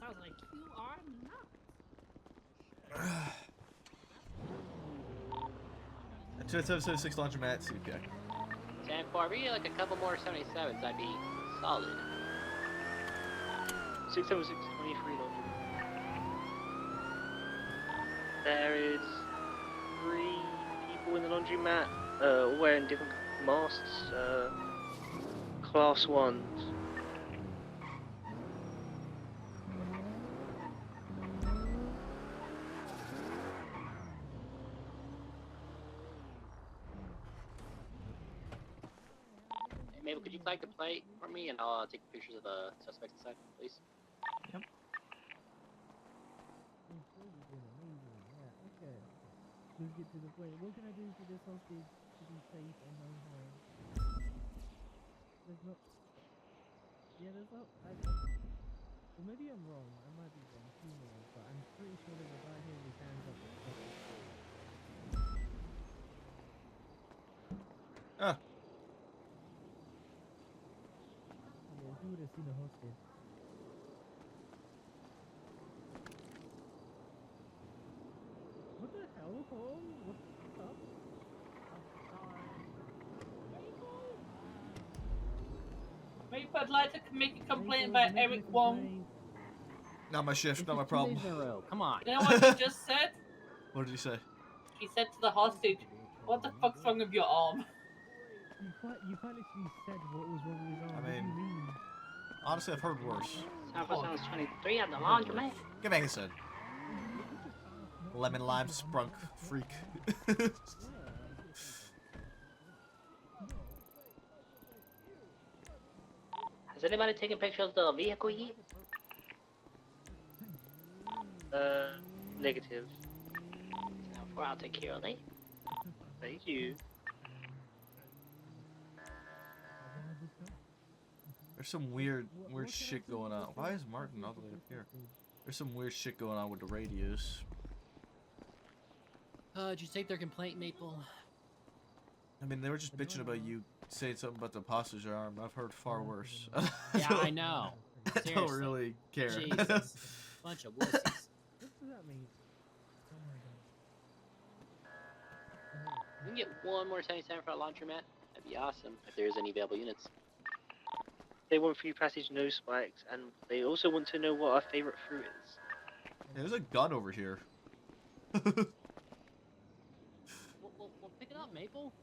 I was like, you are not. 2776 laundromat, CPI. 10-4, we get like a couple more 77s, that'd be solid. 676 23 laundry. There is 3 people in the laundromat, all wearing different masks, class 1s. Mabel, could you flag the plate for me, and I'll take pictures of the suspects inside, please? Yep. Okay. Let's get to the point. What can I do for this hostage to be safe and no harm? There's no. Yeah, there's no. Well, maybe I'm wrong. I might be wrong. Who knows? But I'm pretty sure there's a guy here with his hands up. Ah. Yeah, if you would have seen a hostage. What the hell, Holmes? What's up? Maybe I'd like to make a complaint about Eric Wong. Not my shift, not my problem. Come on. You know what he just said? What did he say? He said to the hostage, "What the fuck's wrong with your arm?" You quite literally said what was wrong with his arm. I What do you mean- mean? Honestly, I've heard worse. Time for sounds 23 at the laundromat. Get back inside. Lemon lime sprunk freak. Has anybody taken pictures of the vehicle yet? Negative. 10-4, I'll take care of it. Thank you. There's some weird shit going on. Why is Martin all the way up here? There's some weird shit going on with the radios. Did you take their complaint, Maple? I mean, they were just bitching about you saying something about the hostage arm. I've heard far worse. Yeah, I know. I don't Seriously. really care. Jesus. Bunch of wussies. What does that mean? Oh my god. We can get one more 77 for a laundromat. That'd be awesome if there's any available units. They want free passage, no spikes, and they also want to know what our favorite fruit is. There's a gun over here. We'll pick it up, Maple.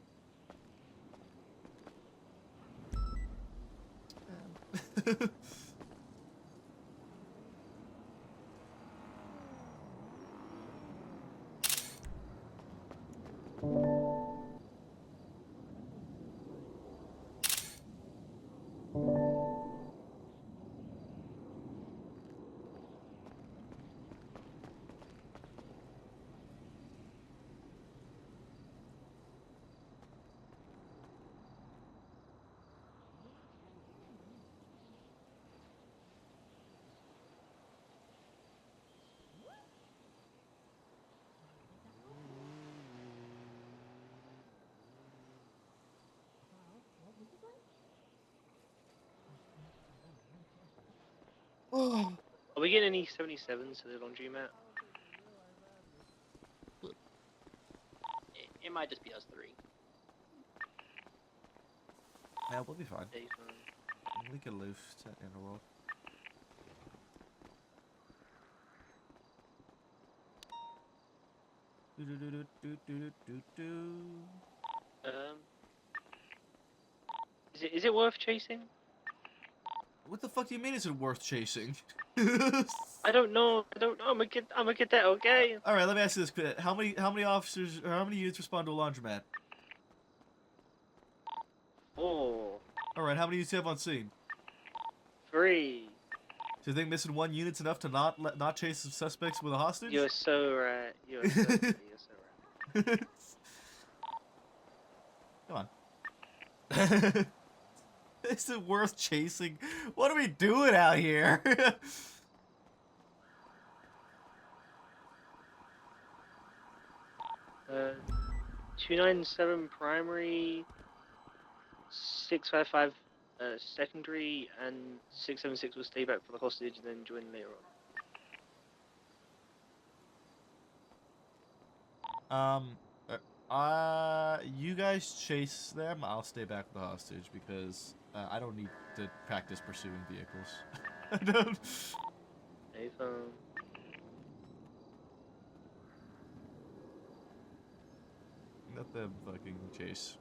Are we getting any 77s to the laundromat? It might just be us 3. Yeah, we'll be fine. Okay, fine. We can live in the world. Is it worth chasing? What the fuck do you mean? Is it worth chasing? I don't know. I'm a cadet, okay? All right, let me ask you this: how many officers or how many units respond to a laundromat? 4, All right, how many units do you have on scene? 3. Do you think missing one unit's enough to not chase the suspects with a hostage? You're so right. You're so right. You're so right. Come on. Is it worth chasing? What are we doing out here? 297 primary, 655 secondary, and 676 will stay back for the hostage and then join later on. You guys chase them. I'll stay back with the hostage because I don't need to practice pursuing vehicles. I don't. Nathan. Let them fucking chase.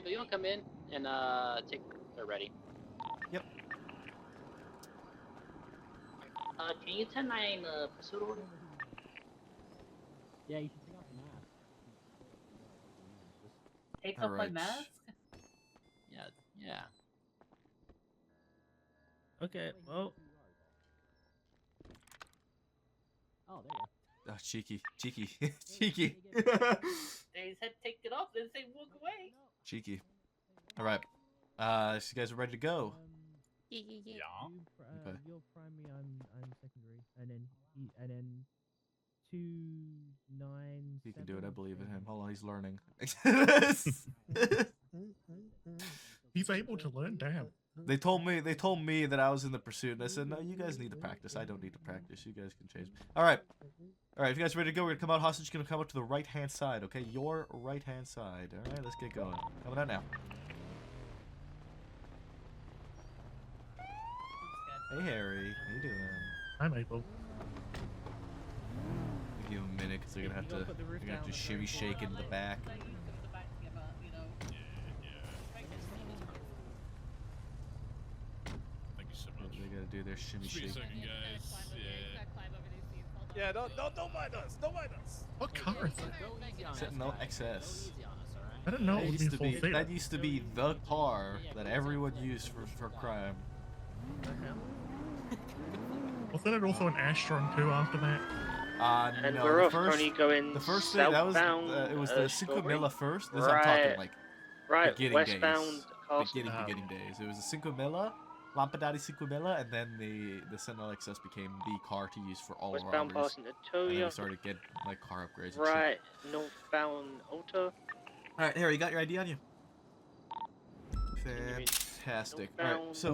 So you want to come in and take. They're ready. Yep. Can you turn my pursuit order? Yeah, you should take off the mask. Take off my Alright. mask? Yeah, yeah. Okay, well, Oh, there you go. Oh, cheeky, cheeky, cheeky, They said take it off, then say walk away. cheeky. All right. So you guys are ready to go. yeah. Okay. You're primary, I'm secondary, and then 297. He can do it. I believe in him. Hold on, he's learning. He's able to learn. Damn. They told me that I was in the pursuit, and I said, no, you guys need to practice. I don't need to practice. You guys can change. All right. If you guys are ready to go, we're gonna come out. Hostage is gonna come out to the right-hand side. Okay, your right-hand side. All right, let's get going. Coming out now. Hey, Harry. How you doing? I'm able. Give him a minute, because they're gonna have to. They're gonna have to shimmy shake into the back. Thank you so much. They gotta do their shimmy Just wait a shake. second, guys. Yeah, don't mind us. Don't mind us. What car is that? Go easy on us, Sentinel guys. XS. Go easy on us, alright? I didn't know it That would used be to full be theater. that used to be the car that everyone used for crime. Wasn't it also an Astron too after that? And No, we're the off first, currently going the first thing that was southbound, it was the Strawberry. Cinco Milla first. This I'm talking Right. like Right, beginning westbound days. Castle. Beginning days. It was the Cinco Milla, Lampadati Cinco Milla, and then the Sentinel XS became the car to use for all Westbound robberies. passing And then we Atoya. started getting like car upgrades. And shit. Right, northbound Alta. All right, Harry, you got your ID on you. Continue Fantastic. All right, so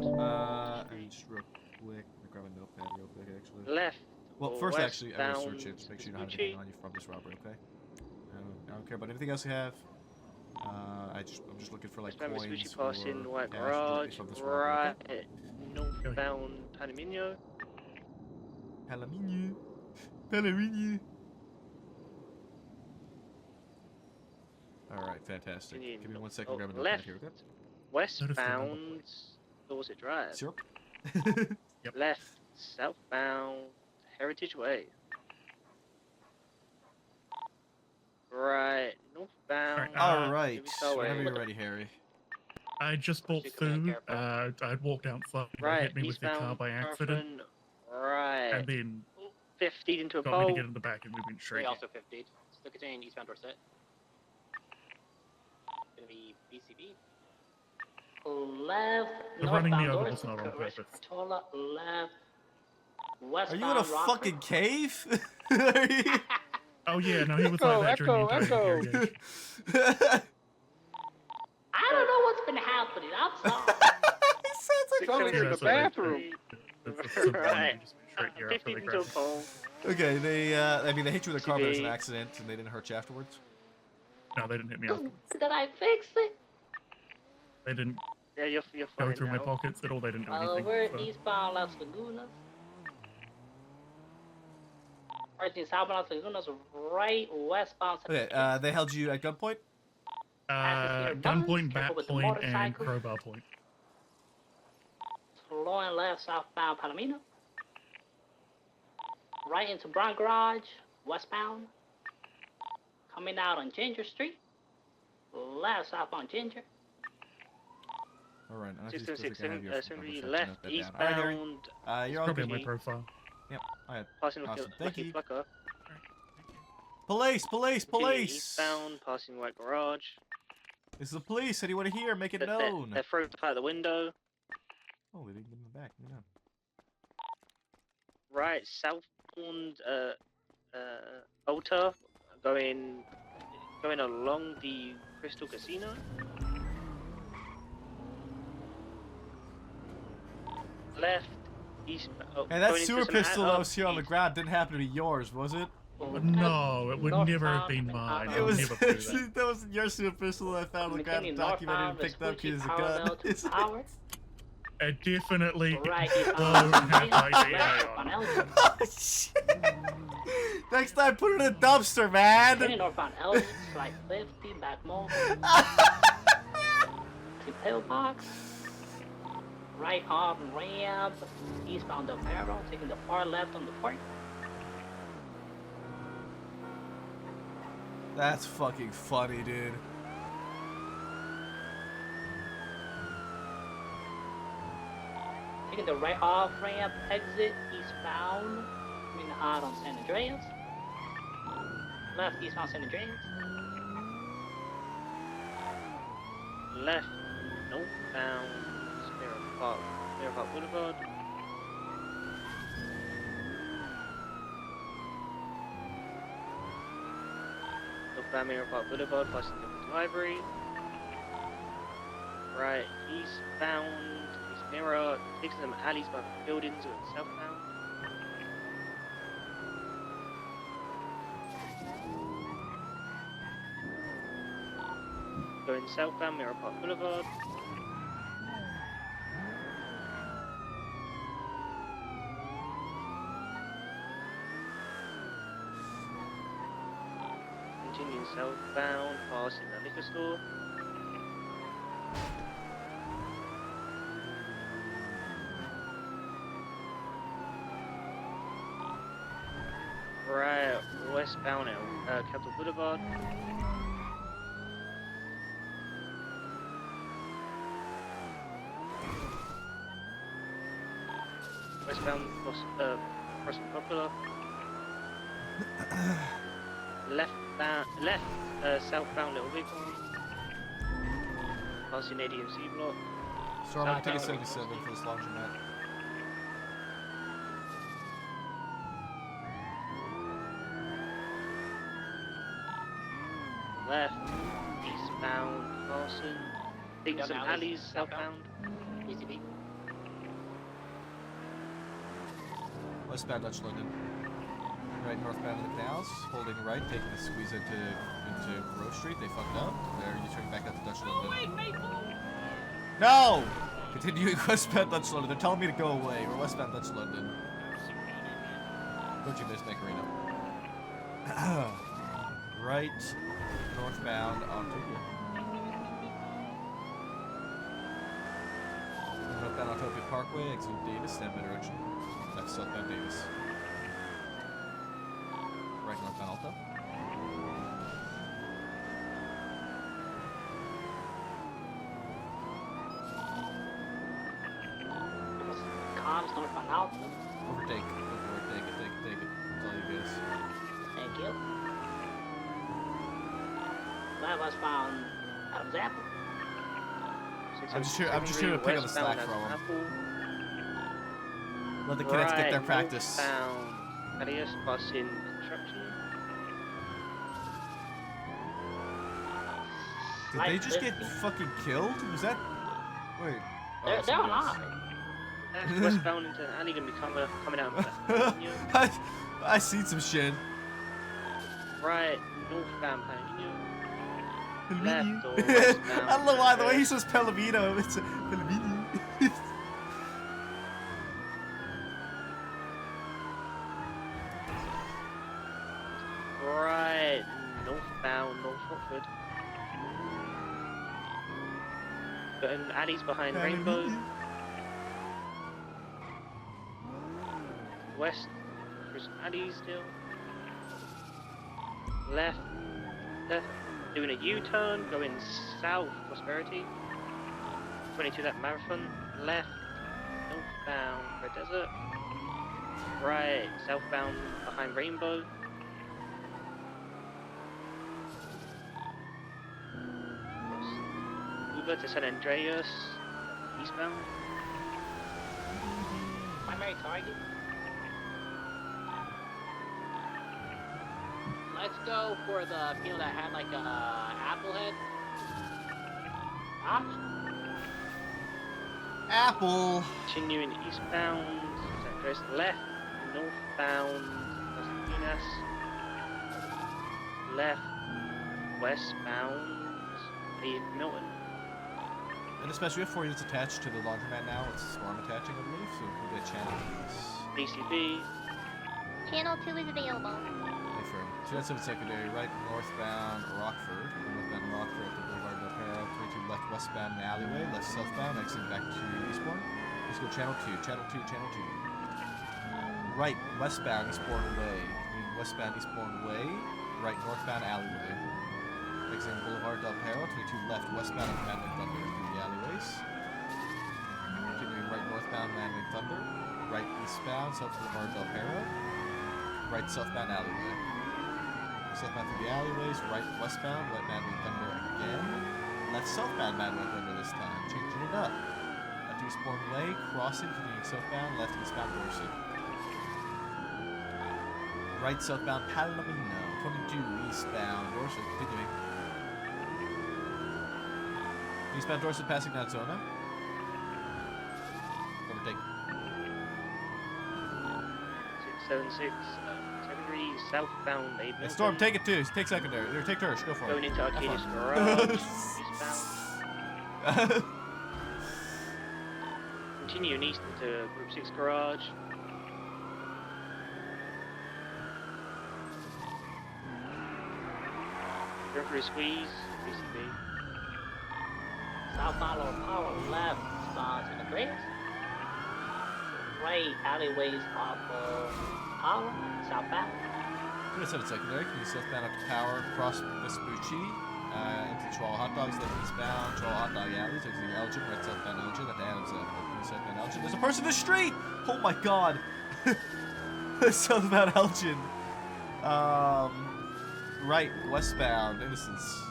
just real quick, let me grab a notepad real quick, actually. Left. Well, or first, actually, I'm westbound gonna search it to make sure you don't have Gucci. anything on you from this robbery, okay? I don't care about anything else you have. I'm just looking for like Westbound coins Mitsubishi or passing White cash Garage. from this robbery. Okay? Right, northbound Panamino. Palomino. Palomino. All right, fantastic. Continue Give me 1 north- second. Grab a left. notepad here, okay? Westbound Dorset Drive. Syrup. Yep. Left, southbound Heritage Way. Right, northbound. All right. Louisville Way. Whenever you're ready, Harry. I just bought Stick them in food. there, I'd walked outside. They Right, hit me with the car eastbound by accident, Northern, Right. and then 50 into a got me to pole. get in the back, and we went They straight. also 50. Still containing eastbound Dorset. Gonna be BCB. Left, They're running me northbound over, Dorset, it's not on correct. purpose. Tola, left, Are westbound you in a Rockford. fucking cave? Are you- Oh yeah, no, he was Echo, like that during the echo, entire interrogation. I don't know what's been happening. I'm sorry. He sounds like Probably Yeah, in the that's what they- bathroom. That's simple, Right. we just went straight here 50 after they into a crashed. pole. Okay, they hit you with a car, but it's an TV. accident, and they didn't hurt you afterwards. No, they didn't hit me afterwards. Did I fix it? They didn't Yeah, you're go fine through my now. pockets at all. They didn't do anything. We're so- eastbound Las Lagunas. Right in southbound Las Lagunas, right westbound. Okay, they held you at gunpoint. Gunpoint, bat with the point, and motorcycle. crowbar point. Flowing left, southbound Palomino. Right into Brown Garage, westbound. Coming out on Ginger Street. Left, southbound Ginger. All right, I Six, just six, I have your seven, phone number, three, so I can note left, that down. All right, Harry. eastbound. You're all Probably good. on my profile. Yep. All right. Passing Awesome, Lucky, thank Lucky you. Flucker. Police! Police! Police! Eastbound, passing White Garage. This is the police. What do you want to hear? Make it They're known. throwing stuff out the window. Oh, they didn't get in the back. Hang on. Right, southbound Alta, going along the Crystal Casino. Left, east. Oh, Hey, that going into sewer some pistol that was here on the east. ground didn't happen to be yours, was it? No, it would never have been mine. It I'll was never do that. that wasn't your superficial. I found the guy Maintaining documented and northbound picked up Vespucci his parallel gun. to Power. It definitely Right won't eastbound have left IDA on on it. Elgin. Oh, shit. Next time, put it in a dumpster, man. Maintaining northbound Elgin, slide 50, back mode. To pillbox. Right off ramp, eastbound of Arrow, taking the far left on the port. That's fucking funny, dude. Taking the right off ramp, exit eastbound, coming out on San Andreas. Left eastbound San Andreas. Left, northbound, Mirror Park Boulevard. Northbound Mirror Park Boulevard, passing the library. Right, eastbound, East Mirror, takes some alleys by the buildings, going southbound. Going southbound, Mirror Park Boulevard. Continuing southbound, passing the liquor store. Right, westbound at Capitol Boulevard. Westbound, crossing Popular. Southbound Little Big One. Passing ADMC block. Storm, I'm taking 77 for this laundromat. Left, eastbound, Carson. Taking some alleys, southbound. ECB. Westbound Dutch London. Right northbound of the canals, holding right, taking the squeeze into Grove Street. They fucked up. They're turning back out to Dutch Go away, London. Maple! No! Continuing westbound Dutch London. They're telling me to go away. We're westbound Dutch London. Don't you miss Macarena? Right, northbound on Tokyo. Northbound on Tokyo Parkway, exit Davis, standby direction. Left southbound Davis. Right northbound Alta. Comms northbound Alta. Overtake. Go for it. Take it. That's all you guys. Thank you. Left westbound Adams Apple. I'm just here to pick up the slack from them. Let the cadets get their practice. Northbound, Adios, passing construction. Did they just get fucking killed? Was that? Wait. They're alive. That's westbound into an alley gonna be coming out. I seen some shit. Right, northbound Palomino. Pelomino. Left or westbound. I don't know why the way he says Pelomino. It's Pelomino. Right, northbound North Watford. Got an alleys behind Rainbow. West, there's alleys still. Left, doing a U-turn, going south, Prosperity. 22 that marathon. Left, northbound, Red Desert. Right, southbound behind Rainbow. Uber to San Andreas, eastbound. Primary target. Let's go for the field that had like a apple head. Apple. Continuing eastbound, San Andreas left, northbound, Pasadena. left, westbound, Milton. And especially we have 4 units attached to the laundromat now. It's swarm attaching, I believe, so we'll get channel please. BCB. Channel 2 is available. Affirm. 297 secondary, right northbound Rockford. Northbound Rockford up to Boulevard del Perro. 32 left westbound alleyway. Left southbound, exiting back to Eastbourne. Let's go channel 2, channel 2, channel 2. Right westbound Eastbourne Way. Westbound Eastbourne Way. Right northbound alleyway. Exiting Boulevard del Perro. 22 left westbound of Manly Thunder through the alleyways. Continuing right northbound Manly Thunder. Right eastbound South Boulevard del Perro. Right southbound alleyway. Southbound through the alleyways, right westbound, right Manly Thunder again. Left southbound Manly Thunder this time, changing it up. Left Eastbourne Way, crossing, continuing southbound, left eastbound Dorset. Right southbound Palomino, 22 eastbound Dorset, continuing. Eastbound Dorset passing Arizona. Overtake. 676. Secondary southbound. Hey, Storm, take it too. Take secondary. Or take Tursh. Go for Going it. into Arcadia's garage. Eastbound. Continuing east into Group 6 garage. Going for a squeeze. BCB. Southbound or power left starts in the grass. Right alleyways off of power, southbound. 297 secondary. Can you southbound up to Power, cross Vespucci, into Chihuahua Hot Dogs, left eastbound, Chihuahua Hot Dog Alleys, exiting Elgin, right southbound Elgin, at Adams Avenue, southbound Elgin. There's a person in the street! Oh my god! Southbound Elgin. Right westbound, Innocence.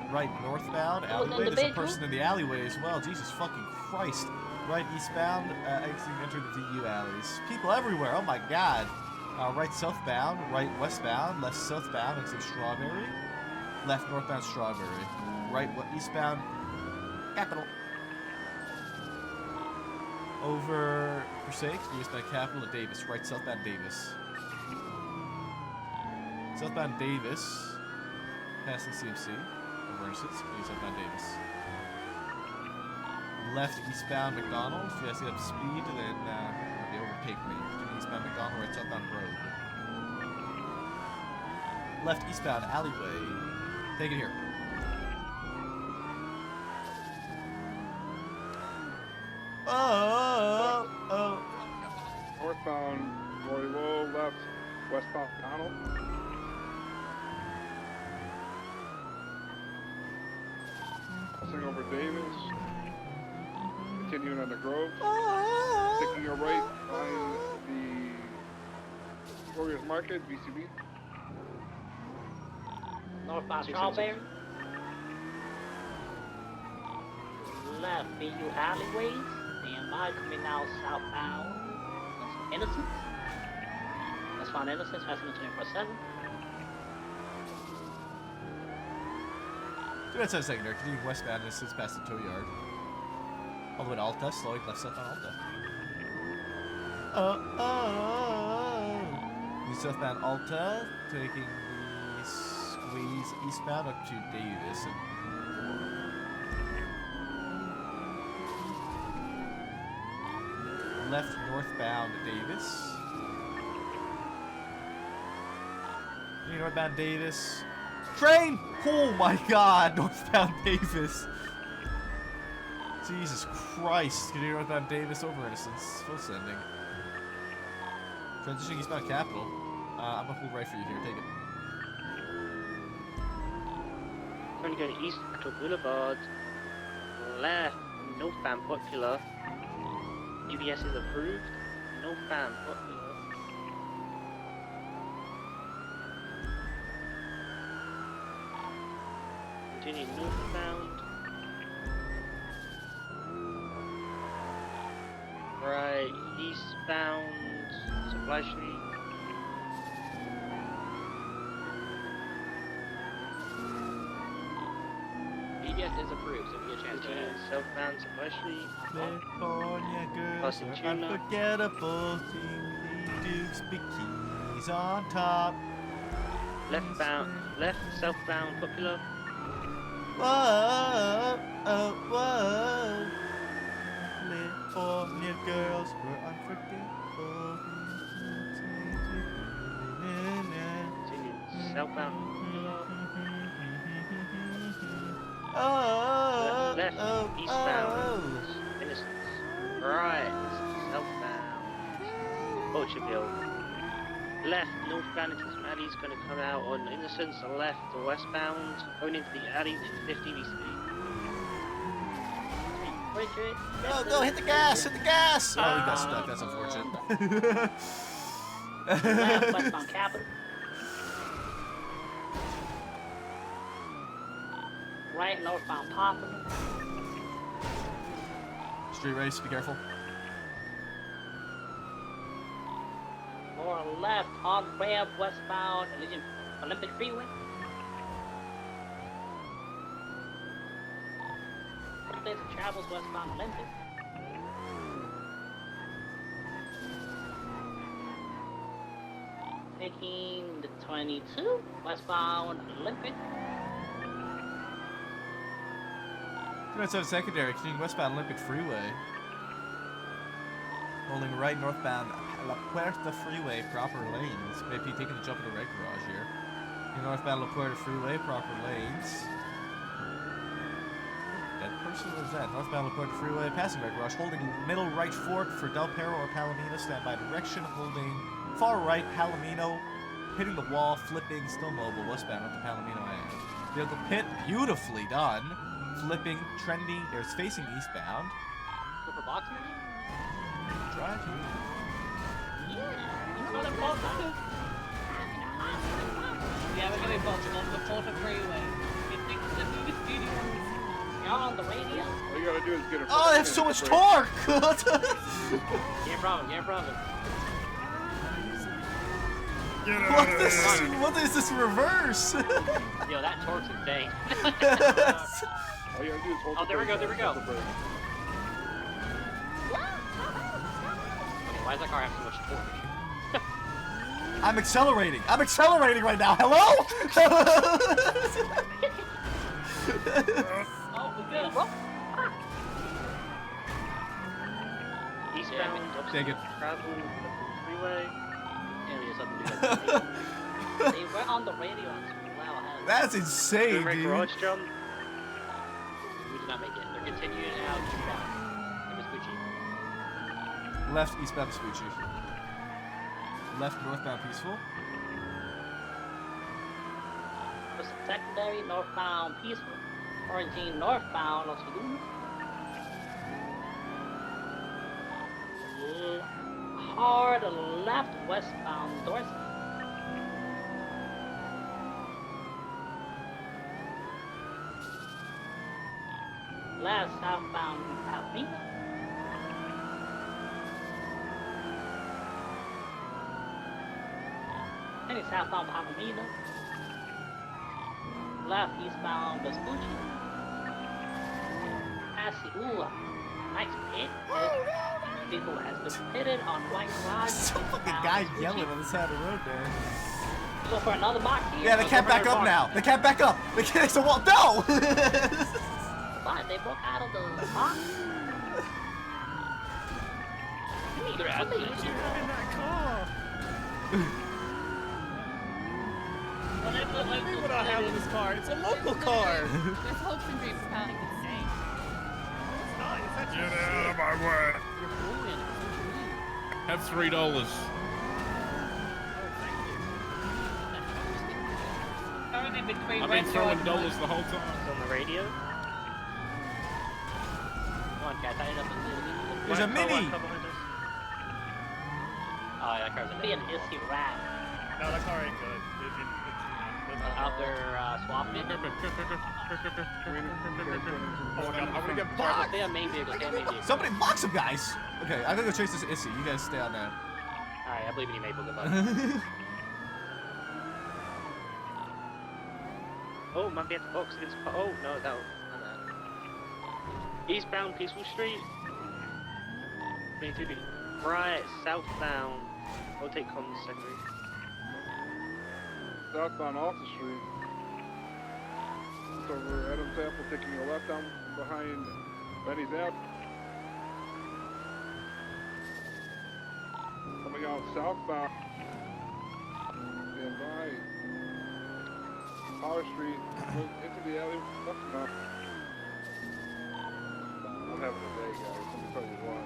Right northbound alleyway. There's a person in the alleyway as well. Jesus fucking Christ. Right eastbound, exiting, entering the VU alleys. People everywhere, oh my god. Right southbound, right westbound, left southbound, exiting Strawberry. Left northbound Strawberry. Right eastbound, Capital. Over Forsake, eastbound Capital at Davis. Right southbound Davis. Southbound Davis, passing CMC. Over Innocence, southbound Davis. Left eastbound McDonald. If you guys get up to speed, then they overtake me. Continue eastbound McDonald, right southbound Road. Left eastbound alleyway. Take it here. Oh. Northbound Roy Low, left westbound McDonald. Passing over Davis. Continuing on the Grove. Taking a right behind the Warriors Market, BCB. Northbound Strawberry. Left VU alleyways. Standby coming out southbound. Innocence. Let's find Innocence, passing the 24/7. 297 secondary, continuing westbound, Innocence past the tow yard. All the way to Alta, slowing left southbound Alta. New southbound Alta, taking the squeeze eastbound up to Davis and left northbound Davis. New northbound Davis. Train! Oh my god, northbound Davis. Jesus Christ. Continue northbound Davis over Innocence. Full sending. Transitioning eastbound Capital. I'm gonna hold right for you here. Take it. Trying to go to East Capitol Boulevard. Left, northbound Popular. UBS is approved. Northbound Popular. Continue northbound. Right, eastbound Supply Street. BBS is approved, so we get a chance to Continue southbound Supply Street. California girls Crossing are Tuna. unforgettable. Seeing the Duke's bikinis on top. Left, southbound, popular. Whoa, oh, whoa. California girls were unforgettable. Continue, southbound, popular. Oh, Left, eastbound, Innocence. Right, southbound, Butcherville. Left, northbound into some alley's gonna come out on Innocence. Left, westbound, going into the alley, 50 VCB. Go, hit the gas, hit the gas! Oh, we got stuck, that's unfortunate. Left, westbound Capital. Right, northbound Poplar. Street race, be careful. Or left, on ramp, westbound, Olympic Freeway. Place of travels westbound Olympic. Taking the 22 westbound Olympic. 297 secondary, continuing westbound Olympic Freeway. Holding right northbound La Puerta Freeway, proper lanes. Maybe taking the jump in the red garage here. Northbound La Puerta Freeway, proper lanes. That person was that. Northbound La Puerta Freeway, passing red garage, holding middle right fork for Del Perro or Palomino, standby direction, holding far right Palomino, hitting the wall, flipping, still mobile, westbound at the Palomino end. Vehicle pit, beautifully done. Flipping, trending, it's facing eastbound. Flipper box maybe? Try to. Yeah, we're gonna be boxing on the Porter Freeway. You think the movie studios? You're on the radio. All you gotta do is get a. Oh, they have so much torque! Game problem, game problem. What is this reverse? Yo, that torque's insane. All you gotta do is hold Oh, the there we brake, go, there we go. hold the brake. Okay, why does that car have so much torque? I'm accelerating right now. Hello? Oh, we're good. Eastbound, Take it. traveling freeway. Yeah, we just have to do that. They were on the radio until wow. That's insane, Red dude. garage jump. We did not make it. They're continuing out eastbound. It was Gucci. Left eastbound Vespucci. Left northbound Peaceful. Secondary northbound Peaceful. Origin northbound Los Feliz. Hard left westbound Dorset. Left southbound Palomino. Any southbound Palomino. Left eastbound Vespucci. Ooh, nice pit. People has been pitted on White Garage. Some fucking guy yelling on the side of the road there. Go for another box here. Yeah, they can't back up now. They can't back up. They can't. It's a wall. No! But they broke out of the box. They're absolutely in that car. We would not have this car. It's a local car. This hopes and dreams sounding insane. It's not. It's actually Get out of my way. You're fooling. Have $3. Currently between I've Red been throwing Road dollars the whole time. It's on the radio. Come on, cat, tie it up. There's a mini. Oh, yeah, that car's in Be there. an issue rap. No, that car ain't good. Out there swapping it. Oh my god, I'm gonna get boxed. Stay on main vehicle, stay on main vehicle. Somebody block some guys. Okay, I'm gonna go chase this Issy. You guys stay on that. Alright, I believe in you, Maple. Good luck. Oh, might be at the box against. Oh no, that was my bad. Eastbound Peaceful Street. 22 Right, southbound. I'll take comms secondary. southbound off the street. So we're Adams Apple taking a left down behind Benny's Apple. Coming out southbound. Stand by. Power Street. Into the alley. Left. I'm having a day, guys. Let me tell you what.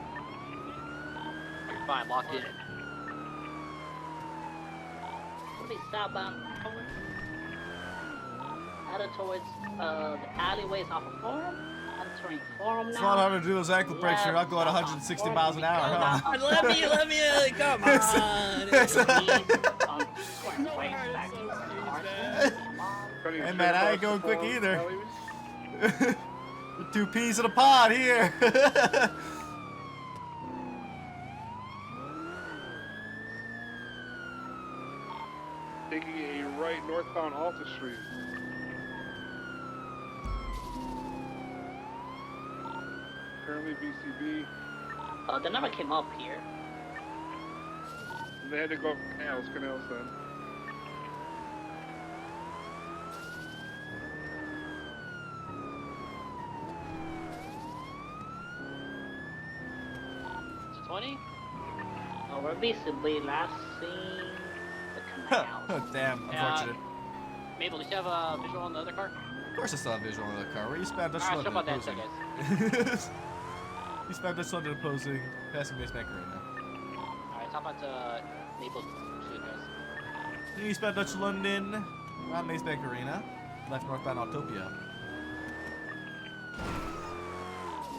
You're fine, lock in. What is southbound? Headed towards the alleyways off of Forum. Entering Forum now. It's not hard to do those ankle brakes. You're not going 160 miles an hour, huh? Let me, come on. Hey man, I ain't going quick either. The 2 peas in a pod here. Taking a right northbound off the street. Currently BCB. They never came up here. They had to go up canals then. It's 20? Oh, we're basically last seen the canals. Damn, unfortunate. Mabel, did you have a visual on the other car? Of course I still have visual on the car. Where you spam Dutch Alright, London jump on that, opposing. guys. You spam Dutch London opposing, passing base bank arena. Alright, top out to Mabel shoot, guys. You spam Dutch London, around Maze Bank Arena, left northbound Autopia.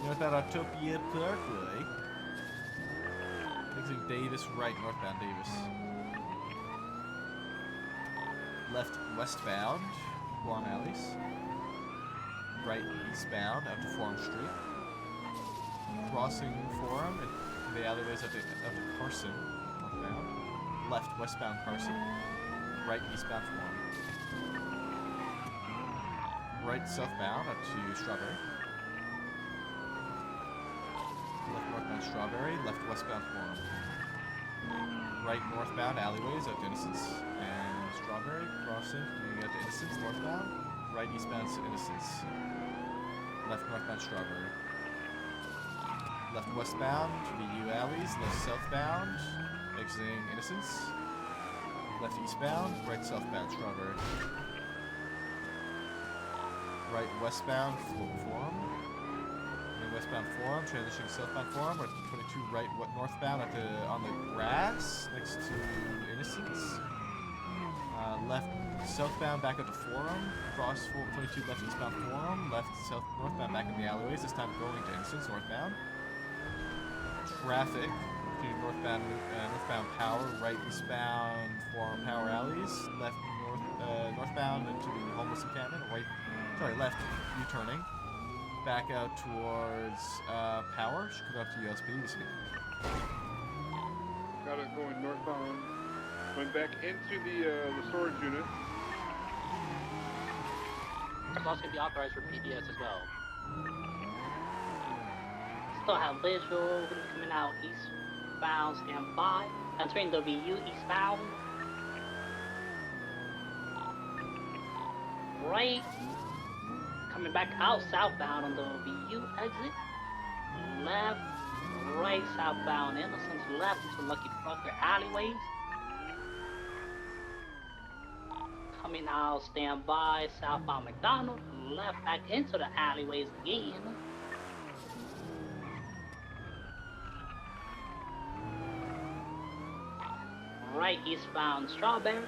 Northbound Autopia Parkway. Exiting Davis, right northbound Davis. Left westbound, Guam Alleys. Right eastbound out to Forum Street. Crossing Forum and the alleyways out to Carson, northbound. Left westbound Carson. Right eastbound Forum. Right southbound out to Strawberry. Left northbound Strawberry. Left westbound Forum. Right northbound alleyways out to Innocence and Strawberry. Crossing, moving out to Innocence northbound. Right eastbound to Innocence. Left northbound Strawberry. Left westbound VU alleys. Left southbound exiting Innocence. Left eastbound. Right southbound Strawberry. Right westbound Forum. And westbound Forum, transitioning southbound Forum. We're at 22 right northbound at on the grass next to Innocence. Left southbound back up to Forum. Cross 22 left eastbound Forum. Left south northbound back in the alleyways. This time going to Innocence northbound. Traffic between northbound Power. Right eastbound Forum Power alleys. Left northbound into the homeless encampment. Left U-turning. Back out towards Power. Should come up to LSPD this week. Got it going northbound. Went back into the storage unit. It's also going to be authorized for PBS as well. Still have visual coming out eastbound, stand by. Entering the VU eastbound. Right. Coming back out southbound on the VU exit. Left. Right southbound Innocence. Left into Lucky Trucker alleyways. Coming out, stand by, southbound McDonald, left back into the alleyways again. Right eastbound Strawberry,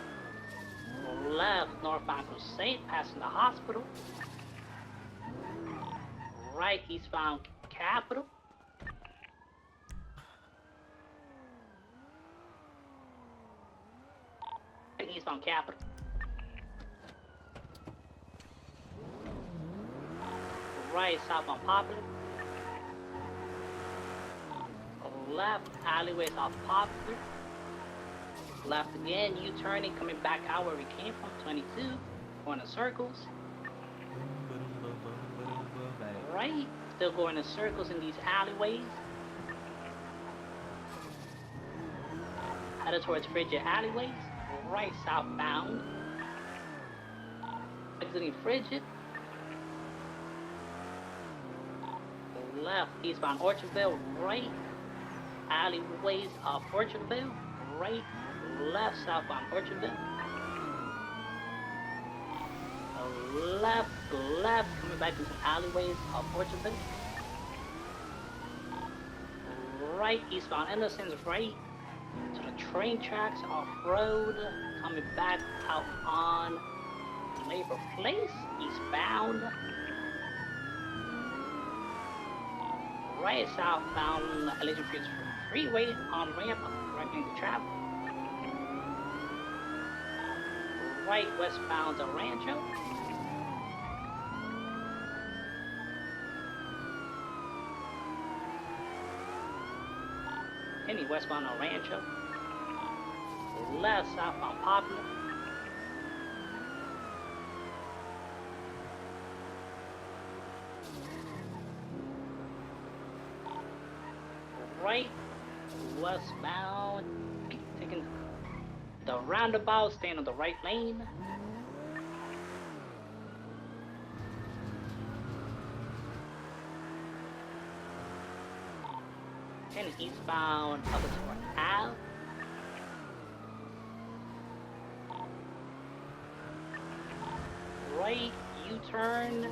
left northbound Crusade, passing the hospital. Right eastbound Capitol. Right eastbound Capitol. Right southbound Popular. Left alleyways off Popular. Left again, U-turning, coming back out where we came from, 22. Going in circles. Right, still going in circles in these alleyways. Headed towards Frigid alleyways. Right southbound. exiting Frigid. Left eastbound Orchardville, right alleyways of Orchardville, right, left southbound Orchardville. Left, coming back into alleyways of Orchardville. Right, eastbound Innocence, right to the train tracks off-road, coming back out on Labor Place, eastbound. Right, southbound Elysian Fields Freeway on ramp, directing the travel. Right, westbound to Rancho. Any westbound to Rancho. Left, southbound Popular. Right, westbound, taking the roundabout, staying on the right lane. And eastbound up toward Ave. Right, U-turn,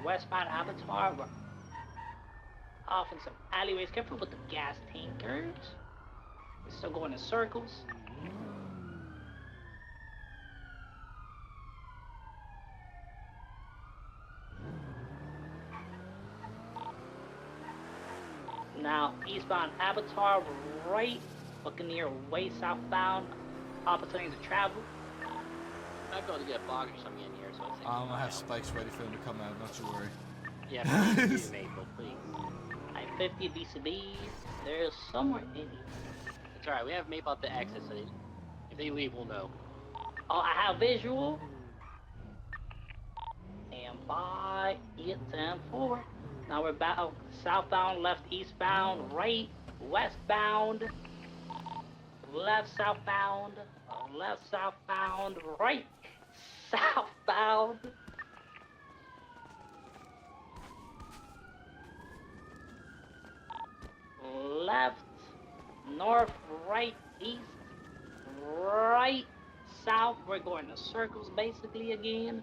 westbound Abattoir. Off in some alleyways. Careful with the gas tankers. We're still going in circles. Now, eastbound Abattoir, right, Buccaneer way southbound. Opportunities to travel. I'd go to get a box or something in here, so I think. I'm gonna have spikes ready for them to come out, don't you worry. Yeah, please do, Maple, please. I-50 BCB, there's somewhere in here. It's alright, we have Maple at the exit, so if they leave, we'll know. Oh, I have visual. And by it 10-4. Now we're back southbound, left, eastbound, right, westbound, left, southbound, right, southbound. Left, north, right, east, right, south. We're going in circles basically again.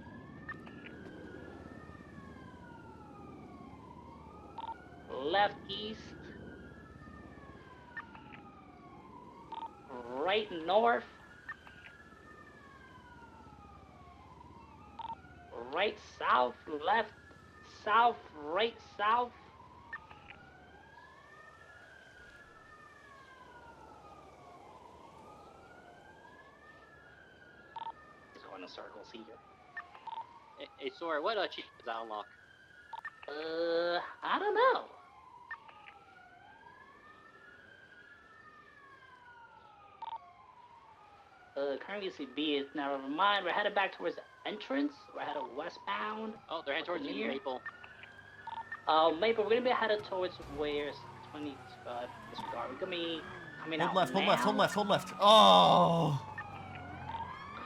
Left, east, right, north, right, south, left, south, right, south. Going in circles here. Hey, Sora, what cheat does that unlock? I don't know. Currently see B is now never mind. We're headed back towards the entrance. We're headed westbound. Oh, they're heading towards you, Maple. Maple, we're gonna be headed towards where's 20 disregard. We're gonna be coming out. Hold left. Oh!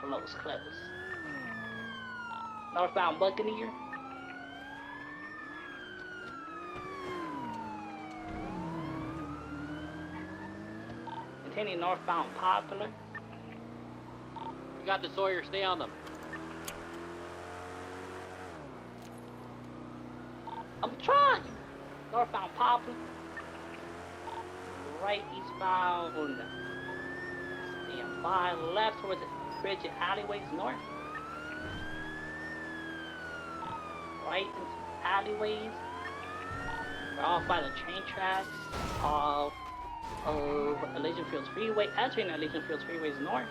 Close. Northbound Buccaneer. Continue northbound Popular. You got the Sawyer, stay on them. I'm trying. Northbound Poplar. Right, eastbound. Stand by. Left towards the bridge and alleyways north. Right into alleyways. We're off by the train tracks. Off of Elysian Fields Freeway. Entering Elysian Fields Freeway's north.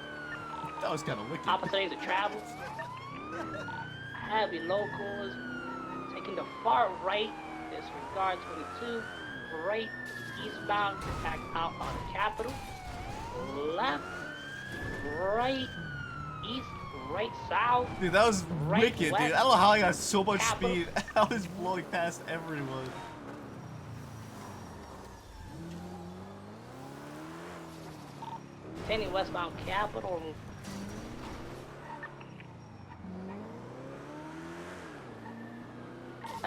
That was kind of wicked. Opportunities to travel. Heavy locals. Taking the far right, disregard 22, right, eastbound, back out on the Capitol, left, right, east, right, south. Dude, that was right, wicked, west, dude. I don't know how I got so much Capitol. speed. I was blowing past everyone. Continue westbound Capitol.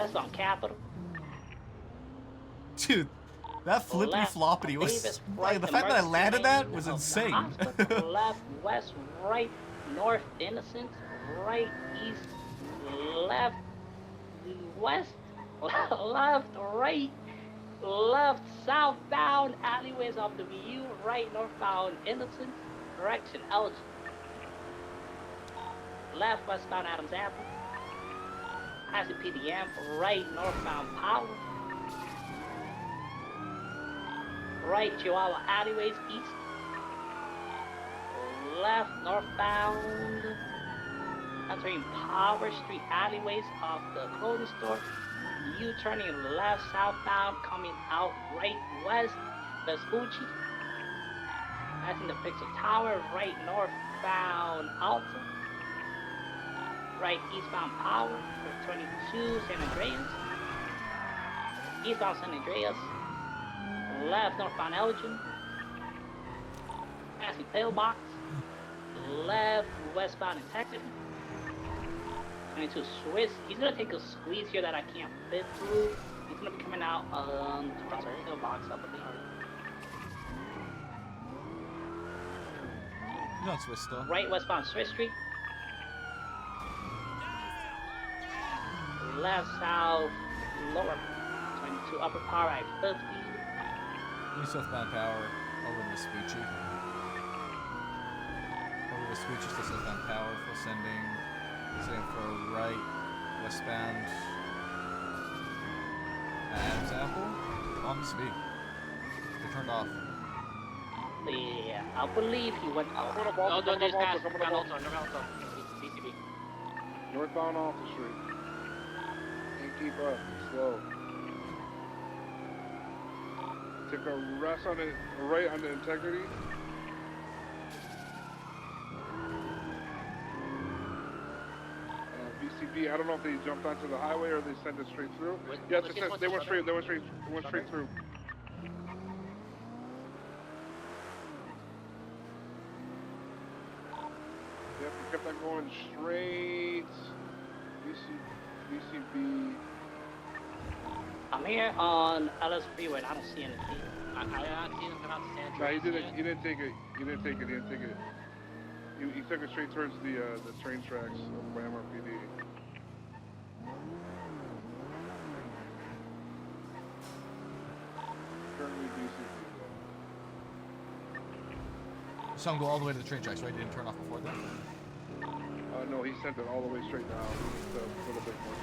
Westbound Capital. Dude, that flippity Left floppity was Davis, like right the fact that I emergency landed that lane was of the insane. hospital. Left, west, right, north, Innocence, right, east, left, west, left, right, left, southbound alleyways of the VU, right, northbound Innocence, correction, Elgin. Left, westbound Adams Apple, passing PDM, right, northbound Power, right, Chihuahua alleyways, east, left, northbound, entering Power Street alleyways of the clothing store, U-turning left, southbound, coming out right, west, Vespucci, passing the Pixel Tower, right, northbound Alta, right, eastbound Power, returning to San Andreas, eastbound San Andreas, left, northbound Elgin, passing Pillbox, left, westbound Integrity, turning to Swiss. He's gonna take a squeeze here that I can't fit through. He's gonna be coming out towards our Pillbox, I believe. He's on Swiss still. Right, westbound Swiss Street. Left, south, lower, 22 upper power at 50. New southbound power over Vespucci. Over Vespucci to southbound power, full sending. Same for right, westbound Adams Apple. On the speed. They turned off. Yeah, I believe he went out. No, don't just pass. Northbound Alta, DCB. Northbound Alta Street. And keep up, slow. Take a rest on it, right on the Integrity. BCB, I don't know if they jumped onto the highway or they sent it straight through. Yeah, they went straight through. Yep, we kept on going straight. BCB. I'm here on LS Freeway and I don't see anything. I don't see him come out to San No, Andreas. he didn't take it. He didn't take it. He took it straight towards the train tracks over by MRPD. Currently BCB. Saw him go all the way to the train tracks, right? Didn't turn off before that? No, he sent it all the way straight down. Just a little bit more.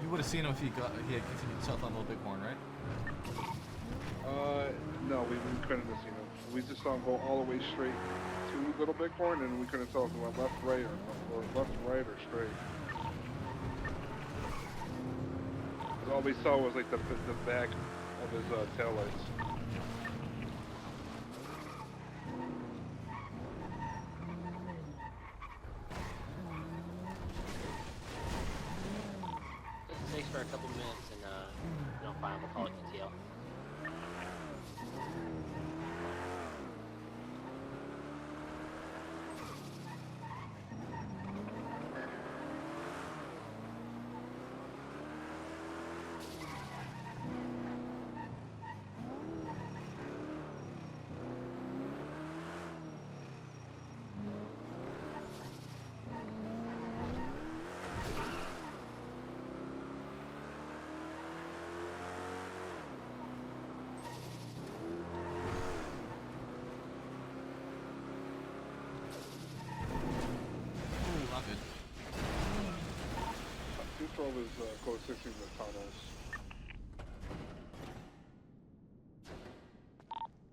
You would have seen him if he had continued south on Little Bighorn, right? No, we couldn't have seen him. We just saw him go all the way straight to Little Bighorn, and we couldn't tell if he went left, right, or straight. All we saw was like the back of his taillights. Takes for a couple minutes and we don't find him, we'll call it ETL. Not good. 212 is coexisting the tunnels.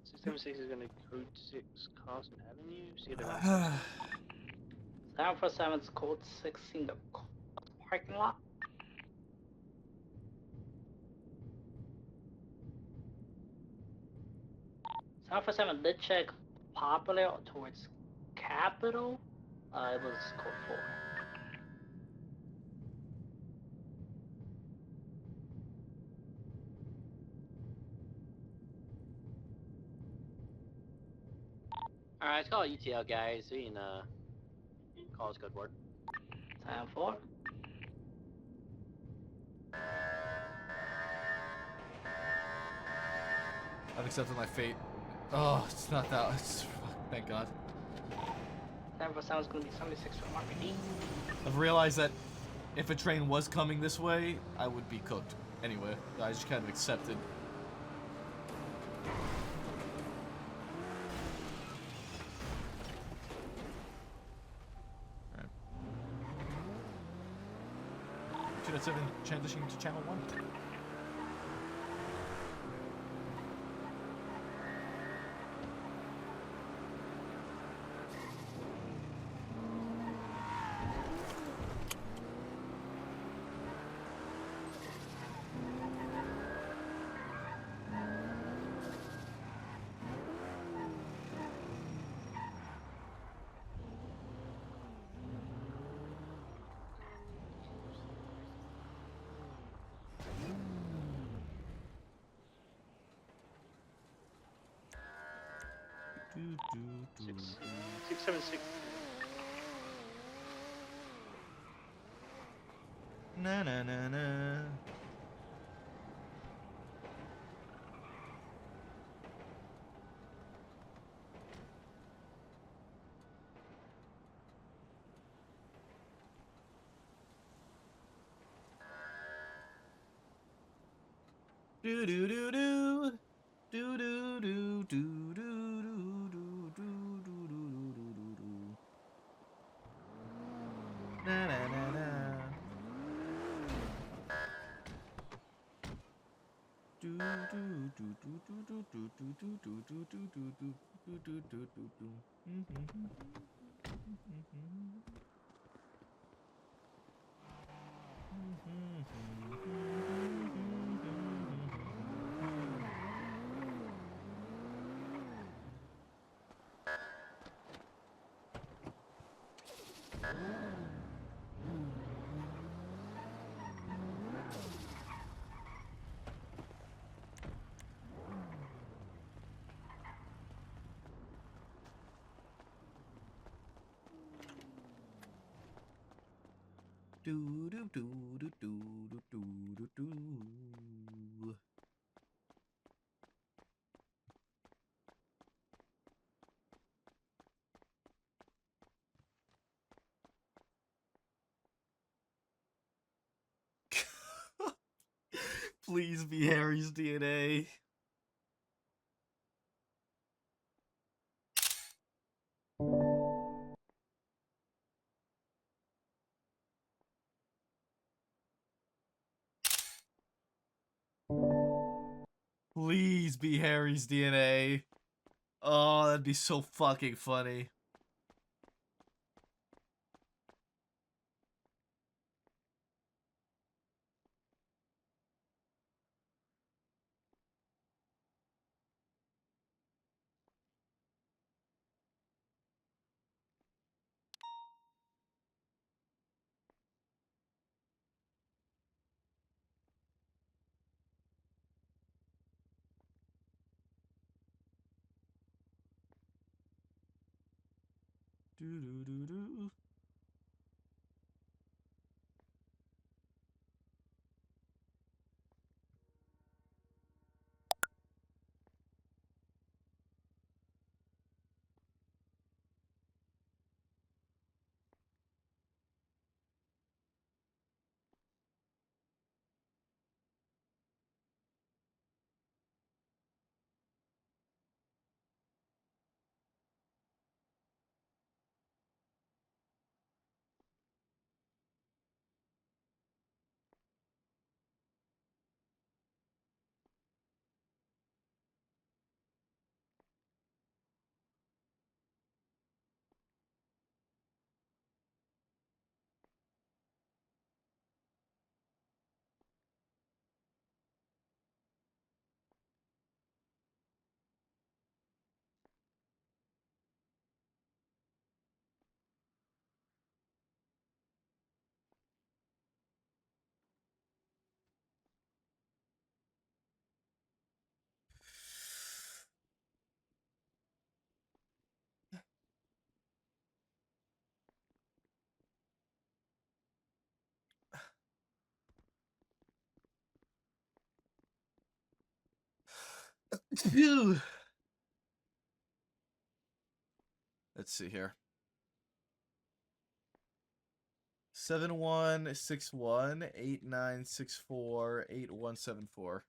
676 is gonna code 6 Carson Avenue. See the 747's code 6 in the parking lot. San Francisco did check Popular towards Capital, it was code 4. Alright, let's call it UTL, guys. We can, call us good word. 10-4. I've accepted my fate. Oh, it's not that. Thank God. 10% is going to be 76 from RPD. I've realized that if a train was coming this way, I would be cooked. Anyway, I just kind of accepted. Alright. 2.7 transitioning to channel 1. Six, 676. Na na na na. Do do do do. Do do do do do do do do do do do. Na na na na. Do do do do do do do do do do do do do do do do do. Do do do do do do do do. Please be Harry's DNA. Please be Harry's DNA. Oh, that'd be so fucking funny. Do do do do. Phew. Let's see here. 716189648174.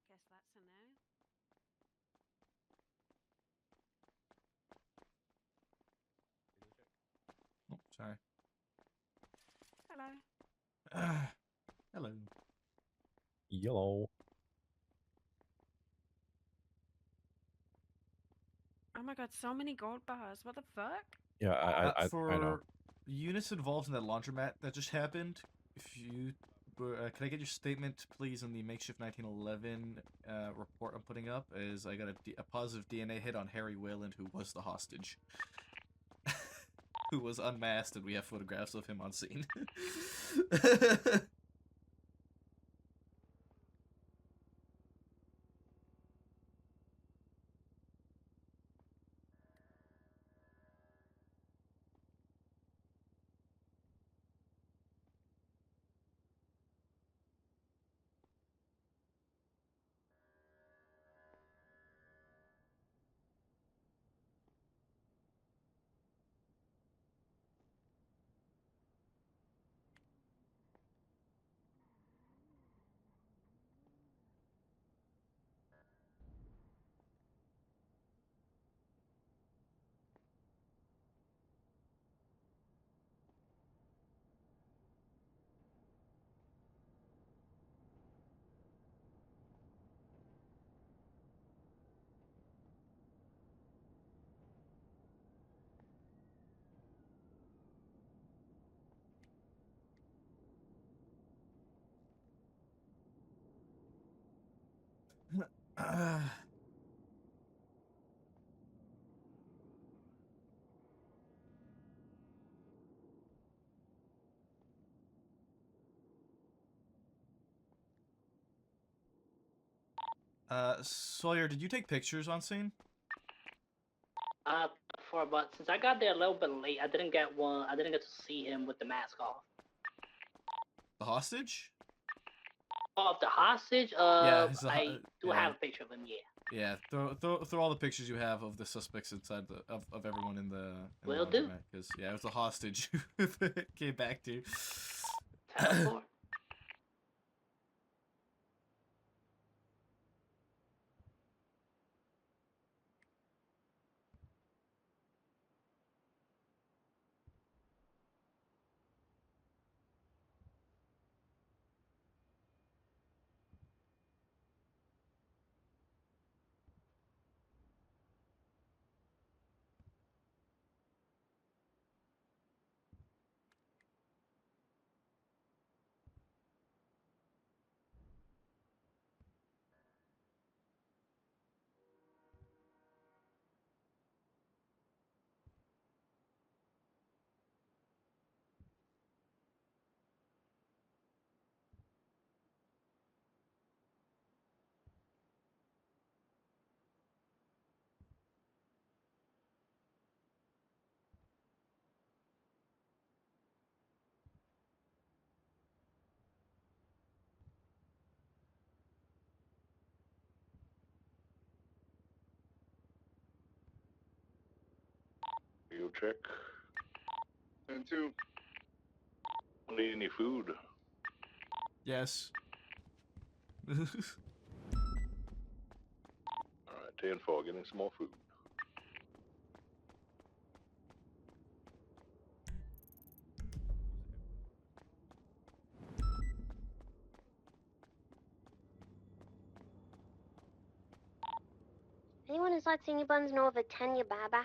Guess that's a no. Oh, sorry. Hello. Hello. Yellow. Oh my god, so many gold bars. What the fuck? Yeah, I know. For units involved in that laundromat that just happened, if you can I get your statement, please, on the makeshift 1911 report I'm putting up? As I got a positive DNA hit on Harry Wayland, who was the hostage, who was unmasked, and we have photographs of him on scene. Sawyer, did you take pictures on scene? But since I got there a little bit late, I didn't get one. I didn't get to see him with the mask off. The hostage? Oh, the hostage? Yeah, I do yeah. have a picture of him, yeah. Yeah, throw all the pictures you have of the suspects inside of everyone in the Will do. Because yeah, it was a hostage who came back to. Teleport. Radio check. And 2. Don't need any food. Yes. Alright, 10-4, getting some more food. Anyone who's had senior buns know of a Tanya Baba?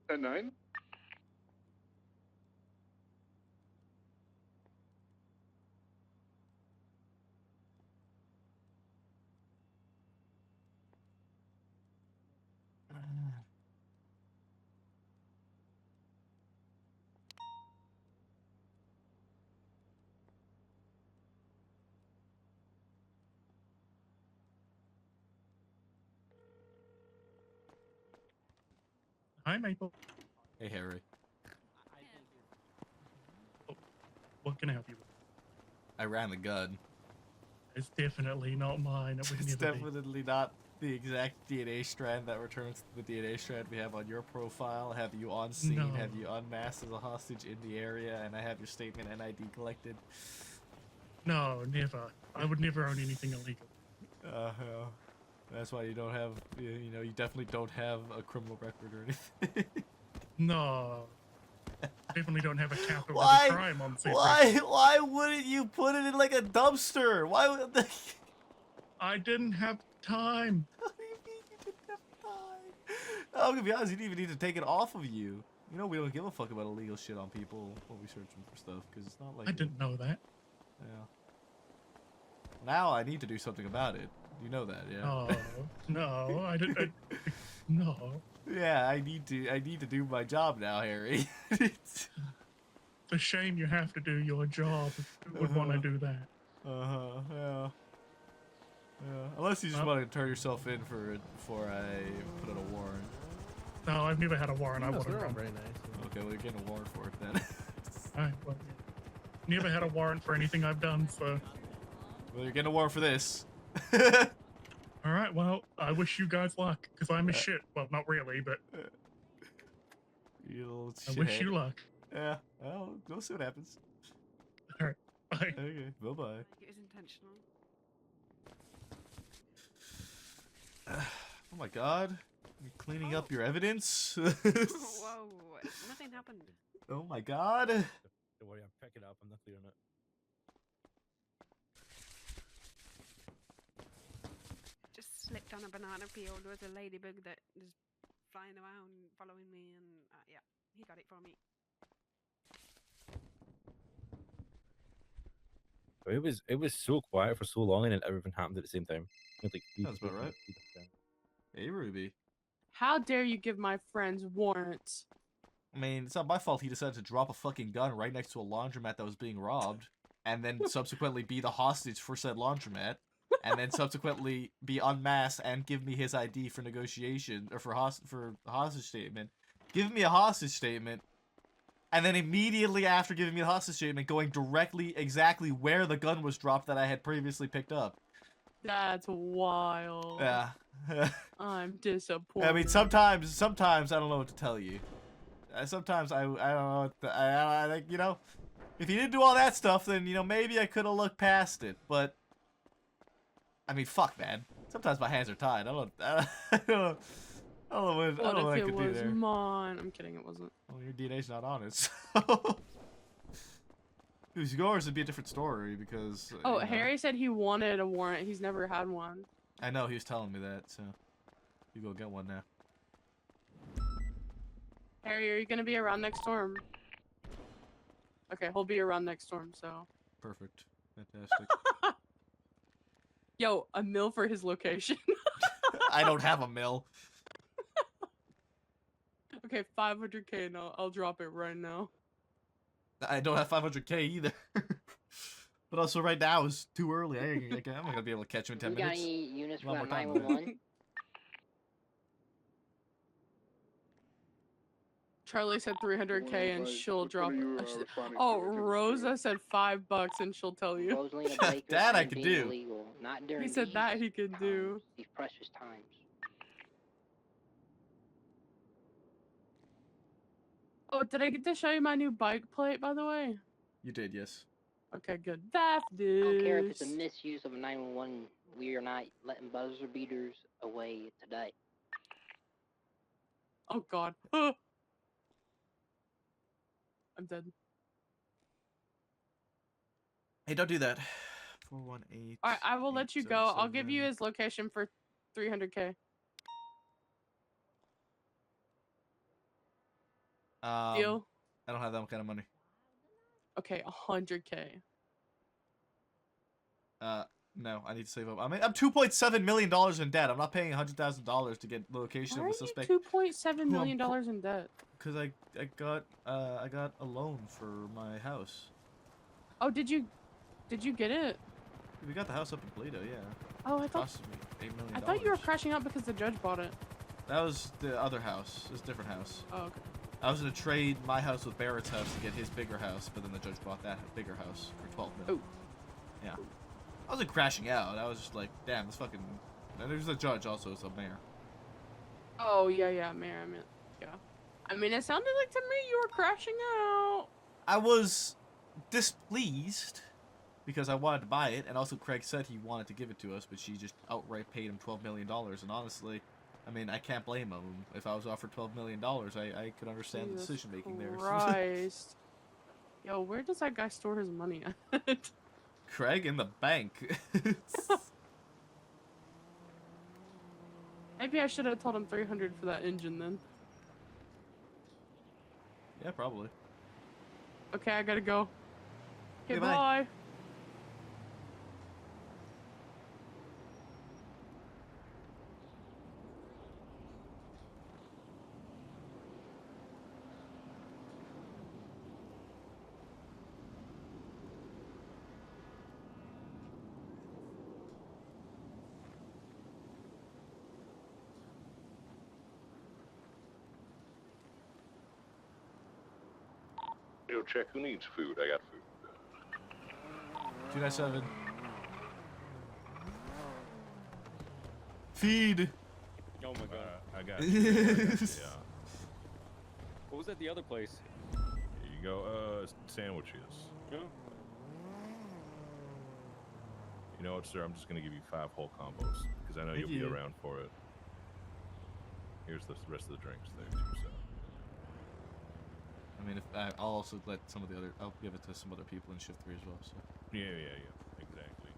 10-9. Hi, Maple. Hey, Harry. What can I help you with? I ran the gun. It's definitely not mine. It would It's never be. definitely not the exact DNA strand that returns to the DNA strand we have on your profile. Have you on scene? No. Have you unmasked as a hostage in the area? And I have your statement and ID collected. No, never. I would never own anything illegal. Yeah. That's why you don't have, you know, you definitely don't have a criminal record or anything. No. Definitely don't have a capital Why? crime on secret. Why wouldn't you put it in like a dumpster? Why would they... I didn't have time. What do you mean you didn't have time? I'm gonna be honest, you didn't even need to take it off of you. You know, we don't give a fuck about illegal shit on people when we search them for stuff, because it's not like... I didn't know that. Yeah. Now I need to do something about it. You know that, yeah? Oh, no, I didn't. No. Yeah, I need to do my job now, Harry. It's a shame you have to do your job if you would want to do that. Yeah. Unless you just want to turn yourself in for it before I put out a warrant. No, I've never had a warrant. I Those wouldn't are all run. very nice. Okay, well, you're getting a warrant for it then. Alright, well, never had a warrant for anything I've done, so... Well, you're getting a warrant for this. Alright, well, I wish you guys luck, because I'm a shit. Well, not really, but... You little I wish shithead. you luck. Yeah, well, we'll see what happens. Alright, bye. Okay, bye-bye. It was intentional. Oh my god. You're cleaning up your evidence? Whoa, nothing happened. Oh my god. Don't worry, I'm picking it up. I'm not clearing it. Just slipped on a banana peel. There was a ladybug that was flying around following me, and yeah, he got it for me. It was so quiet for so long, and then everything happened at the same time. Like, That's about right. Hey, Ruby. How dare you give my friends warrants? I mean, it's not my fault he decided to drop a fucking gun right next to a laundromat that was being robbed, and then subsequently be the hostage for said laundromat, and then subsequently be unmasked and give me his ID for negotiation, or for hostage statement. Give me a hostage statement, and then immediately after giving me a hostage statement, going directly exactly where the gun was dropped that I had previously picked up. That's wild. Yeah. I'm disappointed. I mean, sometimes I don't know what to tell you. Sometimes I don't know what to, I think, you know, if he didn't do all that stuff, then, you know, maybe I could have looked past it, but I mean, fuck, man. Sometimes my hands are tied. I don't know what I could do there. Mine? I'm kidding, it wasn't. Well, your DNA's not on it, so. If it was yours, it'd be a different story, because... Oh, you know, Harry said he wanted a warrant. He's never had one. I know, he was telling me that, so. You go get one now. Harry, are you gonna be around next storm? Okay, he'll be around next storm, so. Perfect. Fantastic. Yo, a mill for his location. I don't have a mill. Okay, 500K and I'll drop it right now. I don't have 500K either. But also right now is too early. I'm not gonna be able to catch you in 10 You got minutes. any units for One that more time. 911? Charlie said 300K and she'll drop it. responding Oh, to a ticket Rosa said $5 and she'll tell you. Rosalina Baker That I and could being do. illegal, not during He said these that he could do. These precious times. Oh, did I get to show you my new bike plate, by the way? You did, yes. Okay, good. That's I don't care if it's a this. misuse of a 911. We are not letting buzzer beaters away today. Oh God. I'm dead. Hey, don't do that. 418. All right, I will let you go. I'll give you his location for 300K. Deal? I don't have that kind of money. Okay, 100K. No, I need to save up. I'm $2.7 million in debt. I'm not paying $100,000 to get the location Why of are the suspect. you $2.7 million in debt? Because I got a loan for my house. Oh, did you get it? We got the house up in Toledo, yeah. Oh, I It thought cost me $8 million. I thought you were crashing out because the judge bought it. That was the other house. It was a different house. Oh, okay. I was gonna trade my house with Barrett's house to get his bigger house, but then the judge bought that bigger house for $12 million. Oh. Yeah. I wasn't crashing out. I was just like, damn, this fucking. And there's a judge also, it's a mayor. Oh yeah, Mayor. I mean, yeah. I mean, it sounded like to me you were crashing out. I was displeased because I wanted to buy it, and also Craig said he wanted to give it to us, but she just outright paid him $12 million. And honestly, I mean, I can't blame him. If I was offered $12 million, I could understand the decision making there. Christ. Yo, where does that guy store his money at? Craig in the bank. Maybe I should have told him 300 for that engine then. Yeah, probably. Okay, I gotta go. Okay, Okay, bye. bye. Yo, check who needs food. I got food. 297. Feed. Oh my god. I got you. Yeah. What was at the other place? Here you go. Sandwiches. Yeah. You know what, sir? I'm just gonna give you 5 whole combos because I know Thank you'll you. be around for it. Here's the rest of the drinks there too. So. I mean, if I'll also let some of the other. I'll give it to some other people in shift 3 as well. So. Yeah, exactly.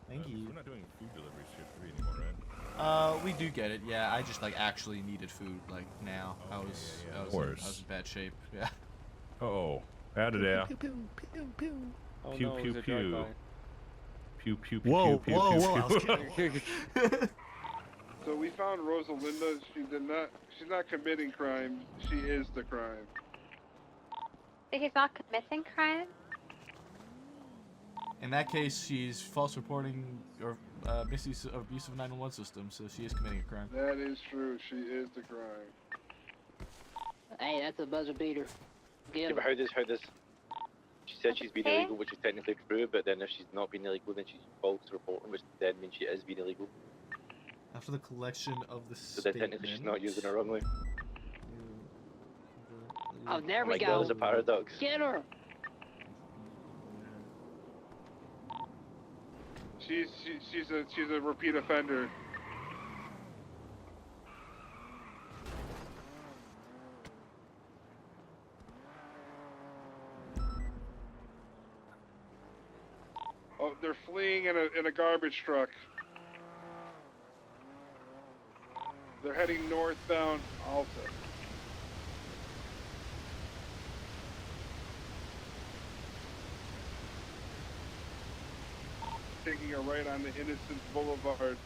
Thank you. We're not doing food delivery shift 3 anymore, right? We do get it. Yeah, I just like actually needed food like now. I was I was in bad shape. Yeah. Oh, out of there. Oh Pew, no, pew, it was a pew. drive-by. Pew, pew, pew, Whoa, pew, whoa, pew, whoa! I was pew. kidding. So we found Rosalinda. She's not committing crime. She is the crime. He's not committing crime? In that case, she's false reporting or misuse of abuse of 911 system, so she is committing a crime. That is true. She is the crime. Hey, that's a buzzer beater. Get Yeah, him. but how does she said she's been Okay. illegal, which is technically true, but then if she's not been illegal, then she's false reporting, which then means she is being illegal. After the collection of the So then technically she's not using it wrongly. Oh, there we My go. God, there's a paradox. Get her. She's a repeat offender. Oh, they're fleeing in a garbage truck. They're heading northbound Alta. Taking a right on the Innocence Boulevard.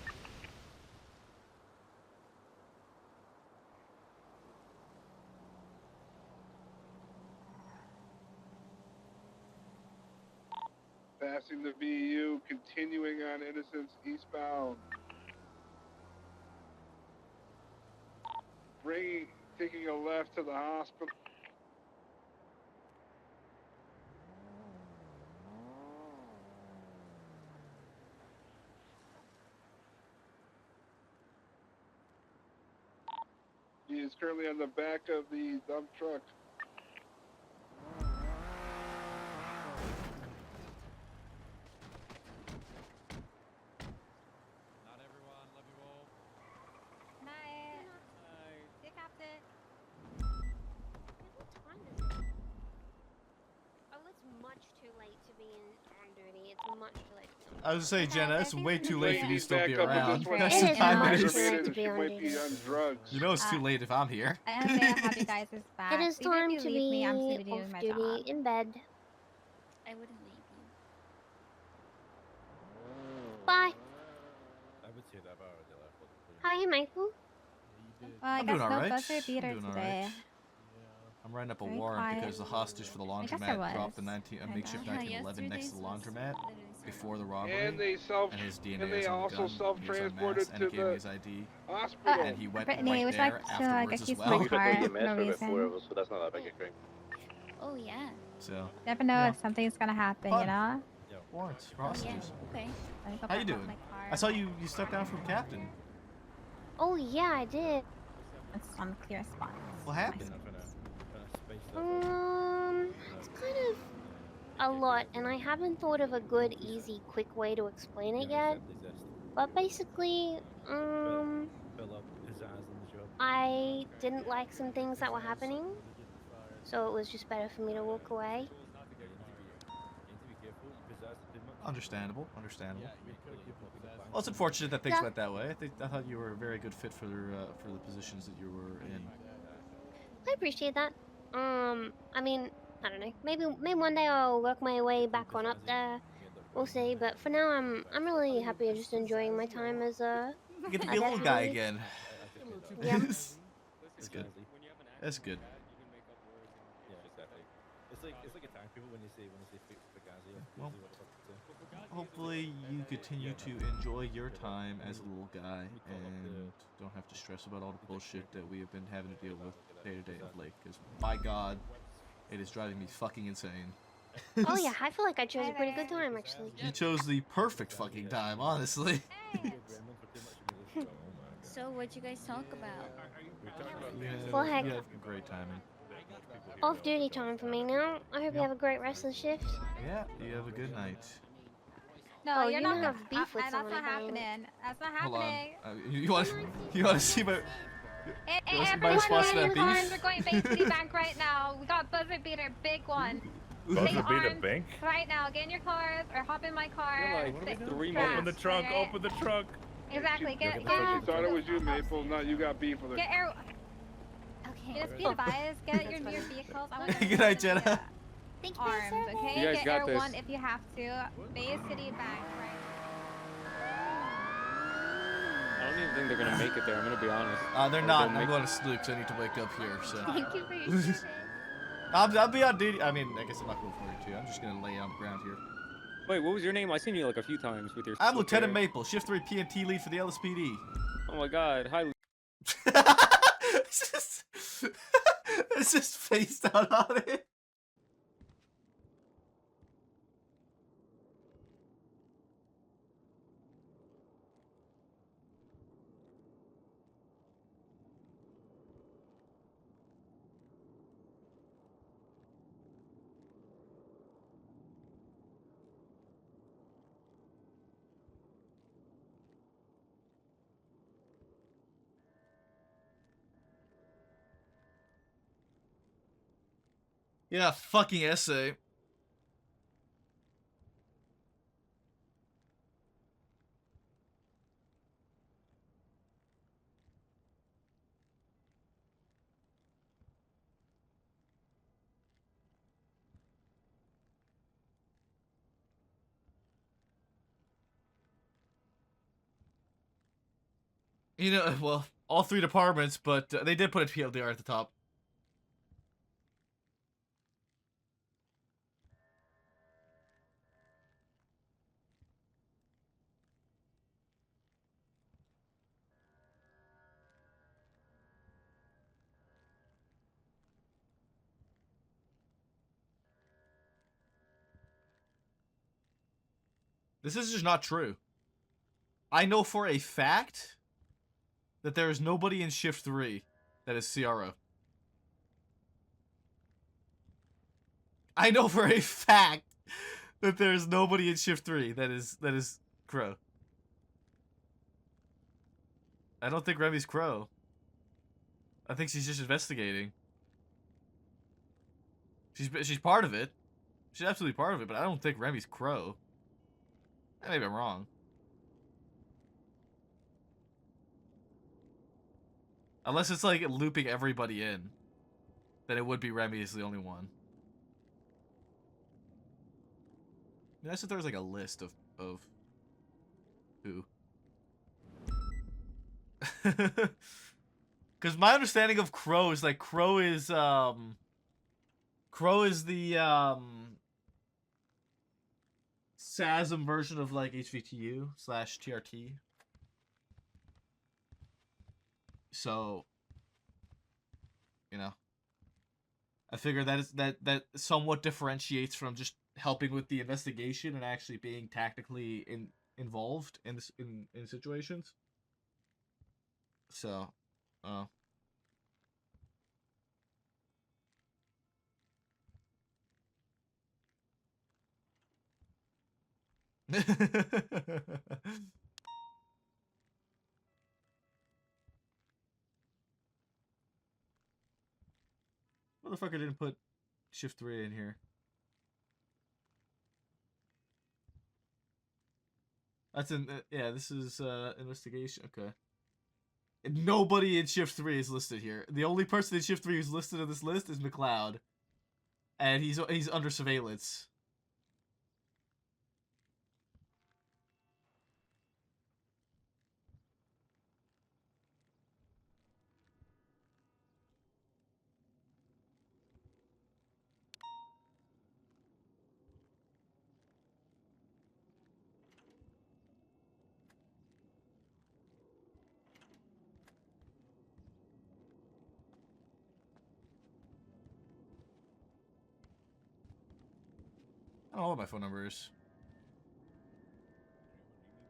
Passing the VU, continuing on Innocence eastbound. Taking a left to the hospital. He is currently on the back of the dump truck. much too late. I was gonna say, Jenna, it's way too late for you to He's still back be up in around. this one. Guess It the is time much it too is. late to be She on might be duty. on drugs. You know it's too late if I'm here. I'm very happy you guys is back. It is Even time if to you leave me, I'm be still doing off my duty job. in bed. I wouldn't leave you. Bye. I would say that about the left. How are you, Michael? Well, I I'm guess doing no alright. buzzer beater I'm doing today. alright. I'm writing up a Very warrant quiet. because the hostage for the guess I laundromat dropped the was. makeshift Yeah, 1911 next to the yesterday's was laundromat before the robbery. And they his DNA and they is on the also gun, he was self-transported unmasked, and to he gave me the his ID. hospital. And he went Brittany, right would you there like to afterwards get as keys well. from my You said car there was a for match no for about 4 of reason? us, so that's not that big a thing. Oh yeah. So, Never know if something's gonna happen, you know? warrants for Oh, yeah. hostages. Okay. Let me go How you back up doing? my car. I saw you stepped down from captain. Oh yeah, I did. It's on clear spots. What happened? It's kind of a lot, and I haven't thought of a good, easy, quick way to explain it yet. But basically, I didn't like some things that were happening, so it was just better for me to walk away. Understandable, understandable. Well, it's unfortunate that things Yeah. went that way. I thought you were a very good fit for the positions that you were in. I appreciate that. I mean, I don't know. Maybe one day I'll work my way back on up there. We'll see. But for now, I'm really happy just enjoying my time as a. You get to be a little guy deputy. again. Yeah. It's good. That's good. Yeah, exactly. It's like a time people when they say Fugazi. Well, hopefully you continue to enjoy your time as a little guy and don't have to stress about all the bullshit that we have been having to deal with day to day of late. Because my God, it is driving me fucking insane. Oh yeah, I feel like I chose a pretty good time actually. You chose the perfect fucking time, honestly. So what'd you guys talk about? Well, heck. You have great timing. Off duty time for me now. I hope you have a great rest of the shift. Yeah, you have a good night. No, Oh, you're you not know gonna have beef with that's someone not apparently. happening. That's not Hold on. happening. You want to see my? Hey, You wanna see my everyone response to in that your cars, beef? we're going Bay City Bank right now. We got buzzer beater, big one. Buzzer Big beater arms bank? right now. Get in your cars or hop in my car. Open the trunk, open the trunk. Exactly. Get She thought it was you, Maple. No, you got beef with her. Get air. Okay. Just be advised. Get your near vehicles. I want Good night, Jenna. Thank you, arms. Okay. You guys Get got Air this. 1 if you have to. Bay City Bank right. I don't even think they're gonna make it there. I'm gonna be honest. They're Or not. they'll I'm make- going to sleep because I need to wake up here. So. Thank you for your service. I'll be on duty. I mean, I guess I'm not going for you too. I'm just gonna lay on the ground here. Wait, what was your name? I've seen you like a few times with your. I'm with Lieutenant your- Maple, Shift 3 PNT lead for the LSPD. Oh my God! Hi. It's just faced out on it. Yeah, fucking essay. You know, well, all three departments, but they did put a TLDR at the top. This is just not true. I know for a fact that there is nobody in Shift 3 that is CRO. I know for a fact that there is nobody in Shift 3 that is Crow. I don't think Remy's Crow. I think she's just investigating. She's part of it. She's absolutely part of it, but I don't think Remy's Crow. Maybe I'm wrong. Unless it's like looping everybody in, then it would be Remy is the only one. Nice if there was like a list of who. Because my understanding of Crow is like Crow is the SASM version of like HVTU / TRT. So, you know, I figure that somewhat differentiates from just helping with the investigation and actually being tactically involved in this in situations. So, Motherfucker didn't put shift 3 in here. That's in yeah, this is investigation. Okay. And nobody in shift 3 is listed here. The only person in shift 3 who's listed on this list is McLeod. And he's under surveillance. I don't know what my phone number is.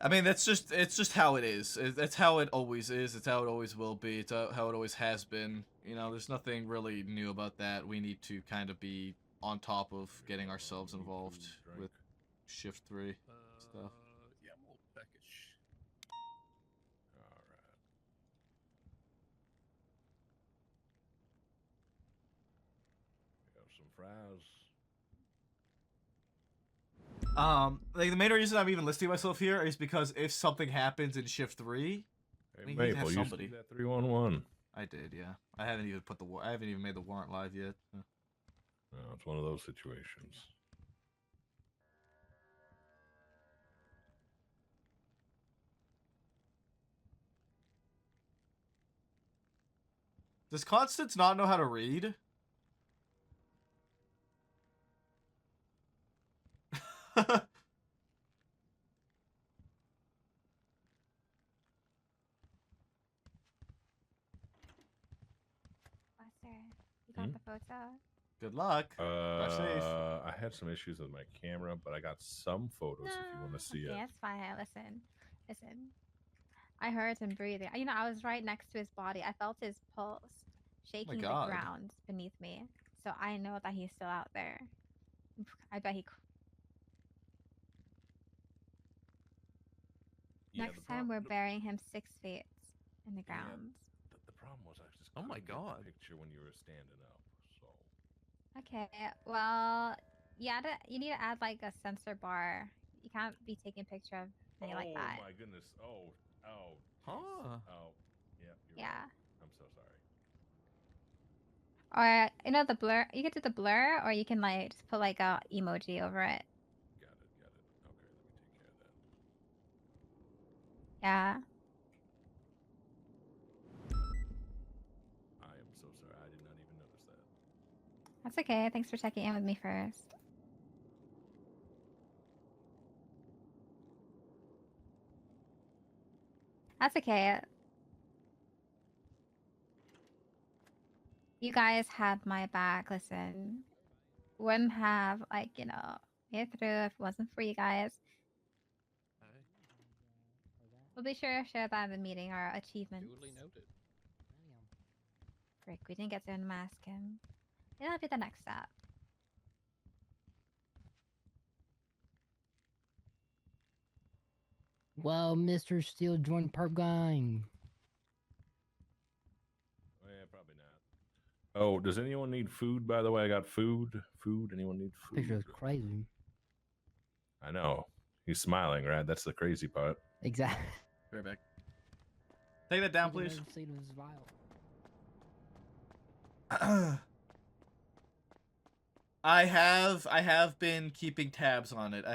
I mean, it's just how it is. That's how it always is. It's how it always will be. It's how it always has been. You know, there's nothing really new about that. We need to kind of be on top of getting ourselves involved with shift 3 stuff. Yeah, we'll package. Alright. We have some fries. Like the main reason I'm even listing myself here is because if something happens in shift 3, Hey, we need to have Maple, somebody. you see that 311? I did, yeah. I haven't even put I haven't even made the warrant live yet. No, it's one of those situations. Does Constance not know how to read? Lester, you got the photo? Good luck. Drive safe. I had some issues with my camera, but I got some photos if you want to see Okay, it. that's fine. Listen. I heard him breathing. You know, I was right next to his body. I felt his pulse shaking the God. ground beneath me. So I know that he's still out there. I bet he. Yeah, Next time we're burying him 6 feet in the ground. The problem was I just Oh my couldn't get God. the picture when you were standing up. So Okay, well, you need to add like a sensor bar. You can't be taking a picture of anything like that. Oh my goodness. Oh. Huh. Oh. Yeah. You're Yeah. right. I'm so sorry. Or you know the blur. You can do the blur, or you can like just put like a emoji over it. Got it. Okay, let me take care of that. Yeah. I am so sorry. I did not even notice that. That's okay. Thanks for checking in with me first. That's okay. You guys had my back. Listen, wouldn't have like made it through if it wasn't for you guys. We'll be sure to share that in the meeting. Our achievements. Duly noted. Frick, we didn't get to unmask him. That'll be the next step. Well, Mr. Steel joined Perp Gang. Oh, yeah, probably not. Oh, does anyone need food, by the way? I got food. Anyone need food? Picture is crazy. I know. He's smiling, right? That's the crazy part. Exactly. Right back. Take that down, please. State of his vial. I have been keeping tabs on it.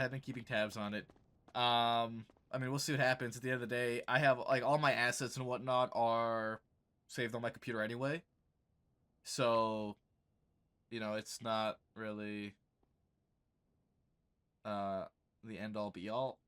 I mean, we'll see what happens at the end of the day. I have like all my assets and whatnot are saved on my computer anyway. So, you know, it's not really the end all be all.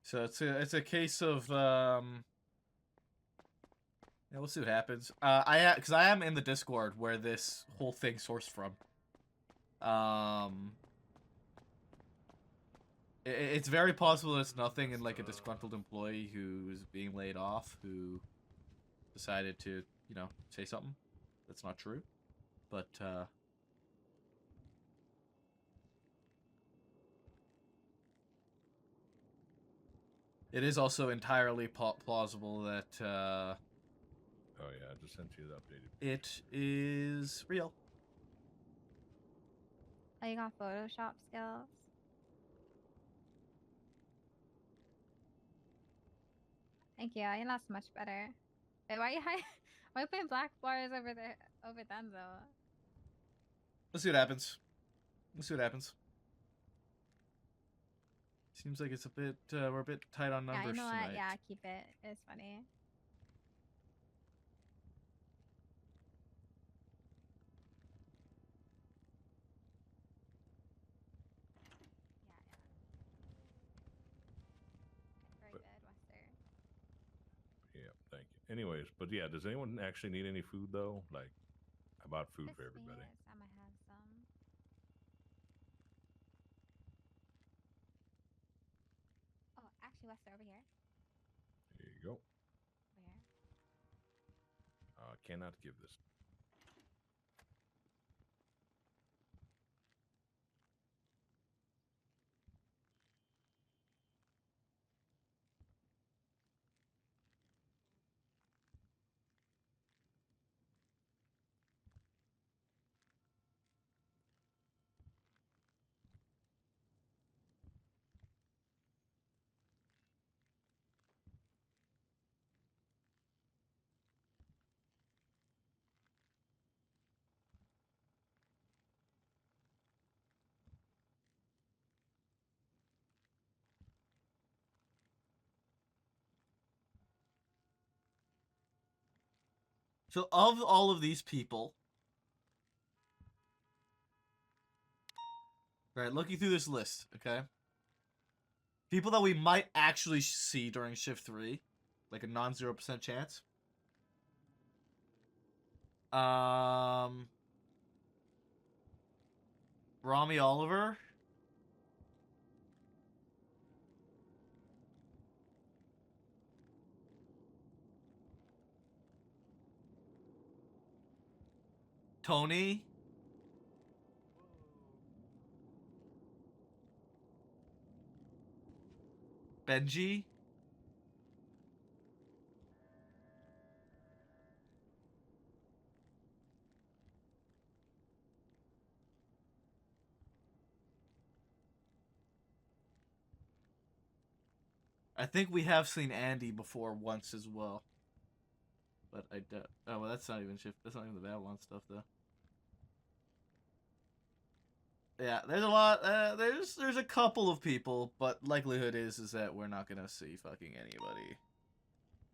So it's a case of yeah, we'll see what happens. Because I am in the Discord where this whole thing sourced from. It's very possible it's nothing in like a disgruntled employee who's being laid off who decided to, you know, say something that's not true. But it is also entirely plausible that Oh yeah, I just sent you the updated. it is real. Oh, you got Photoshop skills? Thank you. You're not so much better. Wait, why are you why are you putting black bars over there over them though? Let's see what happens. Let's see what happens. Seems like it's a bit we're a bit tight on numbers Yeah, you know tonight. what? Yeah, keep it. It's funny. Very good, Wester. Yeah, thank you. Anyways, but yeah, does anyone actually need any food though? Like, I bought food for everybody. Yes, I'm gonna have some. Oh, actually, Wester, over here. There you go. Over here. Cannot give this. So of all of these people, right, looking through this list, okay? People that we might actually see during shift 3, like a non-0% chance. Rami Oliver. Tony. Benji. I think we have seen Andy before once as well. But I doubt. Oh, well, that's not even shift. That's not even the Babylon stuff, though. Yeah, there's a lot. There's a couple of people, but likelihood is that we're not gonna see fucking anybody,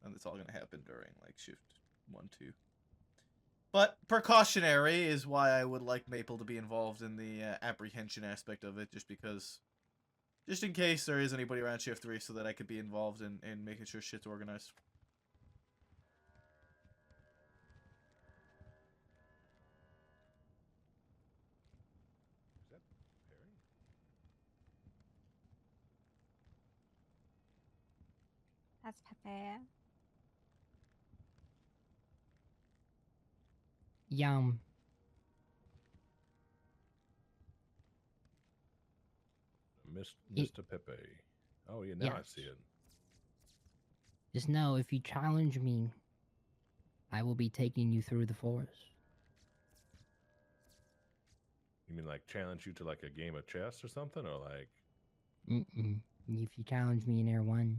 and it's all gonna happen during like shift 1, 2. But precautionary is why I would like Maple to be involved in the apprehension aspect of it, just in case there is anybody around shift 3, so that I could be involved in making sure shit's organized. Is that Perry? That's Pepe. Yum. Mr. Pepe. Oh yeah, now I see it. Just know if you challenge me, I will be taking you through the forest. You mean like challenge you to like a game of chess or something, or like? If you challenge me in Air 1.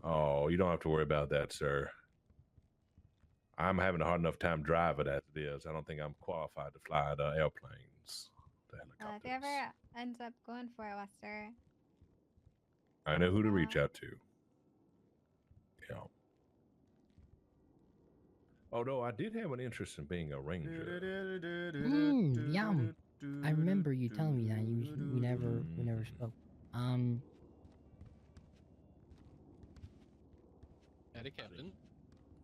Oh, you don't have to worry about that, sir. I'm having a hard enough time driving as it is. I don't think I'm qualified to fly the airplanes. If you ever ends up going for it, Wester. I know who to reach out to. Yeah. Although I did have an interest in being a ranger. Yum. I remember you telling me that. We never spoke. Howdy, Captain.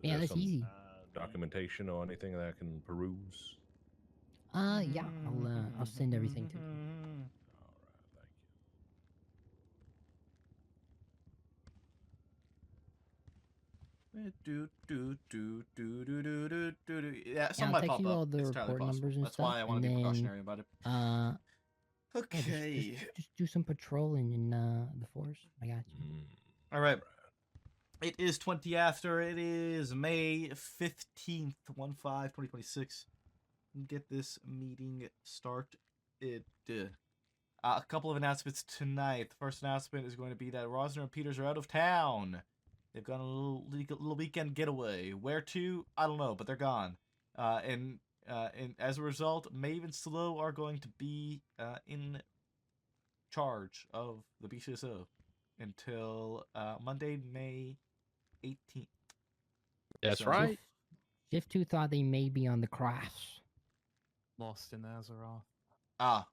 Yeah, There's that's some, easy. Documentation or anything that I can peruse? Yeah, I'll send everything to you. Yeah, some I'll might text pop you up. all the It's entirely report possible. numbers and That's stuff. why I want to be precautionary about it. Okay. Just do some patrolling in the forest. I got you. All right. It is 20 after. It is May 15th, 1/5/2026. Get this meeting started. A couple of announcements tonight. The first announcement is going to be that Rosner and Peters are out of town. They've gone on a little weekend getaway. Where to? I don't know, but they're gone. And as a result, Maeve and Slow are going to be in charge of the BCSO until Monday, May 18th. That's right. Shift 2 thought they may be on the cross. Lost in Azeroth. I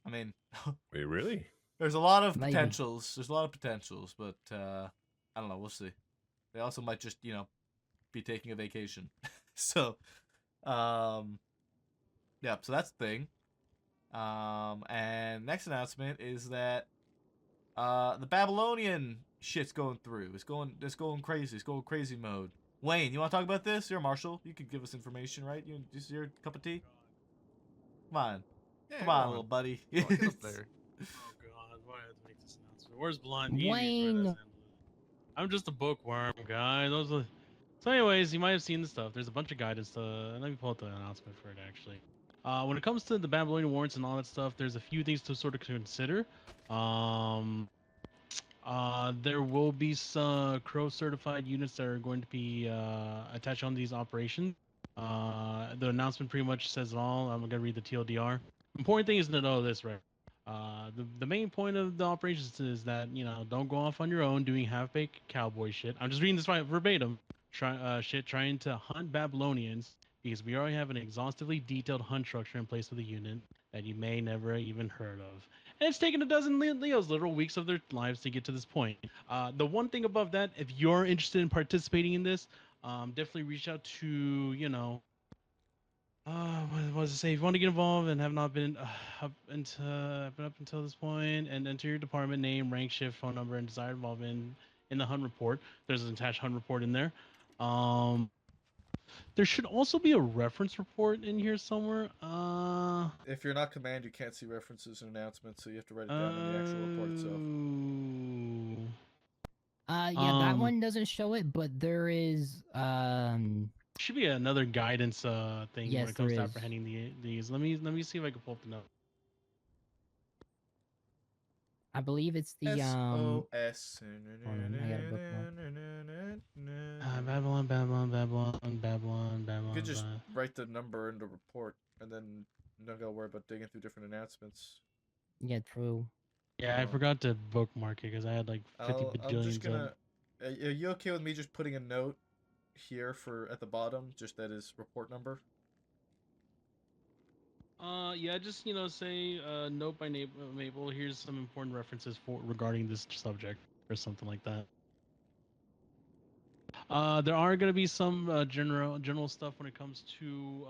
mean, wait, really? There's a lot of Maybe. potentials. There's a lot of potentials, but I don't know. We'll see. They also might just, be taking a vacation. So, yeah. So that's the thing. And next announcement is that the Babylonian shit's going through. It's going crazy. It's going crazy mode. Wayne, you want to talk about this? You're a marshal. You could give us information, right? This is your cup of tea. Come on. Yeah, Come go on, on. little buddy. Come on, get up there. Oh god, why I have to make this announcement? Where's Blondie? Wayne. I'm just a bookworm, guy. So anyways, you might have seen the stuff. There's a bunch of guidance. Let me pull up the announcement for it, actually. When it comes to the Babylonian warrants and all that stuff, there's a few things to sort of consider. There will be some Crow certified units that are going to be attached on these operations. The announcement pretty much says it all. I'm gonna read the TLDR. Important thing is to know this, right? The main point of the operations is that don't go off on your own doing half-baked cowboy shit. I'm just reading this right verbatim. Trying to hunt Babylonians because we already have an exhaustively detailed hunt structure in place with the unit that you may never even heard of. And it's taken a dozen Leos literal weeks of their lives to get to this point. The one thing above that, if you're interested in participating in this, definitely reach out to, what does it say? If you want to get involved and have not been up until this point, and enter your department name, rank, shift, phone number, and desired involvement in the hunt report. There's an attached hunt report in there. There should also be a reference report in here somewhere. If you're not command, you can't see references and announcements, so you have to write it down in the actual report itself. Yeah, that one doesn't show it, but there is should be another guidance thing Yes, when it comes there to is. apprehending these. Let me see if I can pull up the note. I believe it's the SOS. Hold on, I got a bookmark. Babylon. You could just write the number in the report, and then you don't gotta worry about digging through different announcements. Yeah, true. Yeah, I forgot to bookmark it because I had like 50 I'm just bajillions gonna. of. Are you okay with me just putting a note here at the bottom, just that is report number? Yeah, just say note by Mabel. Here's some important references regarding this subject or something like that. There are going to be some general stuff when it comes to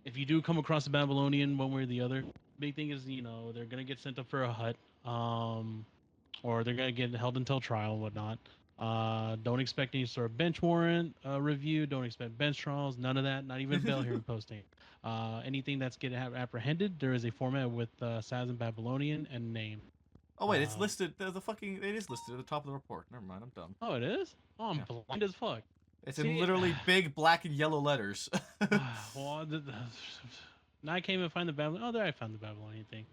if you do come across a Babylonian one way or the other. Big thing is they're going to get sent up for a hut, or they're going to get held until trial and whatnot. Don't expect any sort of bench warrant review. Don't expect bench trials. None of that. Not even bail hearing posting. Anything that's getting apprehended, there is a format with SAS and Babylonian and name. Oh wait, it's listed. The fucking it is listed at the top of the report. Never mind, I'm dumb. Oh, it is. Oh, I'm blind as fuck. It's See, in literally big black and yellow letters. well, now I can't even find the Babylonian. Oh, there I found the Babylonian thing.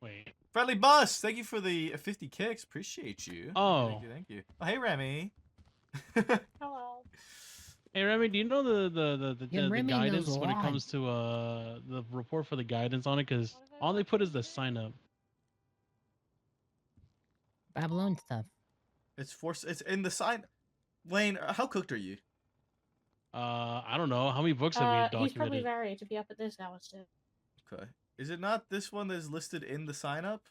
Wait. Friendly Bus, thank you for the 50 kicks. Appreciate you. Oh. Thank you, thank you. Oh, hey, Remy. Hello. Hey Remy, do you know the Remy knows guidance a when it lot. comes to the report for the guidance on it? Because all they put is the sign up. Babylon stuff. It's in the sign. Wayne, how cooked are you? I don't know how many books have you documented. He's probably very to be up at this hour still. Okay. Is it not this one that's listed in the sign up?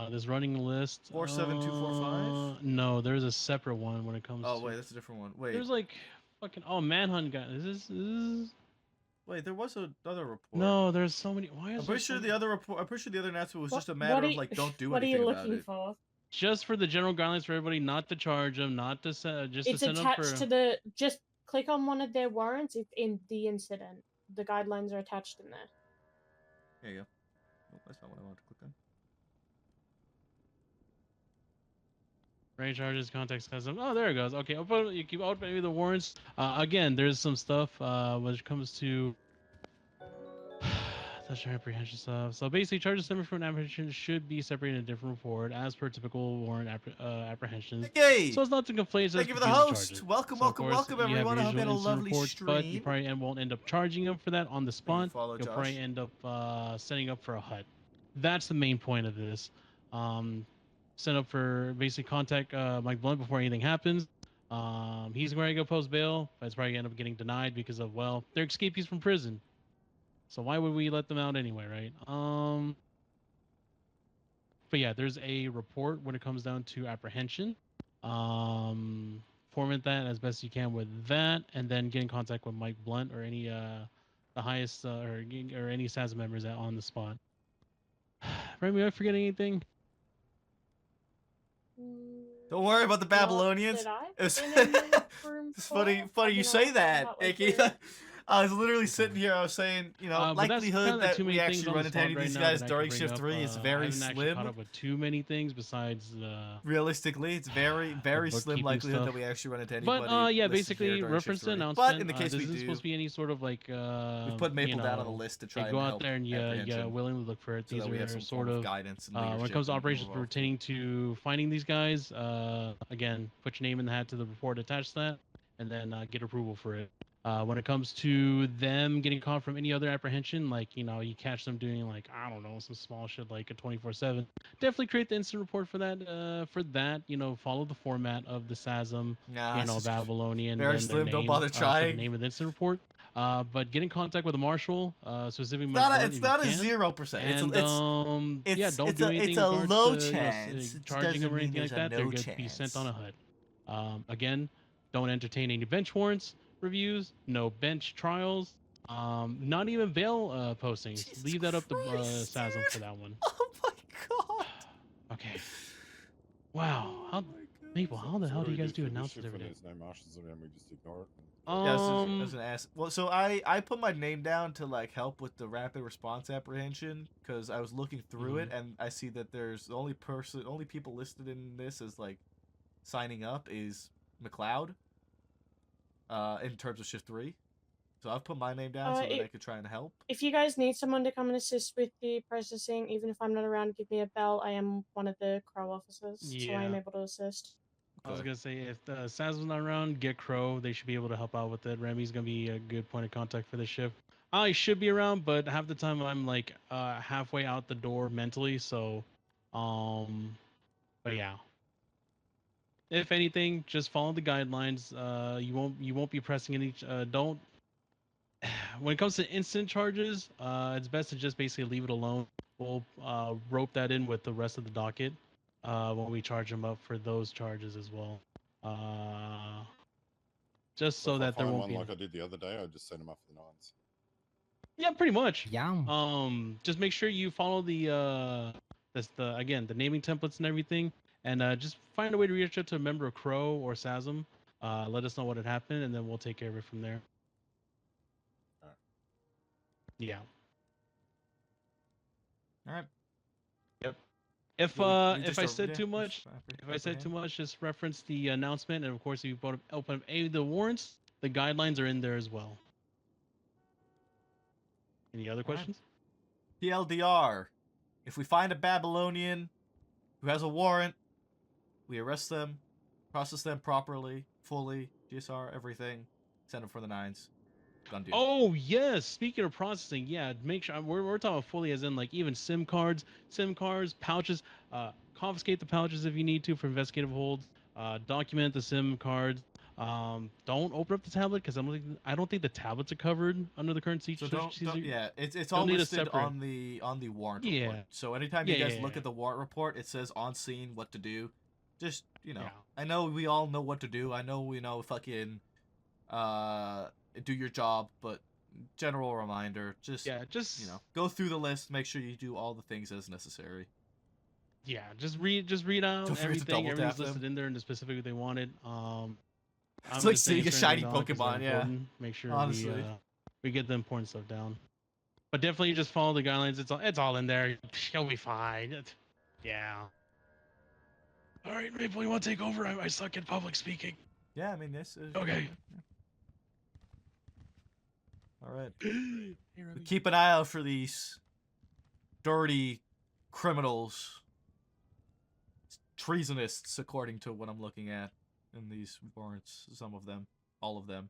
This running list. 47245? No, there's a separate one when it comes. Oh to... wait, that's a different one. Wait. There's like fucking manhunt guy. Is this? Wait, there was another report. No, there's so many. Why is I'm there pretty so sure many? the other report. I'm pretty sure the other announcement was just a matter of like, don't do what are anything you about looking it. for? Just for the general guidelines for everybody, not to charge them, not to send, just It's to send them attached for. to the. Just click on one of their warrants. It's in the incident. The guidelines are attached in there. There you go. Oh, that's not what I wanted to click on. Range charges, context custom. Oh, there it goes. Okay, you keep opening the warrants. Again, there's some stuff when it comes to touch apprehension stuff. So basically, charges stemming from an apprehension should be separated in a different report as per typical warrant apprehensions. Hey! So it's not to conflate. Thank you for the host. Welcome, welcome, welcome, everyone. I hope you had a lovely reports, but you stream. probably won't end up charging them for that on the spot. Follow You'll Josh. probably end up setting up for a HUD. That's the main point of this. Set up for basically contact Mike Blunt before anything happens. He's going to go post bail, but it's probably going to end up getting denied because of, well, they're escapees from prison. So why would we let them out anyway, right? But yeah, there's a report when it comes down to apprehension. Format that as best you can with that, and then get in contact with Mike Blunt or any the highest or any SAS members that on the spot. Remy, am I forgetting anything? Don't worry about the Babylonians. It's funny you say that, Icky. I was literally sitting here. I was saying, you know, likelihood that we actually run into any of these guys during shift 3 is very slim. Caught up with too many things besides. Realistically, it's very slim likelihood that we actually run into anybody. But yeah, basically reference the announcement. But in the case this we isn't do, supposed to be any sort of like. We put Maple down on the list to try and go out there and willingly look for it. So These we have are some sort of guidance. when it comes to operations pertaining to finding these guys. Again, put your name in the hat to the report attached to that, and then get approval for it. When it comes to them getting caught from any other apprehension, like, you know, you catch them doing like, I don't know, some small shit like a 24/7, definitely create the instant report for that. You know, follow the format of the SASM, Babylonian. Very slim, don't bother trying. The name of the instant report. But get in contact with the marshal, specifically. It's not a 0%. Don't do anything. It's a low chance. Charging them or anything like that. They're going to be sent on a HUD. Again, don't entertain any bench warrants. Reviews, no bench trials, not even bail postings. Jesus Leave that up to Christ, SASM for that one. Oh my god. Okay. Wow. Maple, how the hell do you guys do announcements every day? We just ignore it. Yeah, I was gonna ask. Well, so I put my name down to like help with the rapid response apprehension because I was looking through it and I see that there's the only people listed in this as like signing up is McLeod. In terms of shift 3, so I've put my name down so that I could try and help. If you guys need someone to come and assist with the processing, even if I'm not around, give me a bell. I am one of the Crow officers, so I am able to assist. I was gonna say if the SASM's not around, get Crow. They should be able to help out with it. Remy's gonna be a good point of contact for the shift. I should be around, but half the time I'm like halfway out the door mentally. So, but yeah. If anything, just follow the guidelines. You won't be pressing any. Don't. When it comes to instant charges, it's best to just basically leave it alone. We'll rope that in with the rest of the docket when we charge them up for those charges as well. Just so that there won't be. Like I did the other day, I just sent them up for the 9s. Yeah, pretty much. Yeah. Just make sure you follow the again the naming templates and everything, and just find a way to reach out to a member of Crow or SASM. Let us know what had happened, and then we'll take care of it from there. Yeah. All right. Yep. If We if just I are- said yeah, too just much, if I said apprehend. too much, just reference the announcement, and of course, if you open up any of the warrants, the guidelines are in there as well. Any other All right. questions? TLDR. If we find a Babylonian who has a warrant, we arrest them, process them properly, fully, GSR, everything, send them for the 9s. Gun deal. Oh yes. Speaking of processing, yeah, make sure we're talking fully as in like even SIM cards, pouches. Confiscate the pouches if you need to for investigative holds. Document the SIM cards. Don't open up the tablet because I don't think the tablets are covered under the current So don't yeah, it's You'll all need a listed separate- on the warrant Yeah. report. So anytime Yeah, you guys yeah, look yeah. at the warrant report, it says on scene what to do. Just, you know, Yeah. I know we all know what to do. I know we know fucking do your job, but general reminder, just you know, go through the list, make sure you do all the things as necessary. Yeah, just read out Don't forget to everything. double Everything's tap them. listed in there and the specific they wanted. It's I'm like just saying seeing a certain shiny things on 'cause they're Pokemon, yeah. important. Make sure Honestly. we get the important stuff down. But definitely just follow the guidelines. It's all in there. You'll be fine. Yeah. All right, Maple, you want to take over? I suck at public speaking. Yeah, I mean this is Okay. All right. Keep an eye out for these dirty criminals, treasonists, according to what I'm looking at in these warrants. Some of them, all of them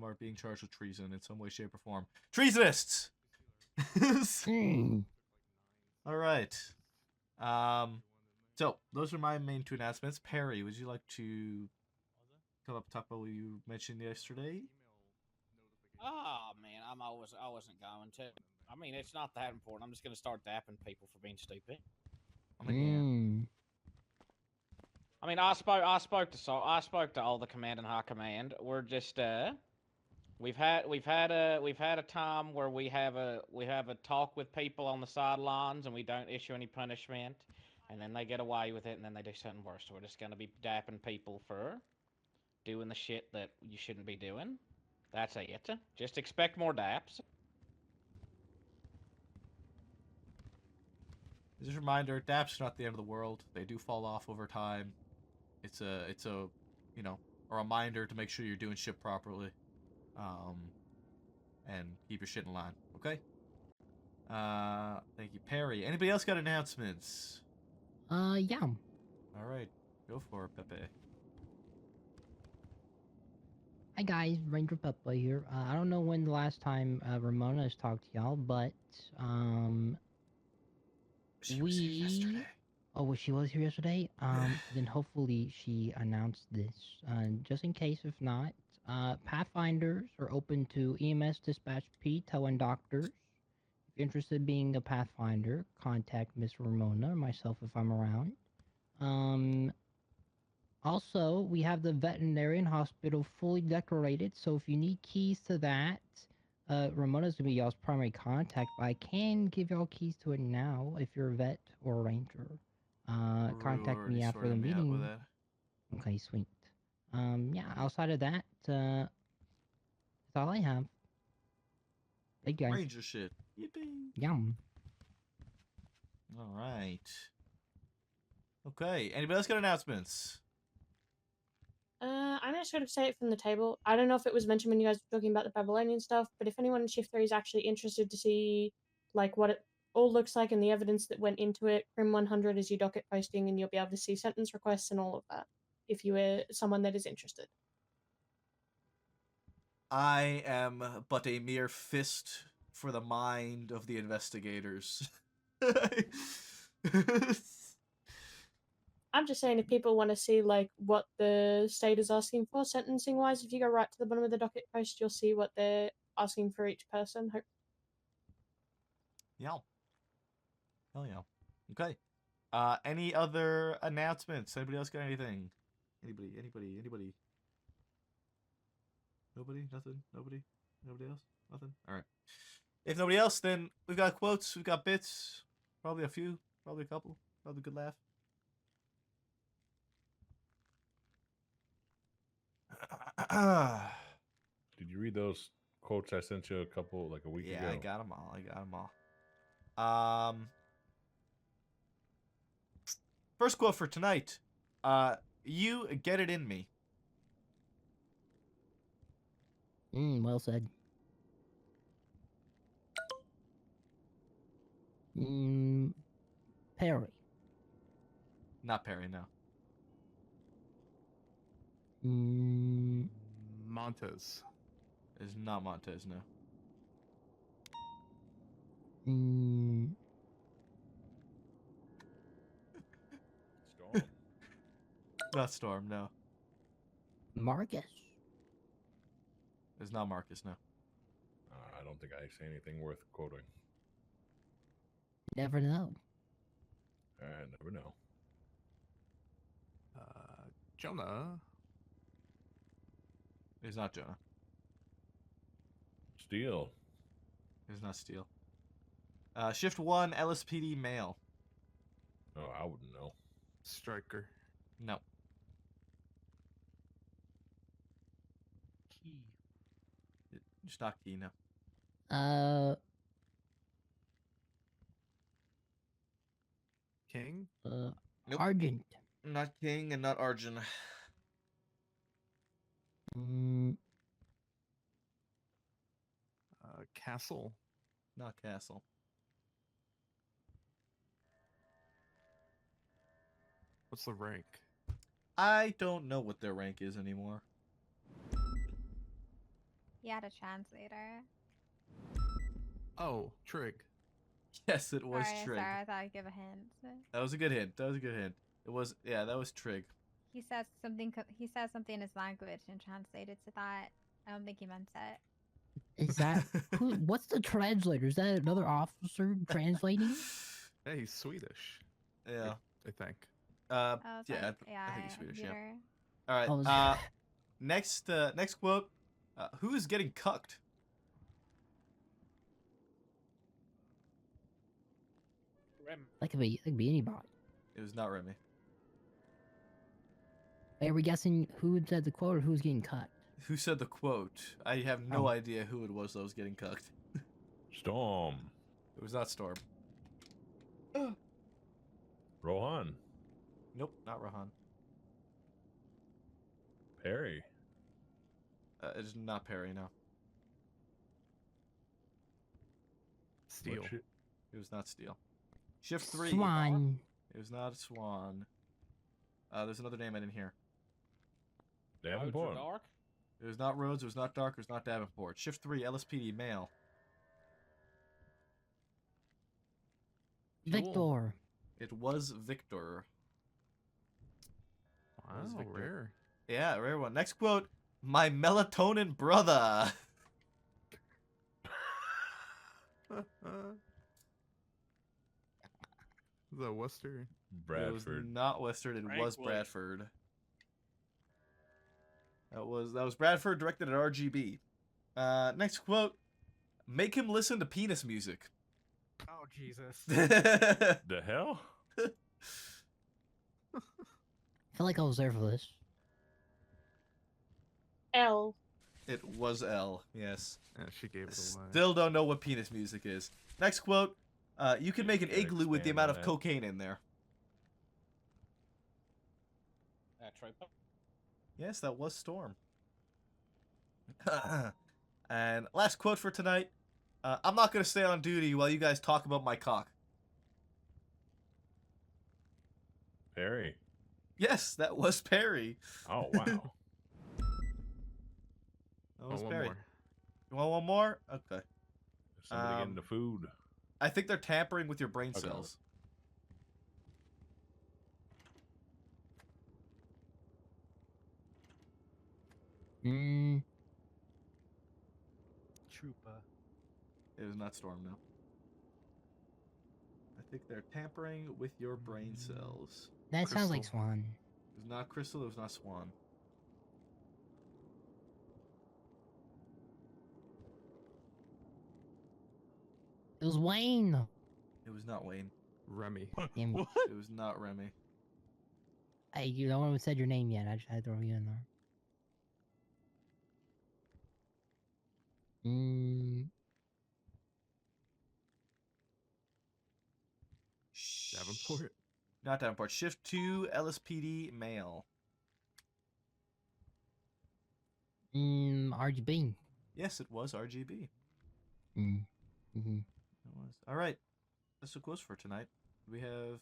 are being charged with treason in some way, shape, or form. Treasonists. All right. So those are my main 2 announcements. Perry, would you like to come up top of what you mentioned yesterday? Oh man, I wasn't going to. I mean, it's not that important. I'm just gonna start dapping people for being stupid. I mean, I spoke to all the command and high command. We're just we've had a time where we have a talk with people on the sidelines and we don't issue any punishment, and then they get away with it and then they do something worse. So we're just gonna be dapping people for doing the shit that you shouldn't be doing. That's it. Just expect more daps. Just a reminder, DAPs are not the end of the world. They do fall off over time. It's a you know, a reminder to make sure you're doing shit properly. And keep your shit in line, okay? Thank you, Perry. Anybody else got announcements? Yeah. All right, go for it, Pepe. Hi guys, Ranger Peppa here. I don't know when the last time Ramona has talked to y'all, but she was here yesterday. Oh, well, she was here yesterday. Then hopefully she announced this. Just in case, if not, Pathfinders are open to EMS Dispatch P, towing doctors. If you're interested in being a Pathfinder, contact Miss Ramona or myself if I'm around. Also, we have the veterinarian hospital fully decorated, so if you need keys to that, Ramona's gonna be y'all's primary contact, but I can give y'all keys to it now if you're a vet or a ranger. Contact me after the meeting. Okay, sweet. Yeah, outside of that, that's all I have. Thank you guys. Ranger shit. Yippee. Yum. All right. Okay, anybody else got announcements? I'm just going to say it from the table. I don't know if it was mentioned when you guys were talking about the Babylonian stuff, but if anyone in Shift 3 is actually interested to see like what it all looks like and the evidence that went into it, Crim 100 is your docket posting and you'll be able to see sentence requests and all of that if you are someone that is interested. I am but a mere fist for the mind of the investigators. I'm just saying if people want to see like what the state is asking for sentencing wise, if you go right to the bottom of the docket post, you'll see what they're asking for each person. Yeah. Hell yeah. Okay. Any other announcements? Anybody else got anything? Anybody? Nobody? Nothing? Nobody else? Nothing? Alright. If nobody else, then we've got quotes, we've got bits, probably a few, probably a couple, probably a good laugh. Did you read those quotes I sent you like a week ago? Yeah, I got them all. I got them all. First quote for tonight. You get it in me. Well said. Perry. Not Perry, no. Montez. It's not Montez, no. Storm. Not Storm, no. Marcus. It's not Marcus, no. I don't think I say anything worth quoting. Never know. I never know. Jonah. It's not Jonah. Steel. It's not Steel. Shift 1, LSPD male. Oh, I wouldn't know. Striker. No. Key. It's not Key, no. King? Nope. Argent. Not King and not Arjun. Castle. Not Castle. What's the rank? I don't know what their rank is anymore. He had a translator. Oh, Trig. Yes, it was Sorry, Trig. sorry, I thought I'd give a hint. That was a good hint. That was a good hint. It was, yeah, that was Trig. He says something. He says something in his language and translated to that. I don't think he meant it. Is that what's the translator? Is that another officer translating? Hey, he's Swedish. Yeah. I think. Oh, Yeah, sorry. I think he's Swedish, yeah. Peter. All right. Oh, Next quote. Who is getting cucked? That could be anybody. It was not Remy. Are we guessing who said the quote or who's getting cut? Who said the quote? I have no Oh. idea who it was that was getting cucked. Storm. It was not Storm. Rohan. Nope, not Rohan. Perry. It is not Perry, no. Steel. It was not Steel. Shift 3. Swan. It was not Swan. There's another name I didn't hear. Davenport. Dark? It was not Rhodes, it was not Dark, it was not Davenport. Shift 3, LSPD, male. Victor. It was Victor. Wow, It was Victor. rare. Yeah, rare one. Next quote. My melatonin brother. Is that Western? It was Bradford. not Western, it was Frankly. Bradford. That was Bradford, directed at RGB. Next quote. Make him listen to penis music. Oh, Jesus. The hell? I feel like I was there for this. L. It was L, yes. Yeah, she gave it away. Still don't know what penis music is. Next quote. You can make an igloo with the expand amount on of that. cocaine in there. Trooper. Yes, that was Storm. And last quote for tonight. I'm not going to stay on duty while you guys talk about my cock. Perry. Yes, that was Perry. Oh, wow. That was one Perry. more. You want one more? Okay. Somebody getting the food. I think they're tampering with your brain Okay. cells. Trooper. It was not Storm, no. I think they're tampering with your brain cells. That sounds like Crystal. Swan. It was not Crystal, it was not Swan. It was Wayne. It was not Wayne. Remy. Damn it. It was not Remy. Hey, you don't even said your name yet. I just had to throw you in there. Davenport. Not Davenport. Shift 2, LSPD, male. RGB. Yes, it was RGB. Mm-hmm. It was. All right. That's so close for tonight. Do we have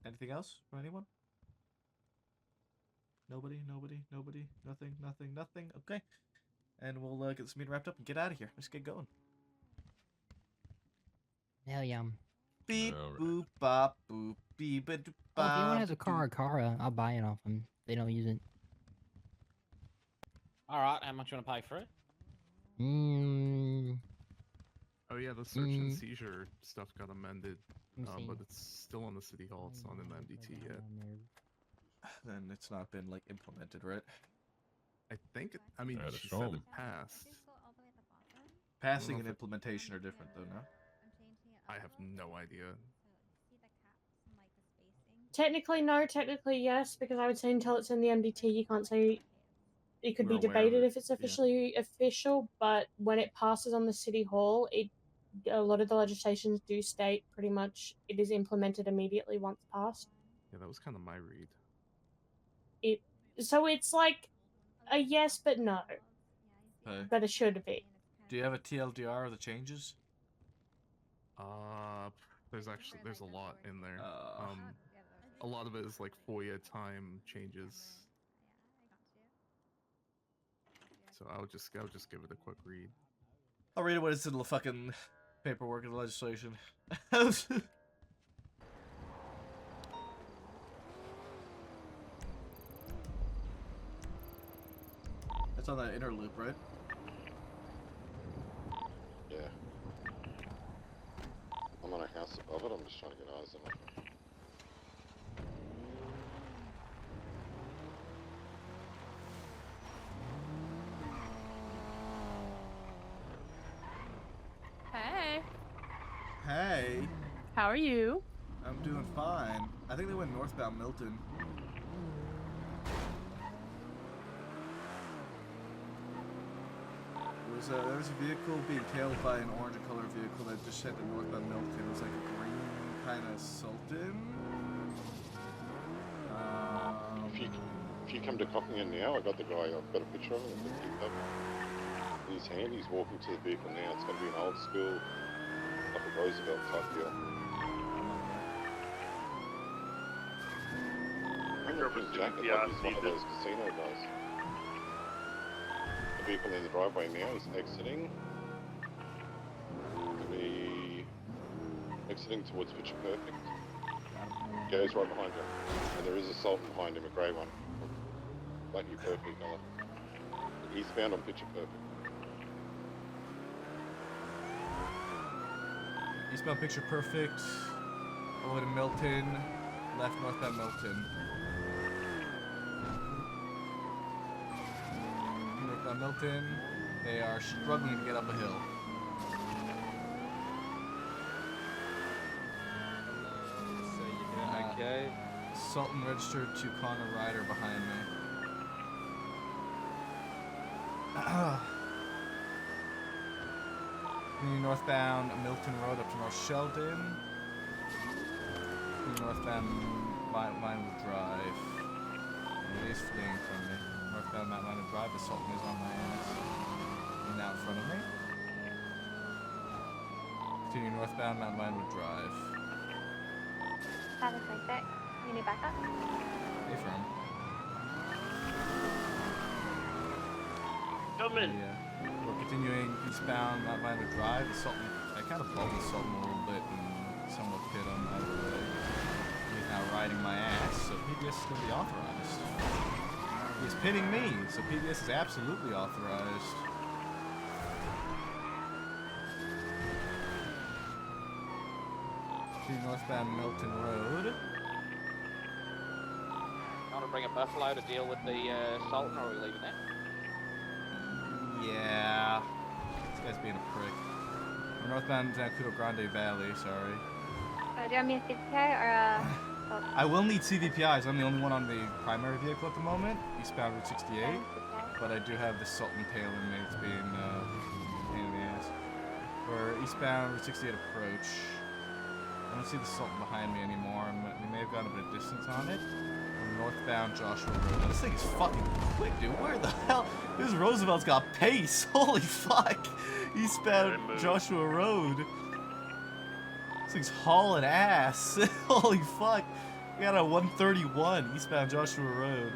anything else for anyone? Nobody, nothing. Okay. And we'll get this meeting wrapped up and get out of here. Let's get going. Hell yeah. Beep, boop, bop, boop, beep, ba, doop, Oh, if anyone bop, has a car or Cara, I'll buy it off them. They don't use it. All right, how much you want to pay for it? Oh yeah, the search and seizure stuff got amended, but it's still on the city hall. It's not in the MDT yet. Then it's not been like implemented, right? I think. I mean, I'd she said assume. it passed. Passing and if it- implementation are different, though, no? I have no idea. Technically, no. Technically, yes. Because I would say until it's in the MDT, you can't say it could We're be aware of debated it, if it's yeah. officially official. But when it passes on the city hall, a lot of the legislations do state pretty much it is implemented immediately once passed. Yeah, that was kind of my read. So it's like a yes, but no. Okay. But it should be. Do you have a TLDR of the changes? There's a lot in there. A lot of it is like FOIA time changes. So I'll just give it a quick read. I'll read it when it's in the fucking paperwork of the legislation. That's on that inner loop, right? Yeah. I'm on a house above it. I'm just trying to get eyes on it. Hey. Hey. How are you? I'm doing fine. I think they went northbound Milton. There was a vehicle being tailed by an orange color vehicle that just headed northbound Milton. It was like a green kind of Sultan. If you come to Cockingen now, I got the guy. I've got a picture of him. In his hand, he's walking to the vehicle now. It's going to be an old school, like a Roosevelt type deal. I'm a pink jacket, like he's one of those casino guys. The vehicle in the driveway now is exiting. To be exiting towards Picture Perfect. Goes right behind him. And there is a Sultan behind him, a grey one. Lucky purple colour. Eastbound on Picture Perfect. Eastbound Picture Perfect. Over to Milton. Left northbound Milton. Northbound Milton. They are struggling to get up a hill. Okay. Sultan registered to Connor Ryder behind me. Northbound Milton Road up to North Sheldon. Northbound Vinewood Drive. It is fleeing from me. Northbound Mount Vinewood Drive. The Sultan is on my ass. He's now in front of me. Continue northbound Mount Vinewood Drive. That is like that. You need backup? Hey, firm. Coming. Yeah. We're continuing eastbound Mount Vinewood Drive. The Sultan, I kind of bumped the Sultan a little bit and somewhat hit him out of the way. He's now riding my ass, so PBS is going to be authorized. He's pinning me, so PBS is absolutely authorized. Northbound Milton Road. Want to bring a buffalo to deal with the Sultan, or are we leaving that? Yeah. This guy's being a prick. We're northbound Zancudo Grande Valley, sorry. Do you want me to CPI or I will need CVPIs. I'm the only one on the primary vehicle at the moment, eastbound Route 68. But I do have the Sultan tail inmates being a pain in the ass. For eastbound Route 68 approach, I don't see the Sultan behind me anymore. We may have gotten a bit of distance on it. We're northbound Joshua Road. Now, this thing is fucking quick, dude. Where the hell? This Roosevelt's got pace. Holy fuck. Eastbound Joshua Road. This thing's hauling ass. Holy fuck. We got a 131 eastbound Joshua Road.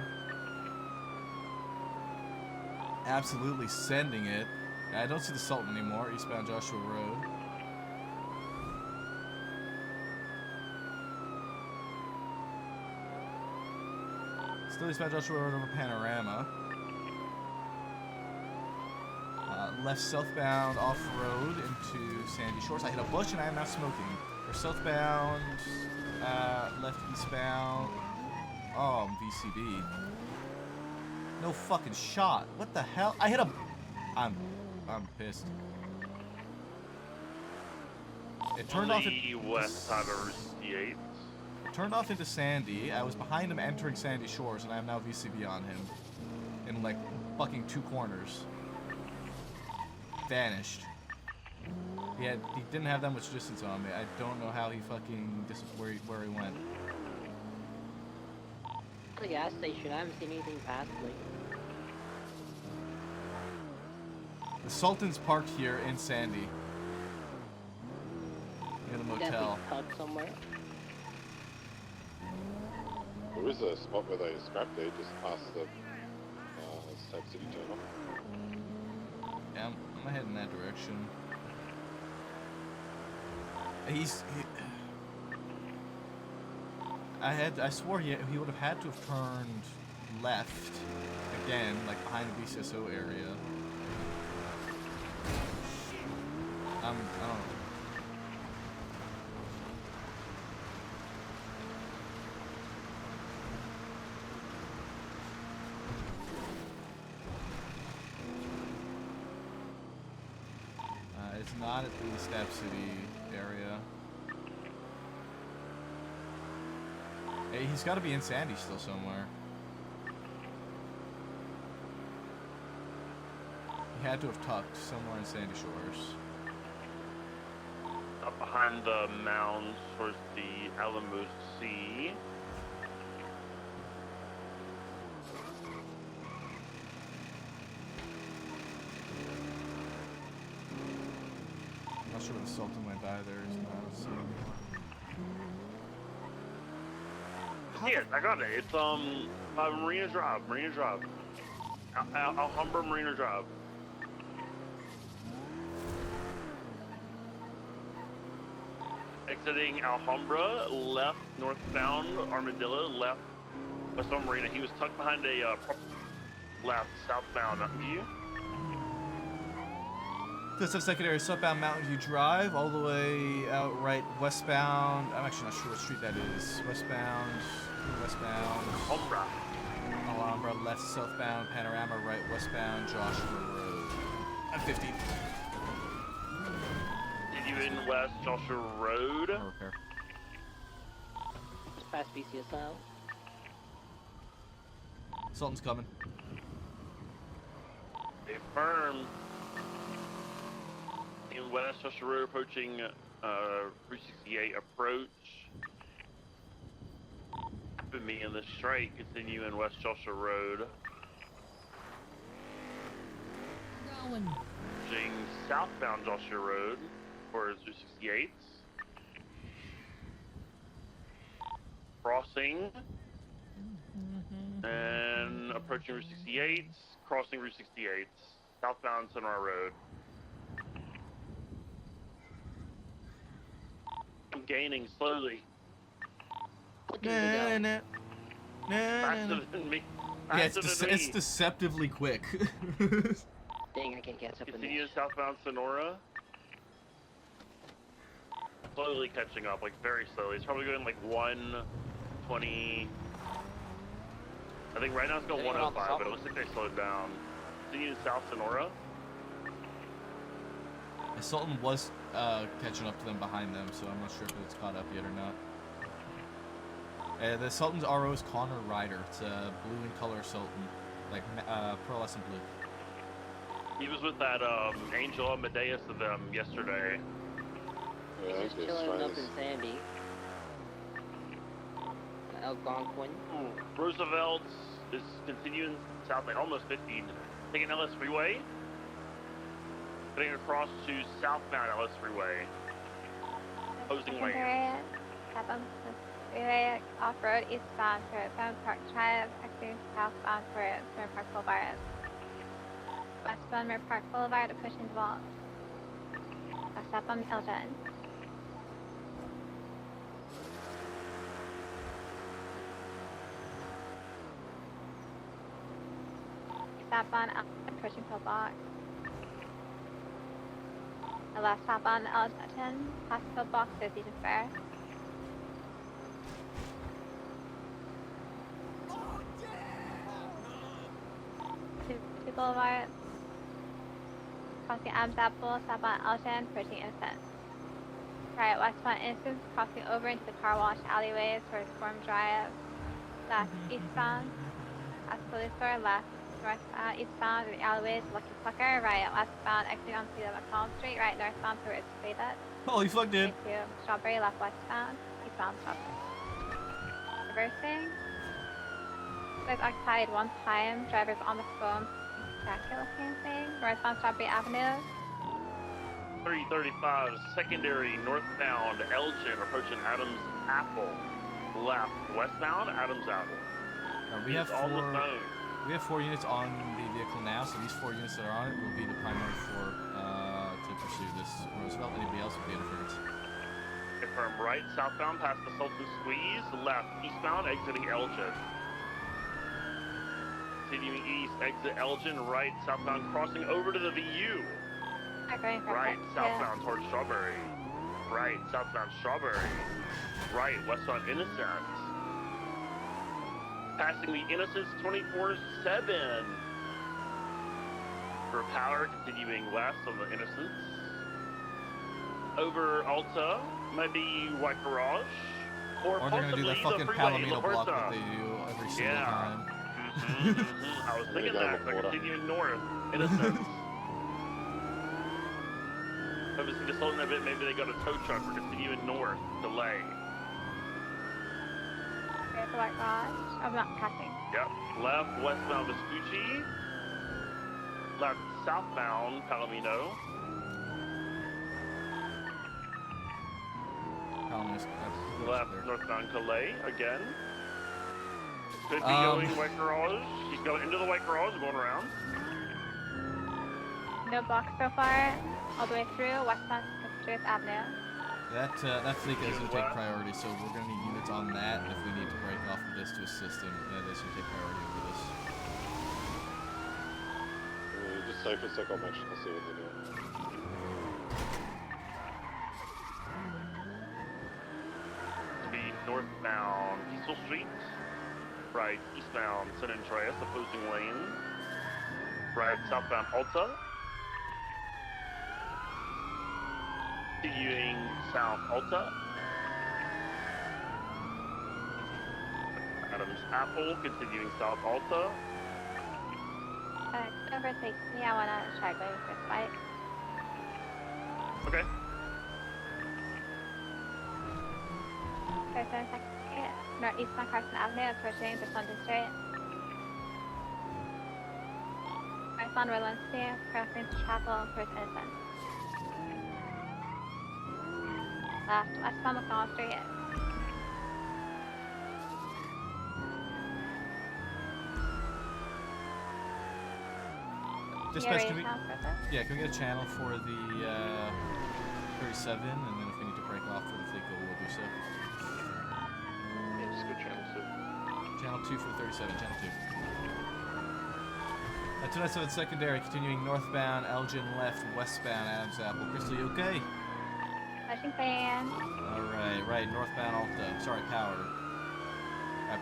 Absolutely sending it. I don't see the Sultan anymore, eastbound Joshua Road. Still eastbound Joshua Road over Panorama. Left southbound off-road into Sandy Shores. I hit a bush and I am now smoking. Or southbound, left eastbound. Oh, VCB. No fucking shot. What the hell? I hit a... I'm pissed. It turned off at... west side of Route 68. It turned off into Sandy. I was behind him entering Sandy Shores, and I am now VCB on him. In, like, fucking 2 corners. Vanished. He didn't have that much distance on me. I don't know how he fucking... where he went. The gas station, I haven't seen anything past, like... The Sultan's parked here in Sandy. Near the motel. Somewhere. There is a spot where they scrapped it just past the State City terminal. Yeah, I'm gonna head in that direction. I swore he would have had to have turned left again, like behind the BCSO area. I don't know. It's not at the Stab City area. Hey, he's got to be in Sandy still somewhere. He had to have tucked somewhere in Sandy Shores. Up behind the mounds towards the Alamo Sea. Not sure where the Sultan went either. He's not seeing Yeah, I got it. It's Marina Drive. Alhambra Marina Drive. Exiting Alhambra, left northbound Armadillo, left westbound Marina. He was tucked behind a left southbound view. This is secondary southbound Mountain View Drive, all the way out right westbound. I'm actually not sure what street that is. Westbound. Alhambra, left southbound Panorama, right westbound Joshua Road. I'm 50. Continuing west Joshua Road. Repair. Just past BCSO. Sultan's coming. Affirm. In west Joshua Road, approaching Route 68 approach. Put me in the straight, continue in west Joshua Road. Going. Approaching southbound Joshua Road towards Route 68. Crossing. And approaching Route 68, crossing Route 68, southbound Sonora Road. I'm gaining slowly. Nah. Faster than me. Yeah, Faster than it's me. deceptively quick. Dang, I can't catch up in Continue this. southbound Sonora. Slowly catching up, like very slowly. It's probably going like 120. I think right now it's going Anyone on 105, top but it of looks like they slowed down. Continue south Sonora. I Sultan was catching up to them behind them, so I'm not sure if it's caught up yet or not. The Sultan's RO is Connor Ryder. It's a blue in color Sultan, like pearlescent blue. He was with that Angel Amadeus of them yesterday. Yeah, Just chilling up in Sandy. Algonquin. Roosevelt is continuing south, like almost 50, taking LS Freeway, heading across to southbound LS Freeway, opposing lane. Freeway off-road eastbound for Bound Park Drive, exiting southbound for Mer Park Boulevard. Westbound Mer Park Boulevard to pushing the vault. Southbound Elgin. Southbound Elgin, pushing Pillbox. The last southbound Elgin, past Pillbox, there's Eden Fair. Boulevard, crossing Adams Apple, southbound Elgin, approaching Innocence. Right, westbound Innocence, crossing over into the car wash alleyways towards Forum Drive. Left eastbound, Ascoli Store, left northbound, eastbound, the alleyways, Lucky Plucker. Right, westbound, exiting onto the McCollum Street. Right, northbound towards Fayette. Oh, you plugged in. Strawberry, left westbound, eastbound Strawberry. Reversing. There's occupied one time, drivers on the phone. Dracula thing. Northbound Strawberry Avenue. 335 secondary northbound Elgin approaching Adams Apple. Left westbound Adams Apple. We have on the phone. We have 4 units on the vehicle now, so these 4 units that are on it will be the primary for to pursue this Roosevelt. Anybody else would be interference. Confirm right southbound past the Sultan Squeeze. Left eastbound exiting Elgin. Continuing east, exit Elgin, right, southbound, crossing over to the VU. Right, southbound towards Strawberry. Right, southbound Strawberry. Right, westbound Innocence. Passing the Innocence 24/7. For power, continuing west on the Innocence. Over Alta, might be White Garage. Or they're gonna do the fucking freeway, Palomino block La that they do every single time. I was thinking that, but continuing north, Innocence. Obviously, just holding a bit, maybe they got a tow truck for continuing north, delay. There's the White Garage. I'm not passing. Yep, left westbound Vespucci. Left southbound Palomino. Left northbound Calais again. Could be going White Garage. He's going into the White Garage, going around. No blocks so far. All the way through westbound Fifth Avenue. That fleet is going to take priority, so we're going to need units on that. And if we need to break off of this to assist him, that is going to take priority over this. Just stay for a sec, I'll mention, I'll see what they're doing. Be northbound Diesel Street. Right, eastbound San Andreas, opposing lane. Right, southbound Alta. Continuing south Alta. Adams Apple, continuing south Alta. Overtake me, I want to try going for a fight. Okay. There's a second. Northeastbound Carson Avenue, approaching the London Street. Northbound Relency, crossing to Chapel, towards Innocence. Left, westbound McDonald Street. Dispatch, can we get a channel for the 37, and then if we need to break off for the fleet goal, we'll do so. Yeah, just go channel 2. Channel 2 for the 37, channel 2. 297 secondary, continuing northbound, Elgin left, westbound, Adams Apple. Crystal, you okay? Flashing fan. Alright, right, northbound Alta. Sorry, power.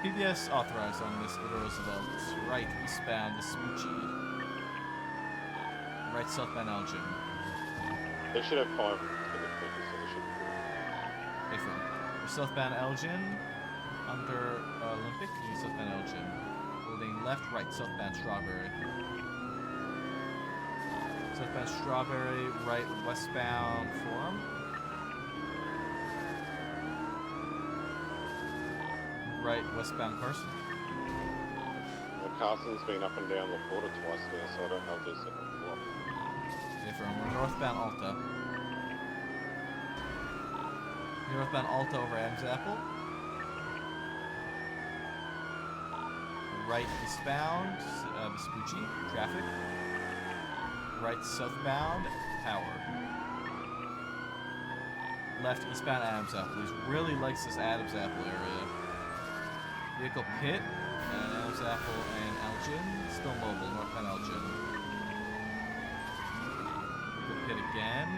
PBS authorized on this Roosevelt. Right, eastbound Vespucci. Right, southbound Elgin. They should have 5 in the quickest, so they should be good. Hey, friend. We're southbound Elgin, under Olympic, you southbound Elgin. Holding left, right, southbound Strawberry. Southbound Strawberry, right, westbound Forum. Right, westbound Carson. Well, Carson's been up and down the border twice now, so I don't know if there's a block. Okay, we're northbound Alta. Northbound Alta over Adams Apple. Right eastbound, Vespucci, traffic. Right southbound, Tower. Left eastbound Adams Apple. He really likes this Adams Apple area. Vehicle pit, Adams Apple and Elgin. Still mobile, northbound Elgin. Vehicle pit again.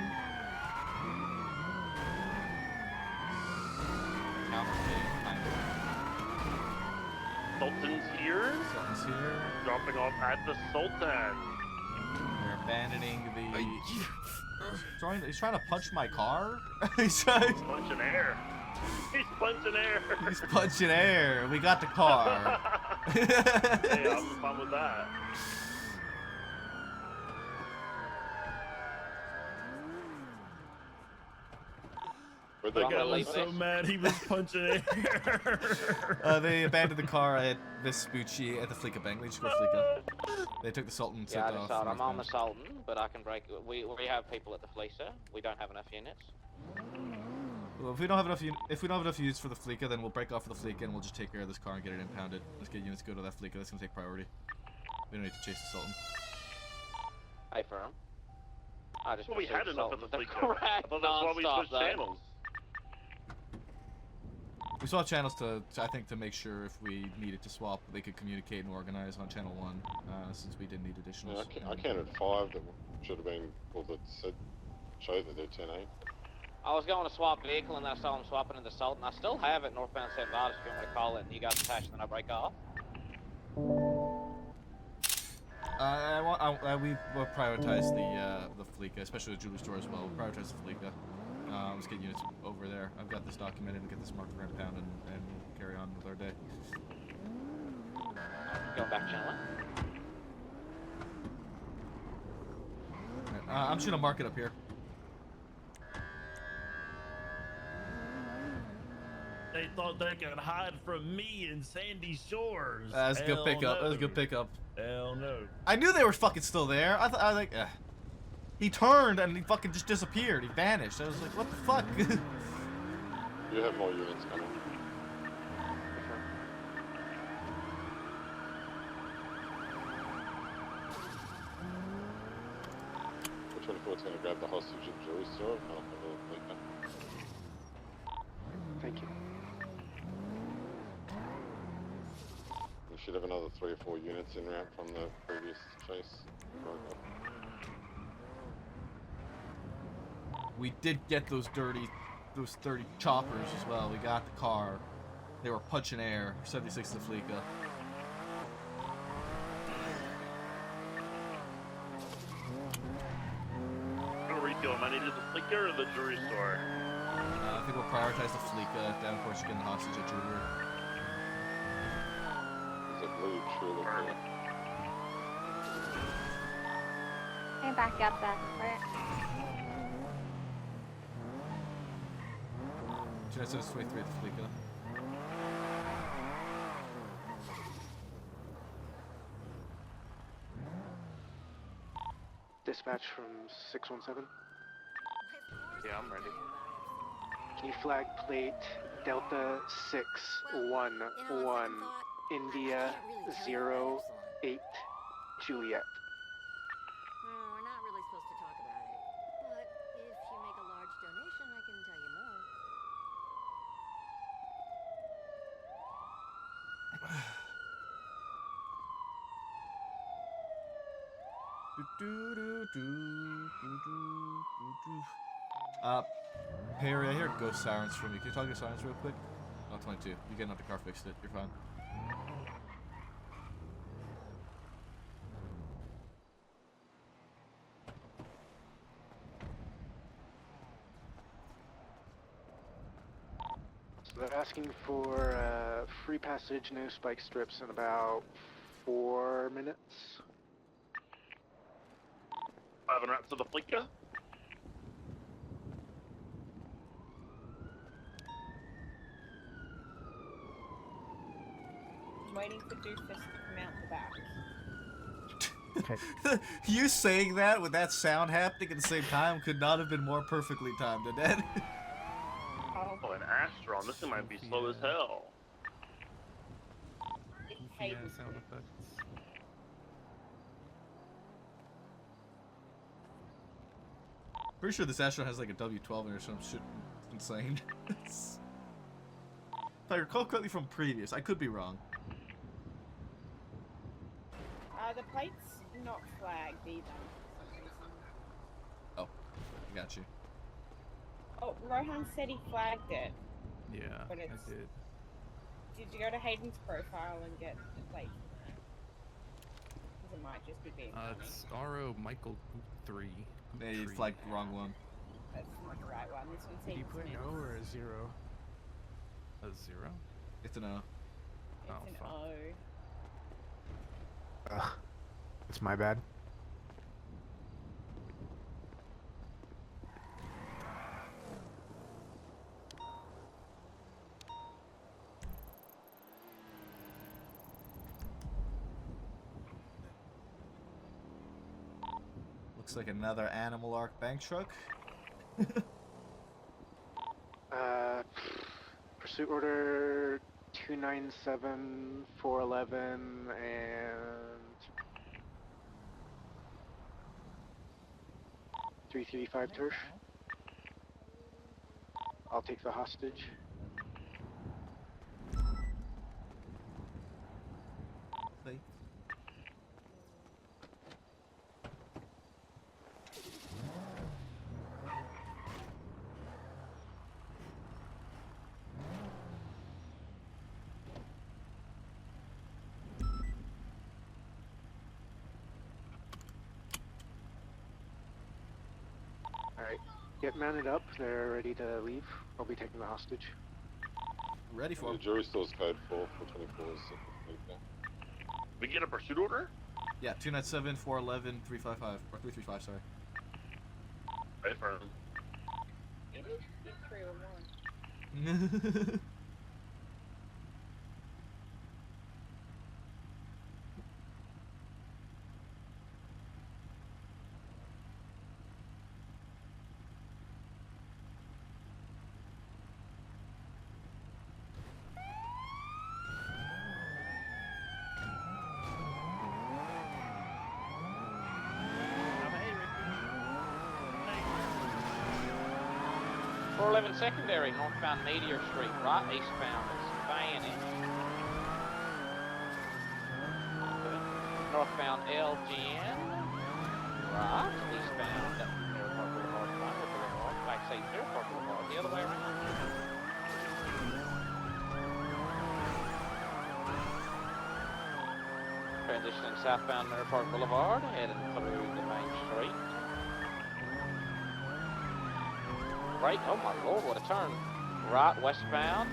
Counterfeiting, kind of. Sultan's here. Sultan's here. Dropping off at the Sultan. We're abandoning the... He's trying to punch my car? He's trying... Punching air. He's punching air. He's punching air. We got the car. Hey, I'm fine with that. The guy was so mad he was punching air. They abandoned the car at Vespucci at the Fleeca Bank. They just go Fleeca. They took the Sultan. Yeah, I just thought I'm on the Sultan, but I can break. We have people at the Fleeca. We don't have enough units. Well, if we don't have enough units for the Fleeca, then we'll break off for the Fleeca and we'll just take care of this car and get it impounded. Let's get units to go to that Fleeca. That's gonna take priority. We don't need to chase the Sultan. Hey, firm. I just. Well, we had enough of the Fleeca. I thought that's why we switched channels. We swapped channels to I think to make sure if we needed to swap, they could communicate and organize on channel 1, since we didn't need additional. Yeah, I counted 5 that should have been, well, that showed that they're 10-8. I was going to swap vehicle and then I saw them swapping in the Sultan. I still have it northbound St. Vitus if you want me to call it and you guys attach then I break off. We will prioritize the Fleeca, especially the jewelry store as well. We'll prioritize the Fleeca. Let's get units over there. I've got this documented and get this marked for impound and carry on with our day. Going back channel. I'm just gonna mark it up here. They thought they could hide from me in Sandy Shores. That's a good pickup. That was a good pickup. Hell no. I knew they were fucking still there. I was like, he turned and he fucking just disappeared. He vanished. I was like, what the fuck? You have more units coming. Which 24's going to grab the hostage at the jewelry store? Thank you. We should have another 3 or 4 units en route from the previous chase. We did get those 30 choppers as well. We got the car. They were punching air. 76 to Fleeca. I'm gonna refuel him. I needed the Fleeca or the jewelry store? I think we'll prioritize the Fleeca down towards getting the hostage at jewelry. There's a blue tulip there. Can you back up that part? Should I send us 23 at the Fleeca? Dispatch from 617. Yeah, I'm ready. Can you flag plate Delta 611 India 08 Juliet? We're not really supposed to talk about it. But if you make a large donation, I can tell you more. Perry, I hear ghost sirens from you. Can you talk to sirens real quick? Oh, 22. You getting out the car, fixed it. You're fine. They're asking for free passage, no spike strips in about 4 minutes. 5 wraps of the flicker. I'm waiting for Doofus to come out the back. You saying that with that sound happening at the same time could not have been more perfectly timed, Annette. Oh, an Astron. This thing might be slow as hell. Yeah, sound effects. Pretty sure this Astro has like a W12 or some shit. Insane. If I recall correctly from previous, I could be wrong. The plate's not flagged either. For some reason. Oh, I got you. Oh, Rohan said he flagged it. Yeah, but I did. Did you go to Hayden's profile and get the plate? Because it might just be being funny. It's RO Michael 3. Yeah, you flagged the wrong one. That's not the right one. This one's Did you Hayden put an Smith. O or a 0? A 0? It's an O. It's an fuck. O. Ugh. That's my bad. Looks like another Animal Arc bank truck. Pursuit order 297, 411, and 335 turf. I'll take the hostage. Thanks. Alright, get mounted up. They're ready to leave. I'll be taking the hostage. Ready for The jury stores code 424 is We get a pursuit order? Yeah, 297, 411, 355, or 335, sorry. Right for him. It is 301. Oh, 411 secondary, northbound Meteor Street, right eastbound is Fanning. Northbound LGN, right eastbound Airport Boulevard, Flyway Boulevard, backseat Airport Boulevard, the other way around. Transitioning southbound Airport Boulevard, heading through the main street. Right, oh my lord, what a turn. Right westbound,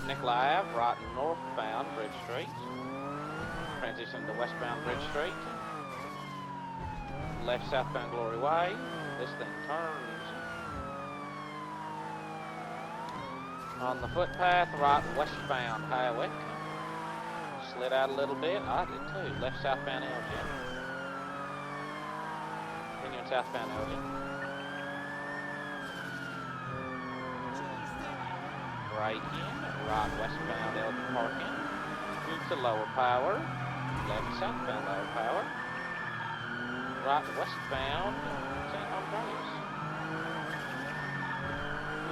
Nikolai Ave, right northbound Bridge Street. Transition to westbound Bridge Street. Left southbound Glory Way. This thing turns. On the footpath, right westbound Highway. Slid out a little bit, I did too. Left southbound Elgin. Continuing southbound Elgin. Right in, right westbound Elgin parking. Move to lower power. Left southbound lower power. Right westbound St. Andreas.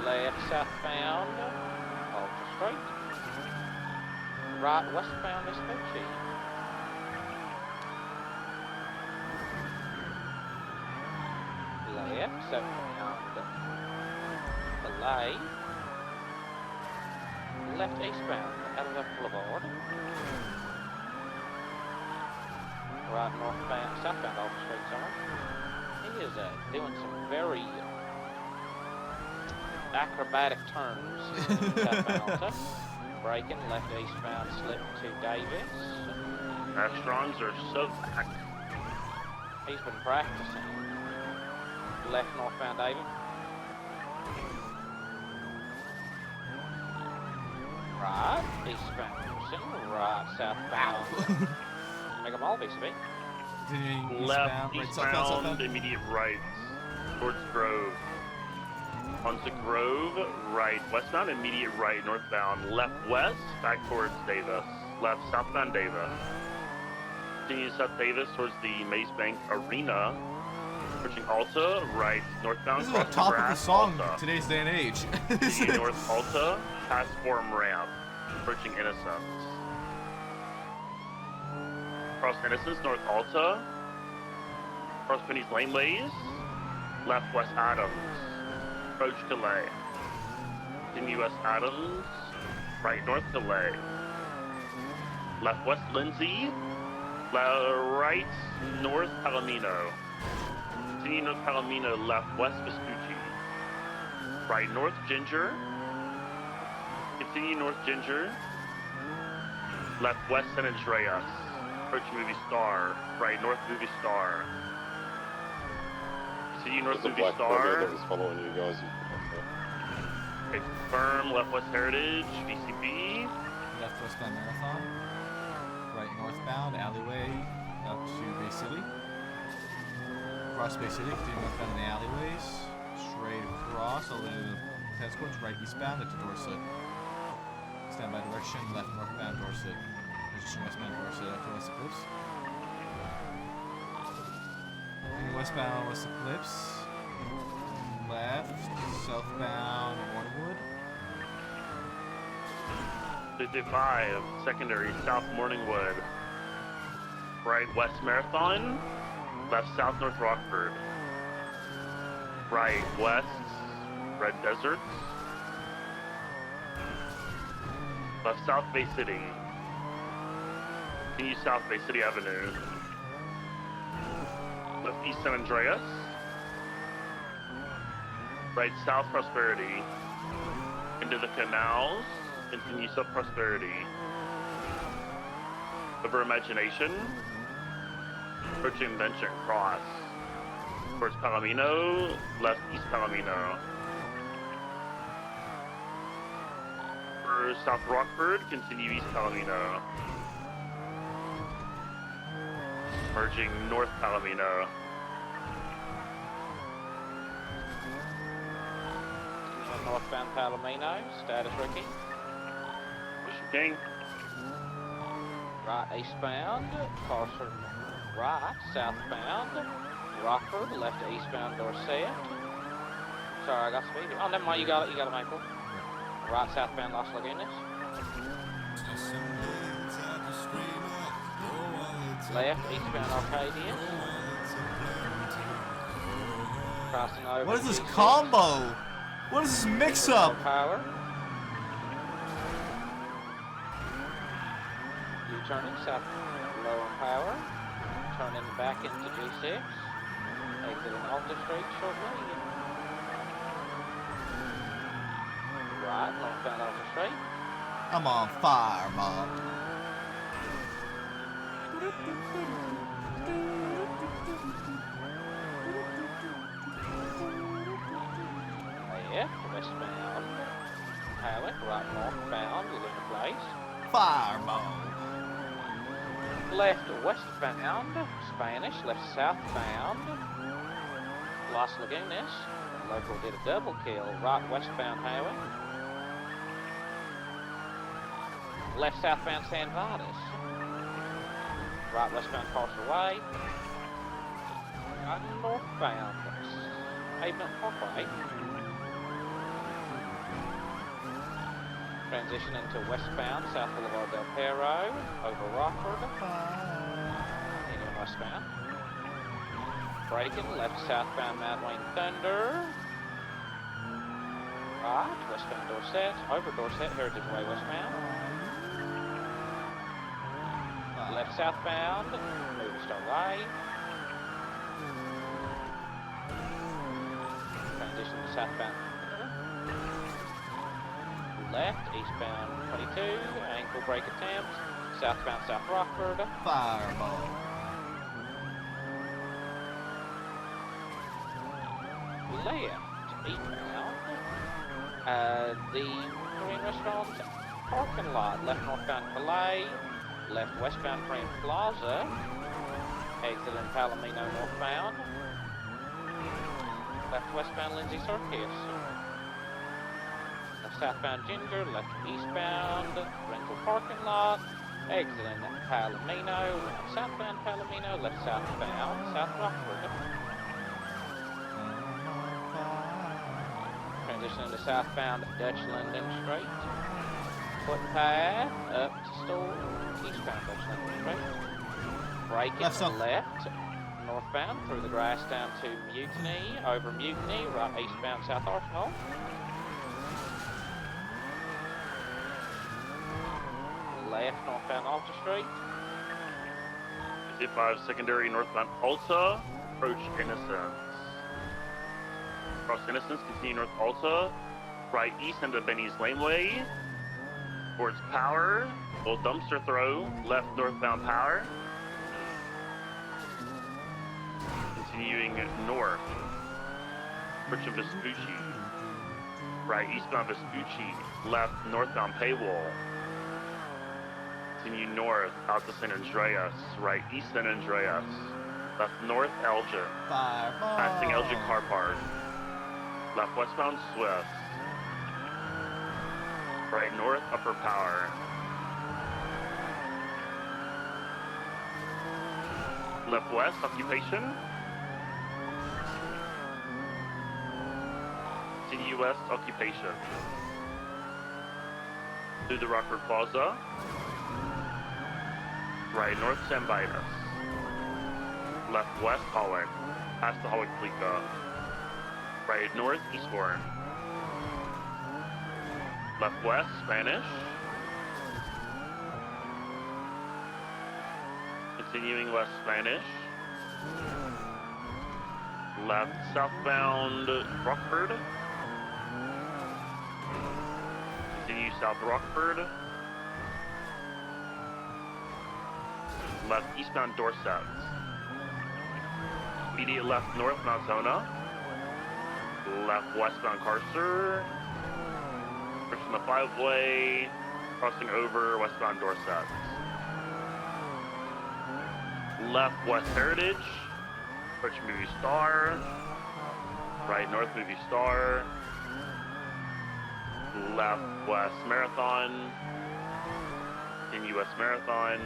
Left southbound Ultra Straight. Right westbound Vespucci. Left southbound Belay. Left eastbound Elliott Boulevard. Right northbound, southbound Ultra Street somewhere. He is doing some very acrobatic turns. Southbound Alta. Braking, left eastbound slip to Davis. Astron's are so back. He's been practicing. Left northbound Davis. Right, eastbound Houston. Right, southbound. Make them all BCB. Left right, eastbound, immediate right towards Grove. Onto Grove, right westbound, immediate right northbound, left west, back towards Davis. Left southbound Davis. Continue south Davis towards the Maze Bank Arena. Approaching Alta, right northbound. This is a crossing topical grass, song Alta. in today's day and age. Continue north Alta, past Forum Ramp. Approaching Innocence. Cross Innocence, north Alta. Cross Penny's Laneways. Left west Adams. Approach Calais. Continue west Adams. Right north Calais. Left west Lindsay. Right north Palomino. Continue north Palomino. Left west Vespucci. Right north Ginger. Continue north Ginger. Left west San Andreas. Approach Movie Star. Right north Movie Star. Continue north There's a Movie black Star. Polo that was following you guys. Okay, confirm left west Heritage. VCB. Left westbound Marathon. Right northbound alleyway up to Bay City. Cross Bay City, continue northbound in the alleyways. Straight across all the way to the tennis courts. Right eastbound into Dorset. Standby direction, left northbound Dorset. Position westbound Dorset up to West Eclipse. Westbound West Eclipse. Left, southbound Morningwood. 55, secondary, South Morningwood. Right west Marathon. Left south North Rockford. Right west Red Desert. Left south Bay City. Continue south Bay City Avenue. Left east San Andreas. Right south Prosperity. Into the canals. Continue south Prosperity. Over Imagination. Approaching Invention Cross. Towards Palomino. Left east Palomino. For South Rockford, continue east Palomino. Merging north Palomino. Northbound Palomino, status Ricky. Mission King. Right eastbound, Carson. Right southbound, Rockford. Left eastbound Dorset. Sorry, I got speed. Oh, never mind. You got it. You got it, Maple. Right southbound Las Lagunas. Left eastbound Arcadia. Crossing over. What is this combo? What is this mix-up? Power. U-turning south, low on power. Turning back into G6. Exiting Alta Street shortly. Right, northbound Alta Street. I'm on fire, Mom. Left, westbound. Highway, right northbound, Luna Place. Fire mode. Left westbound, Spanish. Left southbound, Las Lagunas. Local did a double kill. Right westbound highway. Left southbound San Vitus. Right westbound Parcel Way. Right northbound Pavement Parkway. Transition into westbound South Boulevard Del Perro, over Rockford. Continuing westbound. Braking, left southbound Mad Wayne Thunder. Right, westbound Dorset, over Dorset, Heritage Way westbound. Left southbound, Movie Star Way. Transition to southbound. left, eastbound 22, ankle brake attempt, southbound South Rockford. Fireball. Left, eastbound, the Korean restaurant parking lot, left northbound Calais, left westbound Korean Plaza, exit in Palomino northbound, left westbound Lindsay Circus, left southbound Ginger, left eastbound rental parking lot, exit in Palomino, southbound Palomino, left southbound South Rockford. Transition into southbound Dutch Linden Street. Footpath up to store, eastbound Dutch Linden Street. Braking left, northbound through the grass down to Mutiny, over Mutiny, right eastbound South Arsenal. Left northbound Alta Street. 55 secondary northbound Alta, approach Innocence. Cross Innocence, continue north Alta, right east into Benny's Laneway, towards Power, little dumpster throw, left northbound Power. Continuing north, approach of Vespucci, right eastbound Vespucci, left northbound Paywall. Continue north out to San Andreas, right east San Andreas, left north Elgin, passing Elgin Car Park, left westbound Swiss, right north Upper Power, left west Occupation, continue west Occupation, through the Rockford Plaza, right north San Vitus, left west Holwick, past the Holwick Plika, right north Eastbourne, left west Spanish, continuing west Spanish, left southbound Rockford, continue south Rockford, left eastbound Dorset, immediate left north Mount Zona, left westbound Carcer, pushing the 5-way, crossing over westbound Dorset, left west Heritage, approach Movie Star, right north Movie Star, left west Marathon, continue west Marathon,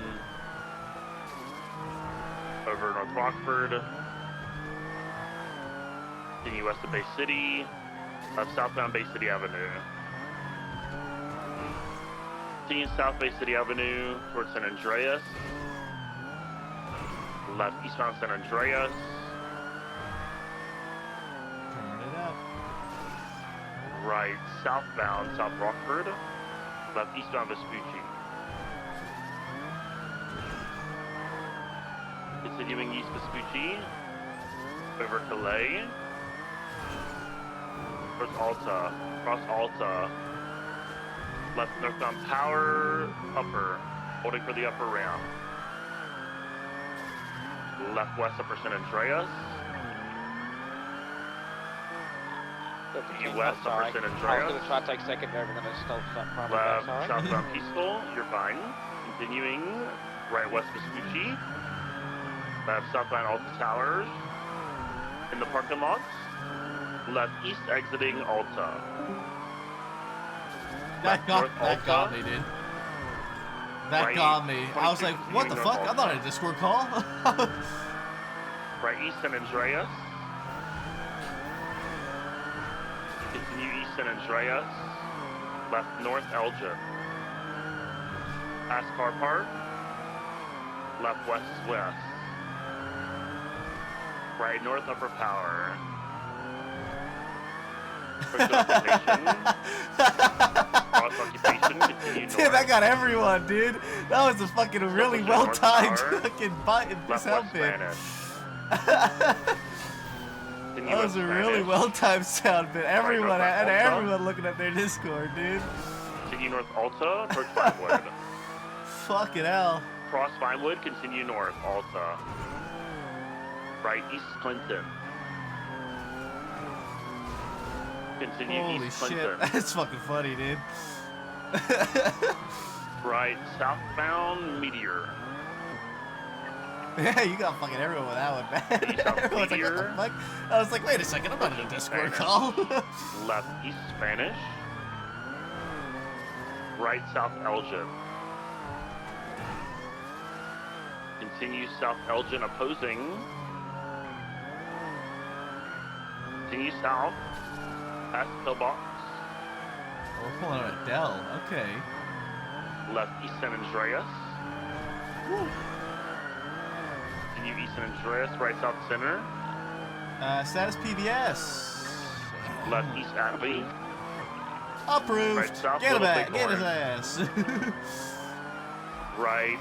over North Rockford, continue west of Bay City, left southbound Bay City Avenue. Continue south Bay City Avenue towards San Andreas, left eastbound San Andreas, Turn it up. right southbound South Rockford, left eastbound Vespucci. Continuing east Vespucci, over Calais, towards Alta, cross Alta, left northbound Power, upper, holding for the upper ramp. Left west upper San Andreas. West upper San I was Andreas. going to try to take secondary, but then I stole something from Left sorry. southbound Peaceful, you're fine. Continuing right west Vespucci. Left southbound Alta Towers. In the parking lots. Left east exiting Alta. That got me, dude. That got me. I was like, what the fuck? I'm not a Discord call. Right east San Andreas. Continue east San Andreas. Left north Elgin. Past Car Park. Left west Swiss. Right north Upper Power. Cross Occupation, continue north. Dude, that got everyone, dude. That was a fucking really well timed fucking button. This outfit. That was a really well timed sound bit. Everyone had everyone looking at their Discord, dude. continue north Alta towards Vinewood. Fucking hell. Cross Vinewood, continue north Alta. Right east Clinton. Continue Holy east shit, Clinton. that's fucking funny, dude. Right southbound Meteor. Yeah, you got fucking everyone with that one, man. Everyone's like, what the fuck? I was like, wait a second, I'm not in a Discord call. Left east Spanish. Right south Elgin. Continue south Elgin opposing. Continue south. Past Pillbox. Oh, we're pulling out a Dell, okay. Left east San Andreas. Woo. Continue east San Andreas, right south center. Status PBS. Left east Abbey. Approved. Right south Get him Little back, get his Bighorn. ass. Right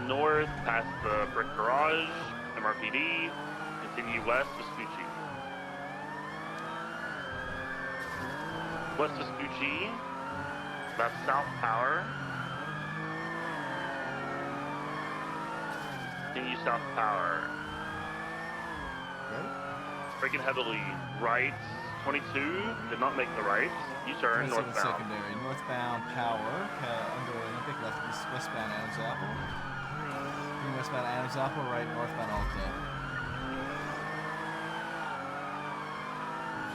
north past the brick garage, MRPD. Continue west Vespucci. West Vespucci. Left south Power. Continue south Power. Braking heavily right 22. Did not make the right. U-turn northbound. Secondary. Northbound Power. Under Olympic. Left east westbound Adams Apple. Westbound Adams Apple. Right northbound Alta.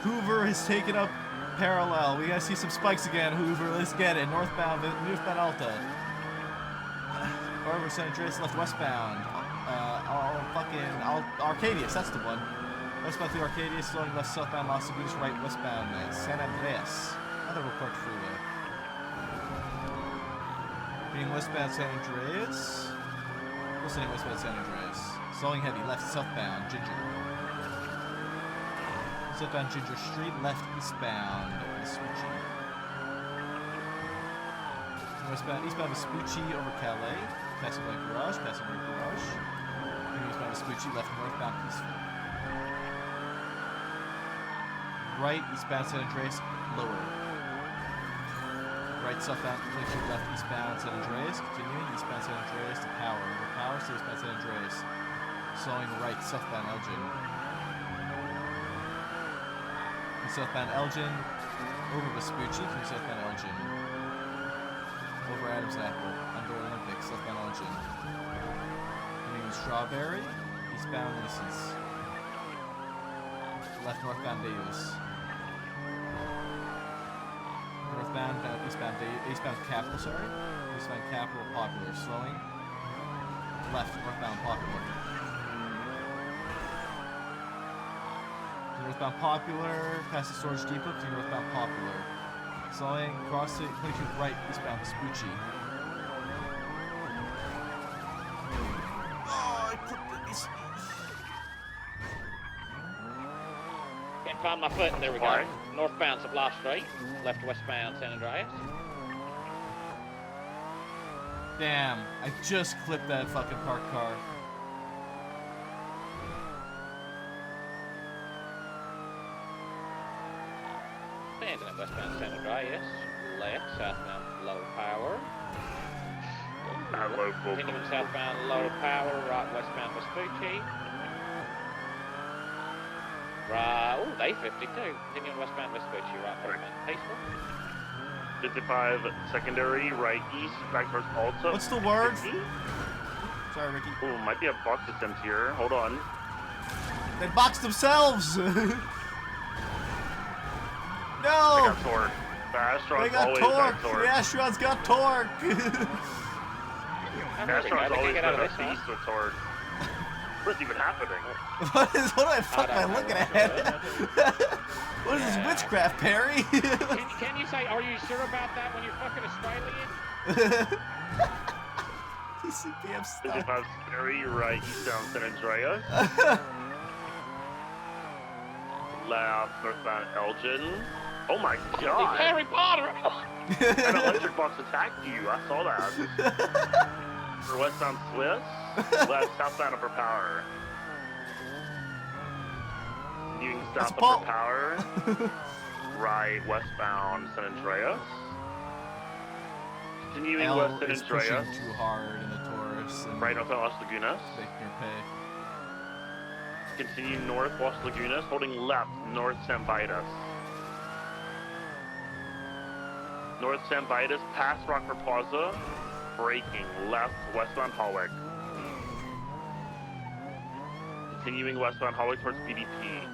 Hoover has taken up parallel. We gotta see some spikes again, Hoover. Let's get it. Northbound Alta. Over San Andreas, left westbound. Arcadius, that's the one. Westbound through Arcadius, slowing left southbound Los Lagunas, right westbound San Andreas. Another report freeway. Being westbound San Andreas. Listening westbound San Andreas. Slowing heavy, left southbound Ginger. Southbound Ginger Street, left eastbound Vespucci. Eastbound Vespucci over Calais. Passing White Garage, passing White Garage. Eastbound Vespucci, left northbound Peaceful. Right eastbound San Andreas, lower. Right southbound, left eastbound San Andreas. Continuing eastbound San Andreas to Power. Over Power, to eastbound San Andreas. Slowing right southbound Elgin. Southbound Elgin, over Vespucci, through southbound Elgin. Over Adams Apple, under Olympic, southbound Elgin. Continuing Strawberry, eastbound Ulysses. Left northbound Davis. Northbound, eastbound Capital, sorry. Eastbound Capital, Popular, slowing. Left northbound Popular. Northbound Popular, past the storage depot to northbound Popular. Slowing, crossing, 22 right, eastbound Vespucci. Oh, I clipped this. Can't find my foot. There we go. Northbound Supply Street. Left westbound San Andreas. Damn, I just clipped that fucking parked car. Abandoned westbound San Andreas. Left southbound Low Power. Continuing southbound Low Power. Right westbound Vespucci. Right, oh, day 52. Continuing westbound Vespucci. Right westbound Peaceful. 55 secondary, right east, back towards Alta. What's the word? Sorry, Ricky. Oh, might be a box attempt here. Hold on. They boxed themselves! No! They got torque. The Astron's They got always torque! got torque. The Astron's got torque! The Astron's always been a beast with torque. What's even happening? What the fuck am I looking at? What is this witchcraft, Perry? Can you say, are you sure about that when you're fucking Australian? TCPM stuff. 55 secondary, right east down San Andreas. Left northbound Elgin. Oh my god! Harry Potter! An electric box attacked you. I saw that. For westbound Swiss. Left southbound Upper Power. Continuing south Upper Power. Right westbound San Andreas. Continuing L west San is pushing Andreas. too hard in the Taurus. And Right north on Las Lagunas. making her pay. Continue north Las Lagunas, holding left north San Vitus. North San Vitus, past Rockford Plaza, braking left westbound Holwick. Continuing westbound Holwick towards BDP.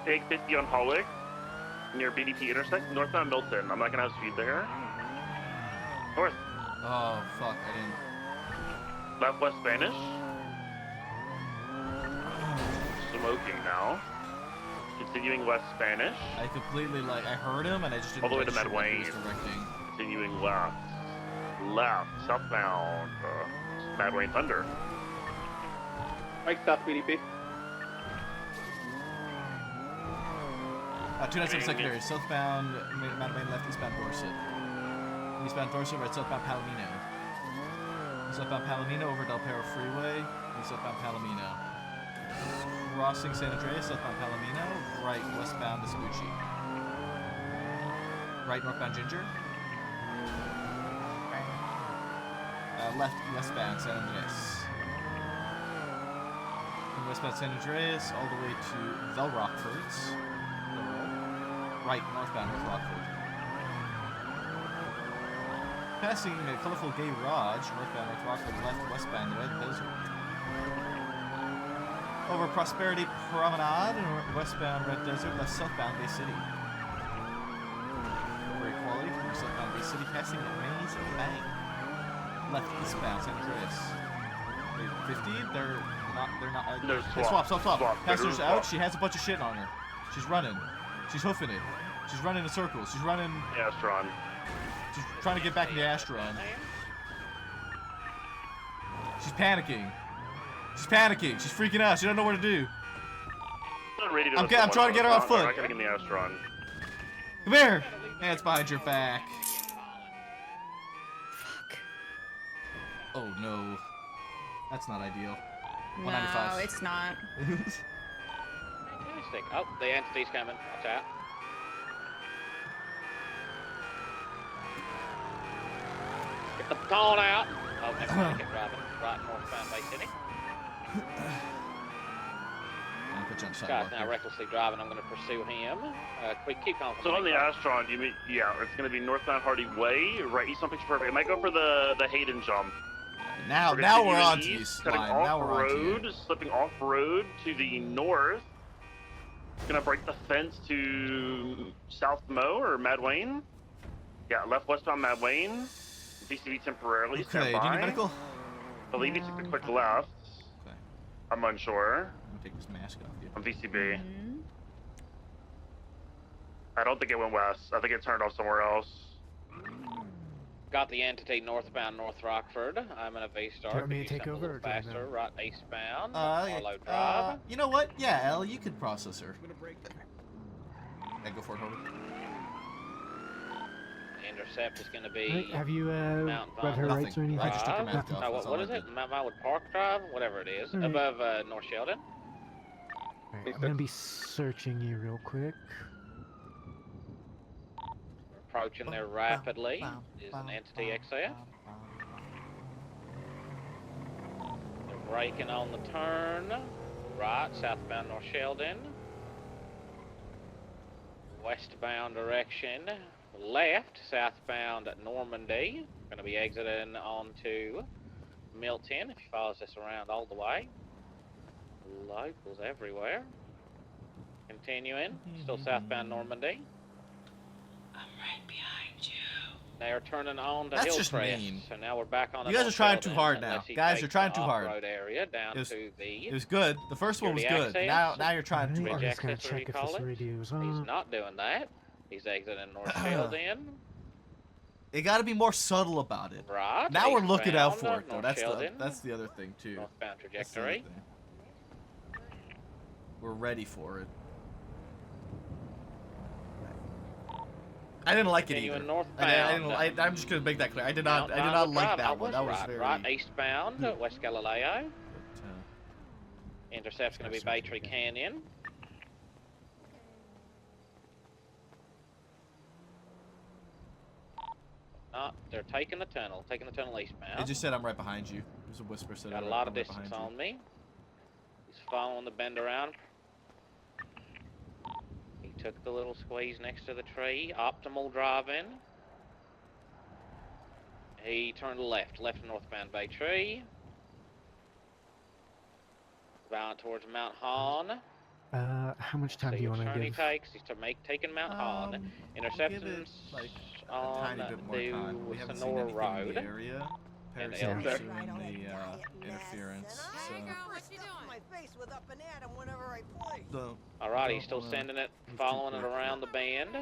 Take 50 on Holwick, near BDP intersect, northbound Milton. I'm not gonna have speed there. North. Oh, fuck, I didn't. Left west Spanish. Smoking now. Continuing west Spanish. I completely, I heard him and I just didn't all the way to make sure what he Medwayne. was directing. Continuing left. Left, southbound. Medwayne Thunder. Mike, South BDP. 297 secondary, southbound Medwayne, left eastbound Dorset. Eastbound Dorset, right southbound Palomino. Southbound Palomino over Del Perro Freeway, southbound Palomino. Crossing San Andreas, southbound Palomino, right westbound Vespucci. Right northbound Ginger. Left westbound San Andreas. From westbound San Andreas all the way to the Rockfords. Right northbound North Rockford. Passing a colorful gay garage, northbound North Rockford, left westbound the Red Desert. Over Prosperity Promenade, westbound Red Desert, left southbound Bay City. Over Equality, southbound Bay City, passing Maze Bank. Left eastbound San Andreas. Wait, 50? They're not. No, Hey, swap. Passengers out. She has a bunch of shit on her. She's running. She's hoofing it. She's running in circles. She's running. Astron. She's trying to get back into Astron. She's panicking. She's panicking. She's freaking out. She doesn't know what to do. I'm trying to get her on foot. I'm not getting the Astron. Come here. Hands behind your back. Fuck. Oh no. That's not ideal. No, 195. it's not. Oh, the entity's coming. Watch out. Get the baton out. Oh, never mind. Get driving. Right northbound Bay City. Guy's now recklessly driving. I'm going to pursue him. Keep calm. So on the Astron, you mean, yeah, it's going to be northbound Hardy Way, right east on Picture Perfect. It might go for the Hayden jump. Now we're on to you, cutting Slime. off Now we're on to road, you. slipping off road to the north. Gonna break the fence to South Mo or Madwayne. Yeah, left westbound Madwayne. VCB temporarily. Okay, Stand do you by. need medical? I believe he took the quick left. Okay. I'm unsure. Let me take this mask off you. On VCB. I don't think it went west. I think it turned off somewhere else. Got the entity northbound North Rockford. I'm in a V-Star. Do you want me to take over or do I faster, know? right eastbound. Follow drive. You know what? Yeah, L, you could process her. Yeah, go for it, Homer. Intercept is going to be. Right, have you Mount read her Vaughn rights or anything? I just took her Drive. mask off. No, That's all what I is it? did. Mount Vaughn Park Drive? Whatever it is. Alright. Above North Sheldon. Right, I'm gonna be searching you real quick. Approaching there rapidly is an entity XF. They're braking on the turn. Right, southbound North Sheldon. Westbound direction. Left, southbound Normandy. Going to be exiting onto Milton if he follows this around all the way. Locals everywhere. Continuing, still southbound Normandy. I'm right behind you. They are turning on to That's just Hillcrest, mean. so now we're back on. You guys are trying too hard now. Guys, you're trying too hard. Area down It was, to the it was good. The first one was security good. access. Now you're trying too Bridge hard. just gonna access, check if call this it. radio's on. He's not doing that. He's exiting North Sheldon. You got to be more subtle about it. Right. Now we're looking out for eastbound, it, though. North That's the Sheldon. other thing too. Northbound That's the other trajectory. thing. We're ready for it. I didn't like it either. Continuing northbound. I'm just gonna make that clear. I did not like that one. That was very. Right eastbound, West Galileo. Intercept's going to be Baytree Canyon. not. They're taking the tunnel eastbound. It just said I'm right behind you. There's a whisper said Got a I'm lot of right distance behind you. on me. He's following the bend around. He took the little squeeze next to the tree. Optimal driving. He turned left northbound Bay Tree. Bound towards Mount Hahn. How much time See do you which want to turn he give? takes. He's taking Mount Hahn. Interceptions like a on tiny bit more the time. We haven't seen Sonora anything Road. in the area. And Paris Elgin. is doing the interference. So. Alright, he's still sending it, following it around the bend.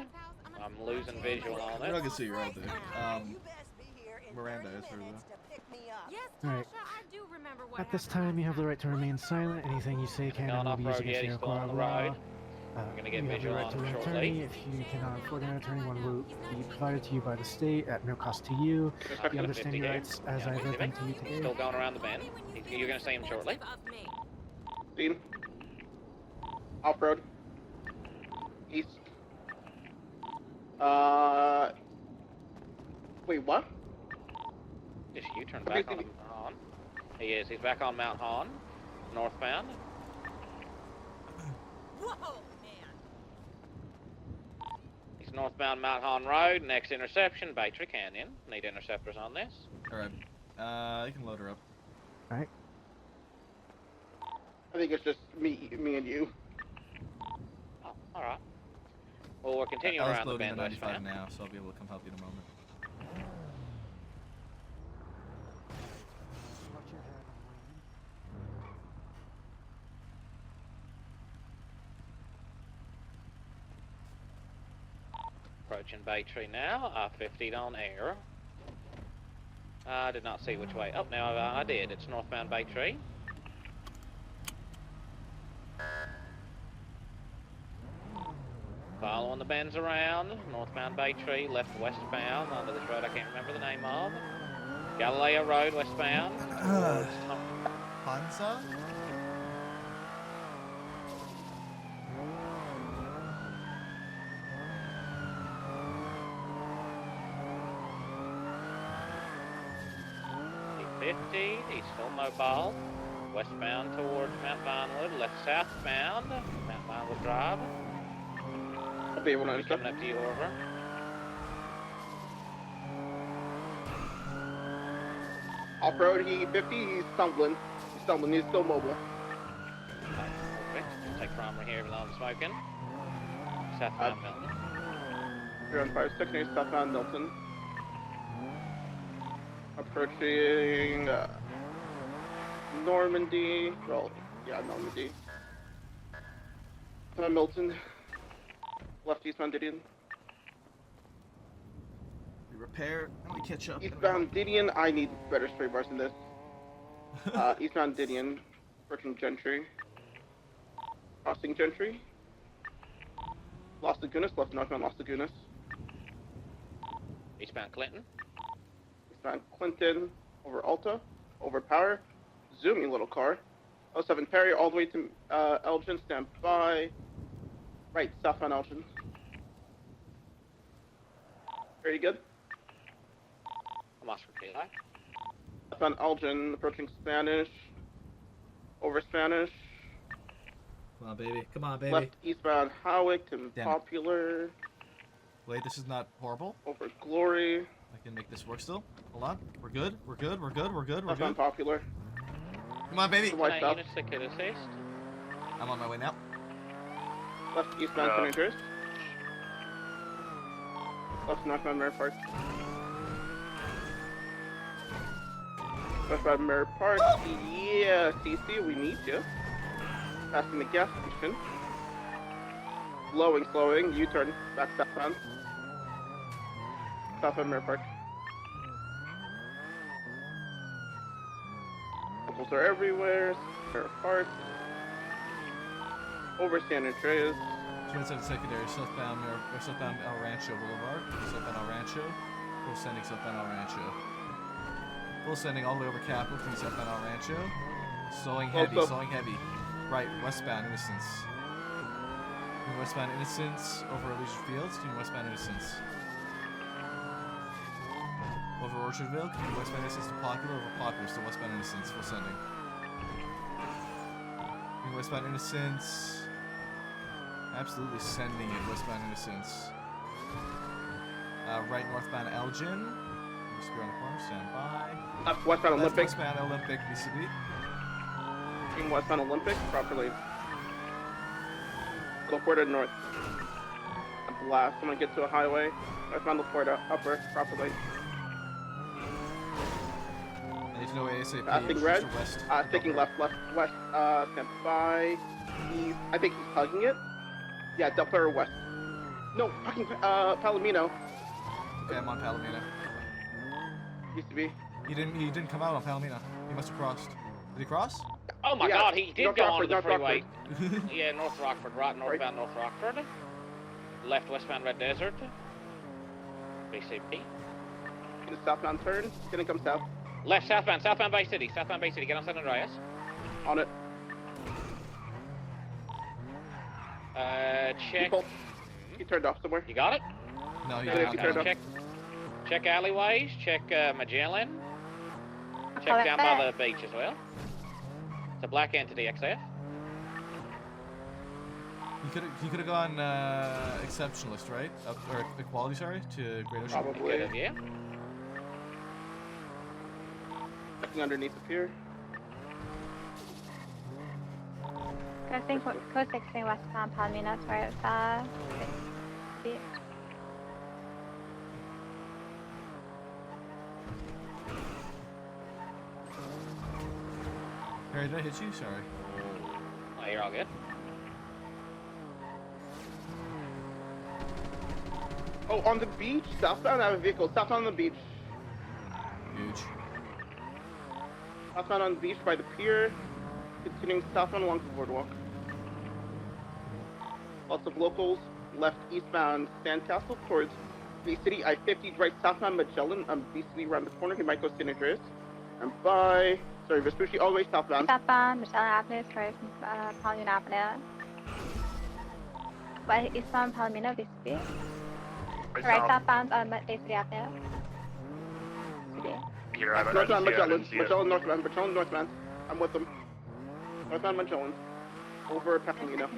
I'm losing visual on You're not it. gonna see your old dude. Miranda is her though. Alright. At this time, you have the right to remain silent. Anything you say can and will be used against you in a court of law. I'm gonna get You have the visual right on to him an shortly. attorney. If you cannot afford an attorney, one will be provided to you by the state at no cost to you. You understand your rights as I read them to you today. Still going around the bend. You're gonna see him shortly. Dean. Off-road. East. Wait, what? Just U-turn back on Mount Hahn. He is. He's back on Mount Hahn, northbound. Whoa, He's northbound Mount Hahn Road. Next interception, Bay Tree Canyon. Need interceptors on this. All right. You can load her up. All right. I think it's just me and you. Oh, all right. Well, we're continuing I was around the loading bend the 95 westbound. now, so I'll be able to come help you in a moment. Approaching Bay Tree now. I 50'd on air. I did not see which way. Oh, now I did. It's northbound Bay Tree. Following the bends around. Northbound Bay Tree, left westbound onto this road I can't remember the name of. Galileo Road westbound. Towards Hansa? He 50, he's still mobile. Westbound towards Mount Vinewood, left southbound, Mount Vinewood Drive. I'll be able to He's coming up to you, over. Off-road, he 50, he's stumbling. He's still mobile. Perfect. Take primary here, even though I'm smoking. Southbound Milton. You're on 5-6, southbound Milton. Approaching Normandy. Well, yeah, Normandy. Milton. Left eastbound Didion. We repair and we catch up. Eastbound Didion, I need better straight bars than this. Eastbound Didion. Approaching Gentry. Crossing Gentry. Las Lagunas, left northbound Las Lagunas. Eastbound Clinton. Eastbound Clinton, over Alta, over Power, zooming little car. 07 Perry, all the way to Elgin, stand by. Right, southbound Elgin. Very good. I'm Oscar Kilo. Southbound Elgin, approaching Spanish, over Spanish. Come on, baby. Come on, baby. Left eastbound Howick to Damn it. Popular. Wait, this is not horrible. Over Glory. I can make this work still. Hold on. We're good. We're good. We're good. We're good. We're Southbound good. Popular. Come on, baby. White South. Units that could assist. I'm on my way now. Left eastbound St. Andrews. Left northbound Mirror Park. Westbound Mirror Park. Yeah, CC, we need you. Passing the gas station. Slowing. U-turn. Back southbound. Southbound Mirror Park. Locals are everywhere. Mirror Park. Over San Andreas. 27 secondary, southbound El Rancho Boulevard. Southbound El Rancho. Full sending southbound El Rancho. Full sending all the way over Capitol to southbound El Rancho. Slowing heavy. Right, westbound Innocence. Westbound Innocence over Elysian Fields. Westbound Innocence. Over Orchardville, continue westbound Innocence to Popular, over Popular, still westbound Innocence, full sending. Continue westbound Innocence. Absolutely sending it, westbound Innocence. Right northbound Elgin. Just be around the corner, stand by. Left westbound Left Olympic. westbound Olympic, BCB. King westbound Olympic, properly. La Puerta north. Blast. I'm gonna get to a highway. Westbound La Puerta, upper, properly. I need to know ASAP. Passing east red. or west? Taking left, west. Stand by. East. I think he's hugging it. Yeah, Doppler west. No, fucking Palomino. Okay, I'm on Palomino. Used to be. He didn't come out on Palomino. He must have crossed. Did he cross? Oh my Yeah, God, he did North go Rockford, onto the North freeway. Yeah, North Rockford, right, northbound North Rockford. Left westbound Red Desert. BCP. The southbound turn. Gonna come south. Left southbound Bay City, get on San Andreas. On it. Check. He turned off somewhere. You got it? No, he didn't. Okay, check alleyways, check Magellan. call Check it down back. by the beach as well. It's a black entity XF. He could have gone exceptionalist, right? Or equality, sorry, to Great Ocean. Probably. Yeah. Looking underneath the pier. Code 16 westbound Palomino towards beach. Harry, did I hit you? Sorry. Oh, you're all good. Oh, on the beach? Southbound, I have a vehicle. Southbound on the beach. Huge. Southbound on the beach by the pier. Continuing southbound along the boardwalk. Lots of locals. Left eastbound Sandcastle towards the city. I-50 right southbound Magellan. BCD around the corner. He might go San Andreas. And by... Sorry, Vespucci all the way southbound. Southbound Magellan Avenue towards Palomino Avenue. By eastbound Palomino, BCB. Right southbound Bay City Avenue. BCB. Here, I Northbound didn't Magellan. see it. Magellan northbound. Magellan northbound. I'm with them. Northbound Magellan. Over Palomino.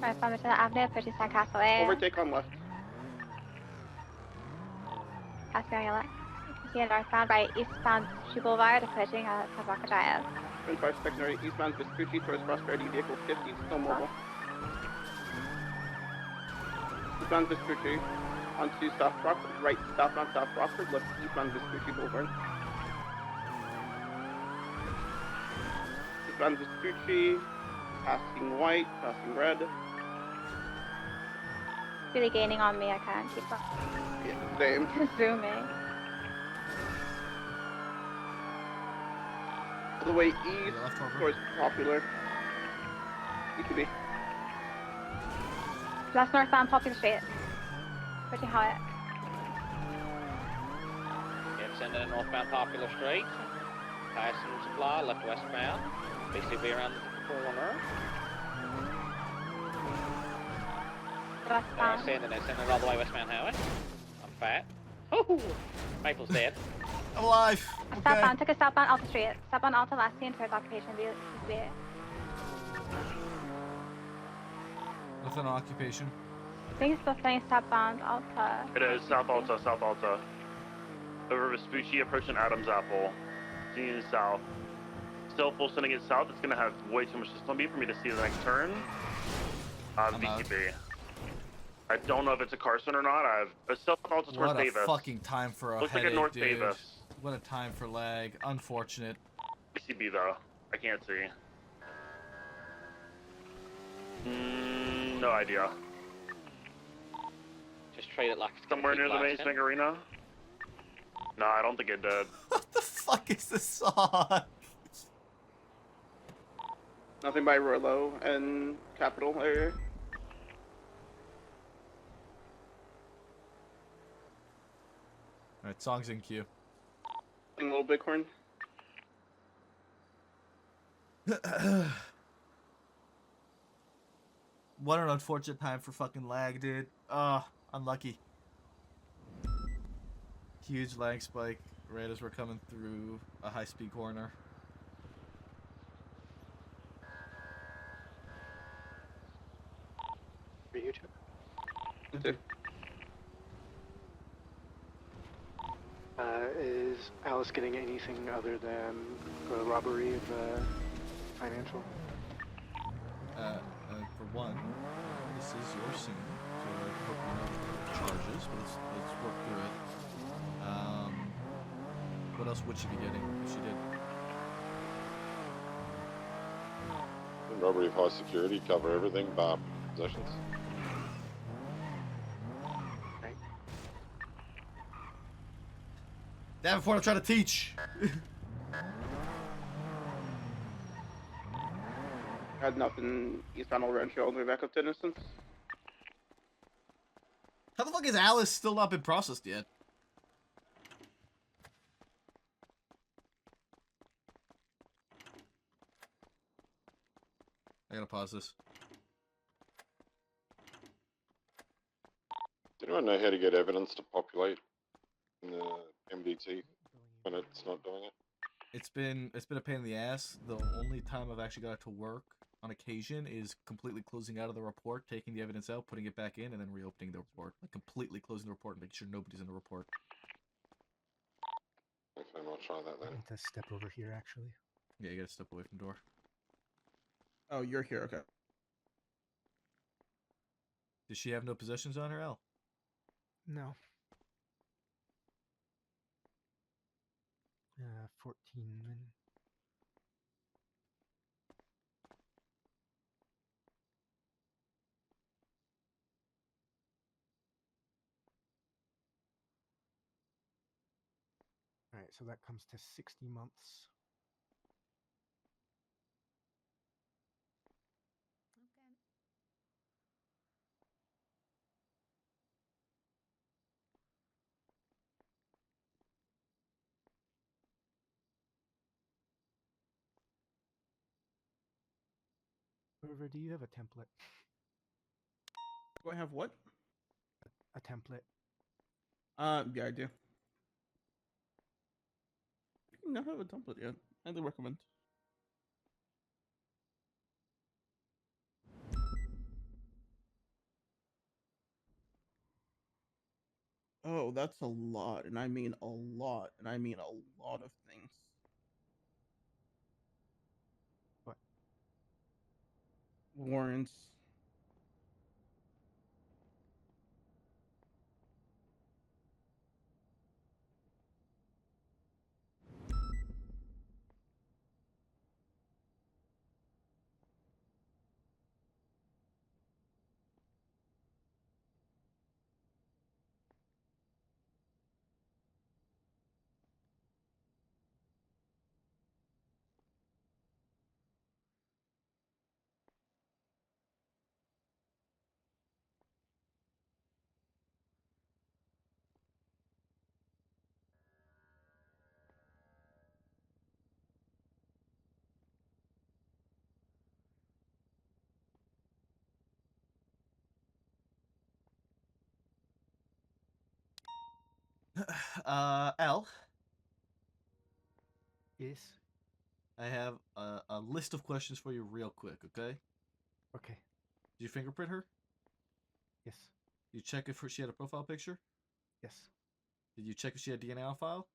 Right from Magellan Avenue, approaching Sandcastle A. Overtake on left. Passing on your left. Continue northbound, right eastbound Shoe Boulevard, approaching Tabaka Drive. 25 secondary eastbound Vespucci towards Prosperity Vehicle 50. Still mobile. Eastbound Vespucci. Onto South Rockford. Right southbound South Rockford. Left eastbound Vespucci Boulevard. Eastbound Vespucci. Passing white. Passing red. Really gaining on me, I can't keep up. Yeah, same. Zooming. All the way east towards Popular. EQB. Left northbound Popular Street. Approaching Hyatt. Yep, sending in northbound Popular Street. Passing supply, left westbound. BCB around the corner. Sending it all the way westbound highway. I'm fat. Oh, Maple's dead. I'm alive. Okay. Southbound, took a southbound Alta Street. Southbound Alta last seen towards occupation BCB. What's an occupation? I think it's still saying southbound Alta. It is South Alta, South Alta. Over Vespucci, approaching Adams Apple. Continuing south. Still full sending it south. It's gonna have way too much system beat for me to see the next turn. BCB. I don't know if it's a Carson or not. I've South Alta towards What a Davis. fucking time for a Looks headache, like a North dude. Davis. What a time for lag. Unfortunate. BCB though. I can't see. No idea. Just treat it like it's Somewhere near the Maze Bank Arena? No, I don't think it did. What the fuck is this song? Nothing by Rollo and Capital area. Alright, song's in queue. Little Bighorn. What an unfortunate time for fucking lag, dude. Unlucky. Huge lag spike right as we're coming through a high-speed corner. For you two? Is Alice getting anything other than the robbery of the financial? For one, this is your scene, so I hope you know the charges, but let's work through it. What else would she be getting if she did? Robbery of high security, cover everything, bar possessions. Davenport, I'm trying to teach! Had nothing eastbound Old Rancho all the way back up to Innocence. How the fuck is Alice still not been processed yet? I gotta pause this. Does anyone know how to get evidence to populate in the MDT when it's not doing it? It's been a pain in the ass. The only time I've actually got it to work on occasion is completely closing out of the report, taking the evidence out, putting it back in, and then reopening the report. Like completely closing the report and making sure nobody's in the report. Okay, I'll try that then. I need to step over here, actually. Yeah, you gotta step away from the door. Oh, you're here, okay. Does she have no possessions on her, L? No. 14 then. Alright, so that comes to 60 months. River, do you have a template? Do I have what? A template. Yeah, I do. I don't have a template yet. Highly recommend. Oh, that's a lot, and I mean a lot, and I mean a lot of things. What? Warrants. L? Yes? I have a list of questions for you real quick, okay? Okay. Did you fingerprint her? Yes. Did you check if she had a profile picture? Yes. Did you check if she had DNA on file?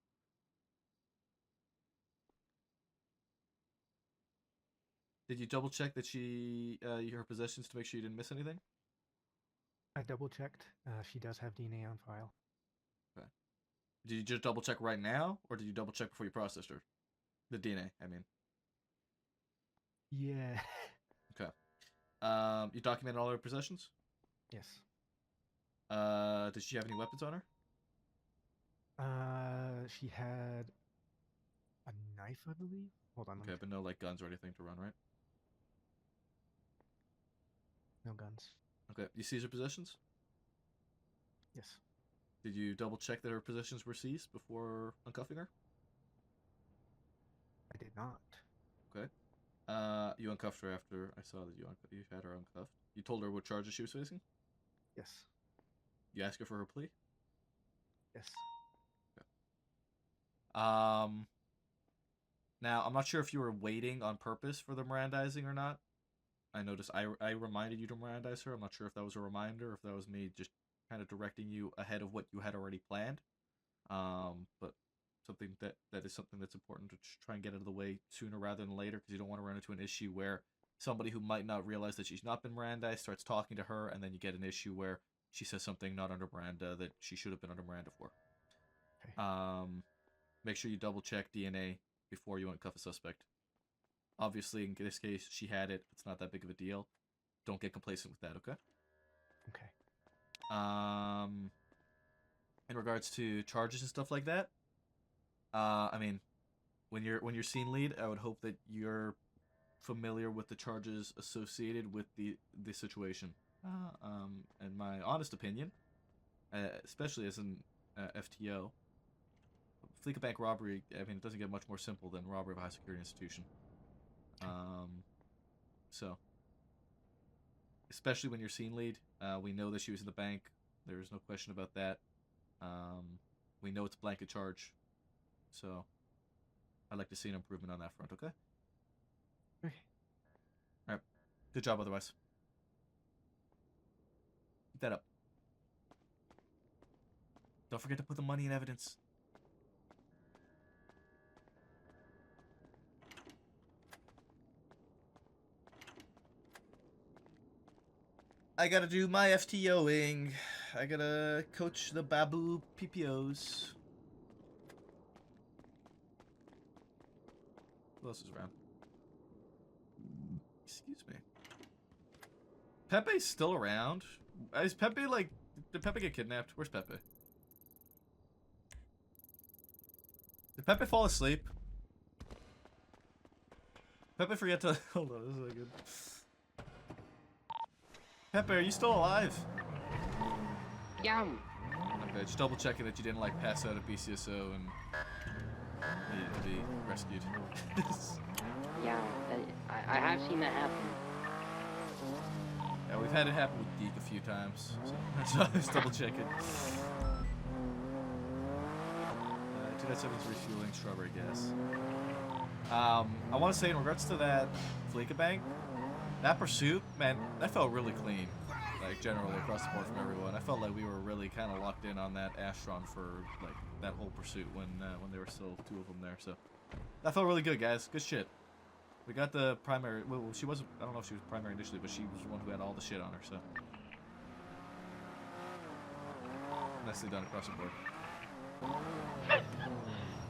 Did you double check that her possessions to make sure you didn't miss anything? I double checked. She does have DNA on file. Okay. Did you just double check right now, or did you double check before you processed her? The DNA, I mean. Yeah. Okay. You documented all her possessions? Yes. Did she have any weapons on her? She had a knife, I believe. Hold on. Okay, but no like guns or anything to run, right? No guns. Okay. You seize her possessions? Yes. Did you double check that her possessions were seized before uncuffing her? I did not. Okay. You uncuffed her after I saw that you had her uncuffed. You told her what charges she was facing? Yes. You asked her for her plea? Yes. Okay. Now, I'm not sure if you were waiting on purpose for the Mirandizing or not. I noticed I reminded you to Mirandize her. I'm not sure if that was a reminder or if that was me just kind of directing you ahead of what you had already planned. But something that is something that's important to try and get out of the way sooner rather than later, because you don't want to run into an issue where somebody who might not realize that she's not been Mirandized starts talking to her, and then you get an issue where she says something not under Miranda that she should have been under Miranda for. Okay. Make sure you double check DNA before you uncuff a suspect. Obviously, in this case, she had it. It's not that big of a deal. Don't get complacent with that, okay? Okay. In regards to charges and stuff like that, I mean, when you're scene lead, I would hope that you're familiar with the charges associated with the situation. In my honest opinion, especially as an FTO, Fleet Bank robbery, I mean, it doesn't get much more simple than robbery of a high security institution. So, especially when you're scene lead, we know that she was in the bank. There's no question about that. We know it's a blanket charge. So, I'd like to see an improvement on that front, okay? Okay. Alright. Good job otherwise. Keep that up. Don't forget to put the money in evidence. I gotta do my FTOing. I gotta coach the Babu PPOs. Who else is around? Excuse me. Pepe's still around? Is Pepe like... Did Pepe get kidnapped? Where's Pepe? Did Pepe fall asleep? Pepe forget to... Hold on, this is good. Pepe, are you still alive? Yum. Okay, just double checking that you didn't like pass out at BCSO and needed to be rescued. Yeah, I have seen that happen. Yeah, we've had it happen with Geek a few times, so that's why I was double checking. 297's refueling strawberry gas. I want to say in regards to that Fleeka Bank, that pursuit, man, that felt really clean. Like, generally across the board from everyone. I felt like we were really kind of locked in on that Astron for, like, that whole pursuit when there were still two of them there, so. That felt really good, guys. Good shit. We got the primary, well, she wasn't, I don't know if she was primary initially, but she was the one who had all the shit on her, so. Nicely done across the board.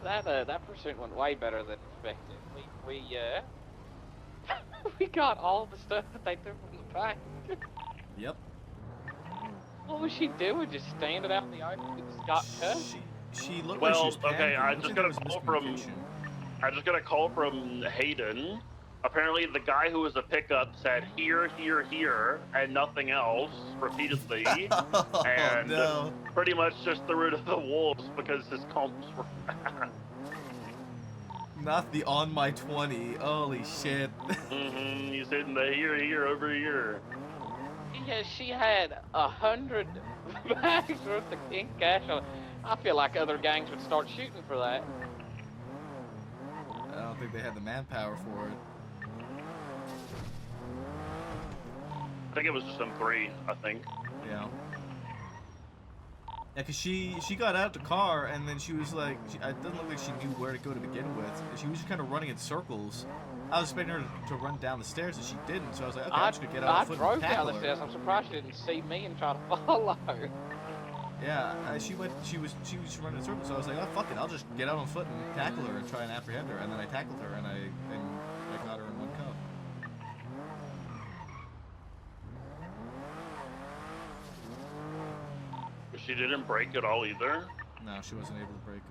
That pursuit went way better than expected. We got all the stuff that they took from the bank. Yep. What was she doing? Just standing out in the open with the Scott Cut? She looked like she was panicking. Okay, I just got a call from Hayden. Apparently, the guy who was a pickup said here, here, here, and nothing else repeatedly, and no. Pretty much just threw it to the wolves because his comps were bad. Not the on my 20. Holy shit. He's hitting the here, here, over here. Yeah, she had 100 bags worth of ink cash on. I feel like other gangs would start shooting for that. I don't think they had the manpower for it. I think it was just them three, I think. Yeah. Yeah, because she got out the car, and then she was like, it doesn't look like she knew where to go to begin with. She was just kind of running in circles. I was expecting her to run down the stairs, and she didn't, so I was like, okay, I'm just going to get out of the foot and tackle her. I drove down the stairs. I'm surprised she didn't see me and try to follow. Yeah, she was running in circles, so I was like, oh, fuck it, I'll just get out on foot and tackle her and try and apprehend her, and then I tackled her, and I got her in one cuff. She didn't break at all either? No, she wasn't able to break.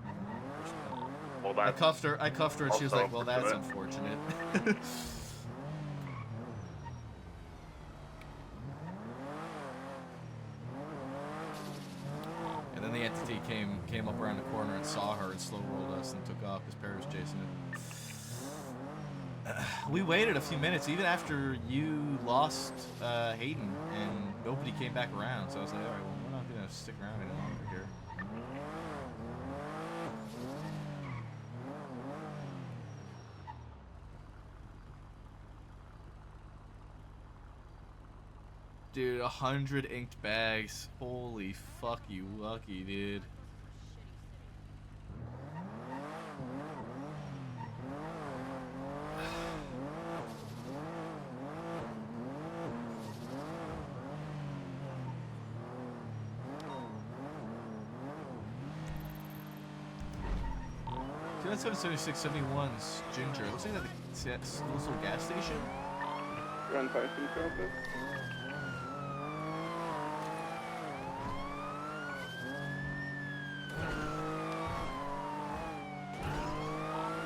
Well, I cuffed her, and she was like, well, that's unfortunate. And then the entity came up around the corner and saw her and slow rolled us and took off because Perry was chasing it. We waited a few minutes, even after you lost Hayden, and nobody came back around, so I was like, alright, well, we're not gonna stick around any longer here. Dude, 100 inked bags. Holy fuck you lucky, dude. That's 7671's Ginger. Looks like that's the little gas station. Run by some traffic.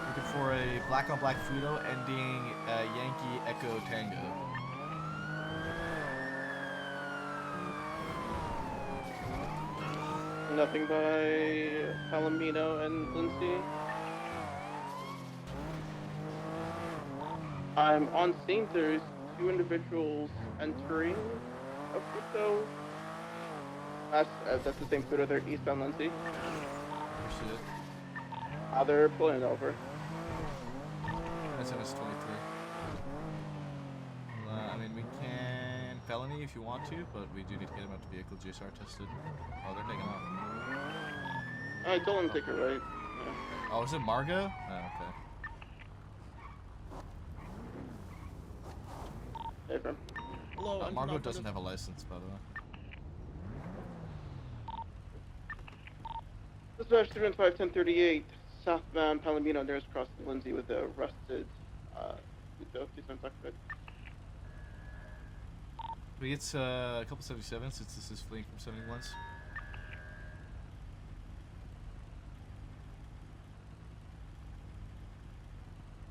Looking for a black on black Fudo ending Yankee Echo Tango. Nothing by Palomino and Lindsay. I'm on scene. There's 2 individuals entering a Futo. That's the same Futo. They're eastbound Lindsay. They're pulling it over. That's MS-23. I mean, we can felony if you want to, but we do need to get him out to vehicle GSR tested. Oh, they're taking off. I told him to take it right. Yeah. Oh, is it Margo? Oh, okay. Hey, bro. Hello, Margo doesn't have a license, by the way. Dispatch 315-1038, southbound Palomino, nearest crossing Lindsay with a rusted Futo. Please don't talk about it. We get a couple 77s since this is fleeing from 71s.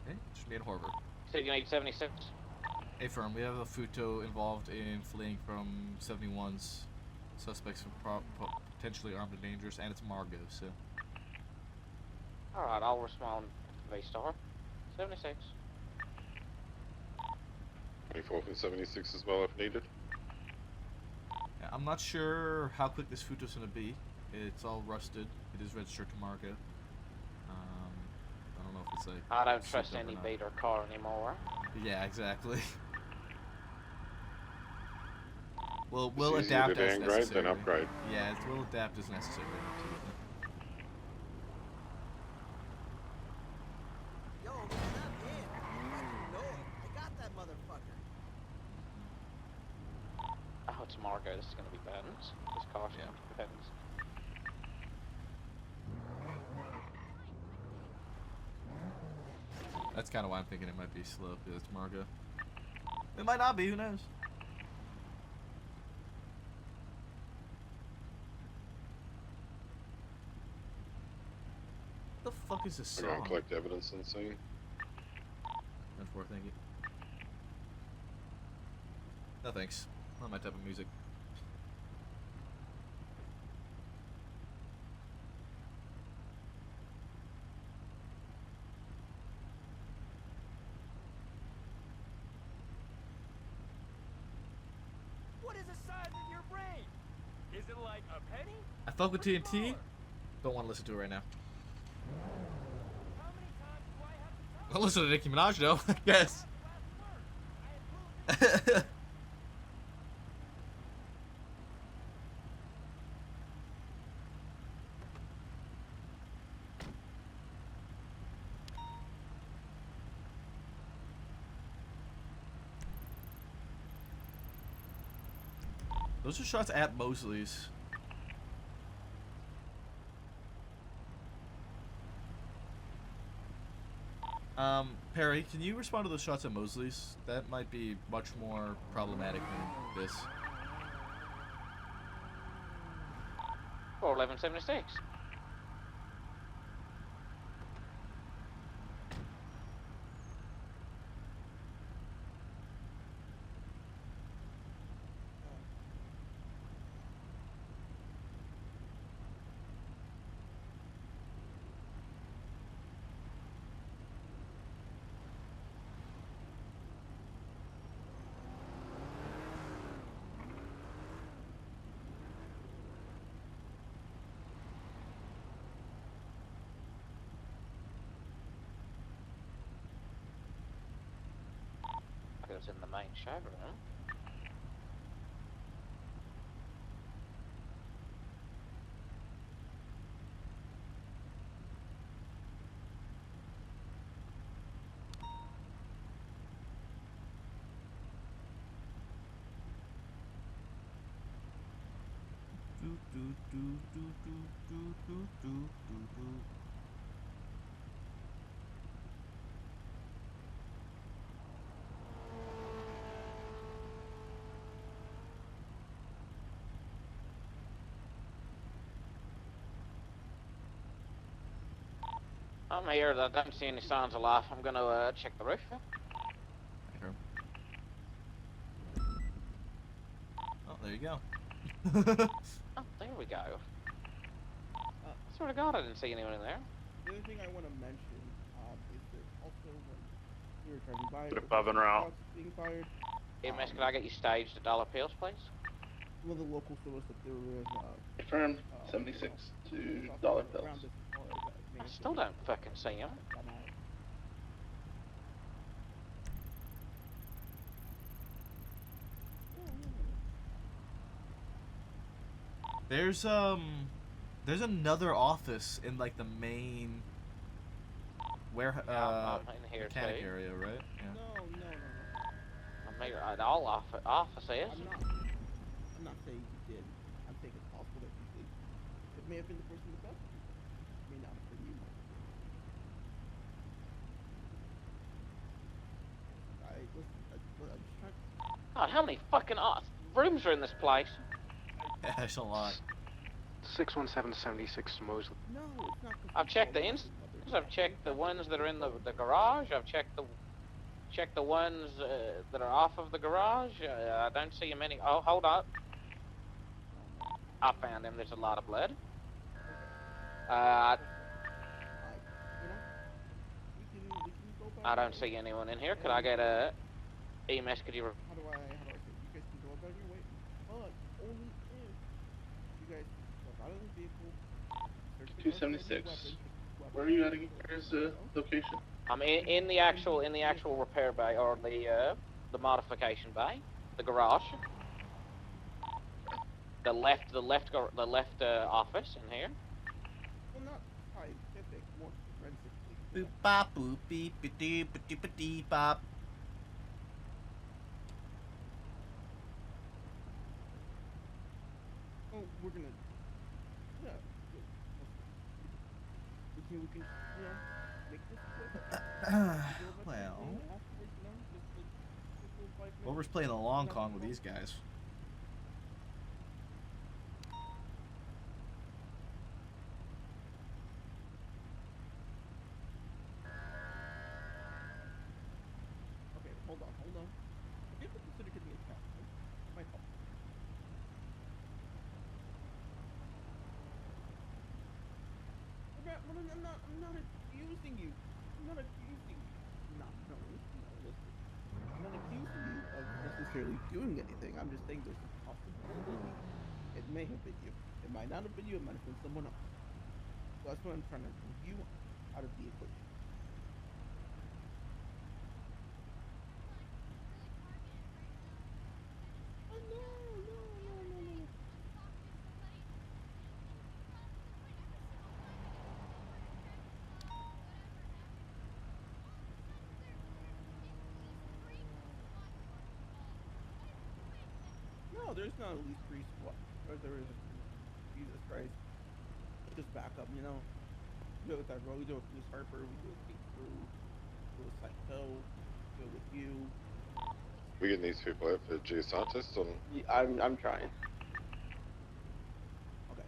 Okay, should be in Horver. So you need 76. Hey, firm, we have a Futo involved in fleeing from 71s. Suspects are potentially armed and dangerous, and it's Margo, so. Alright, I'll respond V-Star. 76. 24 for 76 as well if needed. Yeah, I'm not sure how quick this Futo's gonna be. It's all rusted. It is registered to Margo. I don't know if it's like. I don't trust any beat or car anymore. Yeah, exactly. We'll It's easier adapt to as downgrade necessary. than upgrade. Yeah, we'll adapt as necessary. Absolutely. Yo, man, I'm in. I know it. I got that motherfucker. Oh, it's Margo. This is going to be bad. This car's going to be bad. That's kind of why I'm thinking it might be slow, because it's Margo. It might not be, who knows? What the fuck is this We're going song? to collect evidence on scene. That's worth thank you. No thanks. Not my type of music. What is the size of your brain? Is it like a penny? I fuck with TNT. Don't want to listen to it right now. I'll listen to Nicki Minaj though, I guess. Those are shots at Mosley's. Perry, can you respond to those shots at Mosley's? That might be much more problematic than this. 41176. It's in the main showroom. I'm here. I don't see any signs of life. I'm gonna check the roof. Oh, there you go. Oh, there we go. I swear to God, I didn't see anyone in there. The other thing I want to mention is that also when we were driving by, Get above and route. shots being fired. Hey, miss, can I get you staged at dollar pills, please? Some of the locals told us that there was Confirmed. 76 to dollar bills. I still don't fucking see him. There's another office in like the main I'm in here mechanic too. area, right? Yeah. No. I'm here at all offices. I'm not saying you did. I'm saying it's possible that you did. It may have been the person in the bus. It may not have been you. I'm just trying. God, how many fucking rooms are in this place? Yeah, there's a lot. 61776 Mosley. No, it's not. I've checked the instances. I've checked the ones that are in the garage. I've checked the ones that are off of the garage. I don't see him any. Oh, hold up. I found him. There's a lot of blood. I don't see anyone in here. Could I get a EMS? Could you? How do I say? You guys can go about your way, but only if you guys step out of the vehicle. 276. Where are you at again? Where's the location? I'm in the actual repair bay or the modification bay, the garage. The left office in here. Well, not scientific, more forensically. Boop bop boop beep dee dee bop. Oh, we're gonna. Yeah. We can, you know, make this quick. Well, Wilbur's playing the long con with these guys. Okay, hold on. I did consider getting a cat. My fault. I'm not accusing you. No, listen. I'm not accusing you of necessarily doing anything. I'm just saying there's a possibility. It may have been you. It might not have been you. It might have been someone else. So that's what I'm trying to bring you out of the equation. No, there's not at least 3 squads. Or there is. Jesus Christ. Just back up, you know? We do it with that road, we do it with Bruce Harper, we do it with King Crew, we do it with Psycho, we do it with you. We getting these people out for geoscientists on. Yeah, I'm trying. Okay.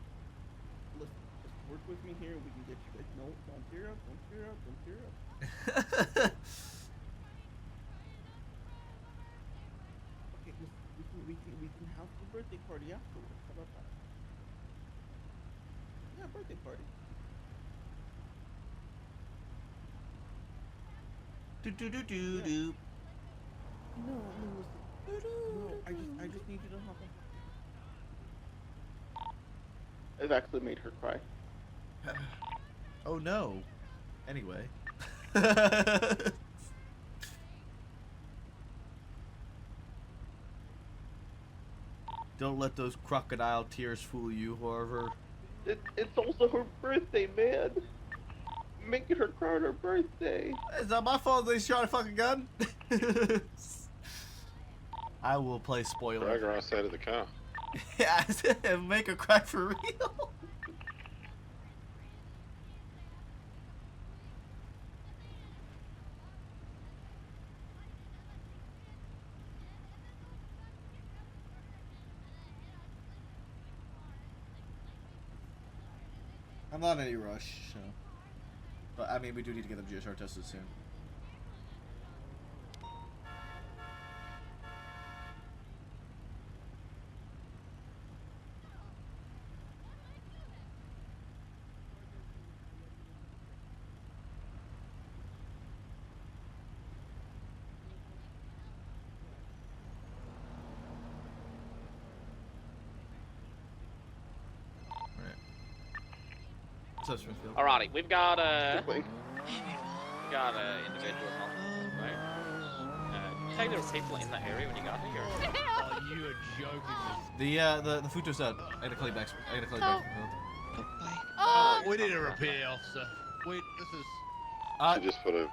Listen, just work with me here, we can get you guys. No, don't tear up. Okay, listen, we can have the birthday party afterwards. How about that? Yeah, birthday party. Do. No, listen. No, I just need you to hop on. I've actually made her cry. Oh no. Anyway. Don't let those crocodile tears fool you, however. It's also her birthday, man. Making her cry on her birthday. It's not my fault they shot a fucking gun. I will play spoiler. Drag her outside of the car. Yeah, make a crack for real. I'm not in any rush, so. But I mean, we do need to get them GSR tested soon. What's up, Smithfield? Alrighty, we've got individuals on right? Did you say there were people in that area when you got here? Oh, you are joking me. The Futo's out. I gotta call you back. I gotta call you back from Oh, we need a repair officer. Wait, this is. She just put a.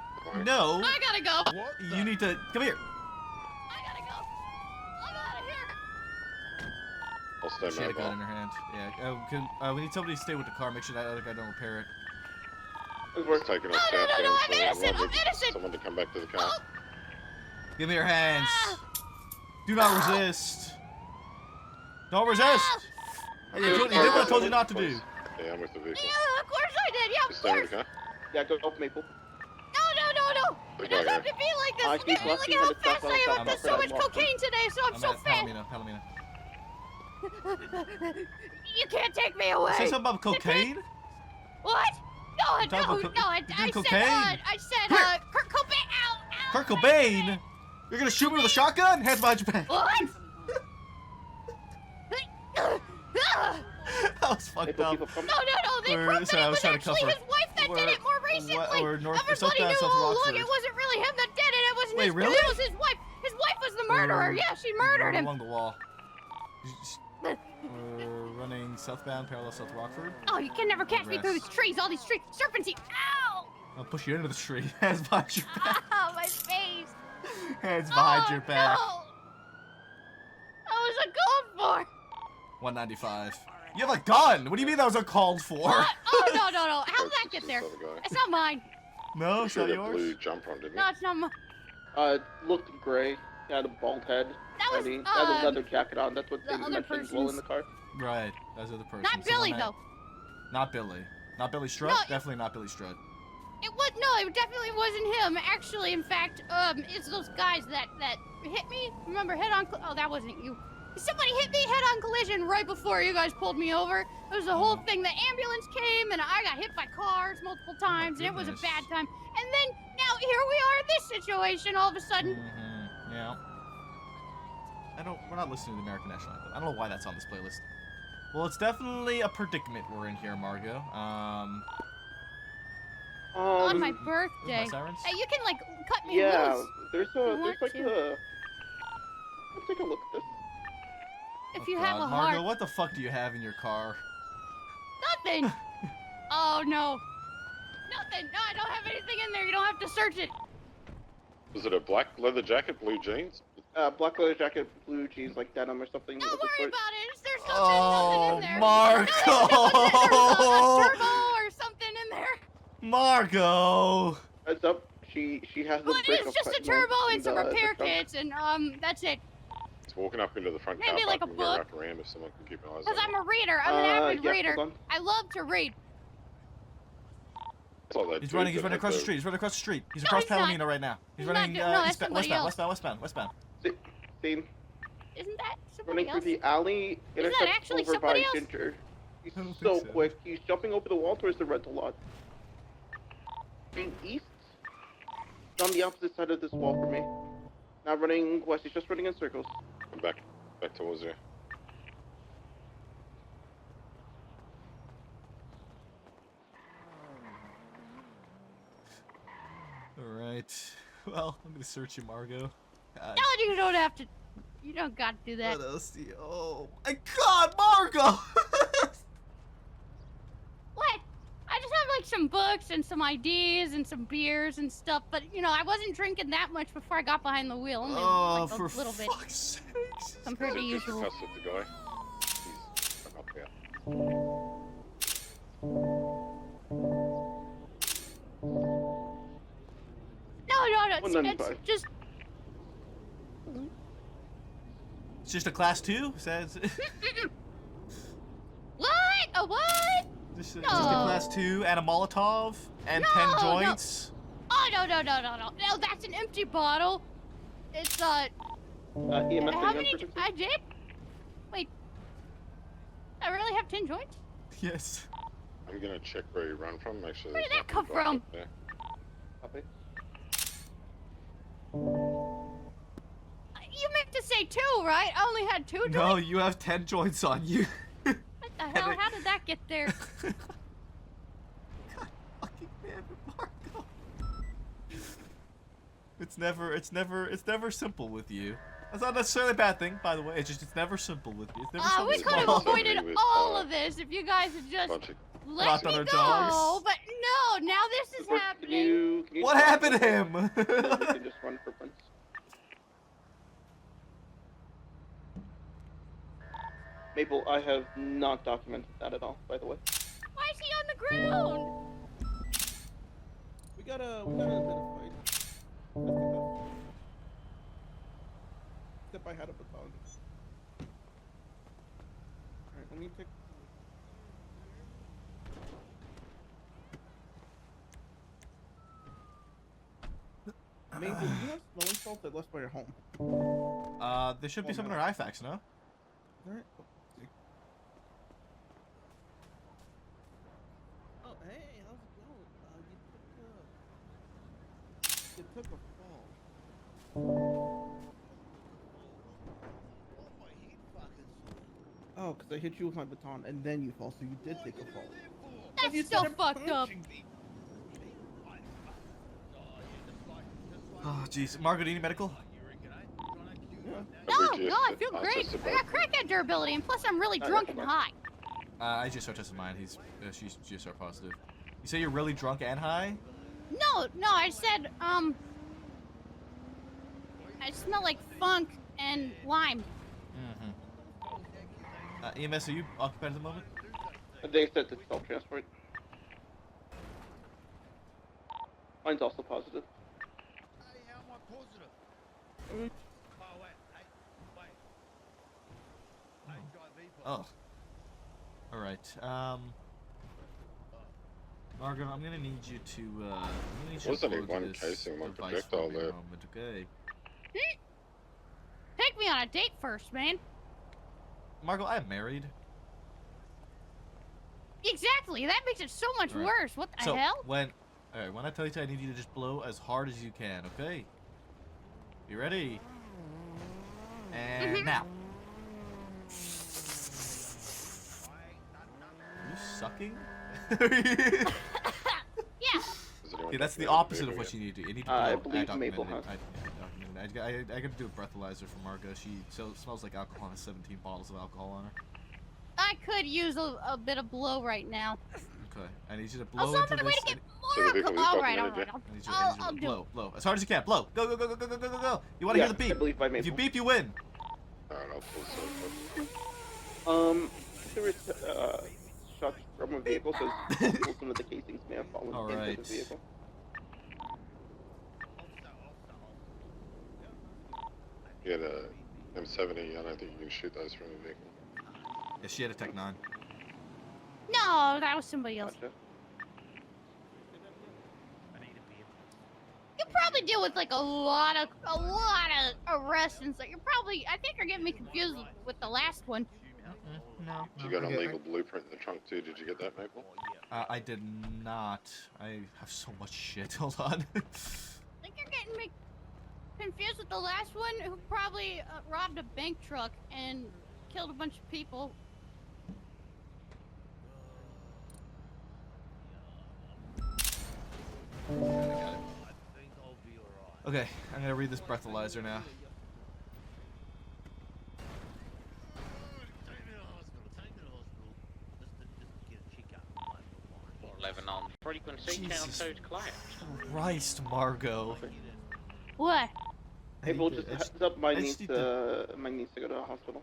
No. I gotta go. What? You need to come here. I gotta go. I'm out of here. I'll stay She had a gun mobile. in her hand. Yeah. We need somebody to stay with the car. Make sure that other guy don't repair it. It's taking us No, southbound, I'm so innocent, I want I'm innocent. someone to come back to the car. Give me your hands. Do not resist. Don't resist. Hey, you did what I told you not to do. Yeah, I'm with the vehicle. Yeah, of course I did. Yeah, You of stay with course. the car? Yeah, go off Maple. No. The It guy doesn't have here. to be like this. I Look keep at left how handed fast stuff I am. on There's the so much walk. cocaine today, so I'm so at fat. Palomino. You can't take me away. Say something about cocaine? What? No, You talking about no. you I doing said, cocaine? Kurt Cobain. Ow. Kurt Cobain? You're gonna shoot me with a shotgun? Hands behind your back. What? That was fucked up. No. They We're- proved that sorry, I it was was trying to actually cover. his wife that did it more recently. We're north- Everybody southbound, knew South all along Rockford. it wasn't really him that did it. It was Wait, his. really? It was his wife. His wife was the murderer. Yeah, she murdered him. Along the wall. We're running southbound, parallel South Rockford. Oh, you can never catch me through these trees. All these trees, serpentine. Ow! I'll push you into the tree. Hands behind your back. Ow, my face. Hands behind your back. No. That was uncalled for. 195. You have a gun. What do you mean that was uncalled for? What? Oh no. How did that get there? It's not mine. No, it's Sure not that yours. blue jumper on, didn't No, it's not mine. Looked gray. He had a bald head. That was, and he had a leather jacket on. That's what the they other mentioned as well in the car. Right. That's the other person. Not Billy though. Not Billy. Not Billy Strut. No, Definitely not Billy Strut. It was no. It definitely wasn't him. Actually, in fact, it's those guys that hit me. Remember, head on. Oh, that wasn't you. Somebody hit me head-on collision right before you guys pulled me over. It was the whole thing. The ambulance came, and I got hit by cars multiple times, and it was a bad time. And then, now, here we are in this situation all of a sudden. Yeah. We're not listening to the American National Anthem. I don't know why that's on this playlist. Well, it's definitely a predicament we're in here, Margot. On my birthday. sirens? Hey, you can, like, cut me Yeah, loose. there's want like to. a. Let's take a look at this. If you have a Margot, heart. what the fuck do you have in your car? Nothing. Oh, no. Nothing. No, I don't have anything in there. You don't have to search it. Was it a black leather jacket, blue jeans? Black leather jacket, blue jeans, like denim or something. Don't worry about it. There's nothing, Oh, in there. Marco! There's a turbo or something in there. Margot! Heads up, she has the But brick it's of just a fentanyl turbo in and some the repair trunk. kits, and that's it. It's walking up into the front Maybe car like park a and go book. wrap around if someone can keep an eyes Because on I'm a reader. I'm an avid yeah, reader. hold on. I love to read. He's running across the street. He's running across the street. He's No, across he's not. Palomino right now. He's He's running not- no, that's somebody westbound. Seen. Isn't that somebody Running else? through the alley, Isn't that intersects actually over by somebody else? Ginger. He's I don't so think so. quick. He's jumping over the wall towards the rental lot. Running east. He's on the opposite side of this wall from me. Not running west. He's just running in circles. I'm back towards you. Alright. Well, I'm gonna search you, Margot. God. No, you don't have to. You don't got to do that. What else do you... Oh my god, Margot! What? I just have like some books and some IDs and some beers and stuff, but you know, I wasn't drinking that much before I got behind the wheel. Only Oh, like for a little bit fuck's sakes. compared to Just usual. cuss with the guy. No, it's 195. just. It's just a class 2? Says. What? A what? Just a No. class 2 and a Molotov and 10 No. joints. Oh, no, that's an empty bottle. It's, EMS how taking many? on I did? Wait. I really have 10 joints? Yes. I'm gonna check where you run from, make sure Where there's did that nothing come going from? up there. Copy. You meant to say 2, right? I only had 2 joints? No, you have 10 joints on you. What the hell? How did that get there? It's never simple with you. That's not necessarily a bad thing, by the way. It's never simple with you. It's never something We could have small. avoided all of this if you guys had just let me on our go. dogs. But no, now this is happening. Can you What happened to him? You can just run for points. Maple, I have not documented that at all, by the way. Why is he on the ground? We got a bit of fight. Except I had a baton. Alright, let me take. Maple, do you have smelling salts that left by your home? There should be some in our IFAX, no? Alright. Oh, hey, how's it going? You took a fall. Oh, because I hit you with my baton and then you fall, so you did take a fall. That's still fucked up. Oh, jeez. Margaret, do you need medical? No, I feel great. I got crackhead durability, and plus I'm really drunk and high. I just tested mine. She's GSR positive. You say you're really drunk and high? No, I said, I smell like funk and lime. EMS, are you occupied at the moment? They said it's self-transport. Mine's also positive. Oh. Alright, Margaret, I'm gonna need you to, Was only one casing, one projectile there. Okay. Take me on a date first, man. Margot, I am married. Exactly, that makes it so much Right. worse. What the So, hell? when I tell you to, I need you to just blow as hard as you can, okay? You ready? And now. Are you sucking? Yeah. Okay, that's the opposite of what you need to do. You need to blow. I believe documented Maple it. has. I gotta do a breathalyzer for Margo. She smells like alcohol and has 17 bottles of alcohol on her. I could use a bit of blow right now. Okay, I need you to blow Also, I'm into on the this. way to get So more the vehicle alcohol. is Alright, documented, I'll do blow, it. blow as hard as you can. Blow. Go. You want to hear the beep? I believe by If you Maple. beep, you win. Alright, I'll pull so. There was shots from a vehicle, so some of the casings may have fallen into the vehicle. You had a M70, I don't think you can shoot those from a vehicle. Yeah, she had a Tech 9. No, that was somebody else. Gotcha. You probably deal with like a lot of arrests and stuff. I think you're getting me confused with the last one. No. You got an illegal blueprint in the trunk too, did you get that, Maple? I did not. I have so much shit. Hold on. I think you're getting me confused with the last one who probably robbed a bank truck and killed a bunch of people. Okay, I'm gonna read this breathalyzer now. On frequency count collapsed. Christ, Margo. What? Hey, well, just heads up, mine needs to go to the hospital.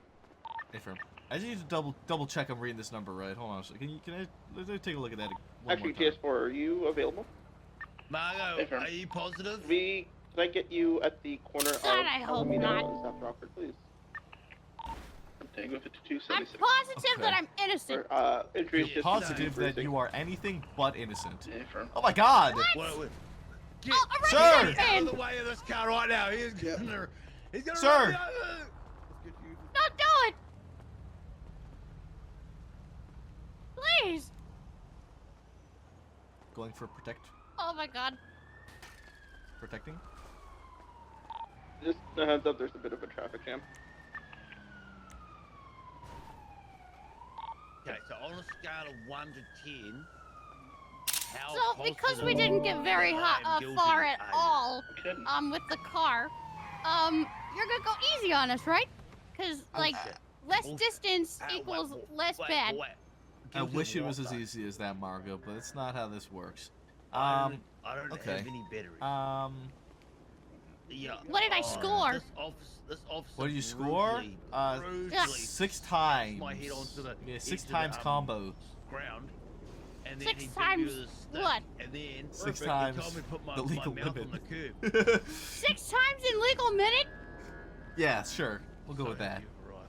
Hey, firm. I just need to double check I'm reading this number right. Hold on a second. Can I take a look at that one Actually, more time? TS4, are you available? Margo, are you positive? Can I get you at the corner of God, I hope Alameda not. and South Rockford, please? Tango I'm 5276. positive that I'm innocent. You're positive that you are anything but innocent. Yeah, firm. Oh my God! What? Get, Sir! Get out of the way of this car right now. He's gonna Sir! run me over. Don't do it! Please! Going for Oh my god. protecting? Just a heads up, there's a bit of a traffic jam. Okay, so on a scale of 1 to 10, how So, because we positive didn't get very that I am guilty far at are you? all, with the car, you're gonna go easy on us, right? Because, like, less distance equals less bad. I wish it was as easy as that, Margo, but it's not how this works. I don't okay. have any battery. Yeah. What did I score? This officer What did you score? brutally 6 times. my head onto the Yeah, 6 into times the, combo. ground. And then 6 he beat me times with a stick, what? And then 6 he times told me to put my, the legal my mouth limit. on the curb. 6 times in legal minute? Yeah, sure. We'll go with that.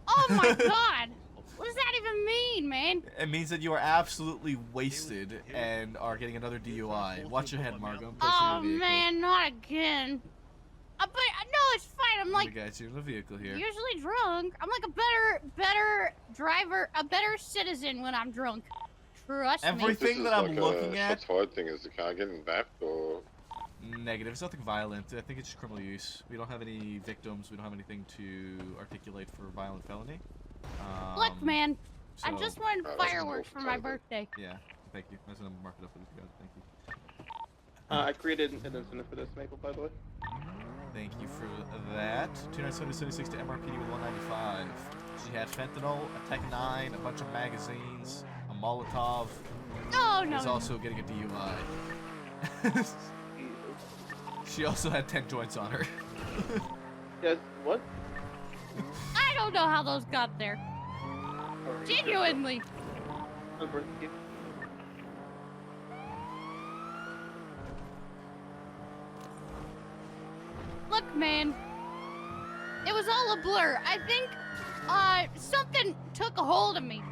Oh my god! What does that even mean, man? It means that you are absolutely wasted and are getting another DUI. Watch your head, Margo. I'm placing Oh you in the vehicle. man, not again. But no, it's fine. I'm like We got you in the vehicle here. usually drunk. I'm like a better driver, a better citizen when I'm drunk. Trust me. Everything that I'm looking at. Shots fired thing, is the car getting backed or? Negative. It's nothing violent. I think it's just criminal use. We don't have any victims. We don't have anything to articulate for violent felony. Look, man, I so- just wanted fireworks for my birthday. Yeah, thank you. That's gonna mark it up for this guy. Thank you. I created an incentive for this, Maple, by the way. Thank you for that. 2976 to MRPD with 195. She had fentanyl, a Tech 9, a bunch of magazines, a Molotov. Oh, no. She's also getting a DUI. She also had 10 joints on her. Yes, what? I don't know how those got there. Genuinely. Look, man. It was all a blur. I think, something took a hold of me.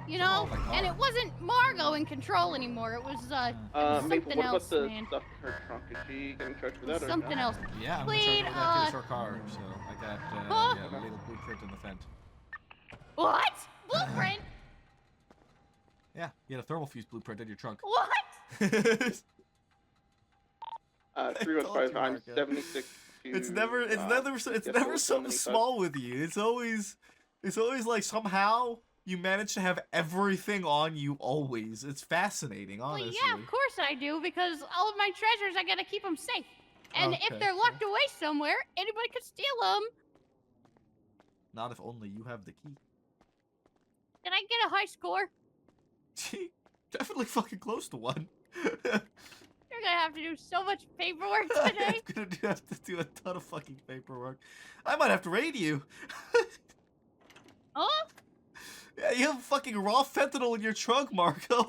You know? And it wasn't Margo in control anymore. It was, Maple, something what else, about the man. stuff in her trunk? Is she getting charged for that or Something no? else. Yeah, I'm Plead, gonna charge her her car, so I got yeah, a little blueprint in the fent. What? Blueprint? Yeah, you had a thermal fuse blueprint in your trunk. What? 315, I'm 76 to, It's never something small with you. It's always like somehow you manage to have everything on you always. It's fascinating, honestly. Well, yeah, of course I do, because all of my treasures, I gotta keep them safe. And Okay, if they're locked away somewhere, anybody could steal them. Not if only you have the key. Did I get a high score? Definitely fucking close to one. You're gonna have to do so much paperwork today. I'm gonna have to do a ton of fucking paperwork. I might have to raid you. Huh? Yeah, you have fucking raw fentanyl in your trunk, Marco.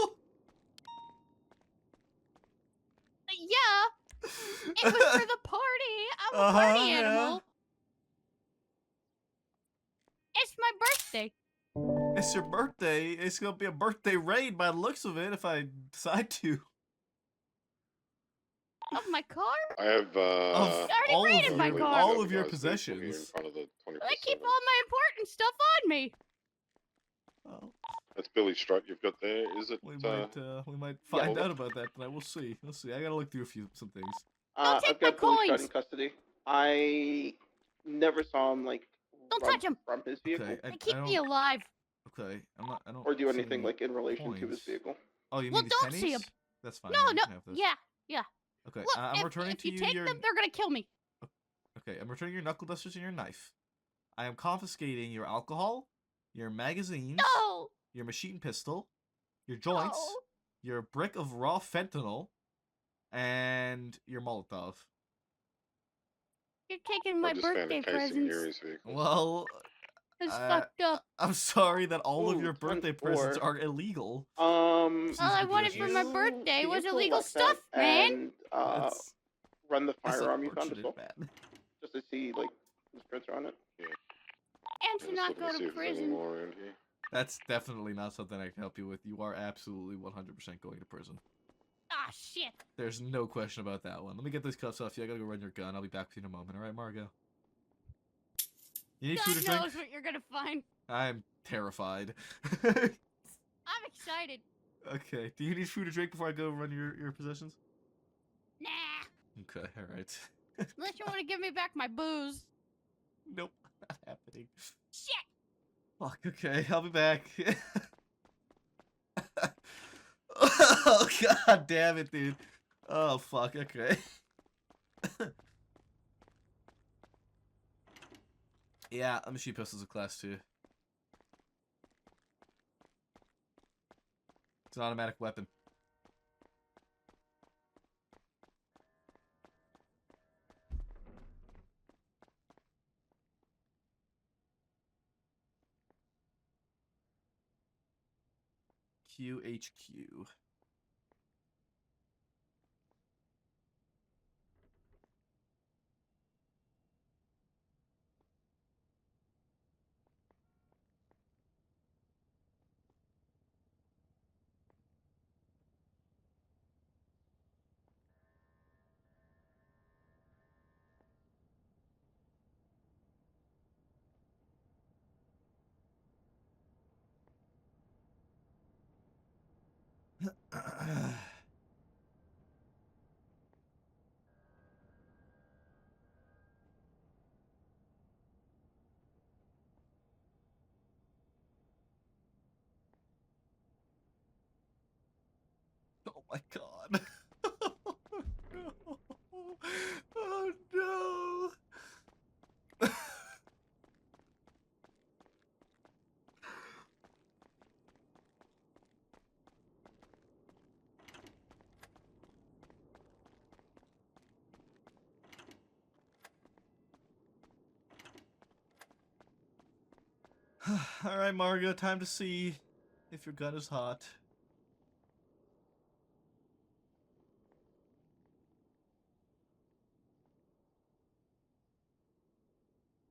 Yeah. It was for the party. I'm a party animal. It's my birthday. It's your birthday. It's gonna be a birthday raid by the looks of it if I decide to. Of my car? I have I already raided my car. all of your possessions. I keep all my important stuff on me. That's Billy Strut you've got there, is it? We might find out about that tonight. We'll see. We'll see. I gotta look through some things. I've got Billy Strut in custody. I never saw him like Don't touch him. from his vehicle. Okay, They keep me alive. Okay, I don't. Or do see anything any like in relation to his coins. vehicle. Oh, you Well, mean these don't pennies? see 'em. That's fine. No, yeah, you no. can have those. Yeah. Okay, Look, I'm returning if to you take your. them, they're gonna kill me. Okay, I'm returning your knuckle dusters and your knife. I am confiscating your alcohol, your magazines, No. your machine pistol, your joints, No. your brick of raw fentanyl, and your Molotov. You're taking my birthday presents. Well, That's fucked up. I'm sorry that all of Ooh, your birthday 10-4. presents are illegal. All I wanted for my birthday was illegal stuff, man. And run the That's firearm you found as unfortunate, well, man. just to see like whose prints are on it. Yeah. And to not go to prison. That's definitely not something I can help you with. You are absolutely 100% going to prison. Ah, shit. There's no question about that one. Let me get those cuffs off you. I gotta go run your gun. I'll be back with you in a moment. All right, Margo? You need food or God drink? knows what you're gonna find. I'm terrified. I'm excited. Okay. Do you need food or drink before I go run your possessions? Nah. Okay, alright. Unless you want to give me back my booze. Nope, not happening. Shit. Fuck, okay, I'll be back. Oh, god damn it, dude. Oh, fuck, okay. Yeah, I'm machine pistols a class 2. It's an automatic weapon. QHQ. Oh my god. Oh no. Alright, Margo, time to see if your gun is hot.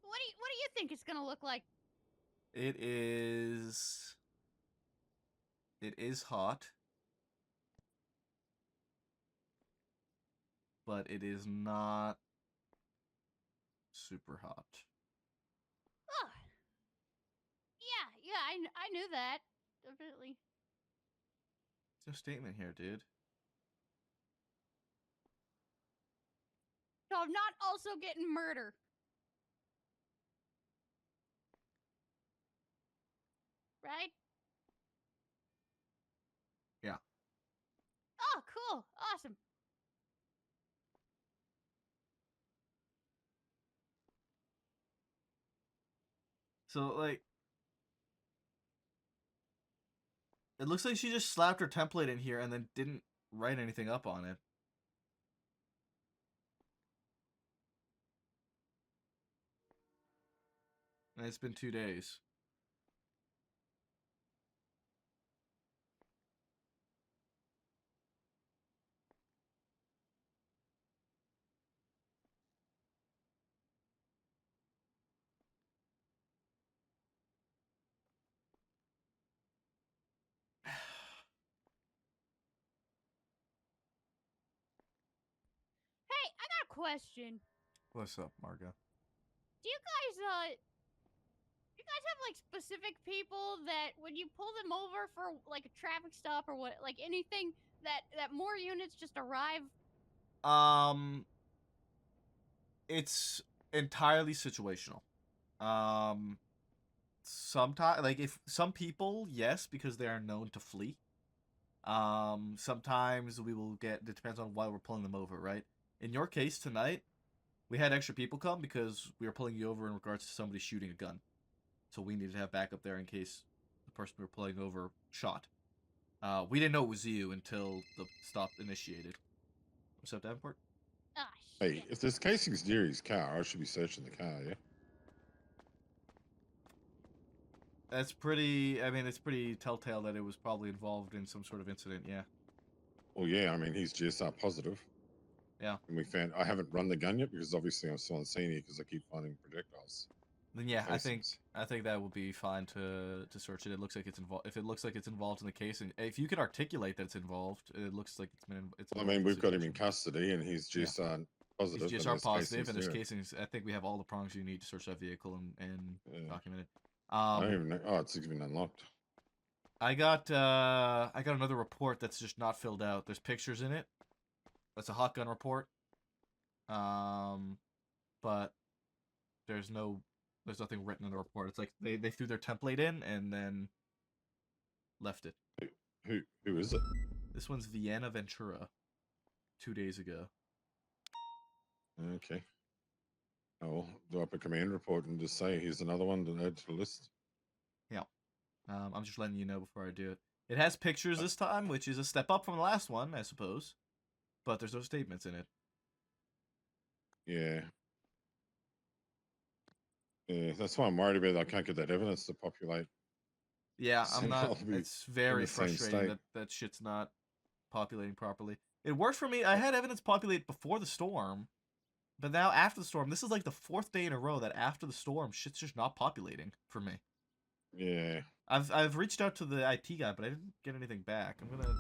What do you think it's gonna look like? It is hot. But it is not super hot. Oh. Yeah, I knew that. Definitely. There's no statement here, dude. So I'm not also getting murder. Right? Yeah. Oh, cool. Awesome. So, like, it looks like she just slapped her template in here and then didn't write anything up on it. And it's been 2 days. Hey, I got a question. What's up, Margo? Do you guys have like specific people that when you pull them over for like a traffic stop or what, like anything that more units just arrive? It's entirely situational. Sometimes, like, if some people, yes, because they are known to flee. Sometimes we will get, it depends on why we're pulling them over, right? In your case tonight, we had extra people come because we were pulling you over in regards to somebody shooting a gun. So we needed to have backup there in case the person we were pulling over shot. We didn't know it was you until the stop initiated. What's up, Davenport? Ah, Hey, if this casing's near his car, I should be searching the car, yeah? That's pretty. I mean, it's pretty telltale that it was probably involved in some sort of incident. Yeah. Well, yeah. I mean, he's GSR positive. Yeah. And we found. I haven't run the gun yet because obviously I'm still on scene here because I keep finding projectiles. Then yeah, I think that will be fine to search it. It looks like it's involved. If it looks like it's involved in the case, and if you could articulate that it's involved, it looks like it's been. It's. Well, I mean, we've got him in custody, and he's GSR positive. He's GSR positive, and there's casings. I think we have all the prongs you need to search that vehicle and document it. I don't even know. Oh, it's even unlocked. I got another report that's just not filled out. There's pictures in it. That's a hot gun report. But there's nothing written in the report. It's like they threw their template in and then left it. Who is it? This one's Vienna Ventura. 2 days ago. Okay. Oh, well, do up a command report and just say here's another one to add to the list. Yeah. I'm just letting you know before I do it. It has pictures this time, which is a step up from the last one, I suppose. But there's no statements in it. Yeah. Yeah, that's why I'm worried about. I can't get that evidence to populate. Yeah, So I'm not. I'll be It's very in the same frustrating state. that shit's not populating properly. It worked for me. I had evidence populate before the storm, but now after the storm, this is like the 4th day in a row that after the storm, shit's just not populating for me. Yeah. I've reached out to the IT guy, but I didn't get anything back. I'm gonna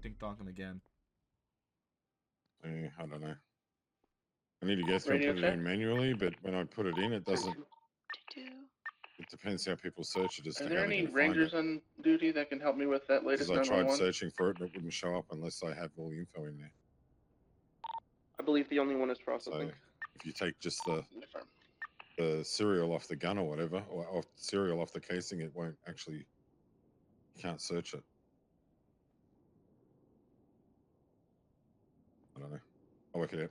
dink donk him again. Yeah, I don't know. I need to go through and Radio put it check. in manually, but when I put it in, it doesn't. It depends how people search it as Are to there how they're any going to find rangers it. on duty that can help me with that latest Because I tried 911? searching for it, and it wouldn't show up unless I have all the info in there. I believe the only one is So processing. if you take just the serial off the gun or whatever, or off the serial off the casing, it won't actually. You can't search it. I don't know. I'll work it out.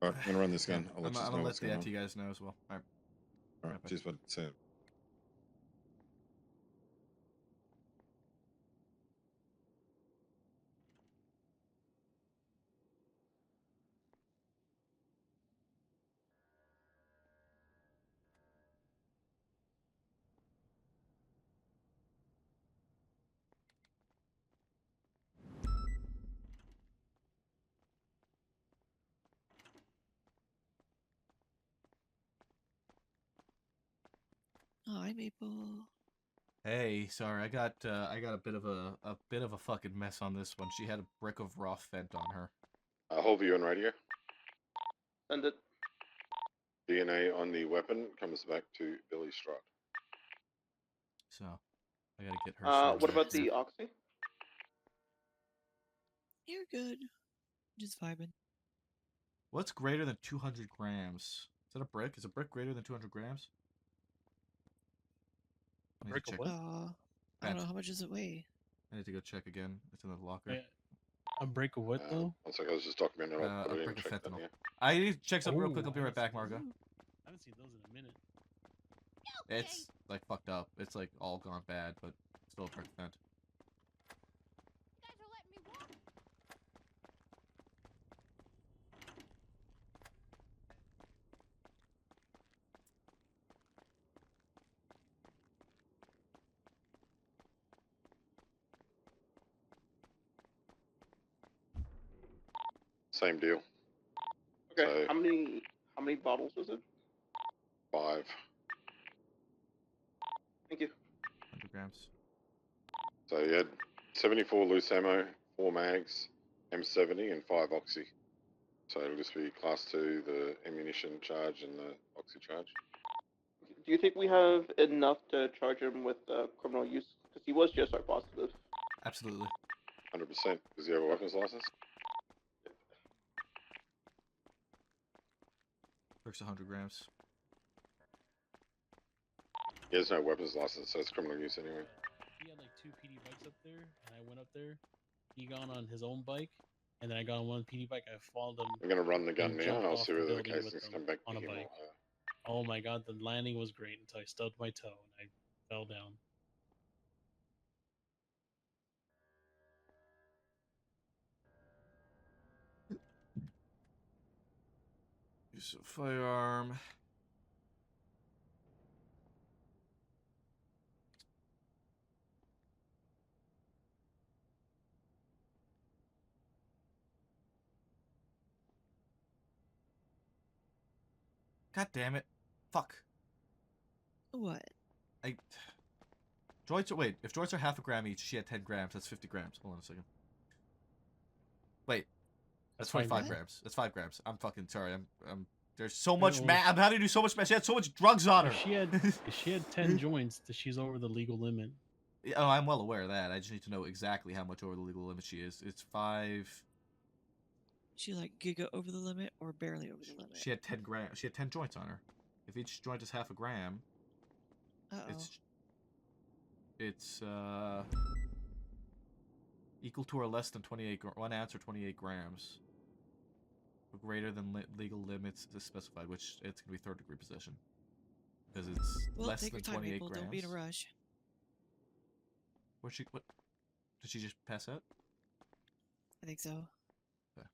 All right, I'm gonna run this gun. I'll let you I'm know gonna what's let going the on. IT guys know as well. All right. All right, cheers, bud. See ya. Hi, Maple. Hey, sorry, I got a bit of a fucking mess on this one. She had a brick of raw fent on her. Hold you on radio. Send it. DNA on the weapon comes back to Billy Strott. So, I gotta get her. What about the oxy? You're good. Just vibing. What's greater than 200 grams? Is that a brick? Is a brick greater than 200 grams? A brick of what? I don't know. How much does it weigh? I need to go check again. It's in the locker. A break of what though? One second, I was just documenting it. I'll A put it in brick and of check that, fentanyl. yeah. I need to check something real quick. I'll be right back, Margo. I haven't seen those in a minute. It's like fucked up. It's like all gone bad, but still a brick of fent. Same deal. Okay. So, how many bottles was it? 5. Thank you. 100 grams. So you had 74 loose ammo, 4 mags, M70, and 5 oxy. So it'll just be class 2, the ammunition charge and the oxy charge. Do you think we have enough to charge him with criminal use? Because he was GSR positive. Absolutely. 100%. Does he have a weapons license? Brick's 100 grams. He has no weapons license, so it's criminal use anyway. He had like 2 PD bikes up there, and I went up there. He got on his own bike, and then I got on one PD bike. I followed him. I'm going to run the gun and now, jumped and I'll off see the whether the building with casings him come back on a to him or bike. Oh my god, the landing was great until I stubbed my toe and I fell down. Use a firearm. God damn it. Fuck. What? Joints are, wait, if joints are half a gram each, she had 10 grams. That's 50 grams. Hold on a second. Wait. That's 25 grams. That's 5 grams. I'm fucking sorry. I'm there's so much math. I'm having to do so much math. She had so much drugs on her. If she had 10 joints, she's over the legal limit. Oh, I'm well aware of that. I just need to know exactly how much over the legal limit she is. It's 5. She like giga over the limit or barely over the limit? She had 10 grams. She had 10 joints on her. If each joint is half a gram, it's equal to or less than 1 ounce or 28 grams. Or greater than legal limits is specified, which it's gonna be third-degree possession because it's less take than your time, 28 people. grams. Don't be in a rush. What did she just pass out? I think so. Okay.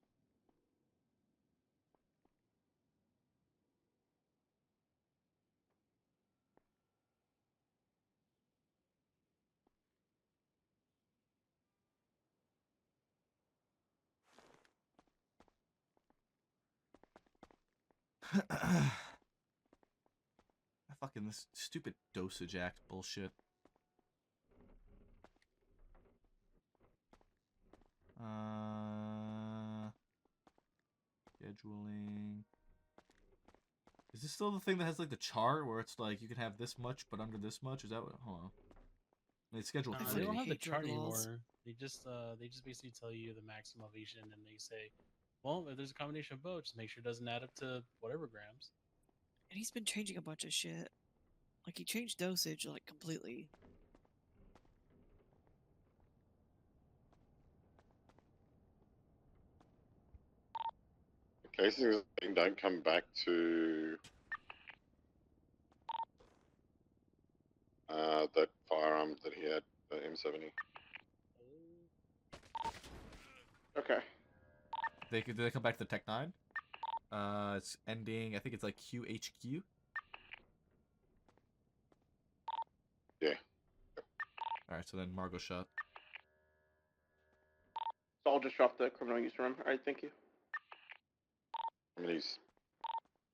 Fucking this stupid dosage act bullshit. Scheduling. Is this still the thing that has like the chart where it's like you can have this much but under this much? Is that what? Hold on. It's scheduled. They don't have the chart anymore. They just basically tell you the maximum of each, and then they say, well, if there's a combination of both, just make sure it doesn't add up to whatever grams. And he's been changing a bunch of shit. Like he changed dosage like completely. Cases don't come back to that firearm that he had, the M70. Okay. Did they come back to the Tech 9? It's ending. I think it's like QHQ. Yeah. All right. So then Margot shot. So I'll just drop the criminal use room. All right. Thank you. I mean,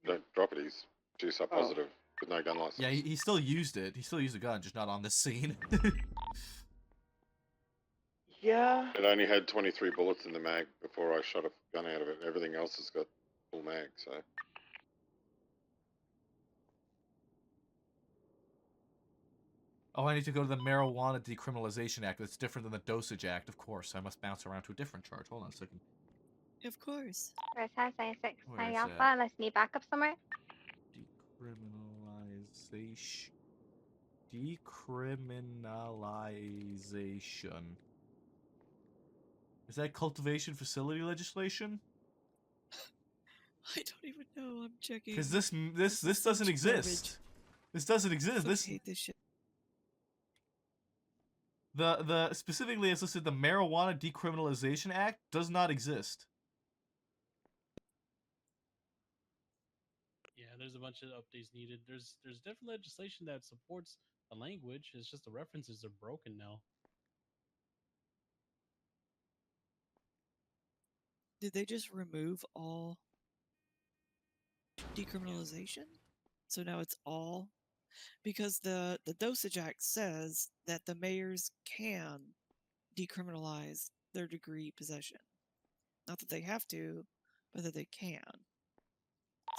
don't drop it. He's GSUP positive with no gun license. Yeah, he still used it. He still used a gun, just not on this scene. Yeah. It only had 23 bullets in the mag before I shot a gun out of it. Everything else has got full mag, so. Oh, I need to go to the Marijuana Decriminalization Act. That's different than the Dosage Act, of course. I must bounce around to a different charge. Hold on a second. Of course. Where's house 96? Where 90 is Alpha, that? unless you need backup somewhere. Decriminalization. Is that cultivation facility legislation? I don't even know. I'm checking. Because this doesn't exist. This doesn't exist. I This hate this shit. the specifically as listed, the Marijuana Decriminalization Act does not exist. Yeah, there's a bunch of updates needed. There's different legislation that supports the language. It's just the references are broken now. Did they just remove all decriminalization? So now it's all because the Dosage Act says that the mayors can decriminalize third degree possession. Not that they have to, but that they can.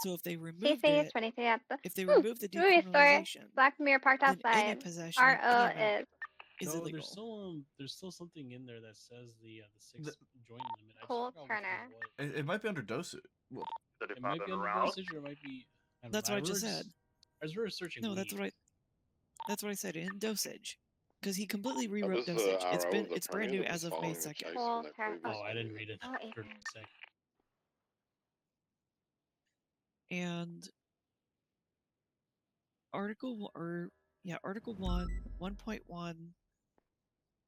So if they remove it, 23 at the if they remove the movie store. decriminalization, Black Mirror parked then any outside. possession of RO any amount is is No, illegal. there's still something in there that says the 6 joint limit. I just Cole forgot which Turner. one It might be under dosage. Well, it might be under dosage, or it might be. That's what I just said. As we were searching. No, that's what I said in dosage, because he completely rewrote was the dosage. RO of the It's brand Premier new that as was of May following the 2nd. chase in that previous Oh, I didn't video. read it. Oh, For a Ethan. sec. And Article 1, 1.1,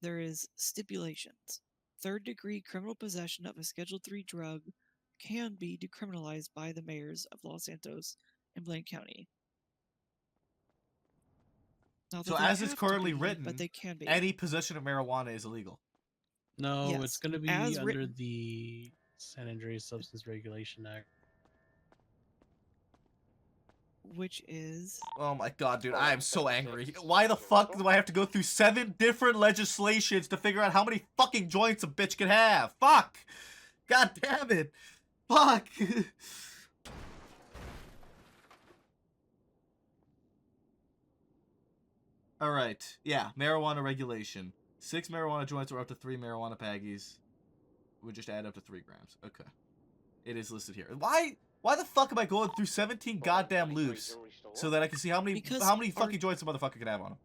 there is stipulations. Third degree criminal possession of a Schedule 3 drug can be decriminalized by the mayors of Los Santos and Blaine County. Not that so they as it's have to currently be, written, but they can be. any possession of marijuana is illegal. No, Yes, it's going to be as under written. the San Andreas Substance Regulation Act. which is Oh my god, dude, I am so angry. Why the fuck do I have to go through 7 different legislations to figure out how many fucking joints a bitch can have? Fuck! God damn it! Fuck! Alright, yeah, marijuana regulation. 6 marijuana joints or up to 3 marijuana baggies would just add up to 3 grams. Okay. It is listed here. Why the fuck am I going through 17 goddamn loops so that I can see how many fucking joints a motherfucker can have on him?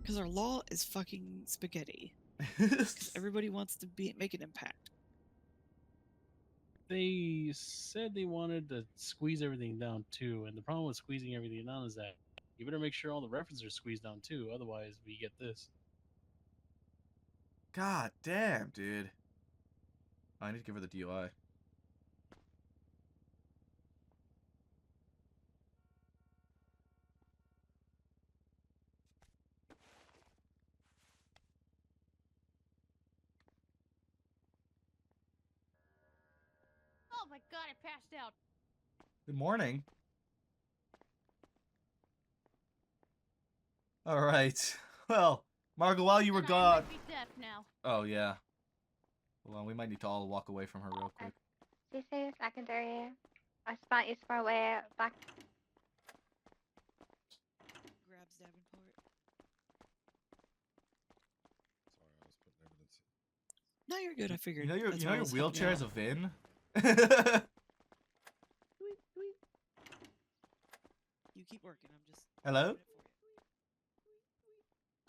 Because our law is fucking spaghetti. 'Cause everybody wants to make an impact. They said they wanted to squeeze everything down too, and the problem with squeezing everything down is that you better make sure all the references are squeezed down too, otherwise we get this. God damn, dude. I need to give her the DUI. Oh my god, I passed out. Good morning. Alright. Well, Margo, while you were gone... I might be deaf now. Oh, yeah. Hold on, we might need to all walk away from her real quick. This is secondary. I spot is far away back. Grabs Davenport. No, you're good. I figured. You know your wheelchair has a VIN? You keep working. I'm just. Hello?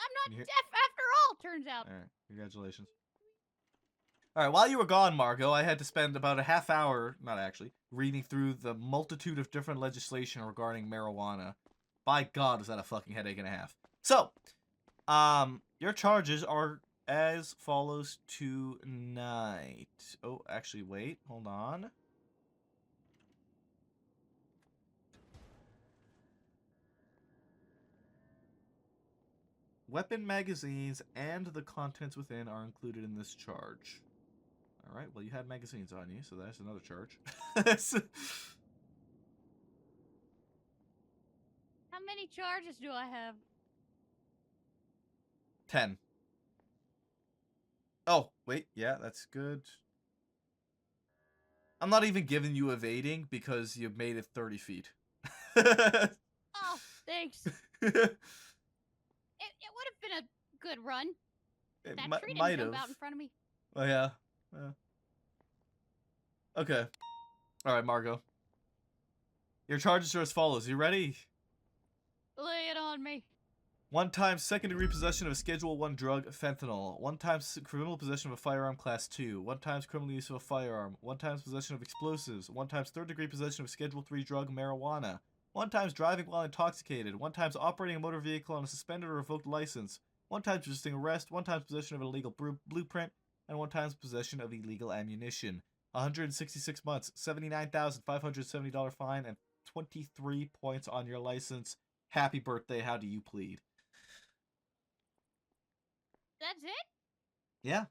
I'm not Can you hear- deaf after all, turns out. Alright, congratulations. Alright, while you were gone, Margo, I had to spend about a half hour, not actually, reading through the multitude of different legislation regarding marijuana. By God, is that a fucking headache and a half. So, your charges are as follows tonight. Oh, actually, wait, hold on. Weapon magazines and the contents within are included in this charge. Alright, well you had magazines on you, so that's another charge. How many charges do I have? 10. Oh, wait, yeah, that's good. I'm not even giving you evading because you made it 30 feet. Oh, thanks. It would have been a good run. It That tree might didn't jump have. out in front of me. Oh, yeah. Okay. Alright, Margo. Your charges are as follows. You ready? Lay it on me. 1 time second-degree possession of a Schedule 1 drug, fentanyl. 1 time criminal possession of a firearm, Class 2. 1 time criminal use of a firearm. 1 time possession of explosives. 1 time third-degree possession of Schedule 3 drug, marijuana. 1 time driving while intoxicated. 1 time operating a motor vehicle on a suspended or revoked license. 1 time resisting arrest. 1 time possession of an illegal blueprint. And 1 time possession of illegal ammunition. 166 months, $79,570 fine, and 23 points on your license. Happy birthday. How do you plead? That's it? Yeah.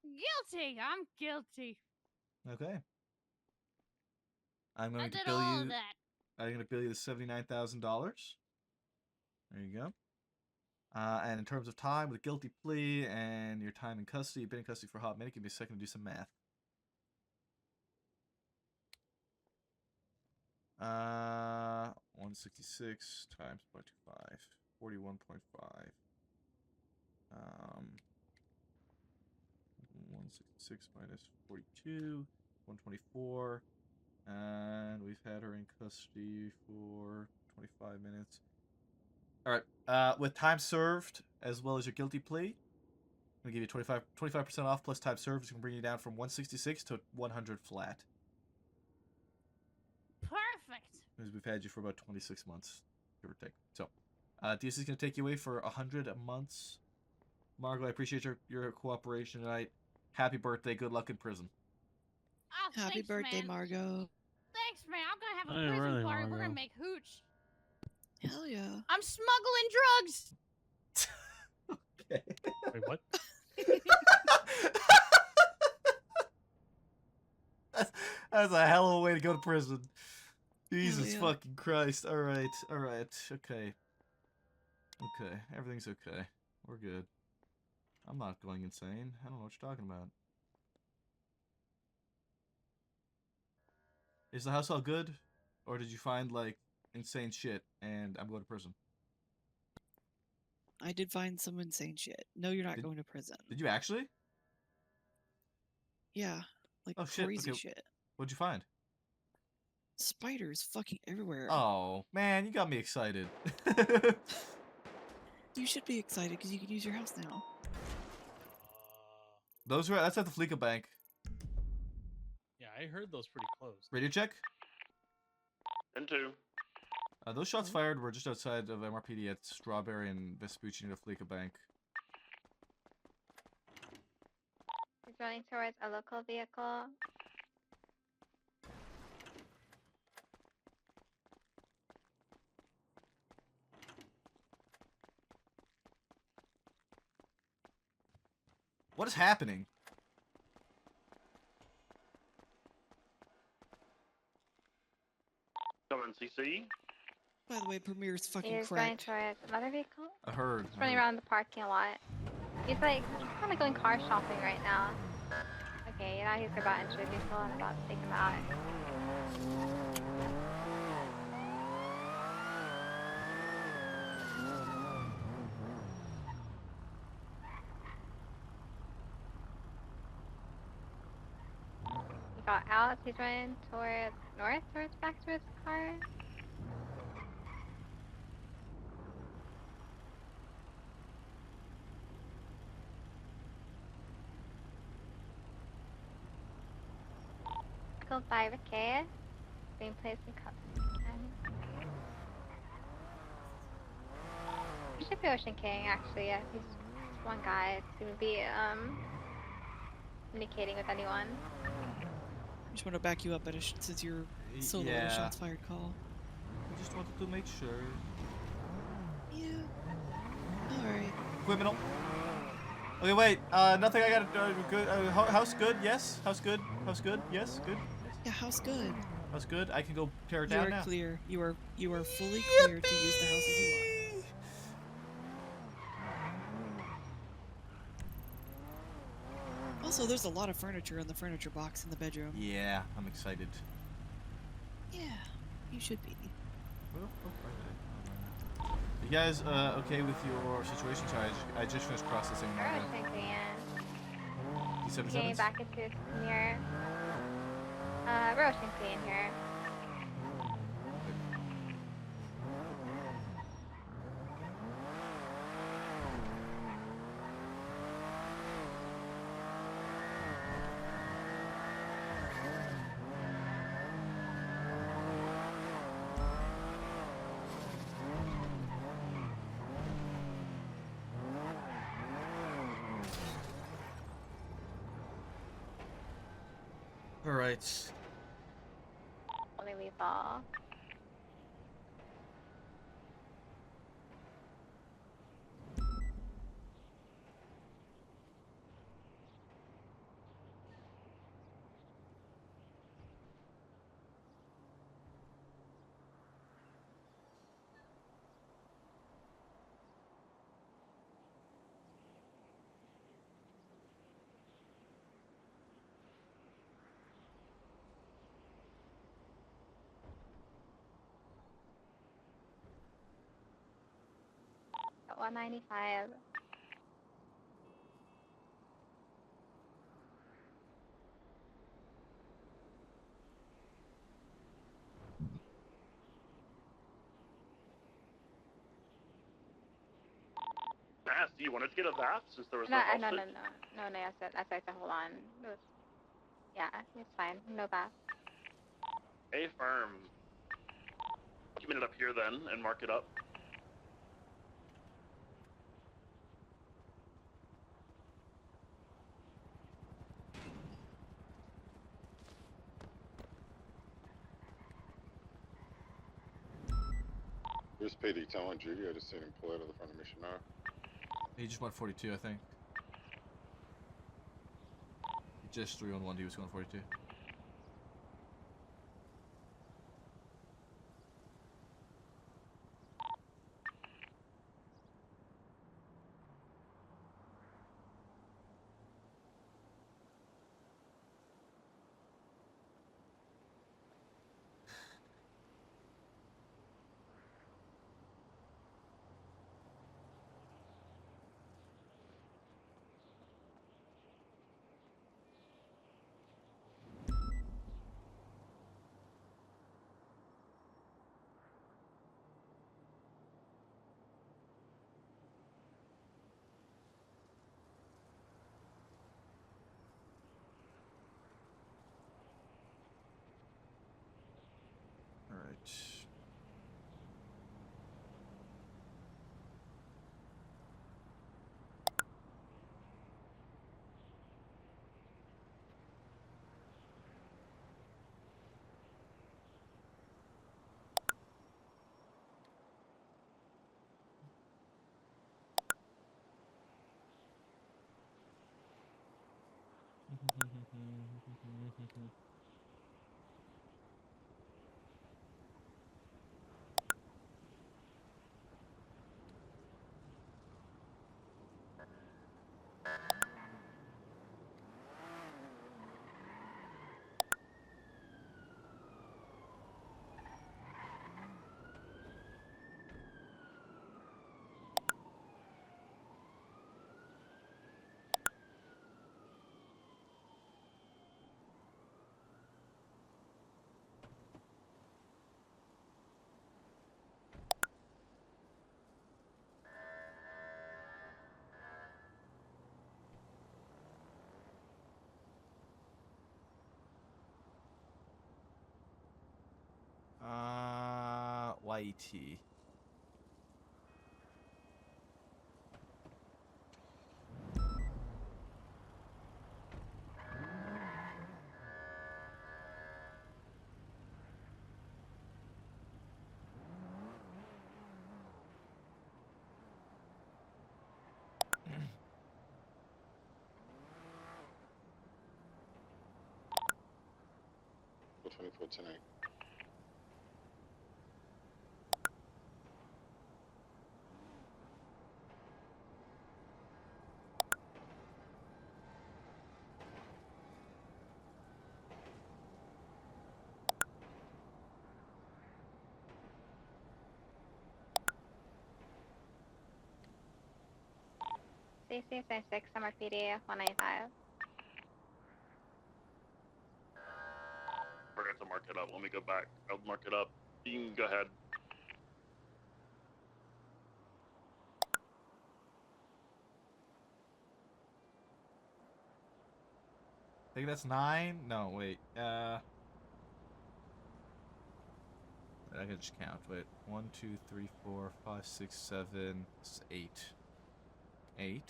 Guilty. I'm guilty. Okay. I'm I going to did bill all you. of that. I'm going to bill you the $79,000. There you go. And in terms of time, with a guilty plea and your time in custody, you've been in custody for a hot minute. Give me a second to do some math. 166 times 0.25, 41.5. 166 minus 42, 124. And we've had her in custody for 25 minutes. Alright, with time served, as well as your guilty plea, I'm going to give you 25% off plus time served, which can bring you down from 166 to 100 flat. Perfect. Because we've had you for about 26 months, give or take. So, DSC is going to take you away for 100 months. Margo, I appreciate your cooperation tonight. Happy birthday, good luck in prison. Oh, Happy thanks, birthday, man. Margo. Thanks, man. I'm gonna have a Hey, prison really, party. We're Margo. gonna make hooch. Hell yeah. I'm smuggling drugs. Okay. Wait, what? That's a hell of a way to go to prison. Jesus yeah. fucking Christ. Alright, alright, okay. Okay, everything's okay. We're good. I'm not going insane. I don't know what you're talking about. Is the house all good? Or did you find, like, insane shit and I'm going to prison? I did find some insane shit. No, you're not going to prison. Did you actually? Yeah, like Oh shit, crazy okay. shit. What'd you find? Spiders fucking everywhere. Oh, man, you got me excited. You should be excited because you can use your house now. That's at the Fleeca Bank. Yeah, I heard those pretty close. Radio check? And 2. Those shots fired were just outside of MRPD at Strawberry and Vespucci near the Fleeca Bank. He's running towards a local vehicle. What is happening? Coming CC. By the way, Premier's fucking He's running cracked. towards another vehicle. I heard. He's running around the parking lot. He's kind of going car shopping right now. Okay, now he's about to enter the vehicle. I'm about to take him out. He got out. He's running towards north, back to his car. Killed by Ricky, being placed in cuffs. He should be Ocean King, actually. Yeah, he's one guy. It's gonna be communicating with anyone. I just want to back you up, but since you're solo Yeah. shots fired call. I just wanted to make sure. Yeah. Alright. Criminal. Okay, wait. Nothing I gotta do. Good. House good? Yes. House good. House good? Yes. Good. Yeah, house good. House good. I can go tear it You down are now. clear. You are fully clear to use the house as you want. Also, there's a lot of furniture in the furniture box in the bedroom. Yeah, I'm excited. Yeah, you should be. You guys, okay with your situation? Sorry, I just finished processing my. Ocean King. D77s? Getting back into his mirror. We're Ocean King here. All right. Only we fall. At 195. Ask, do you wanted to get a bath since there was No, no no, hostage? I said to hold on. It was, yeah, it's fine. No bath. A firm. Keeping it up here then and mark it up. Where's PD telling Judy? I just seen him pull out of the front of Missionary. He just went 42, I think. He just 3-on-1. He was going 42. YT. Or 24 tonight. CC-6, Summer PD, 195. Forgot to mark it up. Let me go back. I'll mark it up. You can go ahead. I think that's 9. No, wait. I can just count. Wait. 1, 2, 3, 4, 5, 6, 7, 8. 8.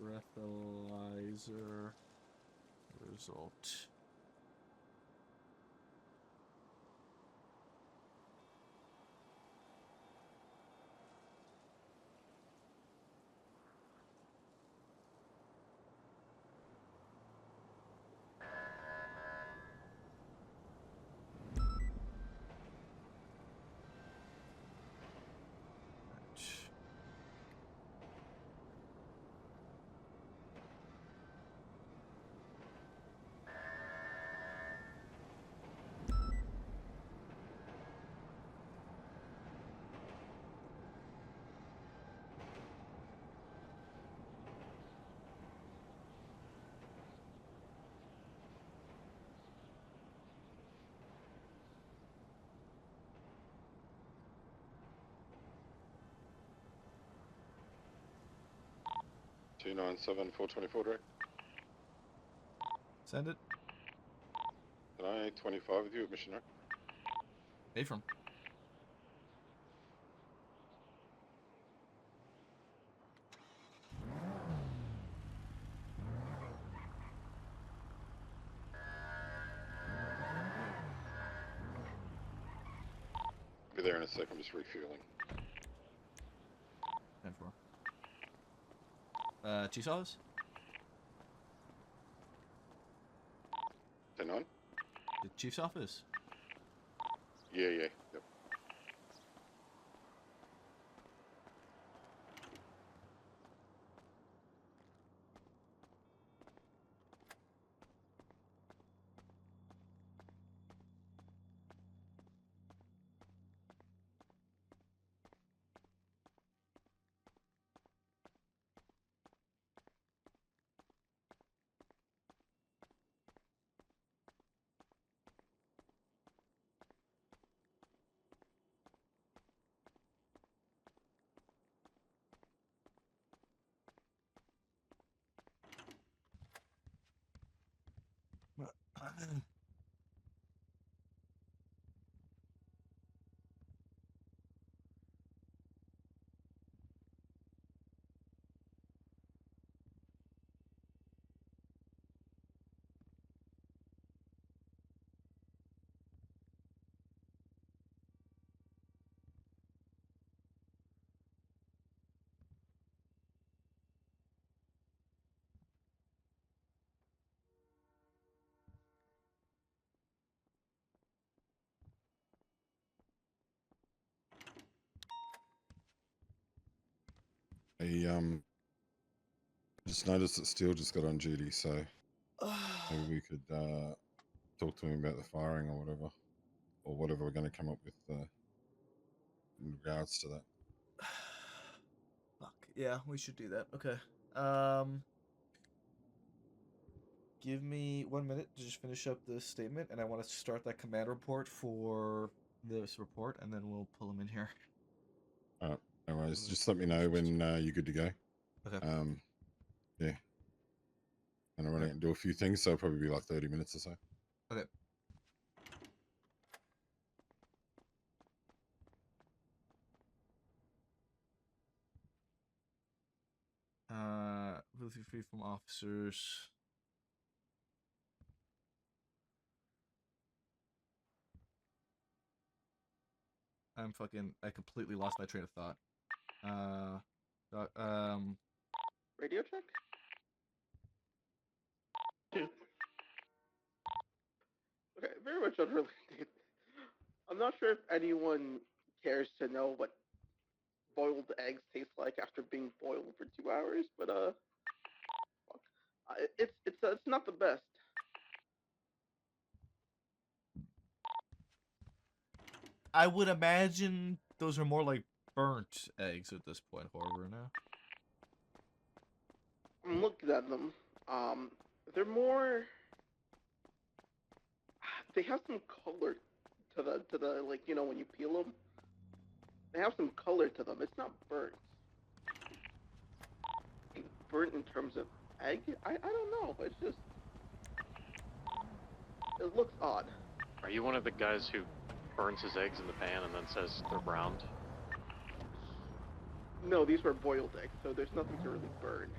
Breathalyzer result. Two 297 424 direct. Send it. Can I 25 with you at mission, right? Pay from. Be there in a sec, I'm just refueling. 10-4. Chief's office? 10-9? The Chief's office? Yeah, yep. I just noticed that Steele just got on duty, so maybe we could talk to him about the firing or whatever we're going to come up with in regards to that. Fuck. Yeah, we should do that. Okay. Give me 1 minute to just finish up this statement, and I want to start that command report for this report, and then we'll pull him in here. All right. Anyways, just let me know when you're good to go. Okay. Yeah. And I'm running out and do a few things, so it'll probably be like 30 minutes or so. Okay. Will be free from officers. I completely lost my train of thought. Radio check? Okay, very much unrelated. I'm not sure if anyone cares to know what boiled eggs taste like after being boiled for 2 hours, but fuck. It's not the best. I would imagine those are more like burnt eggs at this point, however, now. I'm looking at them. They're more. They have some color to the like when you peel them. They have some color to them. It's not burnt. Burnt in terms of egg? I don't know. It's just it looks odd. Are you one of the guys who burns his eggs in the pan and then says they're browned? No, these were boiled eggs, so there's nothing to really burn.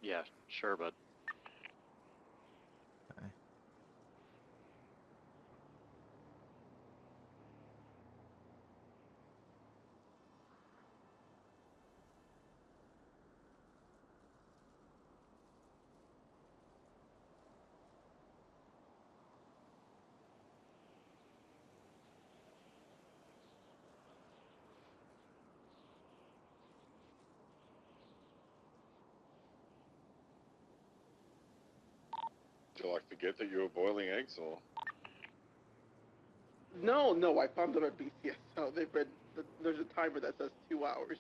Yeah, sure, bud. Okay. Do you like forget that you were boiling eggs, or? No, I found them at BCS, so they've been. There's a timer that says 2 hours.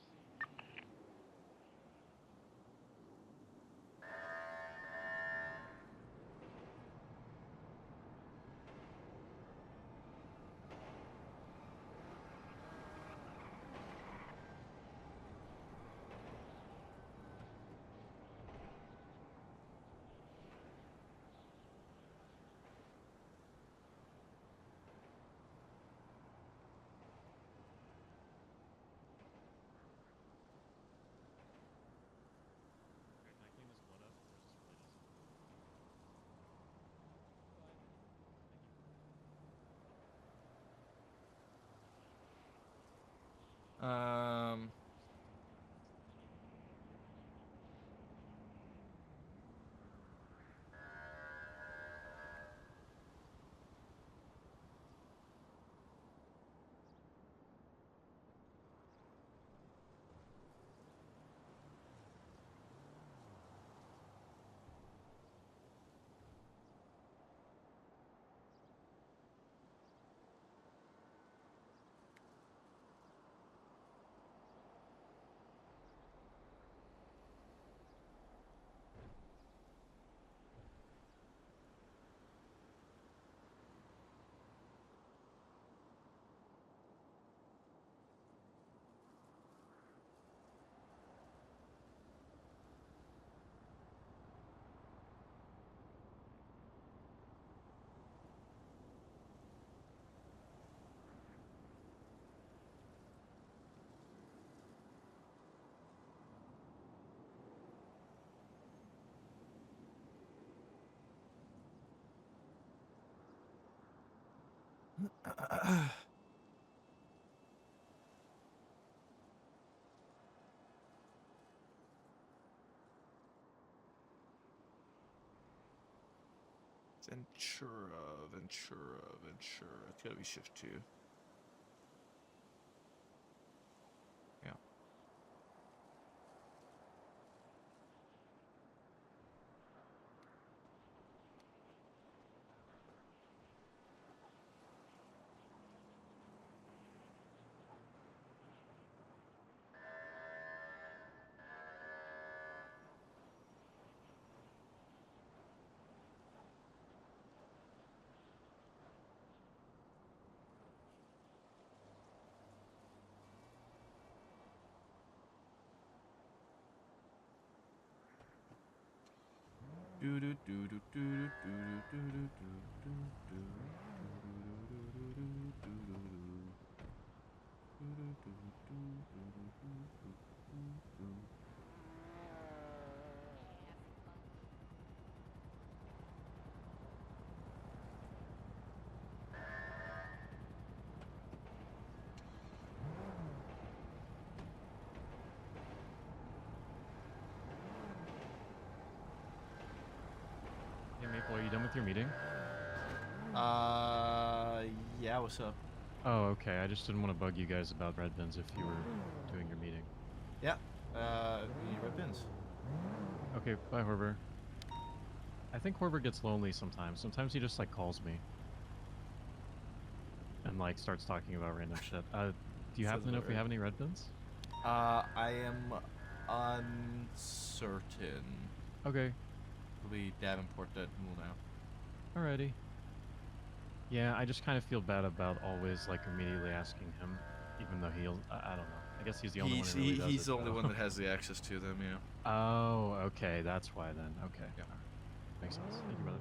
Um. Ventura. It's gotta be shift 2. Hey Maple, are you done with your meeting? Yeah, what's up? Oh, okay. I just didn't want to bug you guys about red bins if you were doing your meeting. Yeah, we need red bins. Okay, bye, Horber. I think Horber gets lonely sometimes. Sometimes he just, like, calls me. And, like, starts talking about random shit. Do you happen to know if we have any red bins? I am uncertain. Okay. It'll be Davenport that will know. Alrighty. Yeah, I just kind of feel bad about always, like, immediately asking him, even though he'll... I don't know. I guess he's the only one who really does He's it, the only though. one that has the access to them, yeah. Oh, okay. That's why, then. Okay. Yeah. Makes sense. Thank you, brother.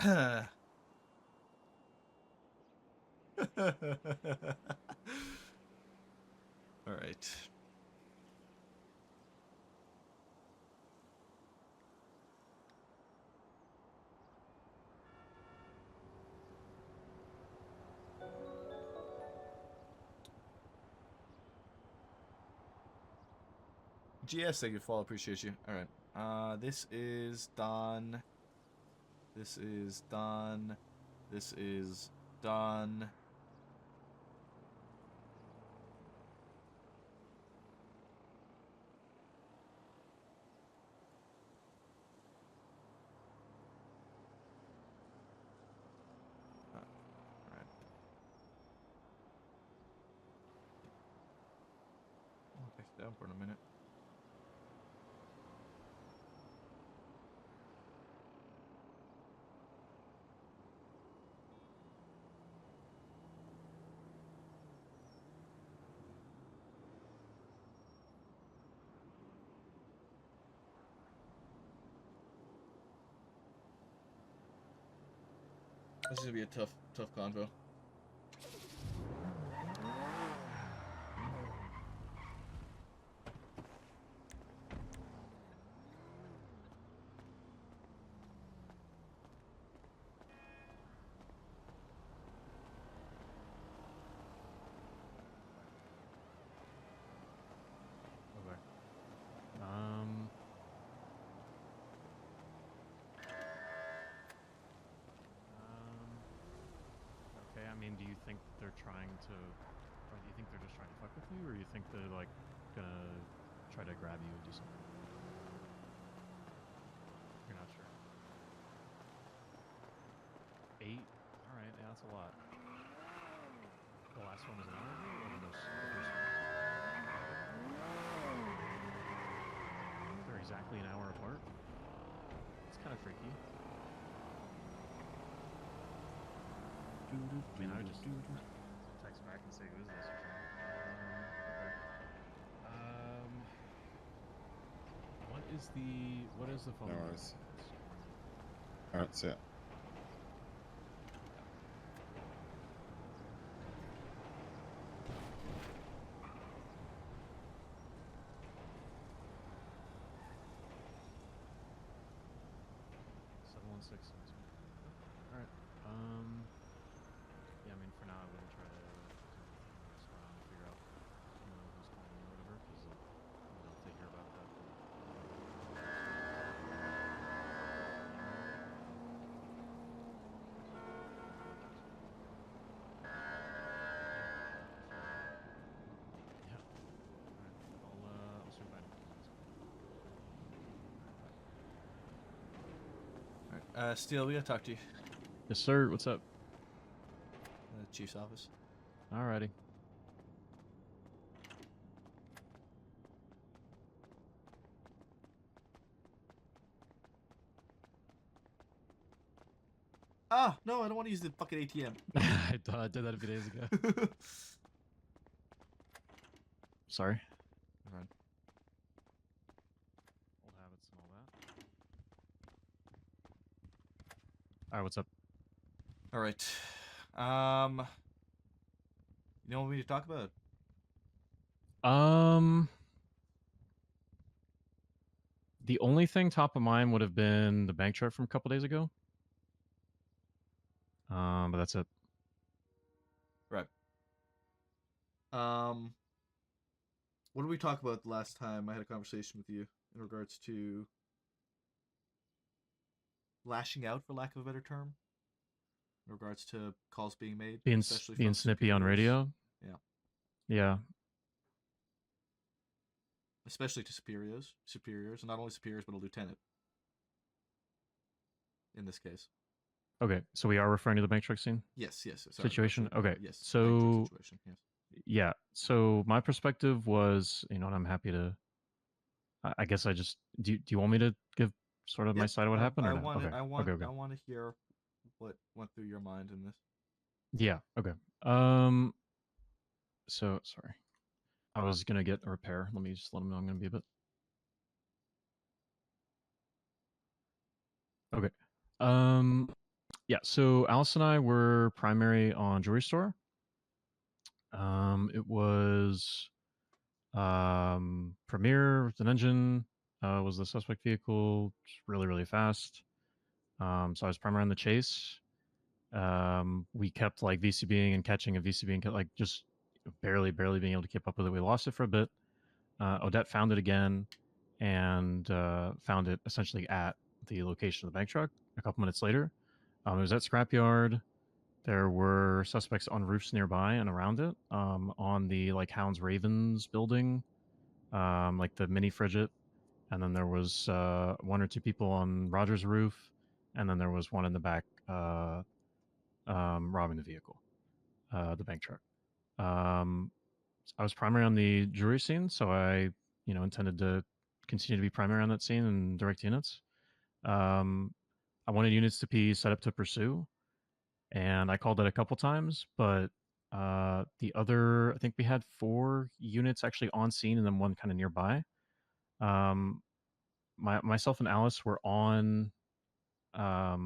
All right. GS, thank you for follow. Appreciate you. All right. This is done. This is done. This is done. Alright. I'll take it down for a minute. This is gonna be a tough convo. Okay. Okay, I mean, do you think they're trying to... Or do you think they're just trying to fuck with you? Or you think they're, like, gonna try to grab you and do something? You're not sure. 8? Alright, yeah, that's a lot. The last one was an hour ago, or the first one? They're exactly an hour apart? It's kind of freaky. I mean, I would just text back and say, who is this or something. What is the phone No number? worries. Alright, that's it. 6. All right. Yeah, I mean, for now, I wouldn't try to do anything mess around and figure out, who's calling me or whatever, because if they hear about that, then... Yeah. All right. I'll swing by in a couple minutes. All right. Steele, we gotta talk to you. Yes, sir. What's up? Chief's office. Alrighty. Ah, no, I don't want to use the fucking ATM. I thought I did that a few days ago. Sorry. Right. Old habits and all that. Alright, what's up? Alright. You know what we need to talk about? The only thing top of mind would have been the bank chart from a couple days ago. But that's it. Right. What did we talk about the last time I had a conversation with you in regards to lashing out, for lack of a better term, in regards to calls being made, especially Being from snippy on superiors? radio? Yeah. Yeah. Especially to superiors, and not only superiors, but a lieutenant. In this case. Okay, so we are referring to the bank truck scene? Yes, sorry, situation? absolutely. Okay, Yes, so... bank truck situation, yes. Yeah, so my perspective was, and I'm happy to... I guess I just... Do you want me to give sort of my side of what happened, or no? I want Okay. to hear what went through your mind in this. Yeah, okay. So, sorry. I was going to get a repair. Let me just let them know I'm going to be a bit... Okay. Yeah, so Alice and I were primary on Jewelry Store. It was Premier with an engine, was the suspect vehicle, really, really fast. So I was primary on the chase. We kept like VCBing and catching a VCB and like just barely being able to keep up with it. We lost it for a bit. Odette found it again and found it essentially at the location of the bank truck a couple minutes later. It was at scrapyard. There were suspects on roofs nearby and around it, on the like Hounds Ravens building, like the mini frigate, and then there was 1 or 2 people on Roger's roof, and then there was one in the back robbing the vehicle, the bank truck. I was primary on the jewelry scene, so I, intended to continue to be primary on that scene and direct units. I wanted units to be set up to pursue, and I called it a couple times, but the other, I think we had 4 units actually on scene and then 1 kind of nearby. Myself and Alice were on, I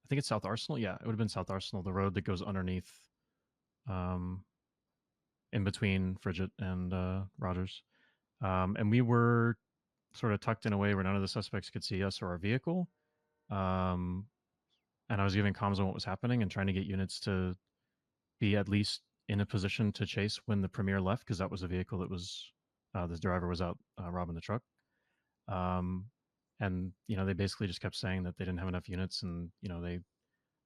think it's South Arsenal. Yeah, it would have been South Arsenal, the road that goes underneath, in between Frigid and Rogers. And we were sort of tucked in a way where none of the suspects could see us or our vehicle. And I was giving comms on what was happening and trying to get units to be at least in a position to chase when the Premier left, because that was a vehicle that was, this driver was out robbing the truck. And, they basically just kept saying that they didn't have enough units and, they,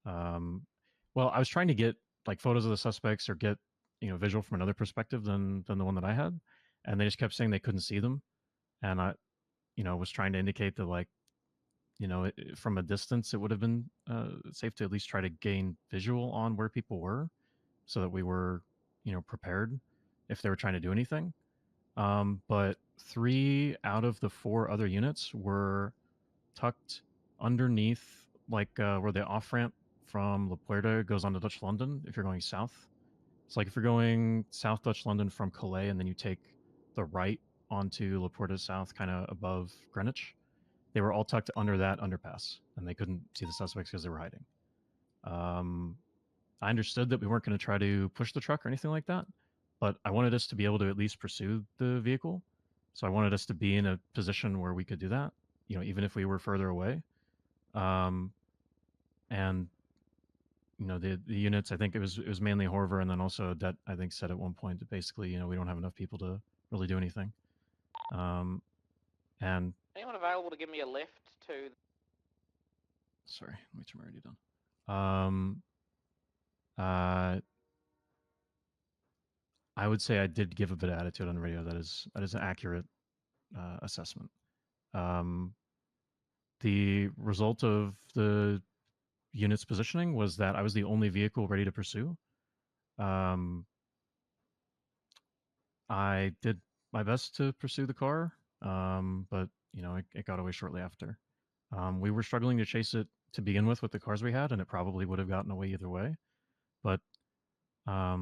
well, I was trying to get like photos of the suspects or get, visual from another perspective than the one that I had. And they just kept saying they couldn't see them. And I, was trying to indicate that like, from a distance, it would have been safe to at least try to gain visual on where people were so that we were, prepared if they were trying to do anything. But 3 out of the 4 other units were tucked underneath, like where the off-ramp from La Puerta goes on to Dutch London if you're going south. It's like if you're going south Dutch London from Calais and then you take the right onto La Puerta South, kind of above Greenwich. They were all tucked under that underpass, and they couldn't see the suspects because they were hiding. I understood that we weren't going to try to push the truck or anything like that, but I wanted us to be able to at least pursue the vehicle. So I wanted us to be in a position where we could do that, even if we were further away. And you know the units. I think it was mainly Horver, and then also that I think said at one point that basically we don't have enough people to really do anything. And anyone available to give me a lift to? Sorry, let me turn my radio down. I would say I did give a bit of attitude on the radio. That is an accurate assessment. The result of the unit's positioning was that I was the only vehicle ready to pursue. I did my best to pursue the car, but it got away shortly after. We were struggling to chase it to begin with the cars we had, and it probably would have gotten away either way. But I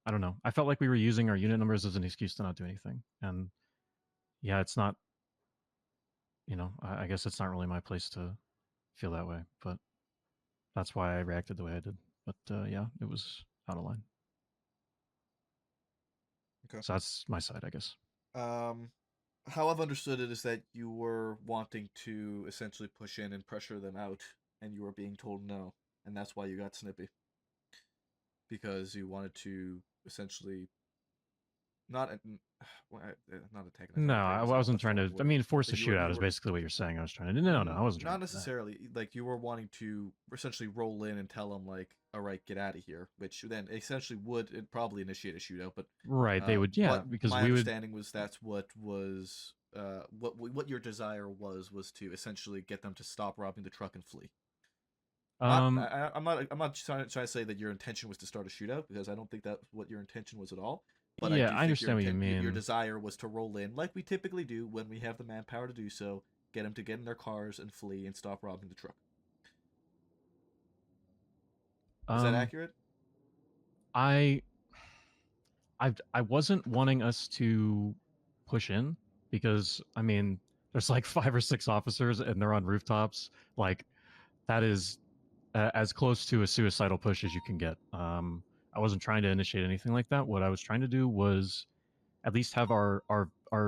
don't know. I felt like we were using our unit numbers as an excuse to not do anything. And yeah, it's not, I guess it's not really my place to feel that way, but that's why I reacted the way I did. But yeah, it was out of line. Okay. So that's my side, I guess. How I've understood it is that you were wanting to essentially push in and pressure them out, and you were being told no, and that's why you got snippy. Because you wanted to essentially not attack. No, I wasn't trying to. I mean, force a shootout is basically what you're saying. I was trying to. No, I wasn't trying. Not necessarily. Like you were wanting to essentially roll in and tell them like, "All right, get out of here," which then essentially would probably initiate a shootout. But right, they would. Yeah, because my understanding was that's what was what your desire was to essentially get them to stop robbing the truck and flee. I'm not trying to say that your intention was to start a shootout, because I don't think that's what your intention was at all. But yeah, I understand what you mean. Your desire was to roll in, like we typically do when we have the manpower to do so, get them to get in their cars and flee and stop robbing the truck. Is that accurate? I wasn't wanting us to push in, because I mean, there's like 5 or 6 officers and they're on rooftops. Like that is as close to a suicidal push as you can get. I wasn't trying to initiate anything like that. What I was trying to do was at least have our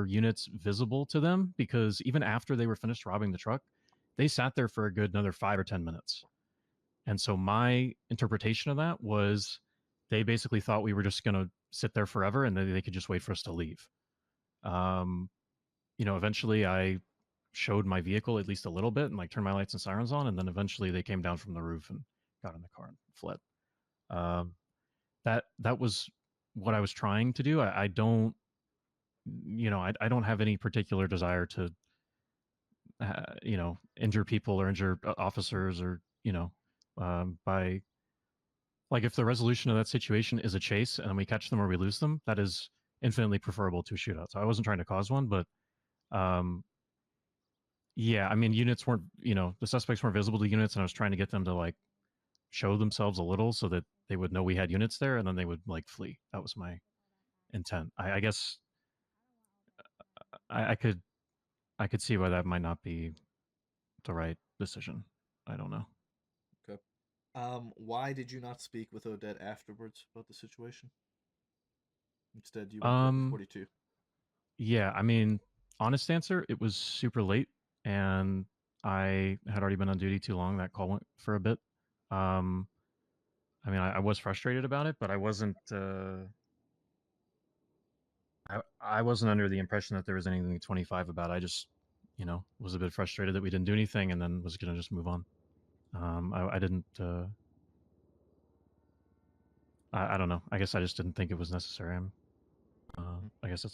units visible to them, because even after they were finished robbing the truck, they sat there for a good another 5 or 10 minutes. And so my interpretation of that was they basically thought we were just going to sit there forever and then they could just wait for us to leave. Eventually I showed my vehicle at least a little bit and like turned my lights and sirens on, and then eventually they came down from the roof and got in the car and fled. That was what I was trying to do. I don't, I don't have any particular desire to, injure people or injure officers, or by like, if the resolution of that situation is a chase and we catch them or we lose them, that is infinitely preferable to a shootout. So I wasn't trying to cause one, but yeah, I mean, units weren't, the suspects weren't visible to units, and I was trying to get them to like show themselves a little so that they would know we had units there, and then they would like flee. That was my intent. I guess I could see why that might not be the right decision. I don't know. Okay. Why did you not speak with Odette afterwards about the situation? Instead, you went with 42. Yeah, I mean, honest answer, it was super late, and I had already been on duty too long. That call went for a bit. I mean, I was frustrated about it, but I wasn't. I wasn't under the impression that there was anything 25 about it. I just, was a bit frustrated that we didn't do anything, and then was gonna just move on. I didn't. I don't know. I guess I just didn't think it was necessary. I guess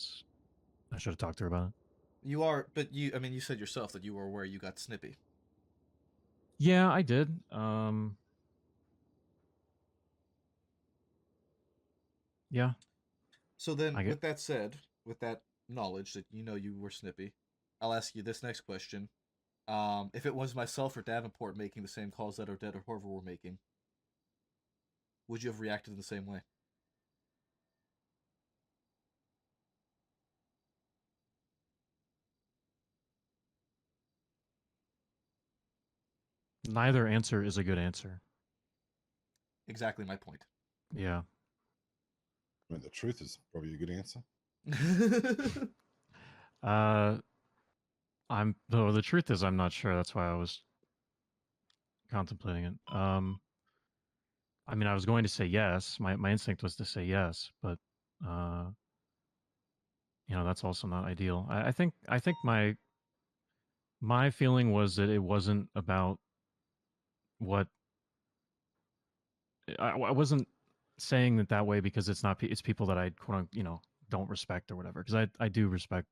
I should have talked to her about it. You are, but you. I mean, you said yourself that you were aware you got snippy. Yeah, I did. Yeah. So then, with that said, with that knowledge that you were snippy, I'll ask you this next question. If it was myself or Davenport making the same calls that Odette or Horver were making, would you have reacted in the same way? Neither answer is a good answer. Exactly my point. Yeah. I mean, the truth is probably a good answer. The truth is I'm not sure. That's why I was contemplating it. I mean, I was going to say yes. My instinct was to say yes, but that's also not ideal. I think my feeling was that it wasn't about what I wasn't saying that way because it's people that I don't respect or whatever, because I do respect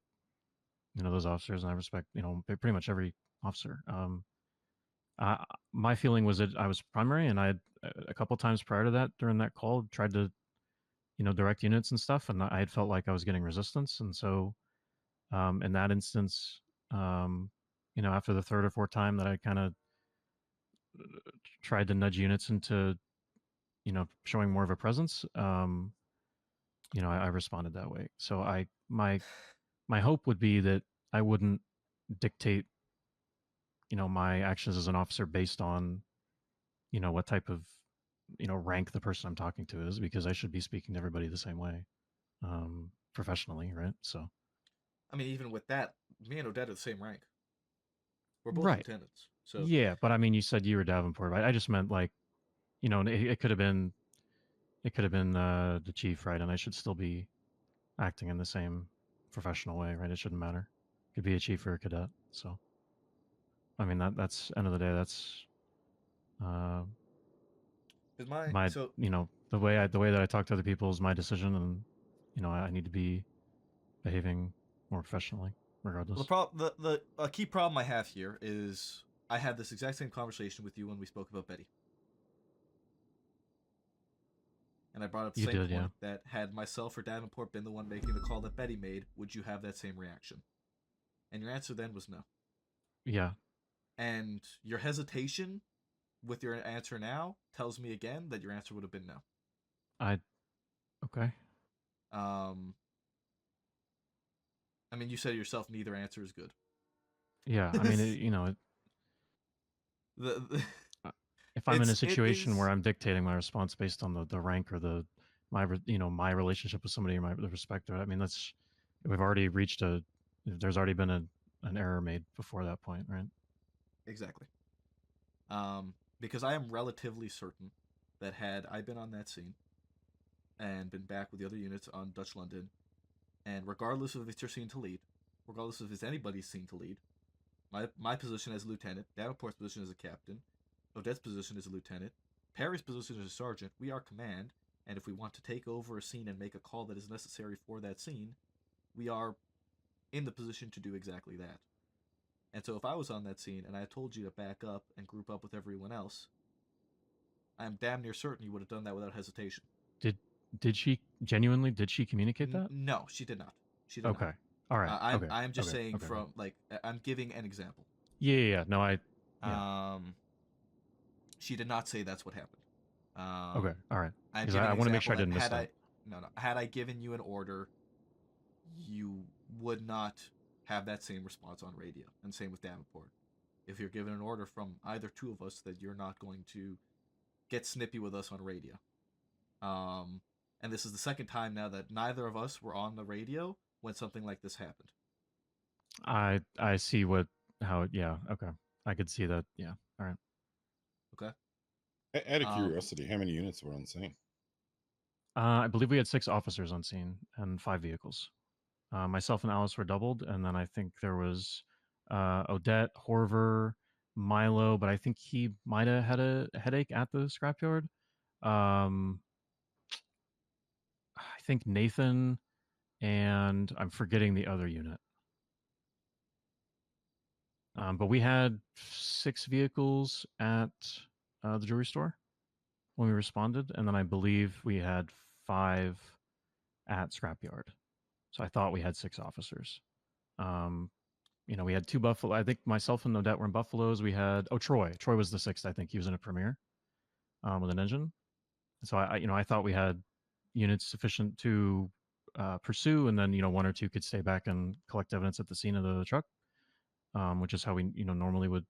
those officers, and I respect pretty much every officer. My feeling was that I was primary, and I had a couple times prior to that during that call tried to direct units and stuff, and I had felt like I was getting resistance, and so in that instance, after the third or fourth time that I kind of tried to nudge units into showing more of a presence, I responded that way. So my hope would be that I wouldn't dictate my actions as an officer based on what type of rank the person I'm talking to is, because I should be speaking to everybody the same way, professionally, right? So I mean, even with that, me and Odette are the same rank. We're both right. lieutenants. So yeah, but I mean, you said you were Davenport, right? I just meant like, it could have been the chief, right? And I should still be acting in the same professional way, right? It shouldn't matter. It could be a chief or a cadet. So I mean, that's end of the day. That's is my so the way that I talk to other people is my decision, and I need to be behaving more professionally, regardless. well, the key problem I have here is I had this exact same conversation with you when we spoke about Betty, and I brought up the same point that had myself or Davenport been the one making the call that Betty made, would you have that same reaction? And your answer then was no. Yeah. And your hesitation with your answer now tells me again that your answer would have been no. Okay. I mean, you said yourself, neither answer is good. Yeah, I mean, if I'm in a situation where I'm dictating my response based on the rank or my relationship with somebody or the respect, I mean, we've already reached there's already been an error made before that point, right? Exactly. Because I am relatively certain that had I been on that scene and been back with the other units on Dutch London, and regardless of if it's your scene to lead, regardless of if it's anybody's scene to lead, my position as a lieutenant, Davenport's position as a captain, Odette's position as a lieutenant, Perry's position as a sergeant, we are command, and if we want to take over a scene and make a call that is necessary for that scene, we are in the position to do exactly that. And so if I was on that scene and I told you to back up and group up with everyone else, I'm damn near certain you would have done that without hesitation. Did she communicate that? No, she did not. She did okay. not. All right. I'm just saying okay. from I'm giving an example. Yeah. No, she did not say that's what happened. Okay. All right. Because I want to make sure I didn't miss that. Had I given you an order, you would not have that same response on radio, and same with Davenport. If you're given an order from either two of us, that you're not going to get snippy with us on radio. And this is the second time now that neither of us were on the radio when something like this happened. I see yeah, okay. I could see that, yeah. All right. Okay. Out of curiosity, how many units were on scene? I believe we had 6 officers on scene and 5 vehicles. Myself and Alice were doubled, and then I think there was Odette, Horver, Milo, but I think he might have had a headache at the scrapyard. I think Nathan, and I'm forgetting the other unit. But we had 6 vehicles at the jewelry store when we responded, and then I believe we had 5 at scrapyard. So I thought we had 6 officers. We had 2 Buffalo. I think myself and Odette were in Buffaloes. We had Troy. Troy was the 6th. I think he was in a Premier with an engine. So I thought we had units sufficient to pursue, and then 1 or 2 could stay back and collect evidence at the scene of the truck, which is how we normally would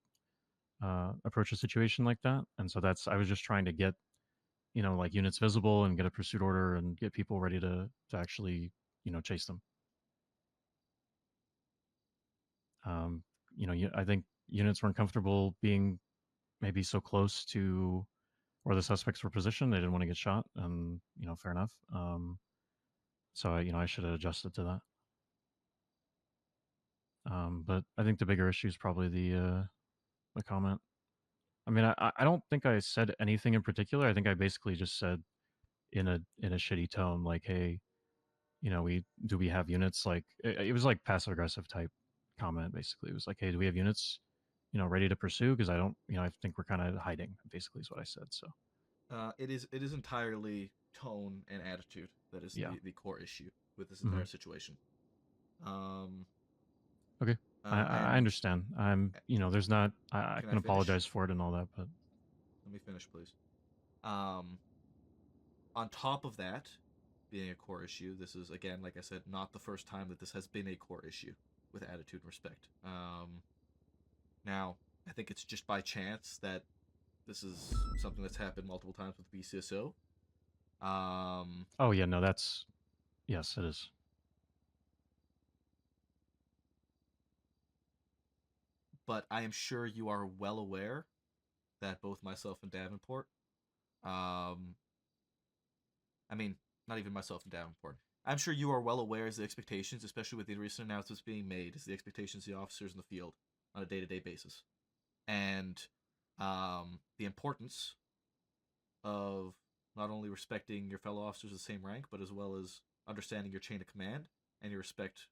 approach a situation like that. And so I was just trying to get units visible and get a pursuit order and get people ready to actually chase them. I think units weren't comfortable being maybe so close to where the suspects were positioned, they didn't want to get shot, and fair enough. So I should have adjusted to that. But I think the bigger issue is probably the comment. I mean, I don't think I said anything in particular. I think I basically just said in a shitty tone, like, hey, we have units? Like it was like passive aggressive type comment. Basically, it was like, hey, do we have units, ready to pursue? Because I don't, I think we're kind of hiding. Basically, is what I said. So it is entirely tone and attitude that is yeah. the core issue with this entire situation. Okay. I understand. I'm, there's not. I Can I can finish? apologize for it and all that, but Let me finish, please. On top of that, being a core issue, this is, again, like I said, not the first time that this has been a core issue with attitude and respect. Now, I think it's just by chance that this is something that's happened multiple times with BCSO. oh yeah, no, that's, yes, it is. But I am sure you are well aware that both myself and Davenport, I mean, not even myself and Davenport, I'm sure you are well aware as the expectations, especially with the recent announcements being made, is the expectations of the officers in the field on a day-to-day basis. And the importance of not only respecting your fellow officers of the same rank, but as well as understanding your chain of command and your respect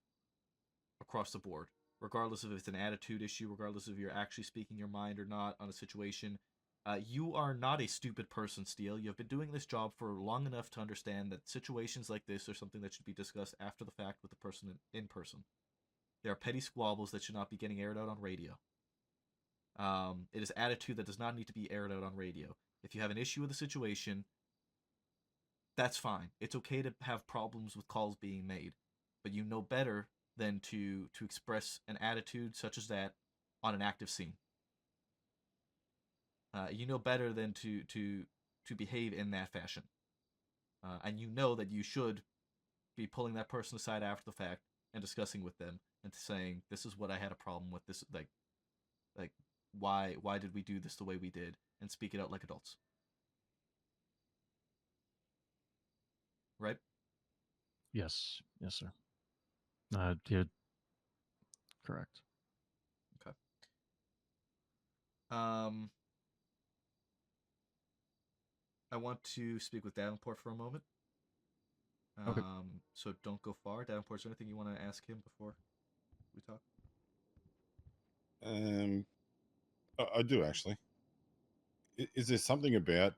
across the board, regardless of if it's an attitude issue, regardless of you're actually speaking your mind or not on a situation. You are not a stupid person, Steele. You have been doing this job for long enough to understand that situations like this are something that should be discussed after the fact with the person in person. There are petty squabbles that should not be getting aired out on radio. It is attitude that does not need to be aired out on radio. If you have an issue with a situation, that's fine. It's okay to have problems with calls being made, but you know better than to express an attitude such as that on an active scene. You know better than to behave in that fashion, and you know that you should be pulling that person aside after the fact and discussing with them and saying, "This is what I had a problem with. This like why did we do this the way we did?" and speak it out like adults. Right? Yes, sir. Yeah, correct. Okay. I want to speak with Davenport for a moment. Okay. So don't go far. Davenport, is there anything you want to ask him before we talk? I do actually. Is there something about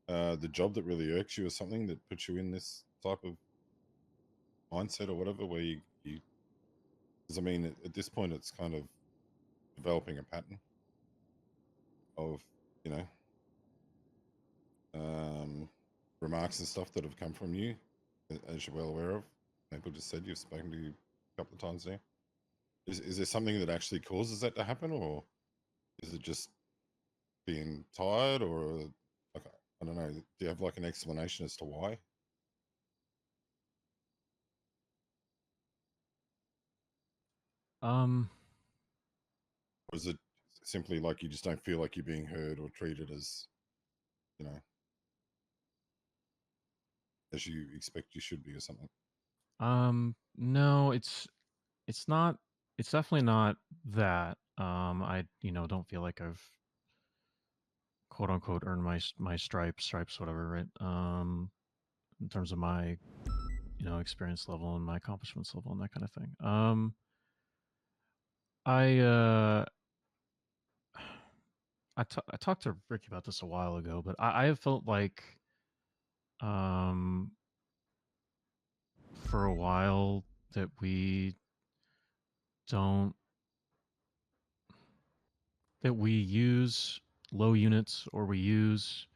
the job that really irks you, or something that puts you in this type of mindset or whatever, where you because I mean, at this point, it's kind of developing a pattern of, you know, remarks and stuff that have come from you, as you're well aware of. People just said you've spoken to you a couple of times now. Is there something that actually causes that to happen, or is it just being tired, or like, I don't know? Do you have like an explanation as to why? Or is it simply like you just don't feel like you're being heard or treated as, you know, as you expect you should be, or something? No, it's not. It's definitely not that. I don't feel like I've quote unquote earned my stripes, whatever, right? In terms of my experience level and my accomplishments level and that kind of thing. I talked to Ricky about this a while ago, but I have felt like for a while that we use low units, or we use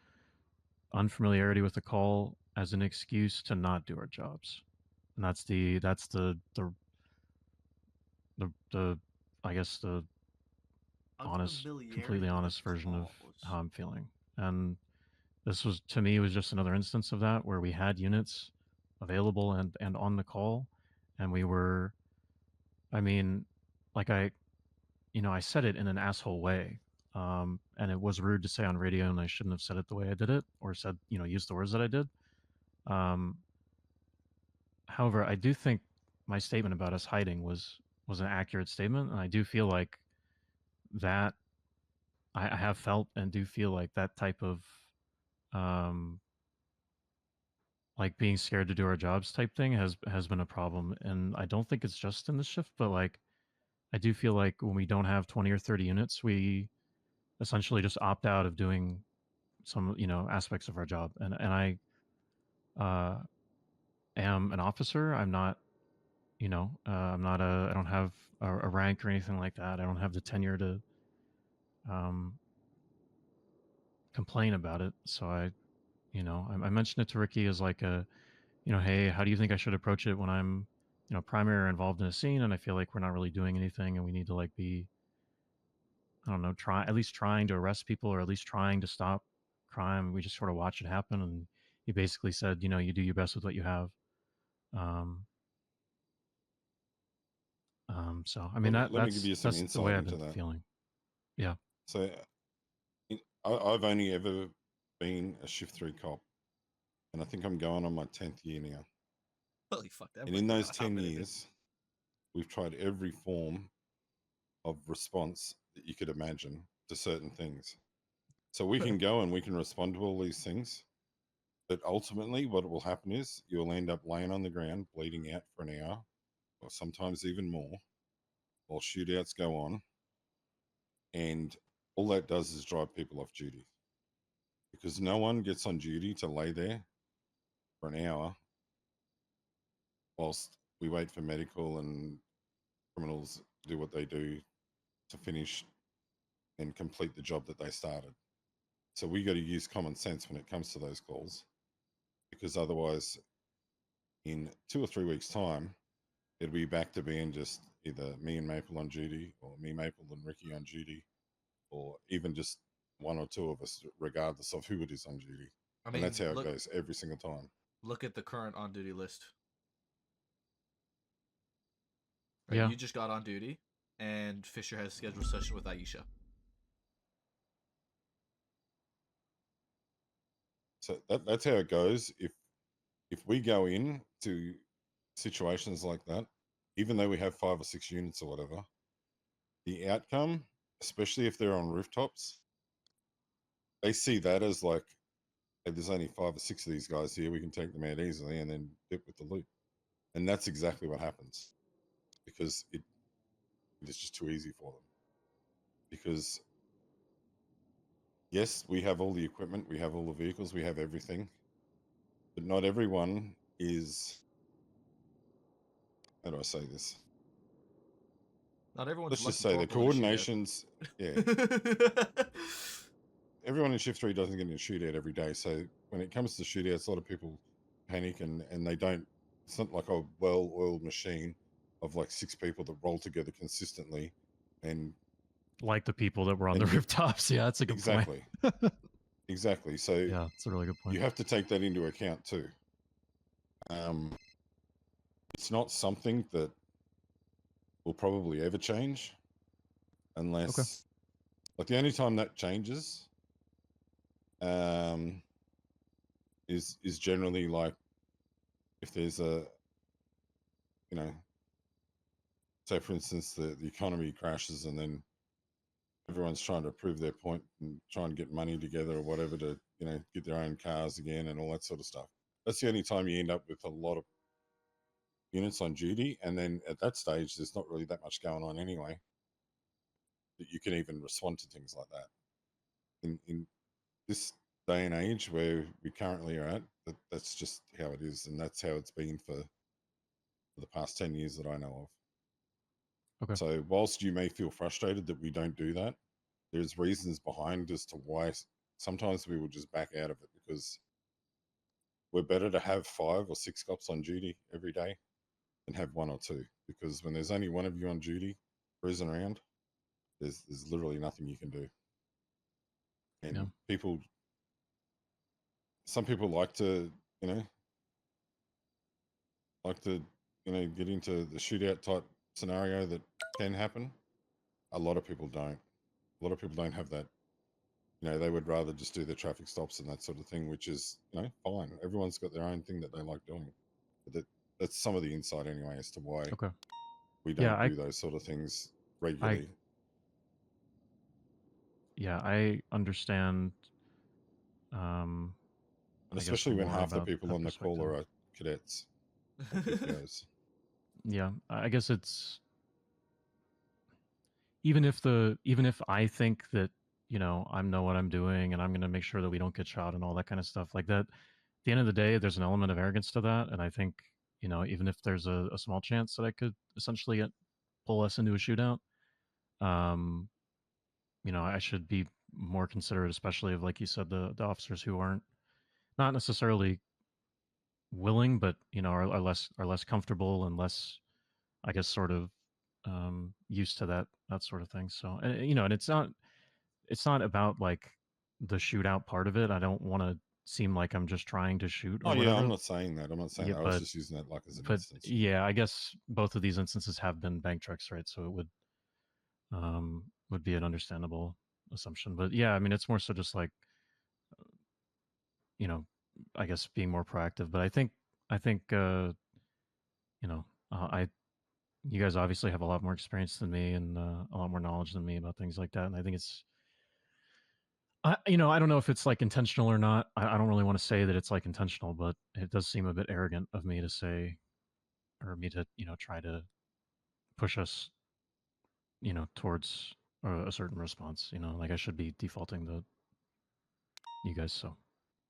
unfamiliarity with the call as an excuse to not do our jobs. And that's the I guess the honest, completely honest version of how I'm feeling. And this was, to me, was just another instance of that, where we had units available and on the call, and we were, I mean, like I said it in an asshole way, and it was rude to say on radio, and I shouldn't have said it the way I did it, or said, used the words that I did. However, I do think my statement about us hiding was an accurate statement, and I do feel like that I have felt and do feel like that type of like being scared to do our jobs type thing has been a problem, and I don't think it's just in the shift, but like I do feel like when we don't have 20 or 30 units, we essentially just opt out of doing some aspects of our job, and I am an officer. I'm not I'm not I don't have a rank or anything like that. I don't have the tenure to complain about it. So I mentioned it to Ricky as like a, hey, how do you think I should approach it when I'm, primary or involved in a scene, and I feel like we're not really doing anything, and we need to like be, I don't know, at least trying to arrest people, or at least trying to stop crime. We just sort of watch it happen, and he basically said, you do your best with what you have. So I mean let me give you some that's the insight way I've into been that. feeling. Yeah. So I've only ever been a shift 3 cop, and I think I'm going on my 10th year now. Holy fuck! That And in those 10 years, we've tried every form of response that you could imagine to certain things. So we can go and we can respond to all these things, but ultimately what will happen is you'll end up laying on the ground bleeding out for an hour, or sometimes even more, while shootouts go on, and all that does is drive people off duty, because no one gets on duty to lay there for an hour whilst we wait for medical and criminals do what they do to finish and complete the job that they started. So we got to use common sense when it comes to those calls, because otherwise in 2 or 3 weeks time it'll be back to being just either me and Maple on duty, or me, Maple, and Ricky on duty, or even just one or two of us, regardless of who it is on duty. I mean, and that's how look, it goes every single time. Look at the current on duty list. Right, yeah. You just got on duty, and Fisher has scheduled a session with Aisha. So that's how it goes. If we go in to situations like that, even though we have 5 or 6 units or whatever, the outcome, especially if they're on rooftops, they see that as like, hey, there's only 5 or 6 of these guys here, we can take them out easily and then dip with the loot. And that's exactly what happens, because it is just too easy for them. Because yes, we have all the equipment, we have all the vehicles, we have everything, but not everyone is, how do I say this? Not everyone's. Let's just say the coordinations. Yeah. Everyone in shift 3 doesn't get in a shootout every day. So when it comes to shootouts, a lot of people panic and they don't. It's not like a well-oiled machine of like 6 people that roll together consistently, and like the people that were on the rooftops. Yeah, that's a good point. Exactly. So yeah, it's a really good point. You have to take that into account too. It's not something that will probably ever change, unless like the only time that changes is generally like if there's a, say for instance the economy crashes and then everyone's trying to prove their point and try and get money together or whatever to get their own cars again and all that sort of stuff. That's the only time you end up with a lot of units on duty, and then at that stage there's not really that much going on anyway that you can even respond to things like that. In this day and age where we currently are at, that's just how it is, and that's how it's been for the past 10 years that I know of. So whilst you may feel frustrated that we don't do that, there's reasons behind as to why sometimes we will just back out of it, because we're better to have 5 or 6 cops on duty every day than have 1 or 2, because when there's only one of you on duty cruising around, there's literally nothing you can do. And some people like to get into the shootout type scenario that can happen. A lot of people don't. A lot of people don't have that. They would rather just do the traffic stops and that sort of thing, which is, fine. Everyone's got their own thing that they like doing. But that's some of the insight anyway as to why we don't do those sort of things regularly. I understand. And especially when half the people on the call are cadets. Or PTOs. Yeah, I guess it's even if I think that I know what I'm doing and I'm going to make sure that we don't get shot and all that kind of stuff like that. At the end of the day, there's an element of arrogance to that, and I think even if there's a small chance that I could essentially pull us into a shootout, I should be more considerate, especially of, like you said, the officers who aren't not necessarily willing, but are less comfortable and less, I guess, sort of used to that sort of thing. So, and it's not about like the shootout part of it. I don't want to seem like I'm just trying to shoot or whatever. I'm not saying that. I was just using that like as an instance. Yeah, I guess both of these instances have been bank trucks, right? So it would be an understandable assumption. But yeah, I mean, it's more so just like, I guess being more proactive. But I think you guys obviously have a lot more experience than me and a lot more knowledge than me about things like that. And I think it's, I don't know if it's like intentional or not. I don't really want to say that it's like intentional, but it does seem a bit arrogant of me to say, or me to, try to push us, towards a certain response. Like I should be defaulting to you guys. So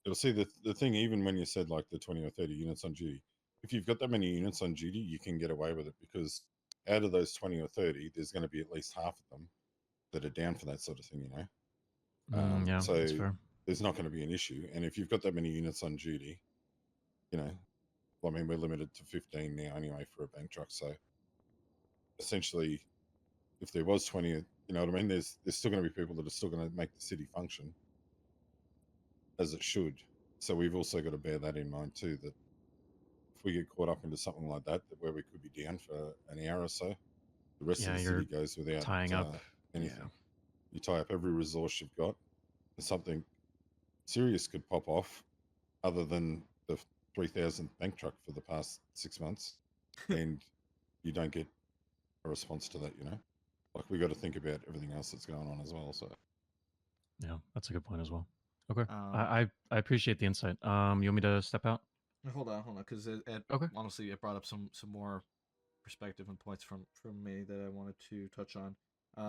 you'll see the thing, even when you said like the 20 or 30 units on duty, if you've got that many units on duty, you can get away with it because out of those 20 or 30, there's going to be at least half of them that are down for that sort of thing, yeah, so that's fair. there's not going to be an issue. And if you've got that many units on duty, I mean, we're limited to 15 now anyway for a bank truck. So essentially, if there was 20, you know what I mean? There's still going to be people that are still going to make the city function as it should. So we've also got to bear that in mind too, that if we get caught up into something like that where we could be down for an hour or so, the rest of the city goes without tying up anything. Yeah. You tie up every resource you've got, and something serious could pop off other than the 3,000th bank truck for the past 6 months, and you don't get a response to that, Like, we got to think about everything else that's going on as well. So yeah, that's a good point as well. Okay, I appreciate the insight. You want me to step out? Hold on, because honestly, it brought up some more perspective and points from me that I wanted to touch on.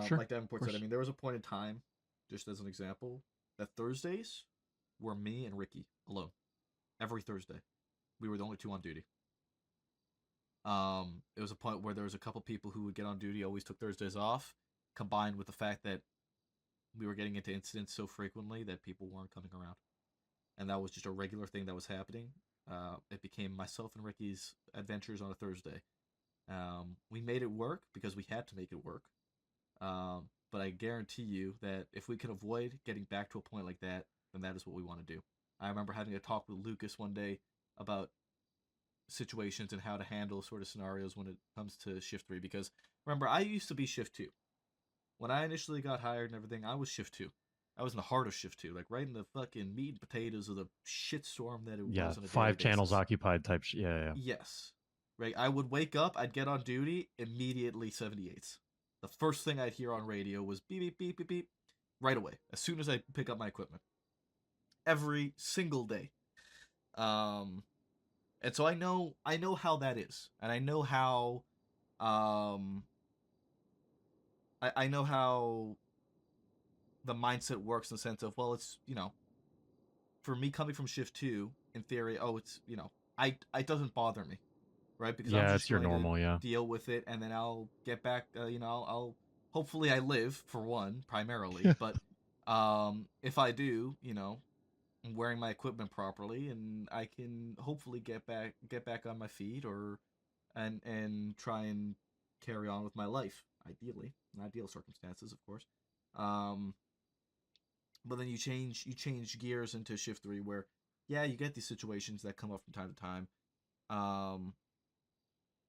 Sure, like Davenport said, I mean, there was a point in time, just as an example, that Thursdays were me and Ricky alone. Every Thursday, we were the only two on duty. It was a point where there was a couple people who would get on duty, always took Thursdays off, combined with the fact that we were getting into incidents so frequently that people weren't coming around. And that was just a regular thing that was happening. It became myself and Ricky's adventures on a Thursday. We made it work because we had to make it work. But I guarantee you that if we could avoid getting back to a point like that, then that is what we want to do. I remember having a talk with Lucas one day about situations and how to handle sort of scenarios when it comes to shift 3, because remember, I used to be shift 2. When I initially got hired and everything, I was shift 2. I was in the heart of shift 2, like right in the fucking meat and potatoes of the shitstorm that it was on a 5 daily channels basis. occupied type. Yeah. Yes. Right. I would wake up, I'd get on duty, immediately 78s. The first thing I'd hear on radio was beep, beep, beep, beep, beep, right away, as soon as I pick up my equipment. Every single day. And so I know how that is. And I know how, I know how the mindset works in the sense of, well, it's, for me coming from shift 2, in theory, it's, it doesn't bother me. Right, because I'm just it's your normal, deal with it, and then I'll get back. I'll hopefully I live for one, primarily. But if I do, I'm wearing my equipment properly, and I can hopefully get back on my feet, and try and carry on with my life. Ideally, in ideal circumstances, of course. But then you change gears into shift 3, where you get these situations that come up from time to time.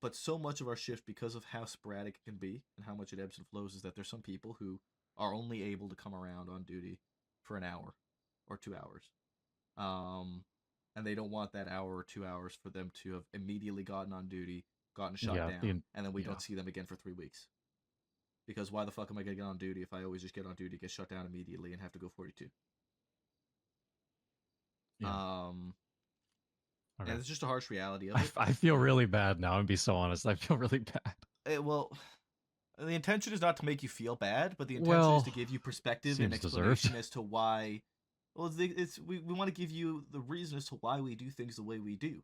But so much of our shift, because of how sporadic it can be and how much it ebbs and flows, is that there's some people who are only able to come around on duty for an hour or 2 hours. And they don't want that hour or 2 hours for them to have immediately gotten on duty, gotten shot down, and then we don't see them again for 3 weeks. Because why the fuck am I going to get on duty if I always just get on duty, get shut down immediately, and have to go 42? Yeah. And it's just a harsh reality of it. I feel really bad now, and be so honest. I feel really bad. Well, the intention is not to make you feel bad, but the intention is to give you perspective and explanation as to why. Well, we want to give you the reason as to why we do things the way we do.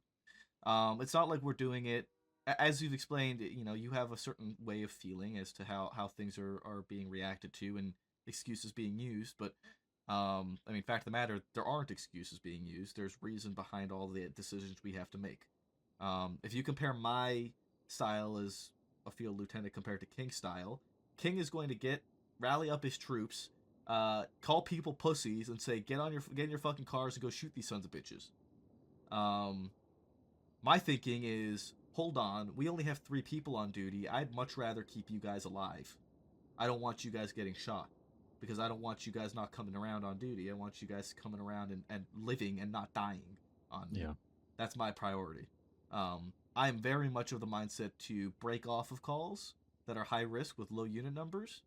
It's not like we're doing it, as you've explained, you know, you have a certain way of feeling as to how things are being reacted to and excuses being used, but I mean, fact of the matter, there aren't excuses being used. There's reason behind all the decisions we have to make. If you compare my style as a field lieutenant compared to King's style, King is going to rally up his troops, call people pussies, and say, get in your fucking cars and go shoot these sons of bitches. My thinking is, hold on, we only have 3 people on duty. I'd much rather keep you guys alive. I don't want you guys getting shot. Because I don't want you guys not coming around on duty. I want you guys coming around and living and not dying on me. Yeah. That's my priority. I am very much of the mindset to break off of calls that are high risk with low unit numbers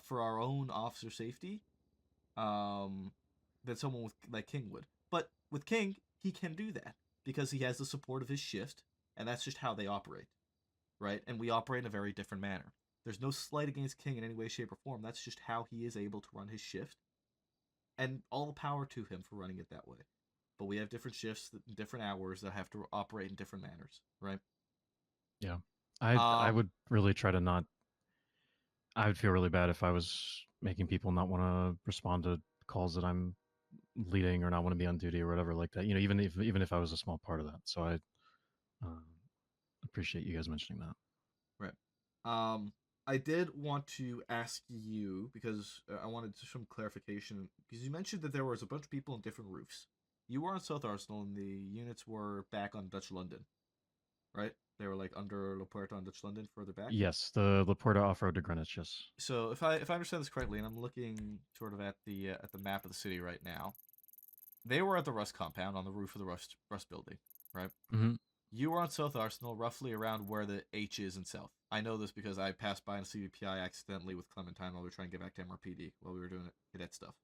for our own officer safety than someone like King would. But with King, he can do that because he has the support of his shift, and that's just how they operate, right? And we operate in a very different manner. There's no slight against King in any way, shape, or form. That's just how he is able to run his shift. And all the power to him for running it that way. But we have different shifts, different hours that have to operate in different manners, right? Yeah. I would really try to not... I would feel really bad if I was making people not want to respond to calls that I'm leading or not want to be on duty or whatever like that. You know, even if I was a small part of that. So I appreciate you guys mentioning that. Right. I did want to ask you, because I wanted some clarification, because you mentioned that there was a bunch of people on different roofs. You were on South Arsenal, and the units were back on Dutch London, right? They were like under La Puerta on Dutch London, further back? Yes, the La Puerta off-road to Greenwich, yes. So if I understand this correctly, and I'm looking sort of at the map of the city right now, they were at the Rust compound on the roof of the Rust building, right? Mm-hmm. You were on South Arsenal, roughly around where the H is in South. I know this because I passed by on CVPI accidentally with Clementine while we were trying to get back to MRPD while we were doing cadet stuff.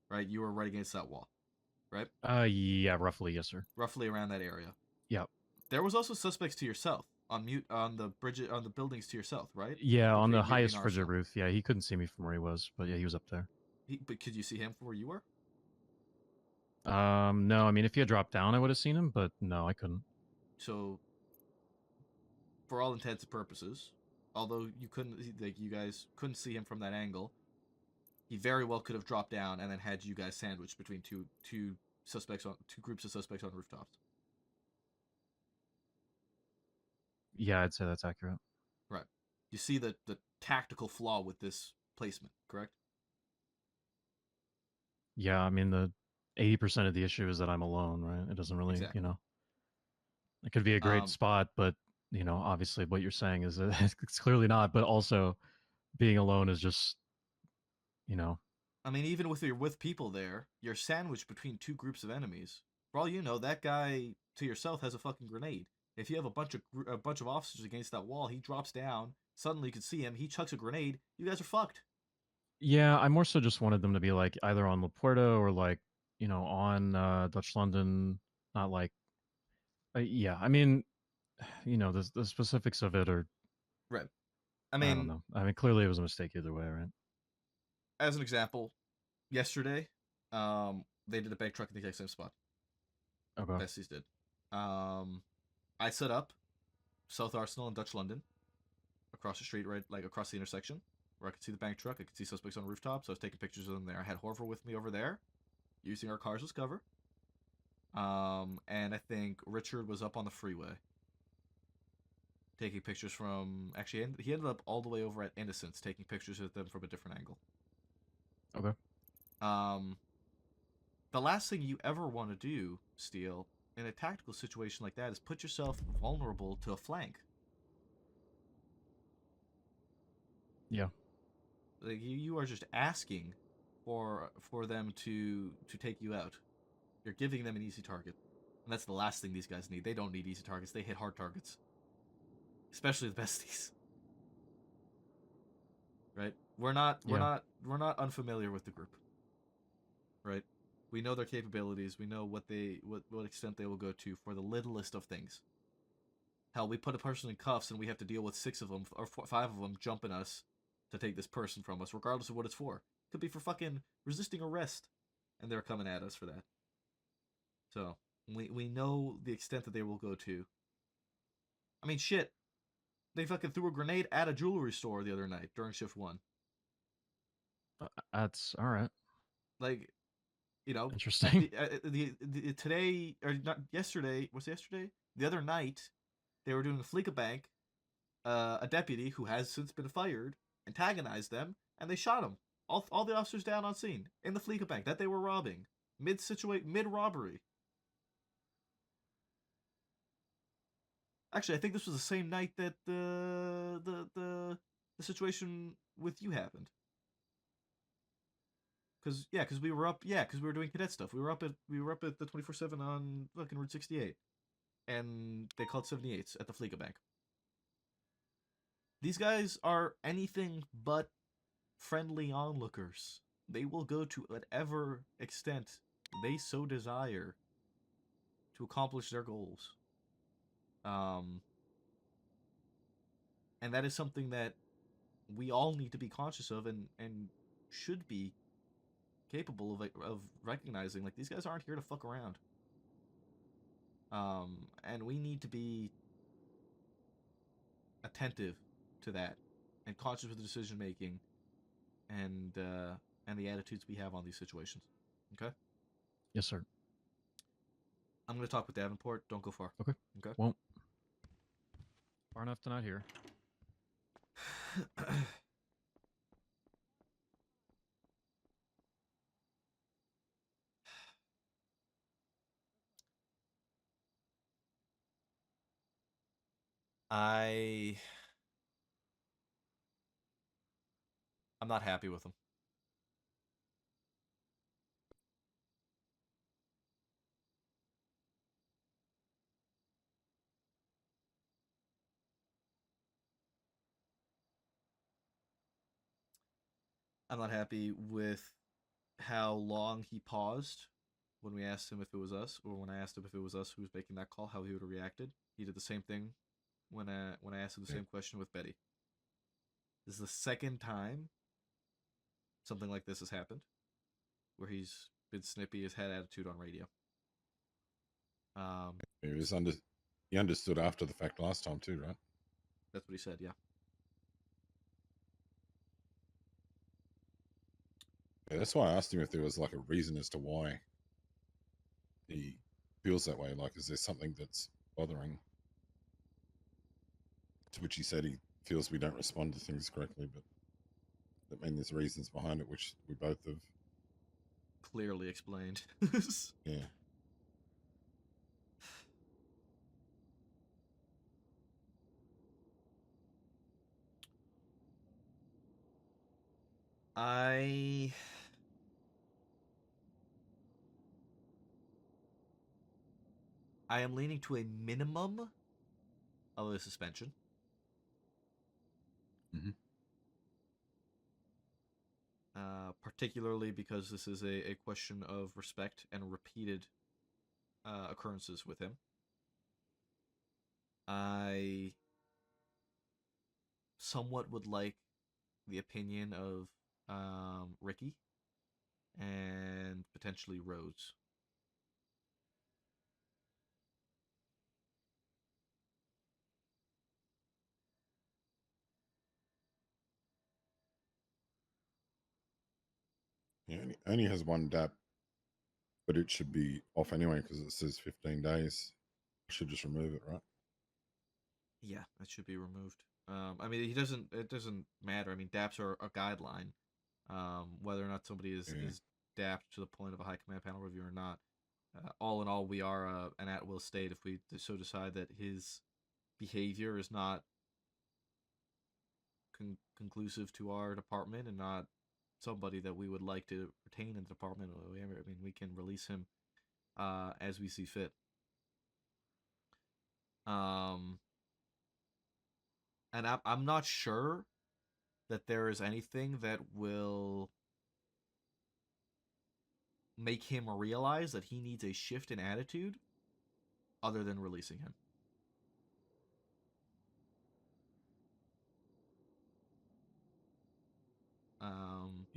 Right? You were right against that wall, right? Yeah, roughly, yes, sir. Roughly around that area. Yep. There was also suspects to your south on the buildings to your south, right? Yeah, on the highest frigid roof. Yeah, he couldn't see me from where he was, but yeah, he was up there. But could you see him from where you were? No, I mean, if he had dropped down, I would have seen him, but no, I couldn't. So, for all intents and purposes, although you guys couldn't see him from that angle, he very well could have dropped down and then had you guys sandwiched between two groups of suspects on rooftops. Yeah, I'd say that's accurate. Right. You see the tactical flaw with this placement, correct? Yeah, I mean, the 80% of the issue is that I'm alone, right? It doesn't really, Exactly. you know... It could be a great spot, but, you know, obviously what you're saying is that it's clearly not, but also being alone is just, you know... I mean, even with people there, you're sandwiched between 2 groups of enemies. For all you know, that guy to your south has a fucking grenade. If you have a bunch of officers against that wall, he drops down, suddenly you can see him, he chucks a grenade, you guys are fucked. Yeah, I more so just wanted them to be, like, either on La Puerta or, like, you know, on Dutch London, not like... yeah, I mean, you know, the specifics of it are... Right. I don't know. I mean, clearly it was a mistake either way, right? As an example, yesterday, they did a bank truck in the exact same spot. Okay. Besties did. I set up South Arsenal and Dutch London across the street, right, like across the intersection, where I could see the bank truck, I could see suspects on rooftops. I was taking pictures of them there. I had Horver with me over there, using our cars as cover. And I think Richard was up on the freeway, taking pictures from... Actually, he ended up all the way over at Innocence, taking pictures of them from a different angle. Okay. The last thing you ever want to do, Steele, in a tactical situation like that is put yourself vulnerable to a flank. Yeah. Like you are just asking for them to take you out. You're giving them an easy target, and that's the last thing these guys need. They don't need easy targets. They hit hard targets, especially the besties. Right? We're not unfamiliar with the group. Right? We know their capabilities. We know what extent they will go to for the littlest of things. Hell, we put a person in cuffs and we have to deal with 6 of them or 5 of them jumping us to take this person from us, regardless of what it's for. Could be for fucking resisting arrest, and they're coming at us for that. So we know the extent that they will go to. I mean, shit. They fucking threw a grenade at a jewelry store the other night during shift 1. That's all right. Like, you know, Interesting. the today or not yesterday? Was it yesterday? The other night, they were doing a Fleeka Bank. A deputy who has since been fired antagonized them, and they shot him. All the officers down on scene in the Fleeka Bank that they were robbing mid robbery. Actually, I think this was the same night that the situation with you happened. Cause we were up. Yeah, because we were doing cadet stuff. We were up at the 24/7 on fucking Route 68, and they called 78s at the Fleeka Bank. These guys are anything but friendly onlookers. They will go to whatever extent they so desire to accomplish their goals. And that is something that we all need to be conscious of and should be capable of recognizing. Like, these guys aren't here to fuck around. And we need to be attentive to that and conscious of the decision making and the attitudes we have on these situations. Okay? Yes, sir. I'm going to talk with Davenport. Don't go far. Okay. Okay? Won't. Far enough to not hear. I'm not happy with him. I'm not happy with how long he paused when we asked him if it was us, or when I asked him if it was us who was making that call, how he would have reacted. He did the same thing when I asked him the same question with Betty. This is the second time something like this has happened, where he's been snippy, has had attitude on radio. He understood after the fact last time too, right? That's what he said, yeah. Yeah, that's why I asked him if there was like a reason as to why he feels that way. Like, is there something that's bothering? To which he said he feels we don't respond to things correctly, but that means there's reasons behind it, which we both have clearly explained. Yeah. I am leaning to a minimum of a suspension. Particularly because this is a question of respect and repeated occurrences with him. I somewhat would like the opinion of Ricky and potentially Rose. Yeah, only has one DAP, but it should be off anyway because it says 15 days. I should just remove it, right? Yeah, that should be removed. I mean, it doesn't matter. I mean, DAPs are a guideline. Whether or not somebody is DAPed to the point of a high command panel review or not. All in all, we are an at-will state if we so decide that his behavior is not conclusive to our department and not somebody that we would like to retain in the department. I mean, we can release him as we see fit. And I'm not sure that there is anything that will make him realize that he needs a shift in attitude other than releasing him.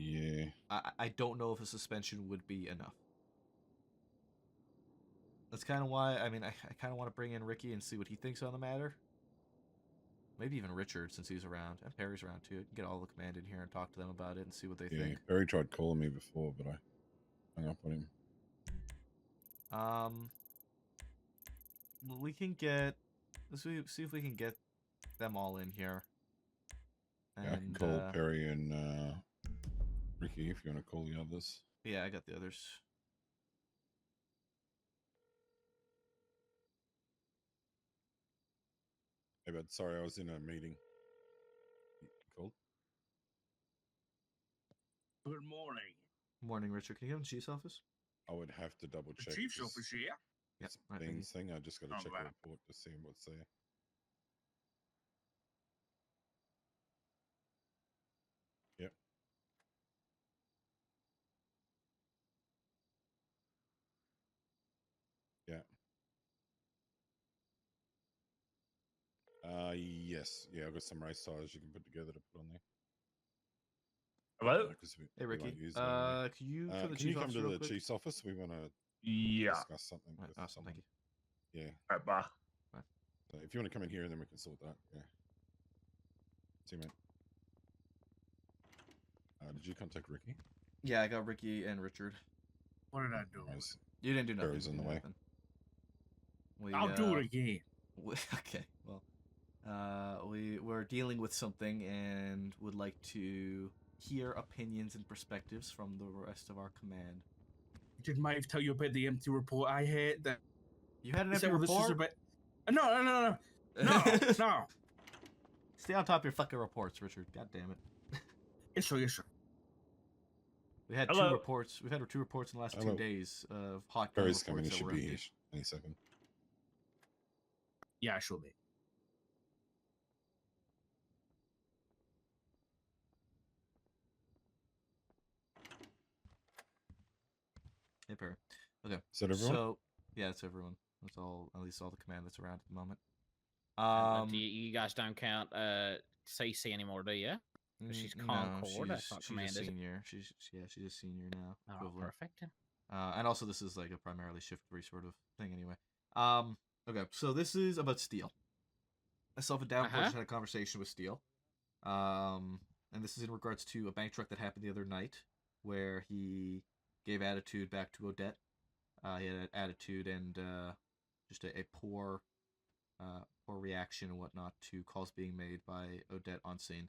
Yeah. I don't know if a suspension would be enough. That's kind of why, I mean, I kind of want to bring in Ricky and see what he thinks on the matter. Maybe even Richard, since he's around. And Perry's around, too. Get all the command in here and talk to them about it and see what they Yeah, think. Perry tried calling me before, but I hung up on him. We can get... Let's see if we can get them all in here. Yeah, I can call Perry and Ricky if you want to call the others. Yeah, I got the others. Hey, but sorry, I was in a meeting. Called. Good morning. Morning, Richard. Can you get in the chief's office? I would have to double check. The chief's office here. Yep. Right, Beans thing. I just got to check the report to see what's there. Yep. Yeah. Yes. Yeah, I've got some race tires you can put together to put on there. Hello? Hey, Ricky. Can you can you come to the chief's office? We want to discuss something. Right, with awesome, someone. thank you. Yeah. All right, bye. Bye. So if you want to come in here, then we can sort that. Yeah. See you, mate. Did you contact Ricky? Yeah, I got Ricky and Richard. What did I do? You didn't do nothing. Perry's in the way. I'll do it again. Okay, well, we're dealing with something and would like to hear opinions and perspectives from the rest of our command. Did Mike tell you about the empty report I had? That you had an empty report? No. Stay on top of your fucking reports, Richard. God damn it. Yes, sir. We had two reports. We've had 2 reports in the last 2 days of hot gun Perry's reports coming. He that should were be empty. any second. Yeah, I should be. Hey, Perry. Okay. Is that everyone? So, yeah, it's everyone. That's all. At least all the command that's around at the moment. You guys don't count CC anymore, do you? She's Concord. That's not command, she's a is it? senior. She's a senior now. Oh, equivalent. perfect. And also, this is like a primarily shift 3 sort of thing, anyway. Okay, so this is about Steele. Myself and Downforge had a conversation with Steele. And this is in regards to a bank truck that happened the other night, where he gave attitude back to Odette. He had an attitude and just a poor reaction and whatnot to calls being made by Odette on scene.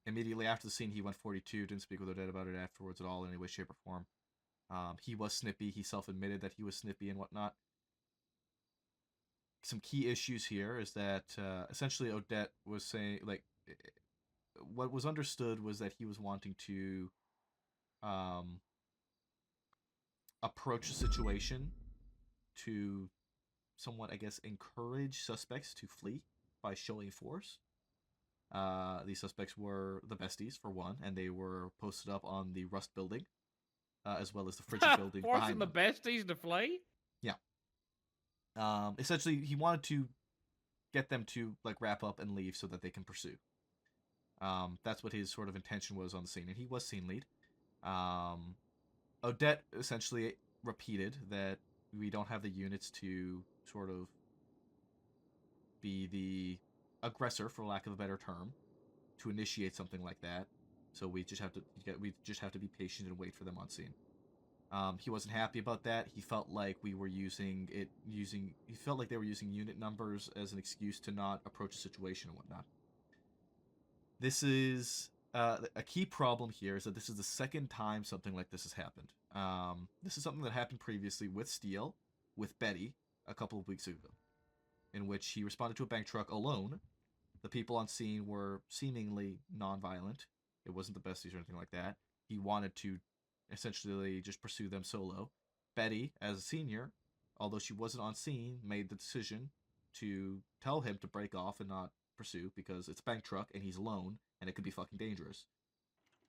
Immediately after the scene, he went 42, didn't speak with Odette about it afterwards at all in any way, shape, or form. He was snippy. He self-admitted that he was snippy and whatnot. Some key issues here is that essentially Odette was saying, like, what was understood was that he was wanting to approach the situation to somewhat, I guess, encourage suspects to flee by showing force. These suspects were the besties, for one, and they were posted up on the Rust building, as well as the Frigid building Forcing behind the them. besties to flee? Yeah. Essentially, he wanted to get them to like wrap up and leave so that they can pursue. That's what his sort of intention was on the scene, and he was scene lead. Odette essentially repeated that we don't have the units to sort of be the aggressor, for lack of a better term, to initiate something like that. So we just have to be patient and wait for them on scene. He wasn't happy about that. He felt like we were he felt like they were using unit numbers as an excuse to not approach a situation and whatnot. This is a key problem here is that this is the second time something like this has happened. This is something that happened previously with Steele, with Betty, a couple of weeks ago, in which he responded to a bank truck alone. The people on scene were seemingly non-violent. It wasn't the besties or anything like that. He wanted to essentially just pursue them solo. Betty, as a senior, although she wasn't on scene, made the decision to tell him to break off and not pursue because it's a bank truck and he's alone and it could be fucking dangerous.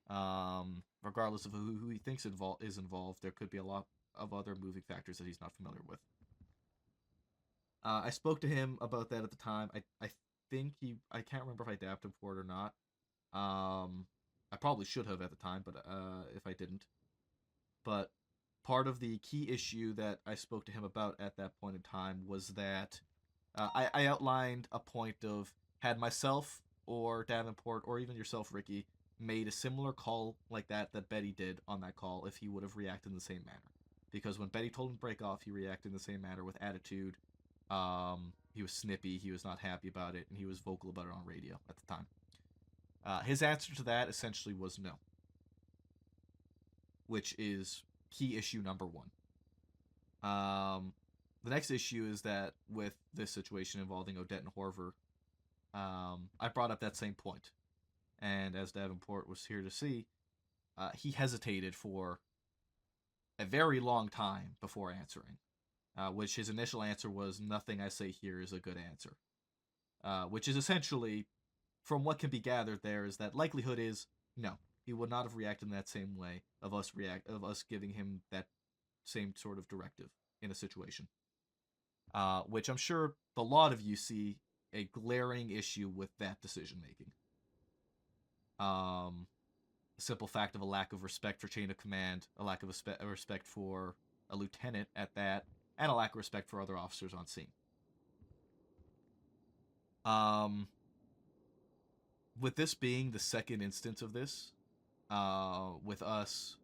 Regardless of who he thinks is involved, there could be a lot of other moving factors that he's not familiar with. I spoke to him about that at the time. I think I can't remember if I dapped him for it or not. I probably should have at the time, but if I didn't. But part of the key issue that I spoke to him about at that point in time was that I outlined a point of, had myself or Davenport or even yourself, Ricky, made a similar call like that Betty did on that call, if he would have reacted in the same manner. Because when Betty told him to break off, he reacted in the same manner with attitude. He was snippy, he was not happy about it, and he was vocal about it on radio at the time. His answer to that essentially was no. Which is key issue number one. The next issue is that with this situation involving Odette and Horver, I brought up that same point. And as Davenport was here to see, he hesitated for a very long time before answering. Which his initial answer was, nothing I say here is a good answer. Which is essentially, from what can be gathered there, is that likelihood is no. He would not have reacted in that same way of us giving him that same sort of directive in a situation. Which I'm sure a lot of you see a glaring issue with that decision making. The simple fact of a lack of respect for chain of command, a lack of respect for a lieutenant at that, and a lack of respect for other officers on scene. With this being the second instance of this, with us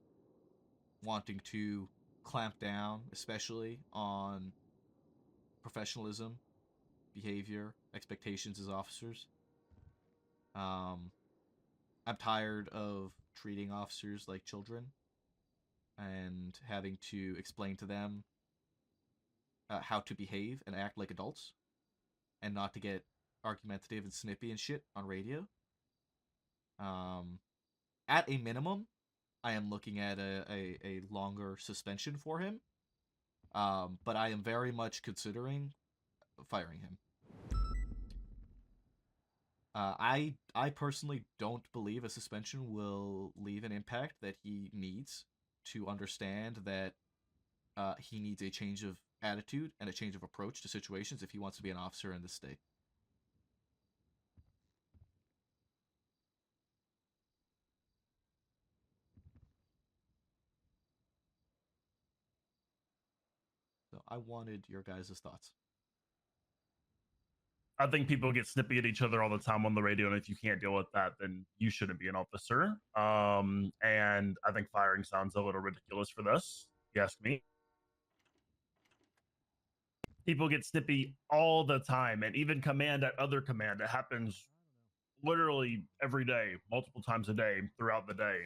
wanting to clamp down, especially on professionalism, behavior, expectations as officers. I'm tired of treating officers like children and having to explain to them how to behave and act like adults and not to get argumentative and snippy and shit on radio. At a minimum, I am looking at a longer suspension for him. But I am very much considering firing him. I personally don't believe a suspension will leave an impact that he needs to understand that he needs a change of attitude and a change of approach to situations if he wants to be an officer in this state. So I wanted your guys' thoughts. I think people get snippy at each other all the time on the radio, and if you can't deal with that, then you shouldn't be an officer. And I think firing sounds a little ridiculous for this, if you ask me. People get snippy all the time, and even command at other command. It happens literally every day, multiple times a day, throughout the day.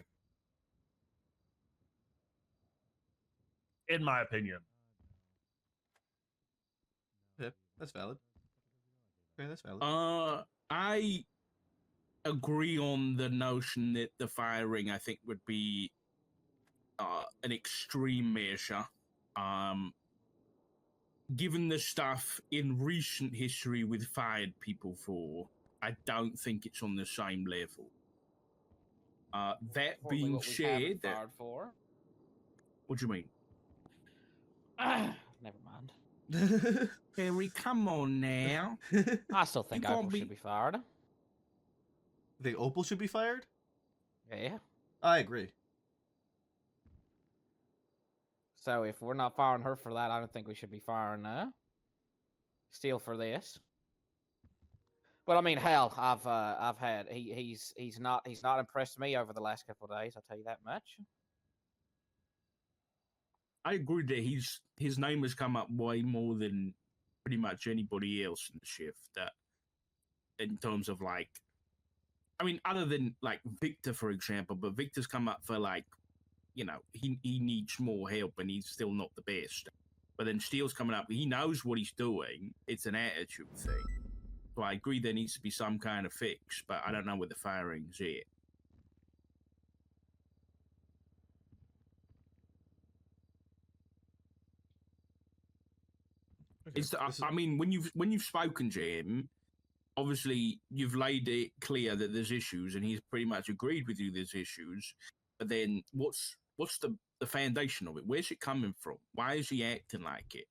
In my opinion. Yep, that's valid. Okay, that's valid. I agree on the notion that the firing, I think, would be an extreme measure. Given the stuff in recent history we've fired people for, I don't think it's on the same level. That being said, for. What do you mean? Never mind. Harry, come on now. I still think Opal should be fired. Think Opal should be fired? Yeah. I agree. So if we're not firing her for that, I don't think we should be firing Steele for this. But I mean, hell, I've had he's not impressed me over the last couple of days. I'll tell you that much. I agree that his name has come up way more than pretty much anybody else in the shift. That in terms of like, I mean, other than like Victor, for example, but Victor's come up for like, you know, he needs more help and he's still not the best. But then Steele's coming up. He knows what he's doing. It's an attitude thing. So I agree there needs to be some kind of fix, but I don't know what the firing's yet. Okay, I mean, when you've spoken to him, obviously you've laid it clear that there's issues, and he's pretty much agreed with you there's issues. But then, what's the foundation of it? Where's it coming from? Why is he acting like it?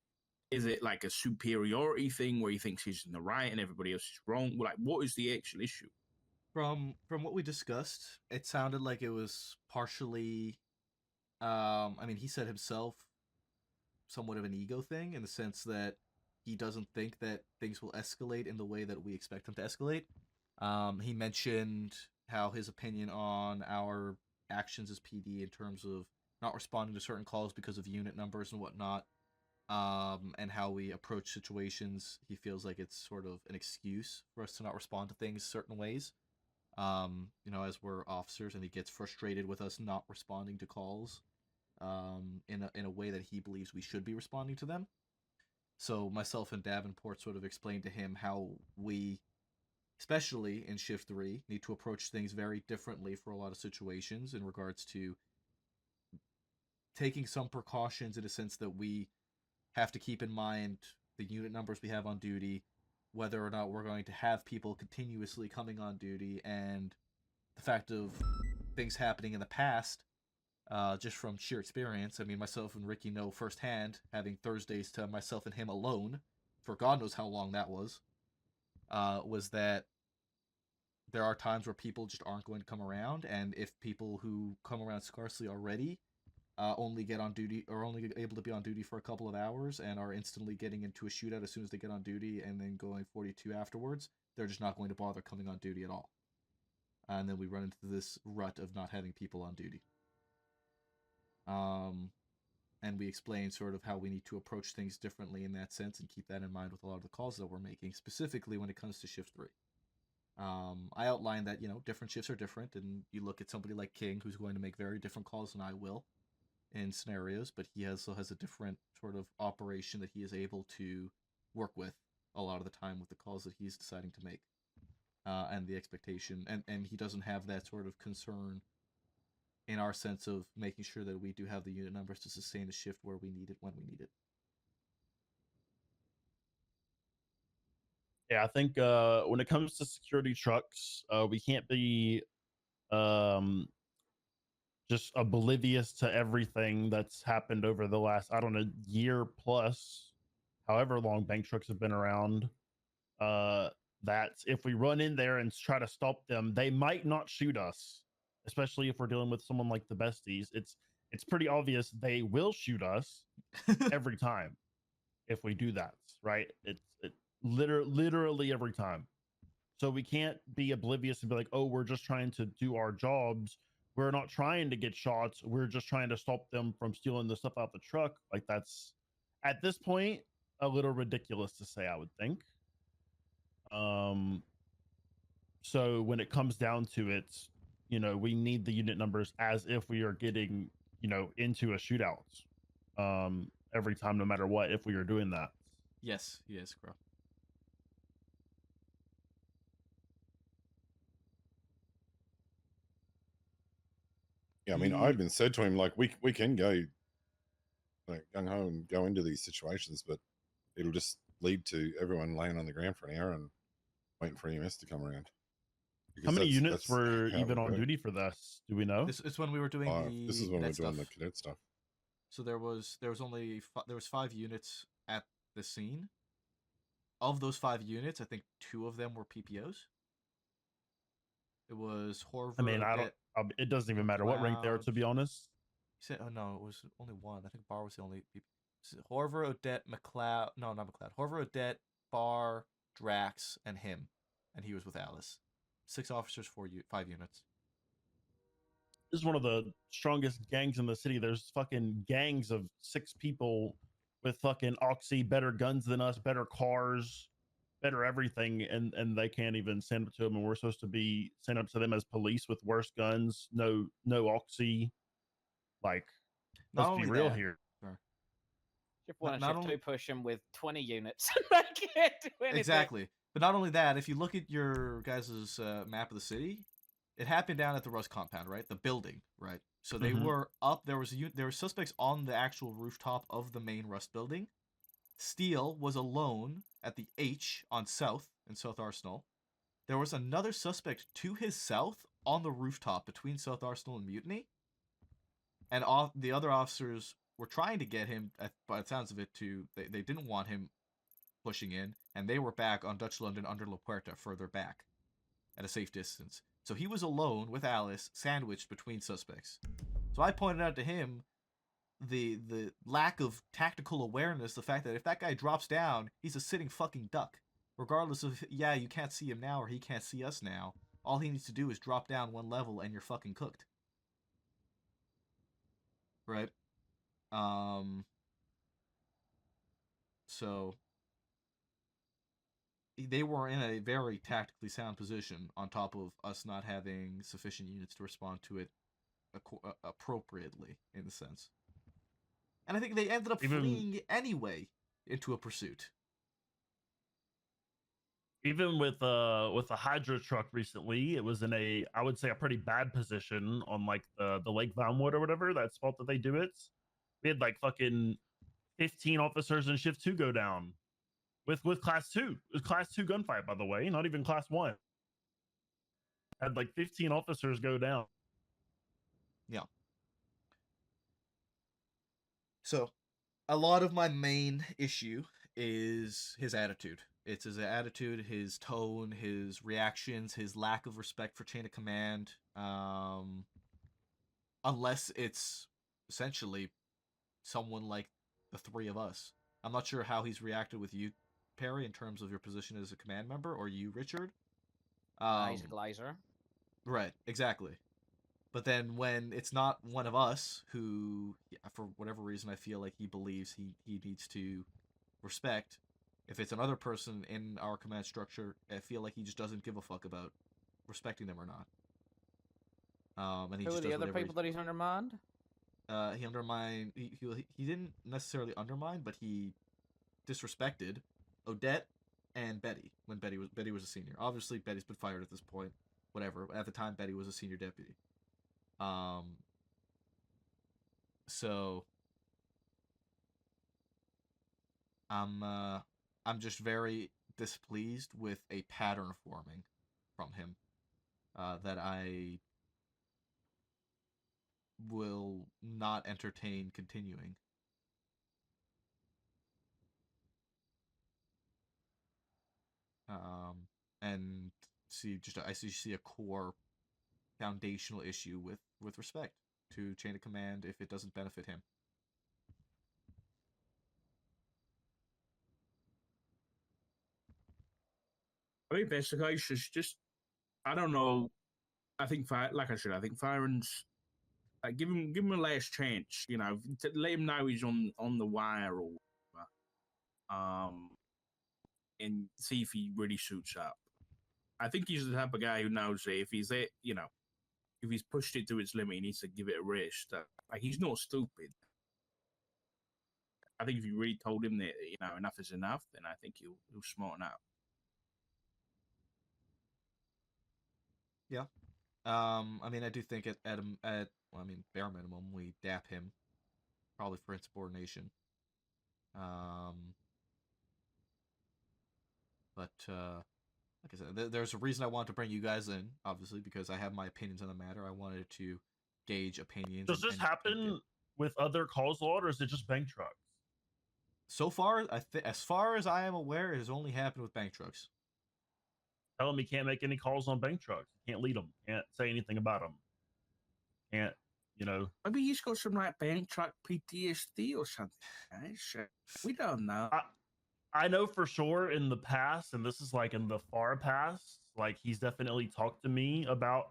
Is it like a superiority thing where he thinks he's in the right and everybody else is wrong? Like, what is the actual issue? From what we discussed, it sounded like it was partially. I mean, he said himself, somewhat of an ego thing in the sense that he doesn't think that things will escalate in the way that we expect them to escalate. He mentioned how his opinion on our actions as PD in terms of not responding to certain calls because of unit numbers and whatnot, and how we approach situations. He feels like it's sort of an excuse for us to not respond to things certain ways. As we're officers, and he gets frustrated with us not responding to calls, in a way that he believes we should be responding to them. So myself and Davenport sort of explained to him how we, especially in Shift 3, need to approach things very differently for a lot of situations in regards to taking some precautions in a sense that we have to keep in mind the unit numbers we have on duty, whether or not we're going to have people continuously coming on duty, and the fact of things happening in the past, just from sheer experience. I mean, myself and Ricky know firsthand, having Thursdays to myself and him alone, for God knows how long that was that there are times where people just aren't going to come around, and if people who come around scarcely already only get on duty, or only able to be on duty for a couple of hours, and are instantly getting into a shootout as soon as they get on duty, and then going 42 afterwards, they're just not going to bother coming on duty at all. And then we run into this rut of not having people on duty. And we explain sort of how we need to approach things differently in that sense, and keep that in mind with a lot of the calls that we're making, specifically when it comes to Shift 3. I outlined that, different shifts are different, and you look at somebody like King, who's going to make very different calls than I will in scenarios, but he also has a different sort of operation that he is able to work with a lot of the time with the calls that he's deciding to make, and the expectation, and he doesn't have that sort of concern in our sense of making sure that we do have the unit numbers to sustain the shift where we need it, when we need it. Yeah, I think when it comes to security trucks, we can't be just oblivious to everything that's happened over the last, I don't know, year plus, however long bank trucks have been around. That if we run in there and try to stop them, they might not shoot us, especially if we're dealing with someone like the besties. It's pretty obvious they will shoot us every time if we do that, right? It literally every time. So we can't be oblivious and be like, oh, we're just trying to do our jobs. We're not trying to get shots. We're just trying to stop them from stealing the stuff out the truck. Like, that's at this point a little ridiculous to say, I would think. So when it comes down to it, we need the unit numbers as if we are getting, into a shootout every time, no matter what, if we are doing that. Yes, Crow. Yeah, I mean, I even said to him, like, we can go like gung ho and go into these situations, but it'll just lead to everyone laying on the ground for an hour and waiting for EMS to come around. How many units were even on duty for this? Do we know? It's when we were doing This is when we were doing the cadet stuff. So there was 5 units at the scene. Of those 5 units, I think 2 of them were PPOs. It was Horver. I mean, it doesn't even matter what rank they are, to be honest. You said, oh no, it was only 1. I think Barr was the only. Horver, Odette, McLeod. No, not McLeod. Horver, Odette, Barr, Drax, and him, and he was with Alice. 6 officers, 5 units. This is one of the strongest gangs in the city. There's fucking gangs of 6 people with fucking oxy, better guns than us, better cars, better everything, and they can't even stand up to them. And we're supposed to be stand up to them as police with worse guns, no oxy. Like, let's be real here. Shift 1 and Not Shift only- 2 push them with 20 units. They can't do anything. Exactly. But not only that, if you look at your guys' map of the city, it happened down at the Rust compound, right? The building, right? So they were up. There were suspects on the actual rooftop of the main Rust building. Steele was alone at the H on South in South Arsenal. There was another suspect to his south on the rooftop between South Arsenal and Mutiny. And the other officers were trying to get him, by the sounds of it, they didn't want him pushing in, and they were back on Dutch London under La Puerta, further back, at a safe distance. So he was alone with Alice, sandwiched between suspects. So I pointed out to him the lack of tactical awareness, the fact that if that guy drops down, he's a sitting fucking duck. Regardless of, yeah, you can't see him now or he can't see us now. All he needs to do is drop down one level and you're fucking cooked. Right? So they were in a very tactically sound position on top of us not having sufficient units to respond to it appropriately, in a sense. And I think they ended up fleeing anyway into a pursuit. Even with a Hydra truck recently, it was in I would say a pretty bad position on like the Lake Vinewood or whatever, that spot that they do it. We had like fucking 15 officers in shift 2 go down with class 2. It was class 2 gunfight, by the way, not even class 1. Had like 15 officers go down. Yeah. So, a lot of my main issue is his attitude. It's his attitude, his tone, his reactions, his lack of respect for chain of command. Unless it's essentially someone like the three of us. I'm not sure how he's reacted with you, Perry, in terms of your position as a command member, or you, Richard. He's a glazer. Right, exactly. But then when it's not one of us who, for whatever reason, I feel like he believes he needs to respect, if it's another person in our command structure, I feel like he just doesn't give a fuck about respecting them or not. And he Who just are the does other whatever people that he's undermined? He undermined. He didn't necessarily undermine, but he disrespected Odette and Betty when Betty was a senior. Obviously, Betty's been fired at this point. Whatever. At the time, Betty was a senior deputy. So I'm just very displeased with a pattern forming from him that I will not entertain continuing. And I see a core foundational issue with respect to chain of command if it doesn't benefit him. I mean, basically, it's just I don't know. I think, like I said, I think Firen's like give him a last chance. You know, let him know he's on the wire or whatever. And see if he really suits up. I think he's the type of guy who knows that if he's there, you know, if he's pushed it to its limit, he needs to give it a rest. Like, he's not stupid. I think if you really told him that, you know, enough is enough, then I think he'll smarten up. Yeah. I mean, I do think at bare minimum, we dap him, probably for insubordination. But like I said, there's a reason I wanted to bring you guys in, obviously, because I have my opinions on the matter. I wanted to gauge opinions. Does this happen with other calls log, or is it just bank trucks? So far, as far as I am aware, it has only happened with bank trucks. Tell him he can't make any calls on bank trucks. He can't lead them. Can't say anything about them. Can't, you know. Maybe he's got some like bank truck PTSD or something. We don't know. I know for sure in the past, and this is like in the far past, like he's definitely talked to me about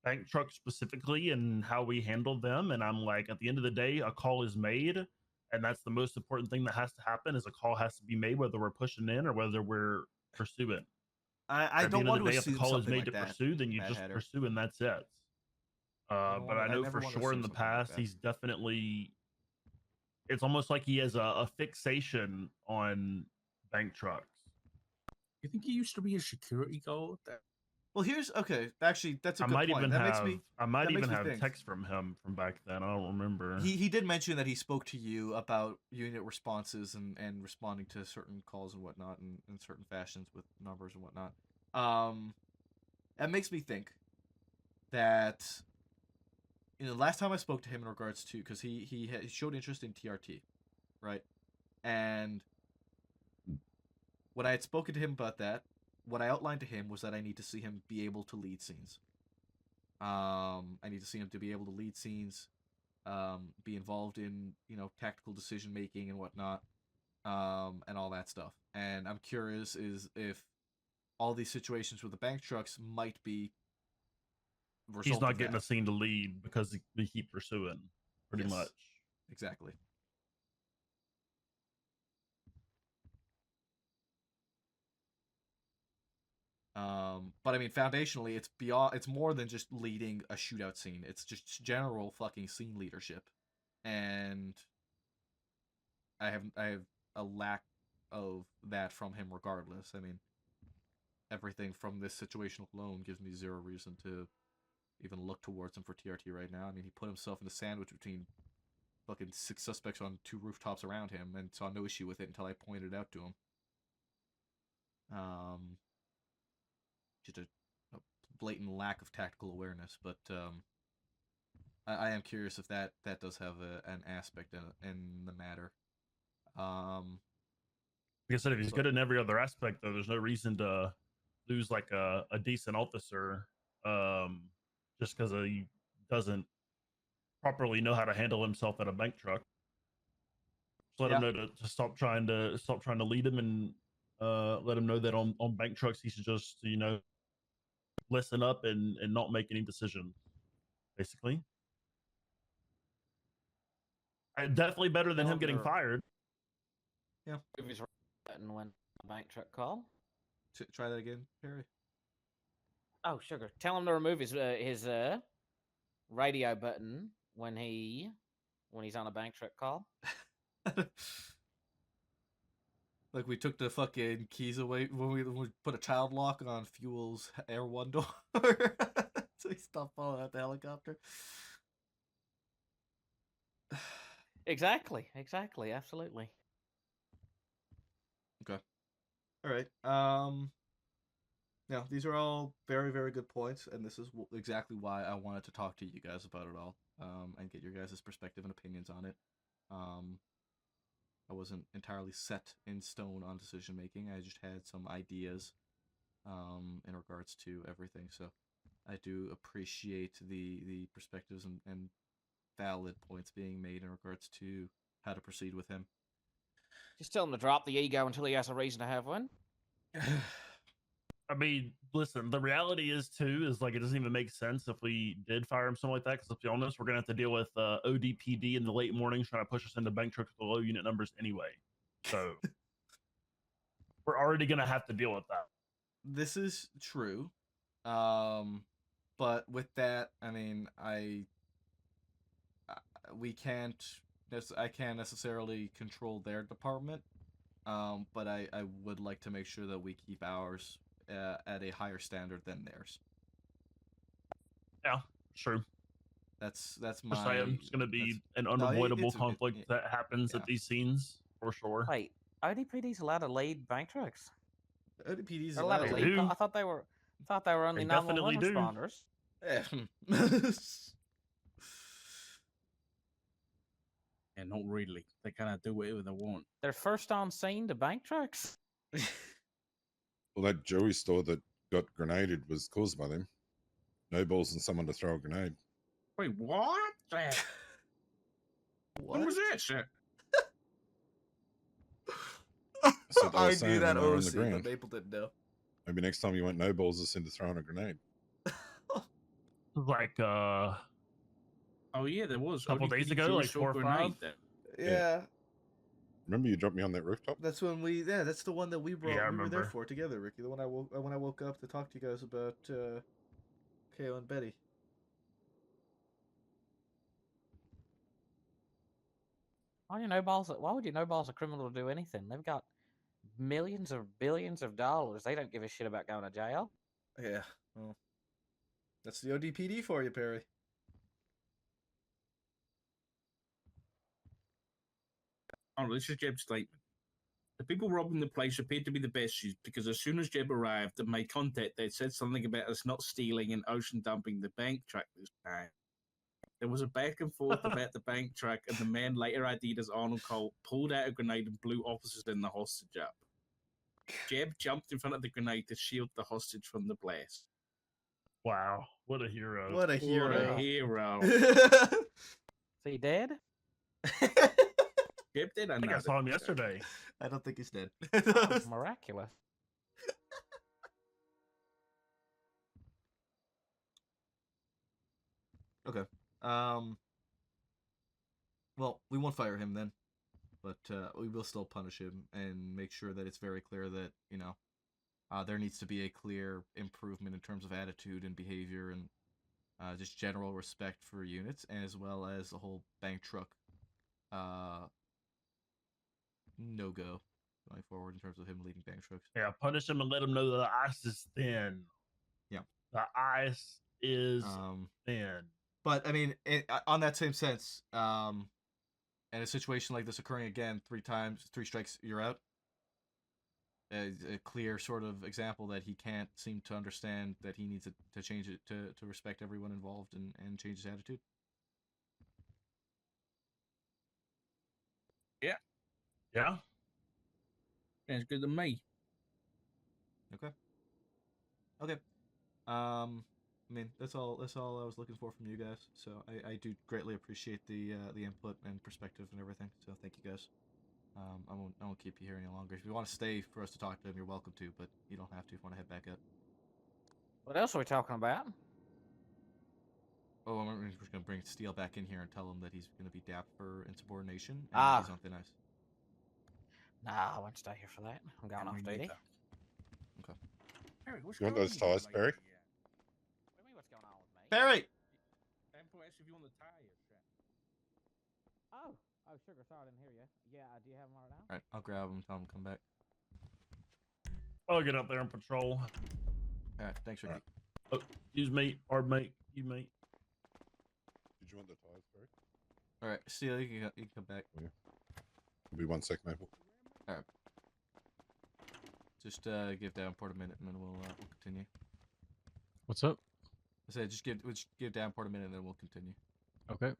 bank trucks specifically and how we handle them. And I'm like, at the end of the day, a call is made. And that's the most important thing that has to happen is a call has to be made, whether we're pushing in or whether we're pursuing. I don't want to assume assume if the call is something made like to that, pursue, then you Mad just Hatter. pursue and that's it. But I know for sure in the past, he's definitely, it's almost like he has a fixation on bank trucks. You think he used to be a security guard? Well, here's okay. Actually, that's a I good might point. even That have makes me. I might that makes even me have think. text from him from back then. I don't remember. He did mention that he spoke to you about unit responses and responding to certain calls and whatnot in certain fashions with numbers and whatnot. That makes me think that last time I spoke to him in regards to because he showed interest in TRT, right? And when I had spoken to him about that, what I outlined to him was that I need to see him be able to lead scenes. I need to see him to be able to lead scenes, be involved in tactical decision making and whatnot, and all that stuff. And I'm curious if all these situations with the bank trucks might be He's not getting a scene to lead because we keep pursuing, pretty Yes. much. Exactly. But I mean, foundationally, it's more than just leading a shootout scene. It's just general fucking scene leadership, and I have a lack of that from him. Regardless, I mean, everything from this situation alone gives me zero reason to even look towards him for TRT right now. I mean, he put himself in a sandwich between fucking 6 suspects on 2 rooftops around him, and saw no issue with it until I pointed it out to him. Just a blatant lack of tactical awareness, but I am curious if that does have an aspect in the matter. Like I said, if he's good in every other aspect, though, there's no reason to lose like a decent officer just because he doesn't properly know how to handle himself at a bank truck. Just let him know to stop trying to lead him, and let him know that on bank trucks he should just listen up and not make any decisions. Basically, definitely better than him getting fired. Yeah. Movies button when a bank truck call. Try that again, Perry. Oh, sugar. Tell him to remove his radio button when he's on a bank truck call. Like we took the fucking keys away when we put a child lock on Fuel's Air 1 door. So he stopped falling out the helicopter. Exactly, absolutely. Okay. All right. Now, these are all very, very good points, and this is exactly why I wanted to talk to you guys about it all, and get your guys' perspective and opinions on it. I wasn't entirely set in stone on decision making. I just had some ideas in regards to everything. So I do appreciate the perspectives and valid points being made in regards to how to proceed with him. Just tell him to drop the ego until he has a reason to have one. I mean, listen, the reality is like it doesn't even make sense if we did fire him something like that. Because let's be honest, we're gonna have to deal with ODPD in the late mornings trying to push us into bank trucks with low unit numbers anyway. So we're already gonna have to deal with that. This is true, but with that, I mean, we can't. I can't necessarily control their department, but I would like to make sure that we keep ours at a higher standard than theirs. Yeah, true. That's my. Just saying, it's going to be an unavoidable conflict that happens at these scenes for sure. Wait, ODPD's allowed to lead bank trucks? ODPD's allowed to lead. I thought they were only 911 responders. Yeah, not really. They kind of do whatever they want. They're first on scene to bank trucks. Well, that jewelry store that got grenaded was caused by them. No balls and someone to throw a grenade. Wait, what? When was that shit? So I knew that OC, but people didn't know. Maybe next time you want no balls, just send to throwing a grenade. Like oh yeah, there was a couple days ago, like 4 or 5. Yeah. Remember you dropped me on that rooftop? That's when that's the one that we brought. Yeah, we were there remember. for together, Ricky. The one when I woke up to talk to you guys about Kayla and Betty. Why would you know balls a criminal to do anything? They've got millions or billions of dollars. They don't give a shit about going to jail. Yeah, well, that's the ODPD for you, Perry. Oh, this is Jeb's statement. The people robbing the place appeared to be the Besties because as soon as Jeb arrived and made contact, they'd said something about us not stealing and ocean dumping the bank truck this time. There was a back and forth about the bank truck, and the man later ID'd as Arnold Cole pulled out a grenade and blew officers and the hostage up. Jeb jumped in front of the grenade to shield the hostage from the blast. Wow, what a hero! What a hero! What a hero! Is he dead? Jeb did. I think I saw him yesterday. I don't think he's dead. Oh, miraculous. Okay. Well, we won't fire him then, but we will still punish him and make sure that it's very clear that, you know, there needs to be a clear improvement in terms of attitude and behavior and just general respect for units, and as well as the whole bank truck no-go going forward in terms of him leading bank trucks. Yeah, punish him and let him know that the ice is thin. Yeah. The ice is thin. But, I mean, on that same sense, in a situation like this occurring again 3 strikes, you're out. A clear sort of example that he can't seem to understand that he needs to change it to respect everyone involved and change his attitude. Yeah. Yeah. Sounds good to me. Okay. Okay. I mean, that's all I was looking for from you guys. So I do greatly appreciate the input and perspective and everything. So thank you guys. I won't keep you here any longer. If you want to stay for us to talk to him, you're welcome to, but you don't have to if you want to head back up. What else are we talking about? Oh, we're just gonna bring Steele back in here and tell him that he's gonna be dapped for insubordination and that he's on thin ice. Nah, I won't stay here for that. I'm going off duty. Okay. Perry, what's You want going those on? tires, Perry? What do you mean, what's going on with me? Perry! Ample asked if you want the tires. Oh, sugar, sorry, I didn't hear you. Yeah, do you have them right now? Alright, I'll grab him, tell him to come back. I'll get up there and patrol. Alright, thanks, Ricky. Oh, excuse me, pardon me, excuse me. Did you want the tires, Perry? Alright, Steele, you can come back. Yeah. It'll be 1 sec, Maple. Alright. Just give Davenport a minute and then we'll continue. What's up? I said just give Davenport a minute and then we'll continue. Okay.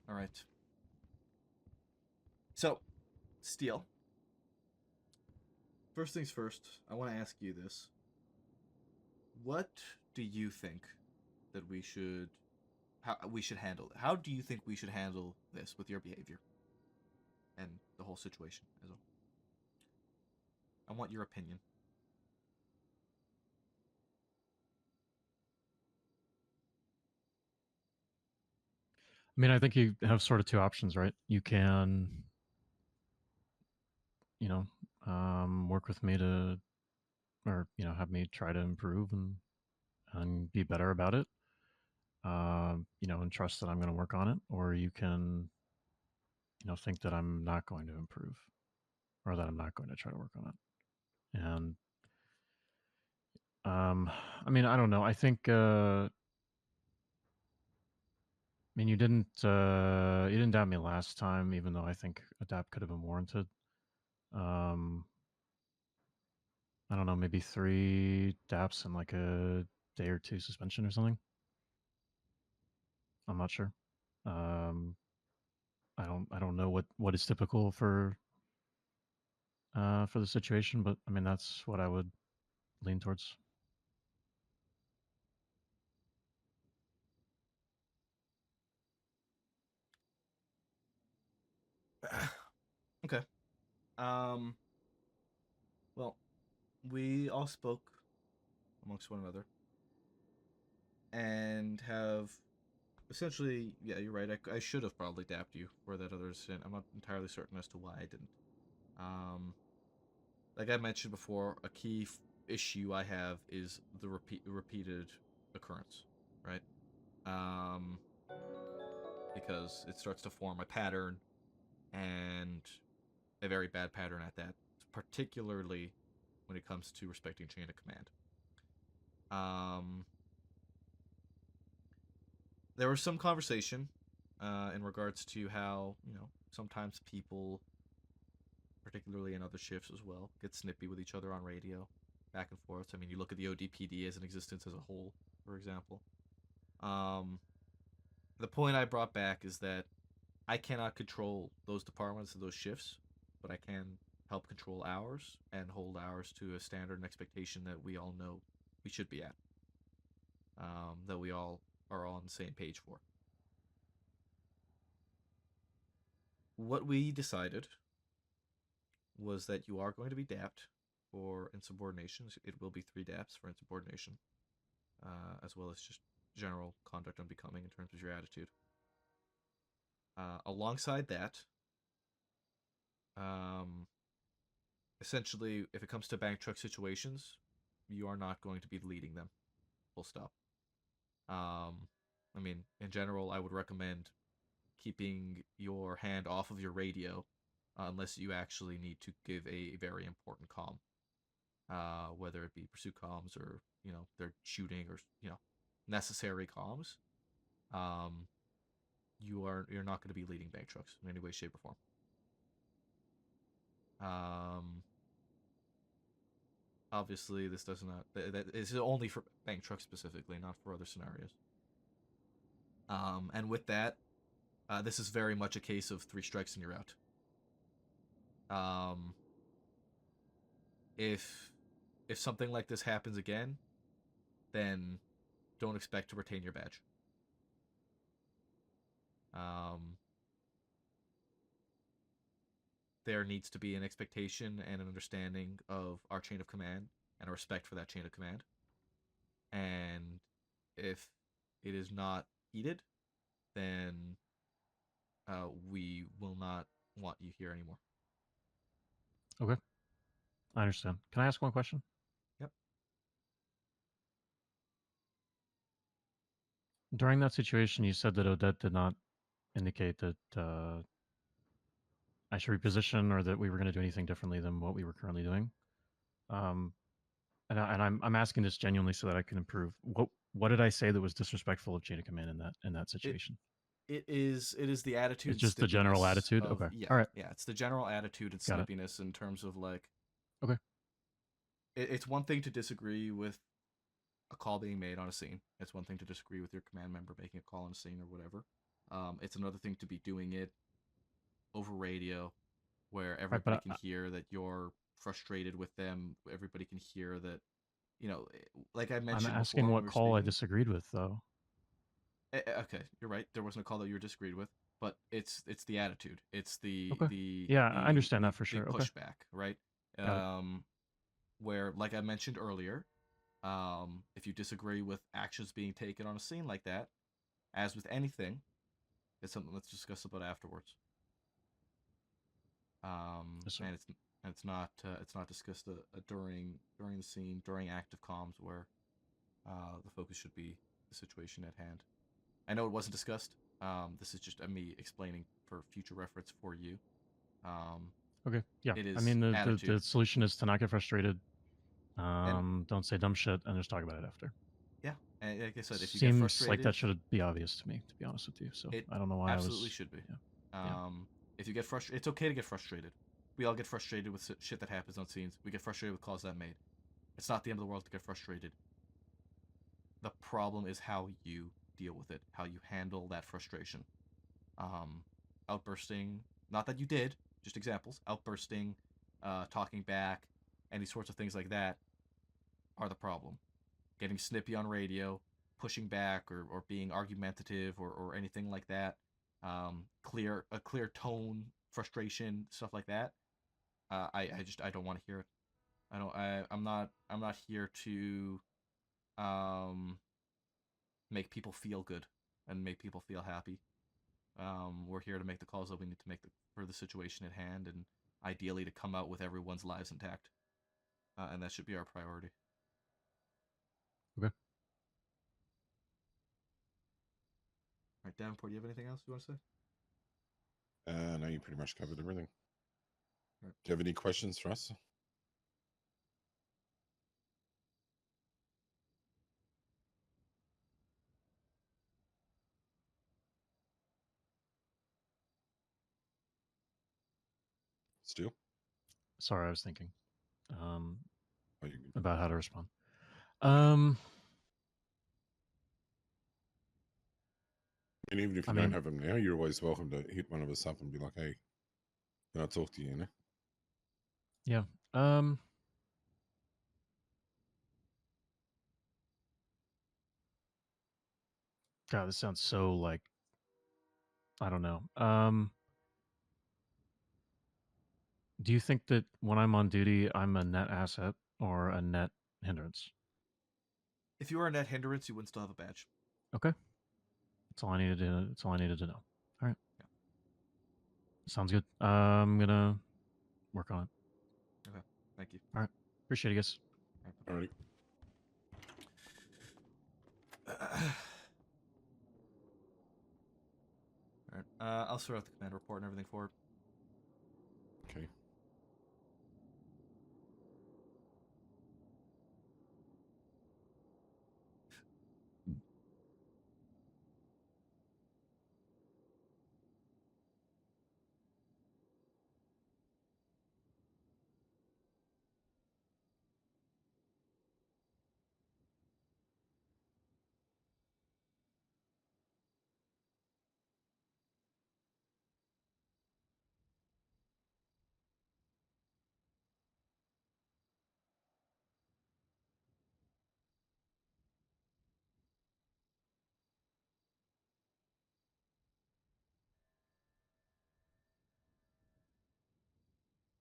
All right. So, Steele. First things first, I want to ask you this. What do you think that how we should handle it? How do you think we should handle this with your behavior and the whole situation as well? I want your opinion. I mean, I think you have sort of 2 options, right? You can, work with me or have me try to improve and be better about it. And trust that I'm going to work on it, or you can, think that I'm not going to improve, or that I'm not going to try to work on it. And I mean, I don't know. I think I mean, you didn't dab me last time, even though I think a dab could have been warranted. I don't know, maybe 3 daps and like a day or 2 suspension or something. I'm not sure. I don't know what is typical for the situation, but I mean that's what I would lean towards. Okay. Well, we all spoke amongst one another and have essentially, yeah, you're right. I should have probably dapped you for that other incident. I'm not entirely certain as to why I didn't. Like I mentioned before, a key issue I have is the repeated occurrence, right? Because it starts to form a pattern, and a very bad pattern at that, particularly when it comes to respecting chain of command. There was some conversation in regards to how, sometimes people, particularly in other shifts as well, get snippy with each other on radio, back and forth. I mean, you look at the ODPD as an existence as a whole, for example. The point I brought back is that I cannot control those departments and those shifts, but I can help control ours and hold ours to a standard and expectation that we all know we should be at. That we all are all on the same page for. What we decided was that you are going to be dapped for insubordination. It will be 3 daps for insubordination, as well as just general conduct unbecoming in terms of your attitude. Alongside that, essentially, if it comes to bank truck situations, you are not going to be leading them. Full stop. I mean, in general, I would recommend keeping your hand off of your radio unless you actually need to give a very important comm, whether it be pursuit comms or they're shooting or necessary comms. You're not going to be leading bank trucks in any way, shape, or form. Obviously, this does not. That is only for bank trucks specifically, not for other scenarios. And with that, this is very much a case of 3 strikes and you're out. If something like this happens again, then don't expect to retain your badge. There needs to be an expectation and an understanding of our chain of command and a respect for that chain of command. And if it is not heeded, then we will not want you here anymore. Okay. I understand. Can I ask one question? Yep. During that situation, you said that Odette did not indicate that I should reposition or that we were going to do anything differently than what we were currently doing. And I'm asking this genuinely so that I can improve. What did I say that was disrespectful of chain of command in that situation? It is the attitude. It's just the general attitude. Okay. Yeah. All right. Yeah. It's the general attitude and Got snippiness in terms of like. Okay. It's one thing to disagree with a call being made on a scene. It's one thing to disagree with your command member making a call on a scene or whatever. It's another thing to be doing it over radio, where everybody can hear that you're frustrated with them. Everybody can hear that, like I mentioned. I'm asking what call I disagreed with, though. Okay, you're right. There wasn't a call that you were disagreed with, but it's the attitude. It's the I understand that for sure. The Okay. pushback, right? Got it. Where, like I mentioned earlier, if you disagree with actions being taken on a scene like that, as with anything, it's something let's discuss about afterwards. Yes, sir. And it's not discussed during the scene, during active comms, where the focus should be the situation at hand. I know it wasn't discussed. This is just me explaining for future reference for you. Okay. Yeah. It is I mean, the attitude. solution is to not get frustrated, Don't say dumb shit and just talk about it after. Yeah, and like I said, if you Seems get frustrated, like that should be obvious to me, to be honest with you. So it I don't know why absolutely I was. should be. Yeah. If you get frustrated, it's okay to get frustrated. We all get frustrated with shit that happens on scenes. We get frustrated with calls that made. It's not the end of the world to get frustrated. The problem is how you deal with it, how you handle that frustration. Outbursting, not that you did, just examples. Outbursting, talking back, any sorts of things like that are the problem. Getting snippy on radio, pushing back, or being argumentative, or anything like that. A clear tone, frustration, stuff like that. I don't want to hear it. I'm not here to make people feel good and make people feel happy. We're here to make the calls that we need to make for the situation at hand, and ideally to come out with everyone's lives intact. And that should be our priority. Okay. All right, Davenport, do you have anything else you want to say? No, you pretty much covered everything. Right. Do you have any questions for us? Still? Sorry, I was thinking Oh, about how to respond. And even if you don't have them now, you're always welcome to hit one of us up and be like, "Hey, can I talk to you?" You know? Yeah. God, this sounds so like I don't know. Do you think that when I'm on duty, I'm a net asset or a net hindrance? If you were a net hindrance, you wouldn't still have a badge. Okay. That's all I needed to. That's all I needed to know. All right. Yeah. Sounds good. I'm gonna work on it. Okay. Thank you. All right. Appreciate it, guys. All right. All right. I'll sort out the command report and everything for it. Okay.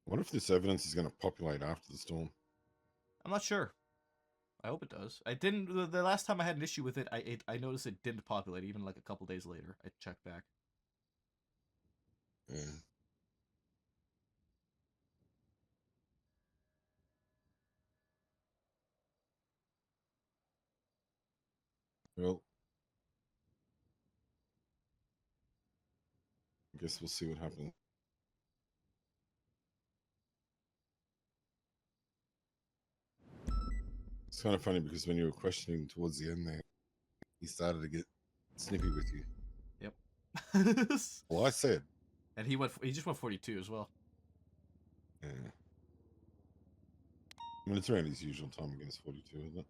What if this evidence is going to populate after the storm? I'm not sure. I hope it does. I didn't. The last time I had an issue with it, I noticed it didn't populate even like a couple days later. I checked back. Yeah. Well, I guess we'll see what happens. It's kind of funny because when you were questioning towards the end there, he started to get snippy with you. Yep. Well, I said. And he just went 42 as well. Yeah. I mean, it's around his usual time against 42, isn't it?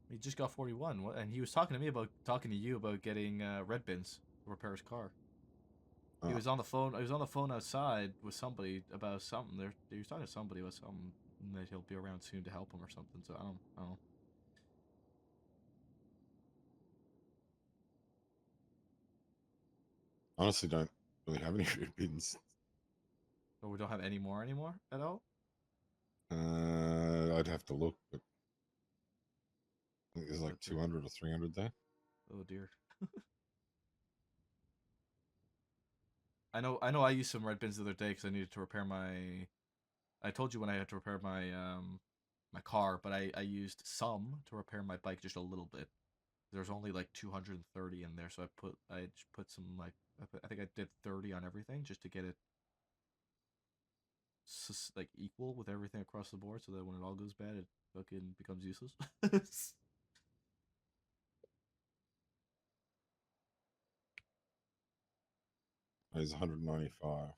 He just got 41, and he was talking to you about getting red bins to repair his car. He was on the phone. He was on the phone outside with somebody about something. He was talking to somebody about something that he'll be around soon to help him or something. So I don't know. Honestly, don't really have any red bins. Or we don't have any more anymore at all. I'd have to look, but I think there's like 200 or 300 there. Oh dear. I know. I used some red bins the other day because I needed to repair my. I told you when I had to repair my my car, but I used some to repair my bike just a little bit. There's only like 230 in there, so I just put some like I think I did 30 on everything just to get it like equal with everything across the board, so that when it all goes bad, it fucking becomes useless. He's 195.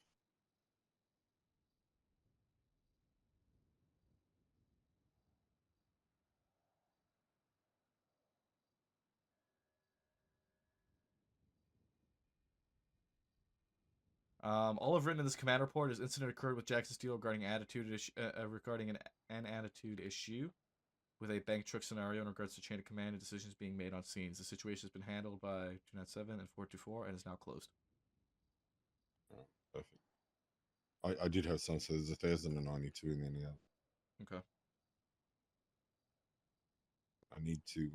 All I've written in this command report is incident occurred with Jackson Steel regarding regarding an attitude issue with a bank truck scenario in regards to chain of command and decisions being made on scenes. The situation has been handled by 297 and 424 and is now closed. Oh, perfect. I did have some, so there's 1,092 in there now. Okay. I need to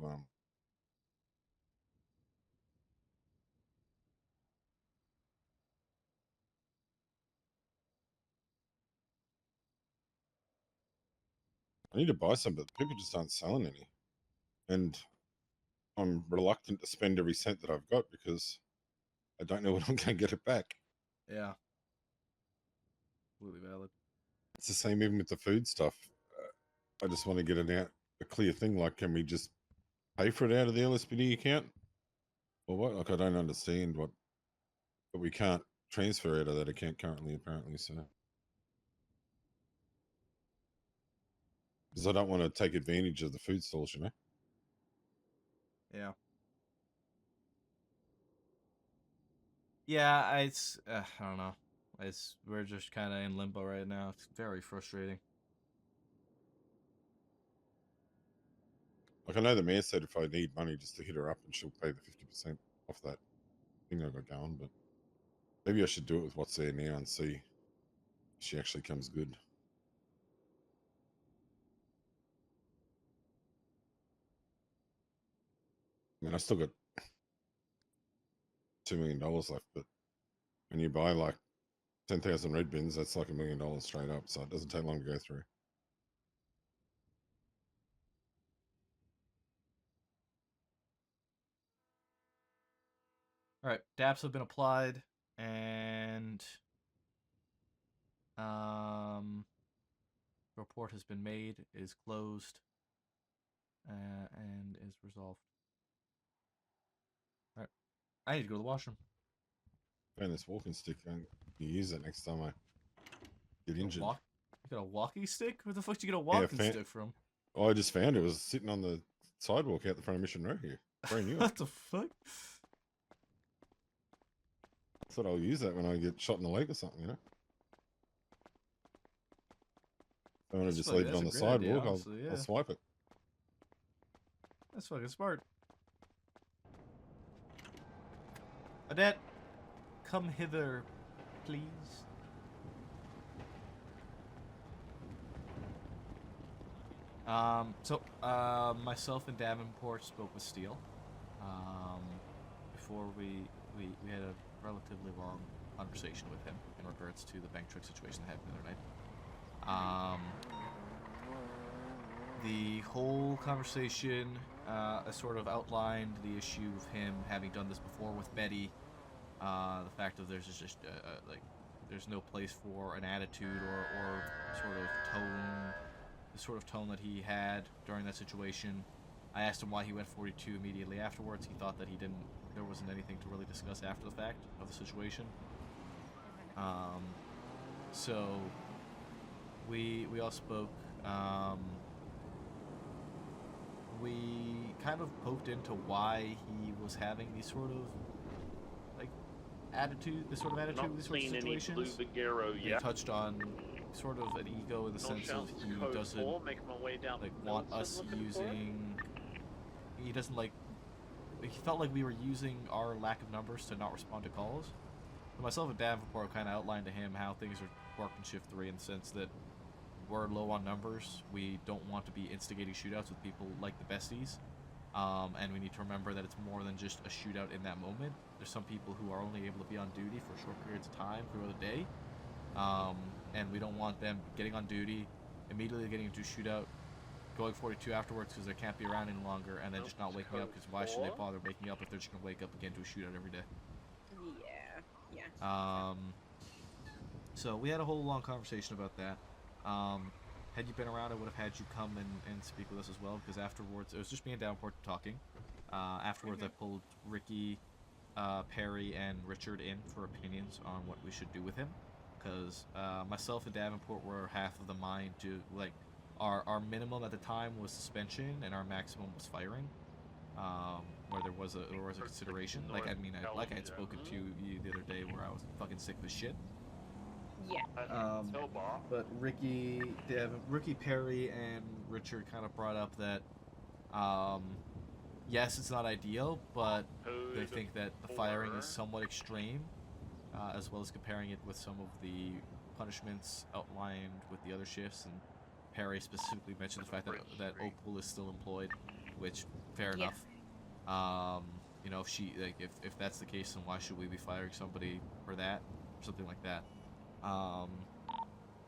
I need to buy some, but people just aren't selling any. And I'm reluctant to spend every cent that I've got because I don't know when I'm going to get it back. Yeah. Completely valid. It's the same even with the food stuff. I just want to get it out, a clear thing. Like, can we just pay for it out of the LSPD account? Or what? Like, I don't understand what, but we can't transfer out of that account currently, apparently. So, because I don't want to take advantage of the food stalls, you know? Yeah. Yeah, it's I don't know. We're just kind of in limbo right now. It's very frustrating. Like, I know the mayor said if I need money just to hit her up and she'll pay the 50% off that thing I got going, but maybe I should do it with what's there now and see if she actually comes good. I mean, I still got $2 million left, but when you buy like 10,000 red bins, that's like $1 million straight up. So it doesn't take long to go through. All right, DAPs have been applied, and report has been made, is closed, and is resolved. All right, I need to go to the washroom. Found this walking stick. And you use it next time I get injured. You got a walking stick? Where the fuck did you get a walking stick from? Oh, I just found it. It was sitting on the sidewalk out the front of Mission Row here. Brand new. What the fuck? I thought I'll use that when I get shot in the leg or something, you know? I want to just leave it on the sidewalk. I'll swipe it. That's fucking smart. Adette, come hither, please. Myself and Davenport spoke with Steele. Before we had a relatively long conversation with him in regards to the bank trick situation that happened the other night. The whole conversation sort of outlined the issue of him having done this before with Betty. The fact that there's just like there's no place for an attitude or sort of tone, the sort of tone that he had during that situation. I asked him why he went 42 immediately afterwards. He thought that there wasn't anything to really discuss after the fact of the situation. So we all spoke. We kind of poked into why he was having these sort of like attitude, this sort of attitude with these sort of situations. He touched on sort of an ego in the sense of he doesn't like want us using. He doesn't like. He felt like we were using our lack of numbers to not respond to calls. So myself and Davenport kind of outlined to him how things are worked in Shift 3 in the sense that we're low on numbers. We don't want to be instigating shootouts with people like the besties. And we need to remember that it's more than just a shootout in that moment. There's some people who are only able to be on duty for short periods of time throughout the day. And we don't want them getting on duty, immediately getting into a shootout, going 42 afterwards because they can't be around any longer, and then just not waking up because why should they bother waking up if they're just going to wake up again to a shootout every day? Yeah. So we had a whole long conversation about that. Had you been around, I would have had you come and speak with us as well, because afterwards, it was just me and Davenport talking. Afterwards, I pulled Ricky, Perry, and Richard in for opinions on what we should do with him, because myself and Davenport were half of the mind to, like, our minimum at the time was suspension, and our maximum was firing. Where there was a consideration. Like, I mean, I had spoken to you the other day where I was fucking sick of shit. Yeah. But Ricky, Perry, and Richard kind of brought up that, yes, it's not ideal, but they think that the firing is somewhat extreme, as well as comparing it with some of the punishments outlined with the other shifts. And Perry specifically mentioned the fact that Opal is still employed, which fair enough. You know, if that's the case, then why should we be firing somebody for that, or something like that?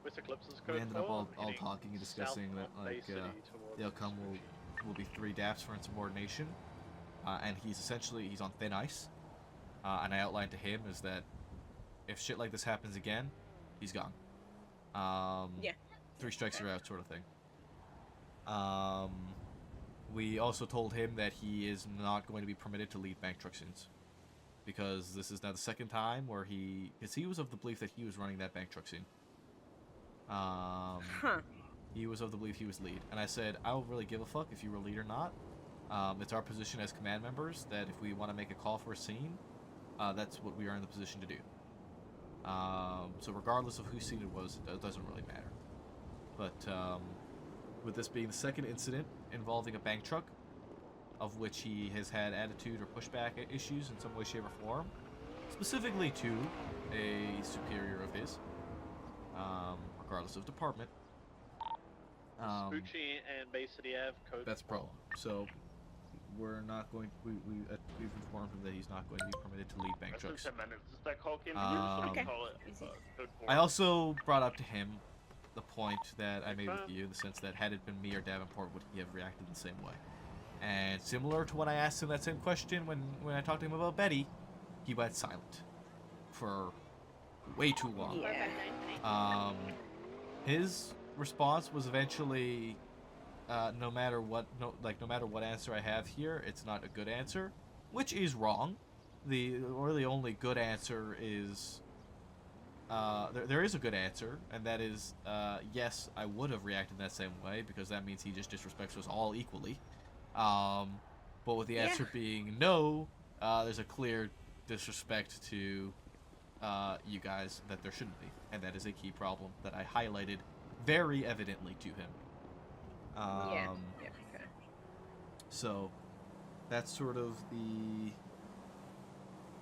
We ended up all talking and discussing that, like, the outcome will be 3 DAPs for insubordination, and he's on thin ice. And I outlined to him is that if shit like this happens again, he's gone. 3 strikes are out, sort of thing. We also told him that he is not going to be permitted to lead bank truck scenes, because this is now the second time where because he was of the belief that he was running that bank truck scene. He was of the belief he was lead, and I said, I don't really give a fuck if you were lead or not. It's our position as command members that if we want to make a call for a scene, that's what we are in the position to do. So regardless of whose scene it was, it doesn't really matter. But with this being the second incident involving a bank truck, of which he has had attitude or pushback issues in some way, shape, or form, specifically to a superior of his, regardless of department. Bucci and Bay City Ave code. That's a problem. So we're not going. We've informed him that he's not going to be permitted to lead bank trucks. 10 minutes. Is that call came? Okay. Call it, code 4. I also brought up to him the point that I made with you, in the sense that had it been me or Davenport, would he have reacted the same way? And similar to when I asked him that same question when I talked to him about Betty, he went silent for way too long. Yeah. His response was eventually, no matter what answer I have here, it's not a good answer, which is wrong. The only good answer is, there is a good answer, and that is, yes, I would have reacted that same way, because that means he just disrespects us all equally. But with the answer being no, there's a clear disrespect to you guys that there shouldn't be, and that is a key problem that I highlighted very evidently to him. Okay. So that's sort of the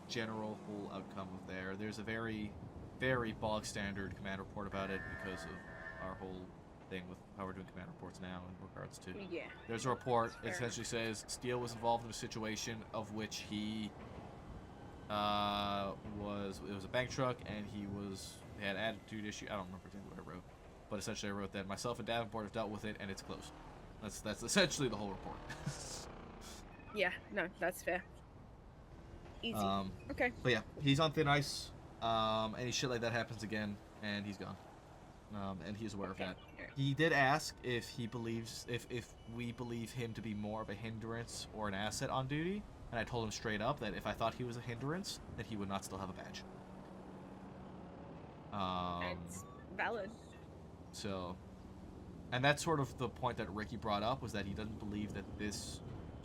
general whole outcome of there. There's a very, very bog standard command report about it because of our whole thing with how we're doing command reports now in regards to. Yeah. There's a report. It essentially says Steele was involved in a situation of which he it was a bank truck, and he had attitude issue. I don't remember exactly what I wrote, but essentially I wrote that myself and Davenport have dealt with it, and it's closed. That's essentially the whole report. Yeah, no, that's fair. Easy. Okay. But yeah, he's on thin ice. Any shit like that happens again, and he's gone. And he's aware of that. He did ask if he believes if we believe him to be more of a hindrance or an asset on duty, and I told him straight up that if I thought he was a hindrance, that he would not still have a badge. It's valid. So, and that's sort of the point that Ricky brought up, was that he doesn't believe that this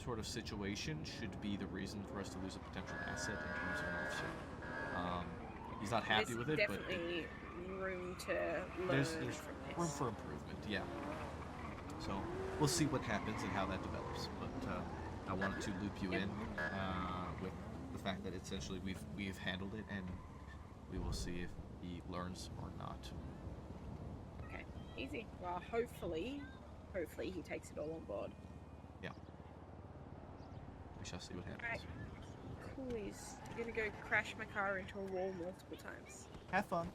sort of situation should be the reason for us to lose a potential asset in terms of an officer. He's not happy with it, but definitely room to learn there's from this. room for improvement, yeah. So we'll see what happens and how that develops. But I wanted to loop you in with the fact that essentially we've handled it, and we will see if he learns or not. Okay, easy. Well, hopefully he takes it all on board. Yeah. We shall see what happens. Alright. Coolies. I'm gonna go crash my car into a wall multiple times. Have fun.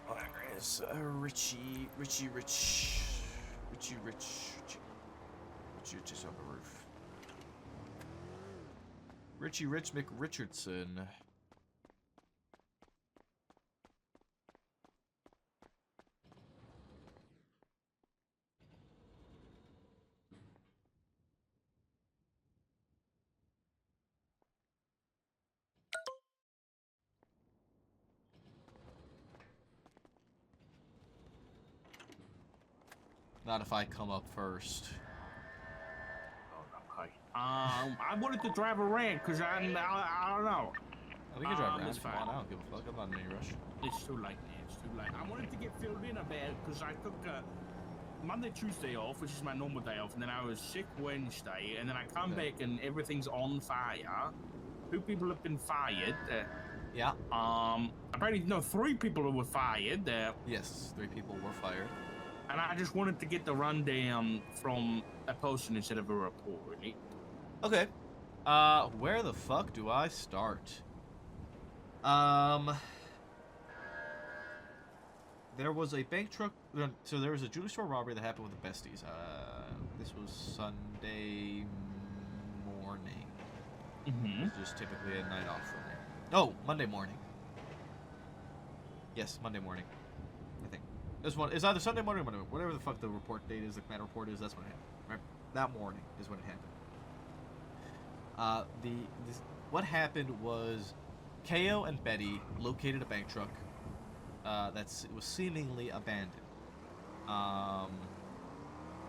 Whatever it is Richie Rich is on the roof. Richie Rich McRichardson. Not if I come up first. Okay. I wanted to drive around because I don't know. We can drive around. That's fine. I don't give a fuck. I'm not in any rush. It's too late, man. It's too late. I wanted to get filled in a bit because I took Monday, Tuesday off, which is my normal day off, and then I was sick Wednesday, and then I come back and everything's on fire. 2 people have been fired. Yeah. Apparently, no, 3 people were fired. Yes, 3 people were fired. And I just wanted to get the rundown from a person instead of a report, really. Okay. Where the fuck do I start? There was a bank truck. So there was a jewelry store robbery that happened with the besties. This was Sunday morning. It's just typically a night off for me. No, Monday morning. Yes, Monday morning. I think. This one is either Sunday morning or Monday, whatever the fuck the report date is, the command report is. That's when it happened. Right? That morning is when it happened. What happened was, Ko and Betty located a bank truck that was seemingly abandoned.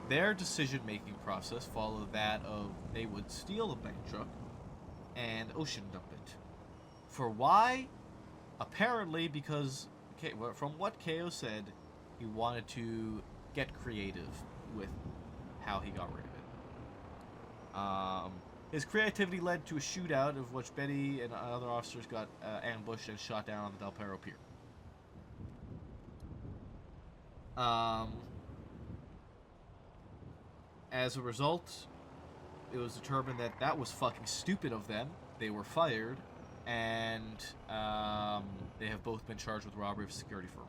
Their decision-making process followed that of they would steal a bank truck and ocean dump it. For why? Apparently because, from what Ko said, he wanted to get creative with how he got rid of it. His creativity led to a shootout of which Betty and other officers got ambushed and shot down on the Del Perro Pier. As a result, it was determined that that was fucking stupid of them. They were fired, and they have both been charged with robbery of a security firm.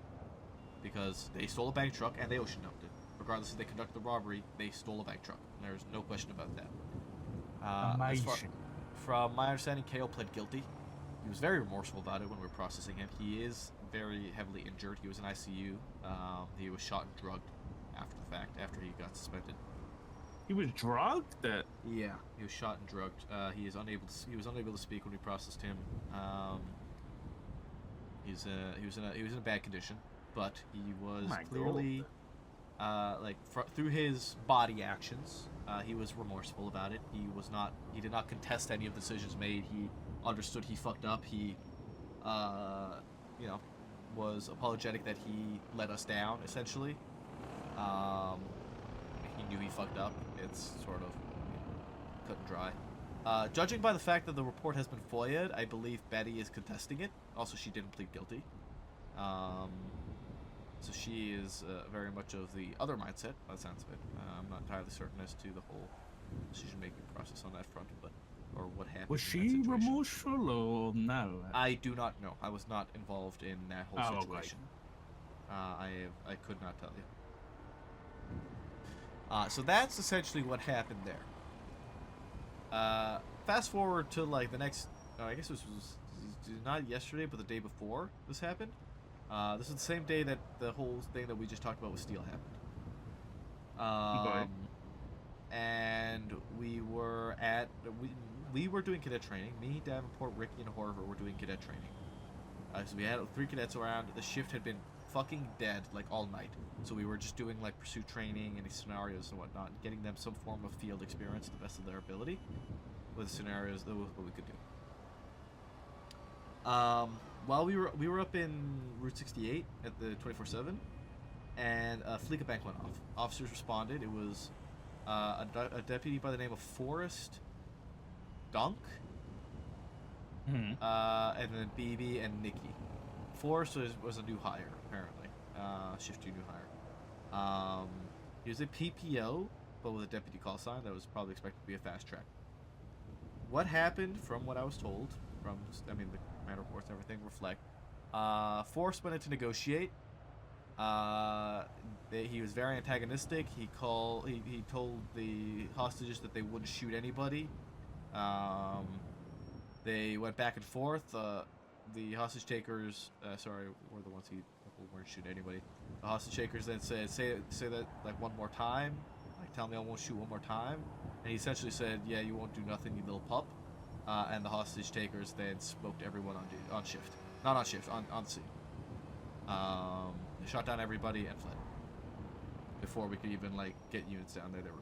Because they stole a bank truck and they ocean dumped it. Regardless if they conducted the robbery, they stole a bank truck. There's no question about that. From my understanding, Ko pled guilty. He was very remorseful about it when we were processing him. He is very heavily injured. He was in ICU. He was shot and drugged after the fact, after he got suspended. He was drugged? Yeah, he was shot and drugged. He was unable to speak when we processed him. He was in a bad condition, but he was clearly through his body actions, he was remorseful about it. He did not contest any of the decisions made. He understood he fucked up. He was apologetic that he let us down, essentially. He knew he fucked up. It's sort of cut and dry. Judging by the fact that the report has been FOIA'd, I believe Betty is contesting it. Also, she didn't plead guilty. So she is very much of the other mindset, by the sounds of it. I'm not entirely certain as to the whole decision-making process on that front, or what happened. Was she remorseful or no? I do not know. I was not involved in that whole situation. I could not tell you. So that's essentially what happened there. Fast forward to the next. I guess this was not yesterday, but the day before this happened. This is the same day that the whole thing that we just talked about with Steel happened. And we were doing cadet training. Me, Davenport, Ricky, and Horver were doing cadet training. So we had 3 cadets around. The shift had been fucking dead all night. So we were just doing pursuit training and scenarios and whatnot, getting them some form of field experience to the best of their ability with scenarios that was what we could do. While we were up in Route 68 at the 24/7, and a Fleeca bank went off. Officers responded. It was a deputy by the name of Forrest Dunk, and then BB and Nikki. Forrest was a new hire, apparently. Shift 2 new hire. He was a PPO, but with a deputy call sign that was probably expected to be a fast track. What happened, from what I was told, the command reports and everything reflect, Forrest went in to negotiate. He was very antagonistic. He told the hostages that they wouldn't shoot anybody. They went back and forth. The hostage takers, sorry, were the ones who weren't shooting anybody. The hostage takers then said, say that like one more time. Like, tell me I won't shoot one more time. And he essentially said, yeah, you won't do nothing, you little pup. And the hostage takers then smoked everyone on shift. Not on shift, on scene. They shot down everybody and fled. Before we could even like get units down there, they were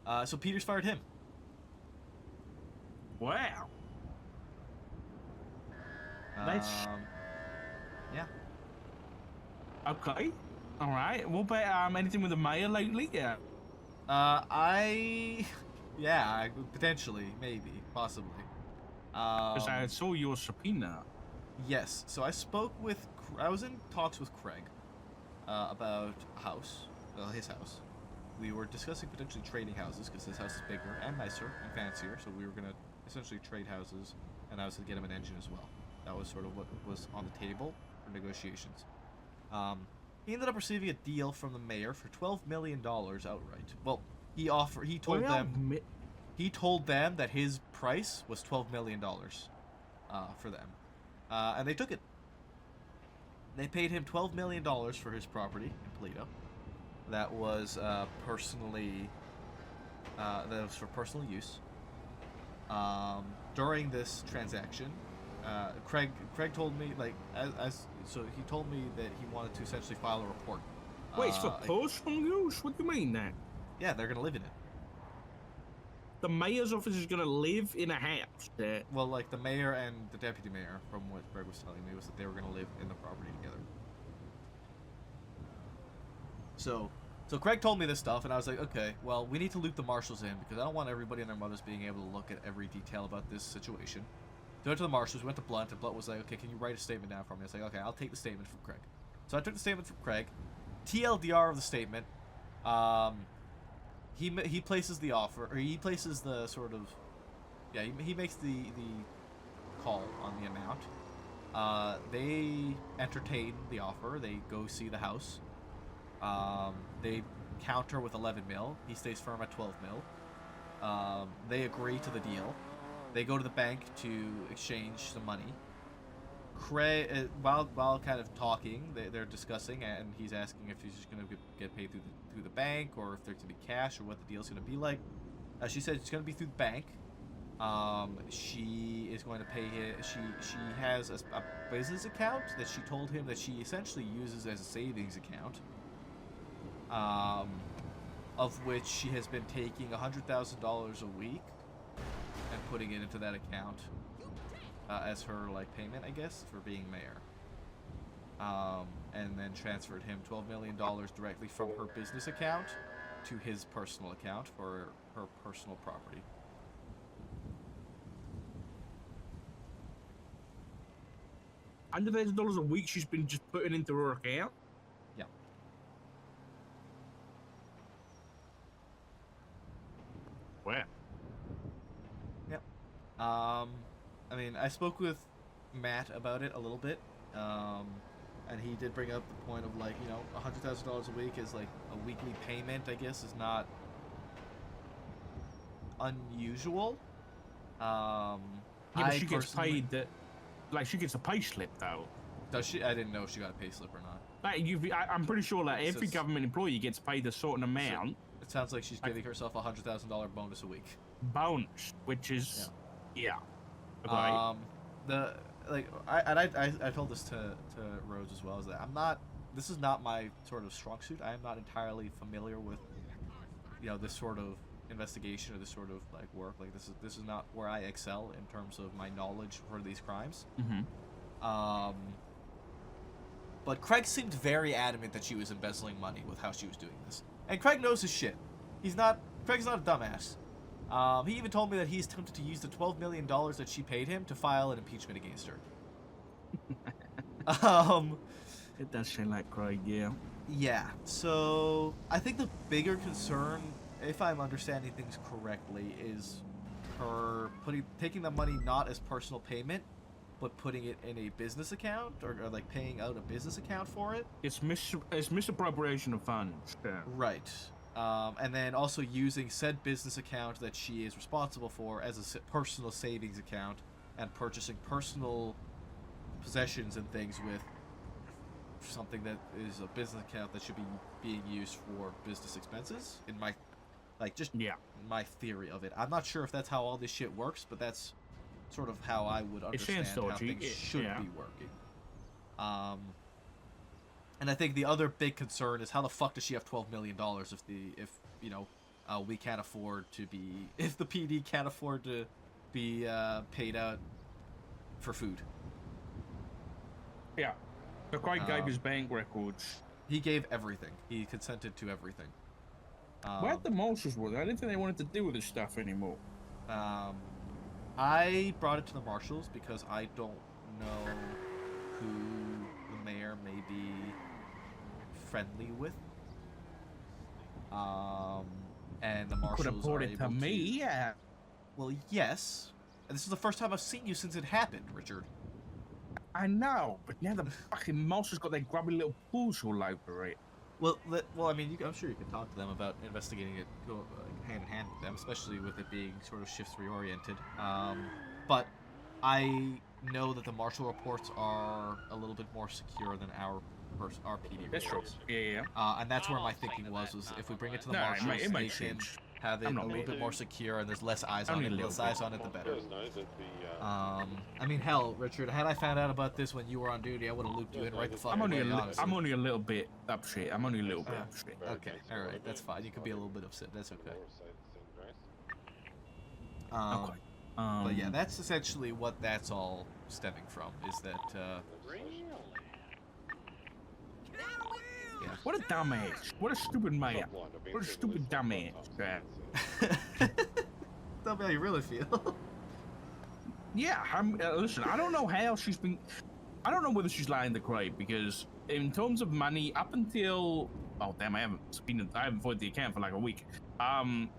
gone. So Peters fired him. Wow. That's yeah. Okay. All right. What about anything with the mayor lately? Yeah. Yeah, potentially, maybe, possibly. Because I saw your subpoena. Yes. So I spoke with. I was in talks with Craig about a house, his house. We were discussing potentially trading houses because his house is bigger and nicer and fancier. So we were gonna essentially trade houses, and I was gonna get him an engine as well. That was sort of what was on the table for negotiations. He ended up receiving a deal from the mayor for $12 million outright. Well, he told them that his price was $12 million for them, and they took it. They paid him $12 million for his property in Toledo. That was for personal use. During this transaction, Craig told me so he told me that he wanted to essentially file a report. Wait, it's for personal use? What do you mean that? Yeah, they're gonna live in it. The mayor's office is gonna live in a house. Well, like the mayor and the deputy mayor, from what Craig was telling me, was that they were gonna live in the property together. So Craig told me this stuff, and I was like, okay, well, we need to loop the marshals in because I don't want everybody and their mothers being able to look at every detail about this situation. So I went to the marshals, we went to Blunt, and Blunt was like, okay, can you write a statement down for me? I was like, okay, I'll take the statement from Craig. So I took the statement from Craig. TLDR of the statement. He places the offer, or he places the sort of, yeah, he makes the call on the amount. They entertain the offer. They go see the house. They counter with 11 mil. He stays firm at 12 mil. They agree to the deal. They go to the bank to exchange some money. Craig, while kind of talking, they're discussing, and he's asking if he's just going to get paid through the bank, or if there's going to be cash, or what the deal's going to be like. She said it's going to be through the bank. She is going to pay him. She has a business account that she told him that she essentially uses as a savings account. Of which she has been taking $100,000 a week and putting it into that account as her payment, I guess, for being mayor. And then transferred him $12 million directly from her business account to his personal account for her personal property. $100,000 a week she's been just putting into her account? Yeah. Wow. Yep. I mean, I spoke with Matt about it a little bit, and he did bring up the point of $100,000 a week is like a weekly payment. I guess is not unusual. Yeah, but she gets paid that. Like, she gets a pay slip though. Does she? I didn't know if she got a pay slip or not. I'm pretty sure that every government employee gets paid a certain amount. It sounds like she's giving herself a $100,000 bonus a week. Bonus, which is yeah. Okay. I told this to Rhodes as well, is that this is not my sort of strong suit. I am not entirely familiar with this sort of investigation or this sort of work. This is not where I excel in terms of my knowledge for these crimes. But Craig seemed very adamant that she was embezzling money with how she was doing this. And Craig knows his shit. Craig's not a dumbass. He even told me that he's tempted to use the $12 million that she paid him to file an impeachment against her. It does sound like Craig, yeah. Yeah, so I think the bigger concern, if I'm understanding things correctly, is her taking the money not as personal payment, but putting it in a business account or like paying out a business account for it. It's misappropriation of funds. Yeah. Right. And then also using said business account that she is responsible for as a personal savings account and purchasing personal possessions and things with something that is a business account that should be being used for business expenses. In my, my theory of it. I'm not sure if that's how all this shit works, but that's sort of how I would understand how things should be working. And I think the other big concern is how the fuck does she have $12 million if we can't afford to be, if the PD can't afford to be paid out for food. Yeah. So Craig gave his bank records. He gave everything. He consented to everything. What the marshals were? I didn't think they wanted to deal with this stuff anymore. I brought it to the marshals because I don't know who the mayor may be friendly with. And the marshals could have brought it to me, yeah. Well, yes. And this is the first time I've seen you since it happened, Richard. I know, but now the fucking marshals got their grubby little paws all over it. Well, I mean, I'm sure you can talk to them about investigating it hand in hand with them, especially with it being sort of shifts reoriented. But I know that the marshal reports are a little bit more secure than our PD That's true. reports. Yeah. And that's where my thinking was if we bring it to the marshals, they can have it a little bit more secure and there's less eyes on it. The less eyes on it, the better. I mean, hell, Richard, had I found out about this when you were on duty, I would have looped you in right the fuck away, honestly. I'm only a little bit up shit. I'm only a little bit up shit. Okay, alright, that's fine. You could be a little bit upset. That's okay. But yeah, that's essentially what that's all stemming from, is that, yeah. What a dumbass. What a stupid mayor. What a stupid dumbass. Tell me how you really feel. Yeah, listen, I don't know how she's been... I don't know whether she's lying to Craig, because in terms of money, up until... Oh, damn, I haven't voided the account for like a week. From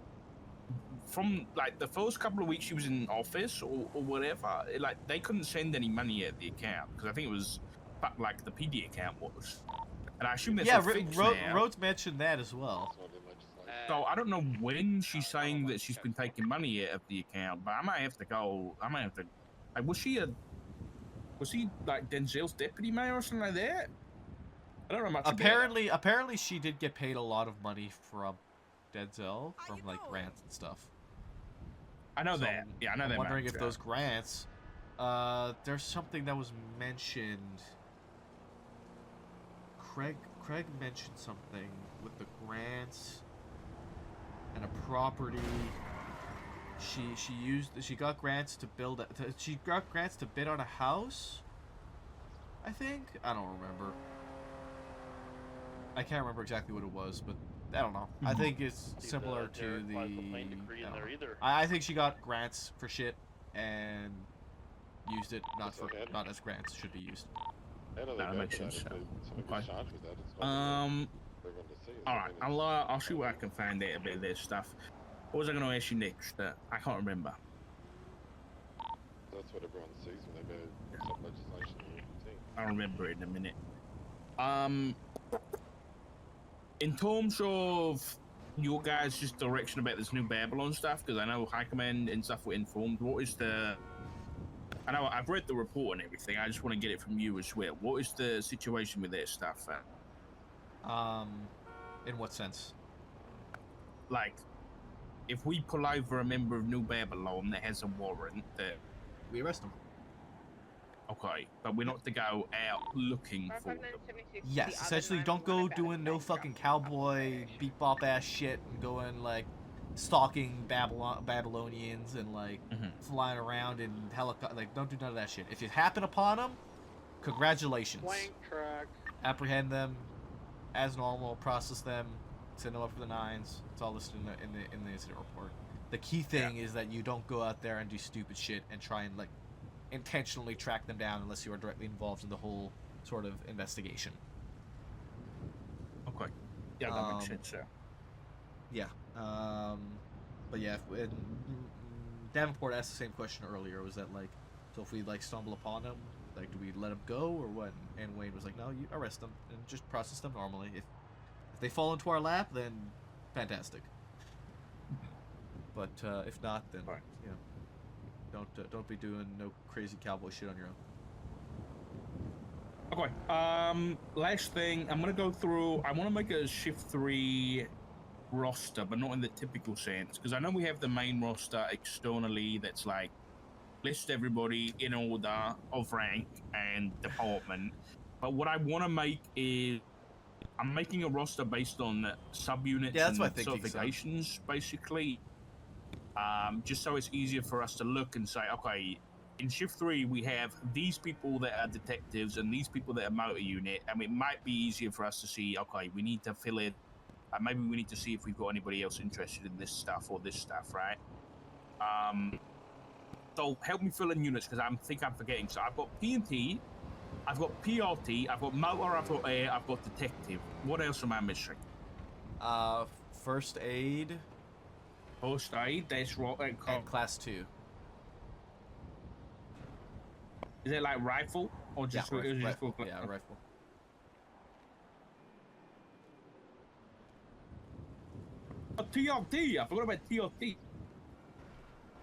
like the first couple of weeks she was in office or whatever, they couldn't send any money at the account, because I think it was like the PD account was. And I assume that's fixed now. Rhodes mentioned that as well. So I don't know when she's saying that she's been taking money out of the account, but I might have to go. I might have to. Like, was he like Denzel's deputy mayor or something like that? I don't know much. Apparently, she did get paid a lot of money from Denzel from like grants and stuff. I know that. Yeah, I know that. I'm wondering if those grants. There's something that was mentioned. Craig mentioned something with the grants and a property. She got grants to build. She got grants to bid on a house. I think. I don't remember. I can't remember exactly what it was, but I don't know. I think it's similar to the. I think she got grants for shit and used it not as grants should be used. That makes sense. Okay. All right. I'll see what I can find out about this stuff. What was I going to ask you next? I can't remember. That's what everyone sees when they go top legislation. I'll remember it in a minute. In terms of your guys' just direction about this new Babylon stuff, because I know High Command and stuff were informed. What is the? I know I've read the report and everything. I just want to get it from you as well. What is the situation with that stuff? In what sense? Like, if we pull over a member of New Babylon that has a warrant, that we arrest them. Okay, but we're not to go out looking for them. Yes, essentially, don't go doing no fucking cowboy beat bop ass shit and going like stalking Babylonians and like flying around in helicopter. Like, don't do none of that shit. If you happen upon them, congratulations. Apprehend them as normal, process them, send them up for the 9s. It's all listed in the incident report. The key thing is that you don't go out there and do stupid shit and try and like intentionally track them down unless you are directly involved in the whole sort of investigation. Okay. Yeah, that makes sense. Yeah. But yeah, Davenport asked the same question earlier. Was that like, So if we like stumble upon them, like, do we let them go or what? And Wayne was like, no, you arrest them and just process them normally. If they fall into our lap, then fantastic. But if not, then you know, don't be doing no crazy cowboy shit on your own. Okay. Last thing, I'm gonna go through. I want to make a shift 3 roster, but not in the typical sense, because I know we have the main roster externally that's like list everybody in order of rank and department. But what I want to make is I'm making a roster based on subunits and certifications, basically. Just so it's easier for us to look and say, okay, in shift 3 we have these people that are detectives and these people that are motor unit, and it might be easier for us to see, okay, we need to fill in, maybe we need to see if we've got anybody else interested in this stuff or this stuff, right? So help me fill in units, because I think I'm forgetting. So I've got P&T, I've got PRT, I've got motor, I've got air, I've got detective. What else am I missing? First aid. First aid, that's right. And class 2. Is it like rifle or just rifle? Yeah, rifle. Oh, TRT. I forgot about TRT.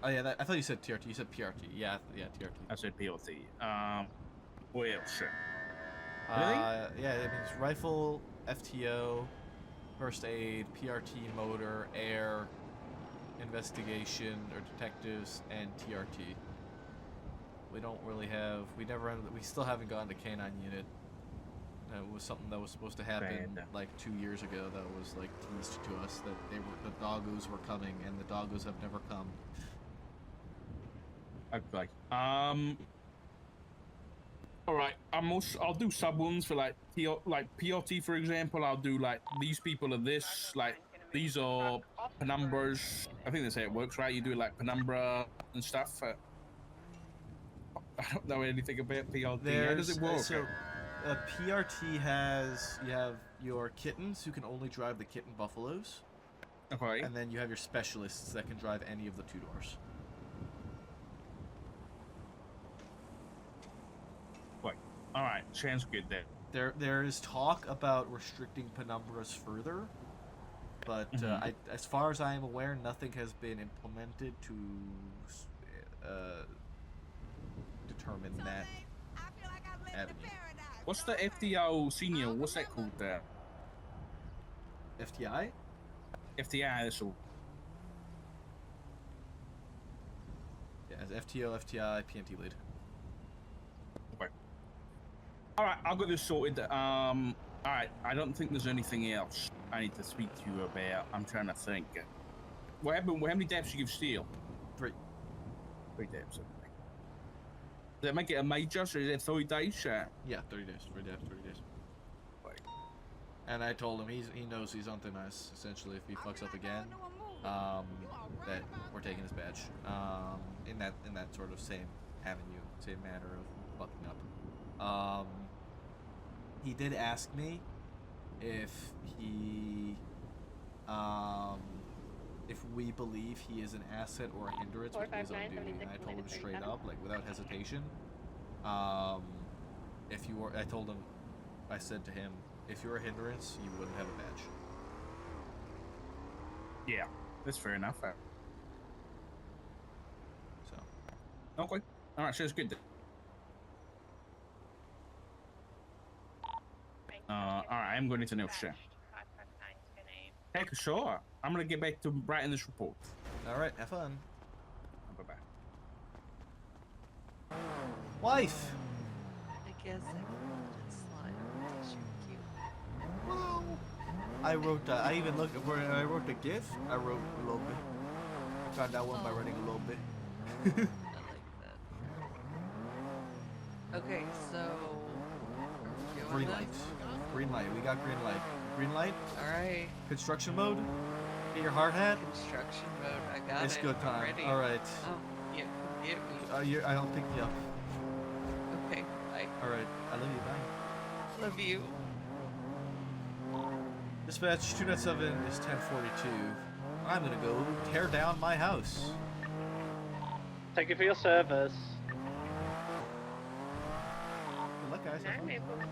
Oh yeah, I thought you said TRT. You said PRT. Yeah, TRT. I said PRT. What else? Yeah, it means rifle, FTO, first aid, PRT, motor, air, investigation or detectives, and TRT. We don't really have. We still haven't gotten to K9 unit. That was something that was supposed to happen like 2 years ago. That was like teased to us that the doggos were coming, and the doggos have never come. Okay. All right. I'll do sub ones for like PRT, for example. I'll do like these people are this, like these are penumbras. I think that's how it works, right? You do like penumbra and stuff. I don't know anything about PRT. How does it work? So, PRT you have your kittens who can only drive the kitten buffaloes. Okay. And then you have your specialists that can drive any of the 2 doors. Right. All right. Sounds good then. There is talk about restricting penumbras further, but as far as I am aware, nothing has been implemented to determine that avenue. What's the FTO senior? What's that called there? FTI? FTI, that's all. Yeah, as FTO, FTI, PNT lead. Okay. Alright, I'll get this sorted. Alright, I don't think there's anything else I need to speak to you about. I'm trying to think. What happened? How many dabs did you give Steel? 3. 3 dabs, okay. Does that make it a major? So is it 30 days? Yeah, 30 days. 3 dabs, 30 days. Right. And I told him he knows he's on thin ice. Essentially, if he fucks up again, that we're taking his badge. In that sort of same avenue, same manner of fucking up. He did ask me if we believe he is an asset or a hindrance when he's on duty, and I told him straight up, like without hesitation. I said to him, if you're a hindrance, you wouldn't have a badge. Yeah, that's fair enough. So. Okay. All right, sounds good. All right, I'm going to know, sure. Heck, sure. I'm going to get back to writing this report. All right, have fun. Bye-bye. Wife! I guess I will just slide over to cute. Well, I wrote, I even looked at where I wrote the GIF. I wrote a little bit. I found out one by writing a little bit. I like that. Okay, so... Green light. Green light. We got green light. Green light? Alright. Construction mode? Get your hard hat? Construction mode. I got it's it. Good time. Ready. Alright. Oh, yeah, get me. I'll pick you up. Okay, bye. Alright. I love you. Bye. Love you. Dispatch 297 is 1042. I'm gonna go tear down my house. Thank you for your service. luck, guys. Have fun.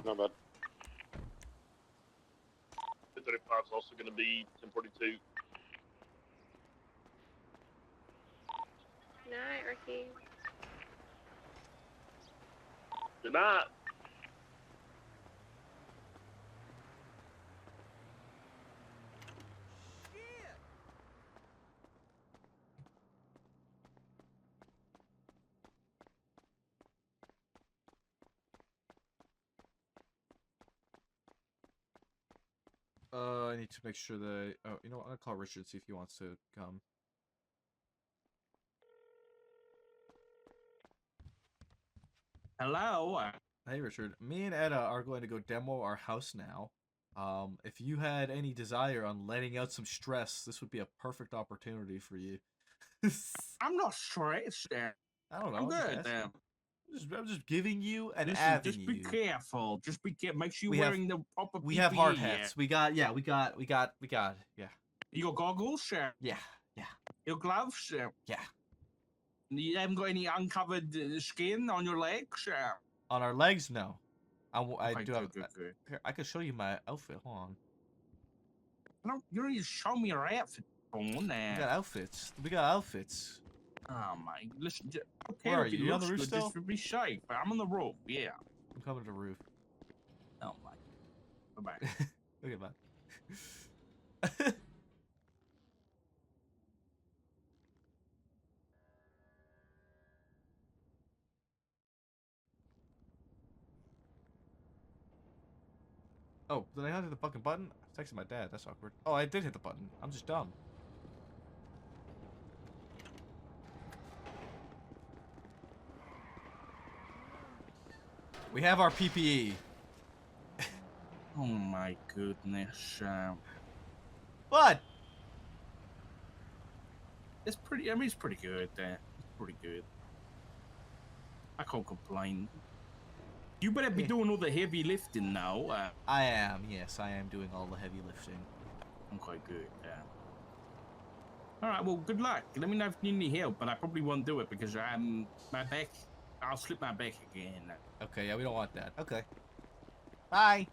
Not bad. 235 is also going to be 1042. Night, Ricky. Good night. I need to make sure that. Oh, you know what? I'm gonna call Richard, see if he wants to come. Hello. Hey, Richard. Me and Etta are going to go demo our house now. If you had any desire on letting out some stress, this would be a perfect opportunity for you. I'm not stressed. I don't know. I'm just good. asking. I'm just giving you an Listen, avenue. just be careful. Just be careful. Make sure We you're have- wearing the proper PPE. We have hard hats. We got. Yeah. We got. Yeah. You got goggles, sir? Yeah. Yeah. Your gloves, sir? Yeah. You haven't got any uncovered skin on your legs, sir? On our legs, no. I Okay, do good, have. good, good. Here, I can show you my outfit. Hold on. No, you don't need to show me your outfit. We got outfits. We got outfits. Oh my! Listen, okay, Where are if you? it You on the looks roof good, still? just to be safe. I'm on the roof. Yeah. I'm coming to the roof. Oh my. Bye-bye. Okay, bye. Oh, did I not hit the fucking button? I was texting my dad. That's awkward. Oh, I did hit the button. I'm just dumb. We have our PPE. Oh my goodness. What? It's pretty. I mean, it's pretty good. It's pretty good. I can't complain. You better be doing all the heavy lifting now. I am. Yes, I am doing all the heavy lifting. Okay, good. All right. Well, good luck. Let me know if you need any help, but I probably won't do it because my back. I'll slip my back again. Okay, yeah, we don't want that. Okay. Bye.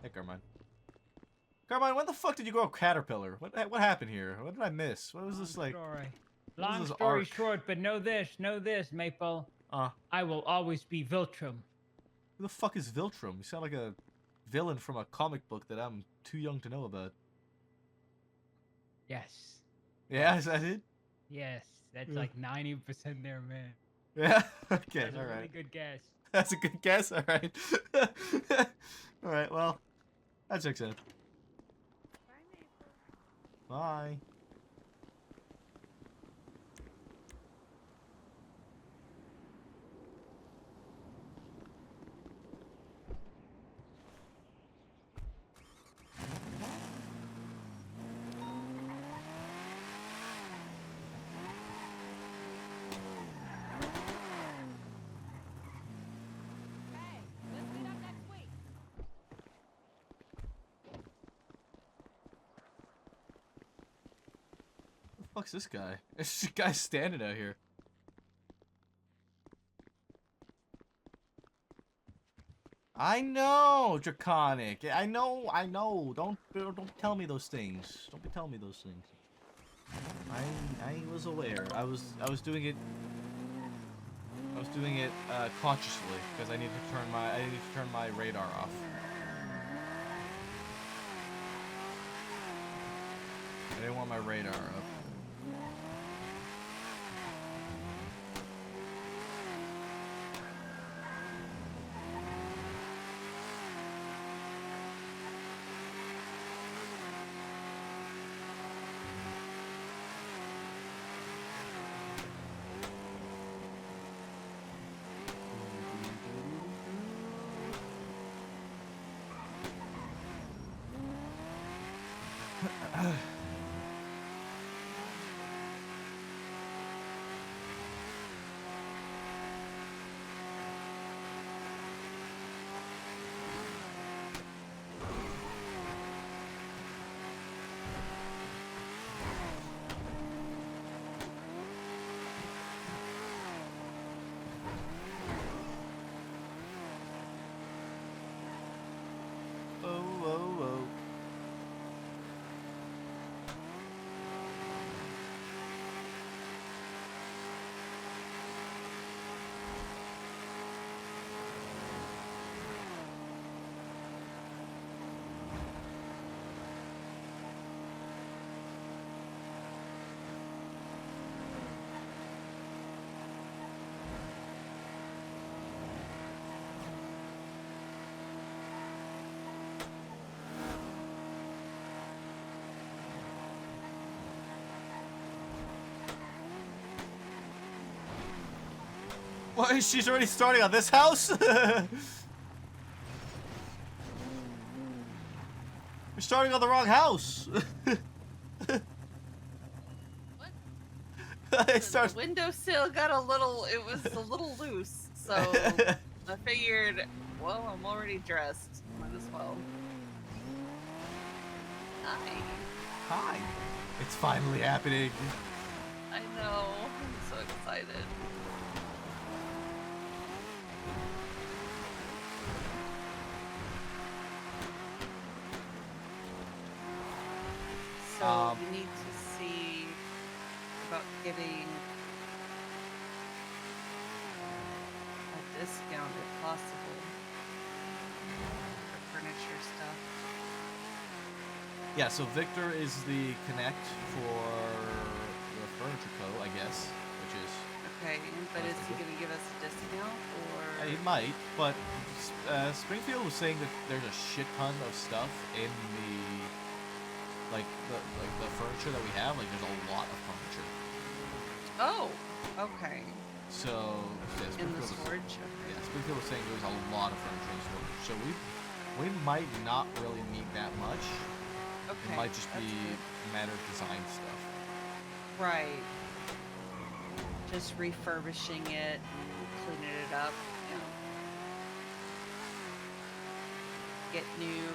Hey, Carmine. Carmine, when the fuck did you grow a caterpillar? What happened here? What did I miss? What was this like? Long story short, but know this, Maple. I will always be Viltrum. Who the fuck is Viltrum? You sound like a villain from a comic book that I'm too young to know about. Yes. Yeah, is that it? Yes, that's Yeah. like 90% there, man. Yeah. Okay. That's All a right. really good guess. That's a good guess. All right. All right. Well, that checks out. Bye. Who the fuck's this guy? This guy's standing out here. I know, Draconic. I know. Don't tell me those things. Don't be telling me those things. I was aware. I was doing it. I was doing it consciously because I need to turn my radar off. I didn't want my radar up. Why, she's already starting on this house? You're starting on the wrong house. The windowsill got a little, it was a little loose, so I figured, well, I'm already dressed, might as well. Hi. Hi. It's finally happening. I know, I'm so excited. So you need to see about getting a discount if possible for furniture stuff. Yeah, so Victor is the connect for the Furniture Co., I guess, which is... Okay, but is he going to give us a discount, or...? He might, but Springfield was saying that there's a shit ton of stuff in the... Like the furniture that we have, like there's a lot of furniture. Oh, okay. So yeah, in the storage. Yeah, Springfield was saying there's a lot of furniture in the storage. So we might not really need that much. Okay. It might just be a matter of design stuff. Right. Just refurbishing it, and cleaning it up. You know. Get new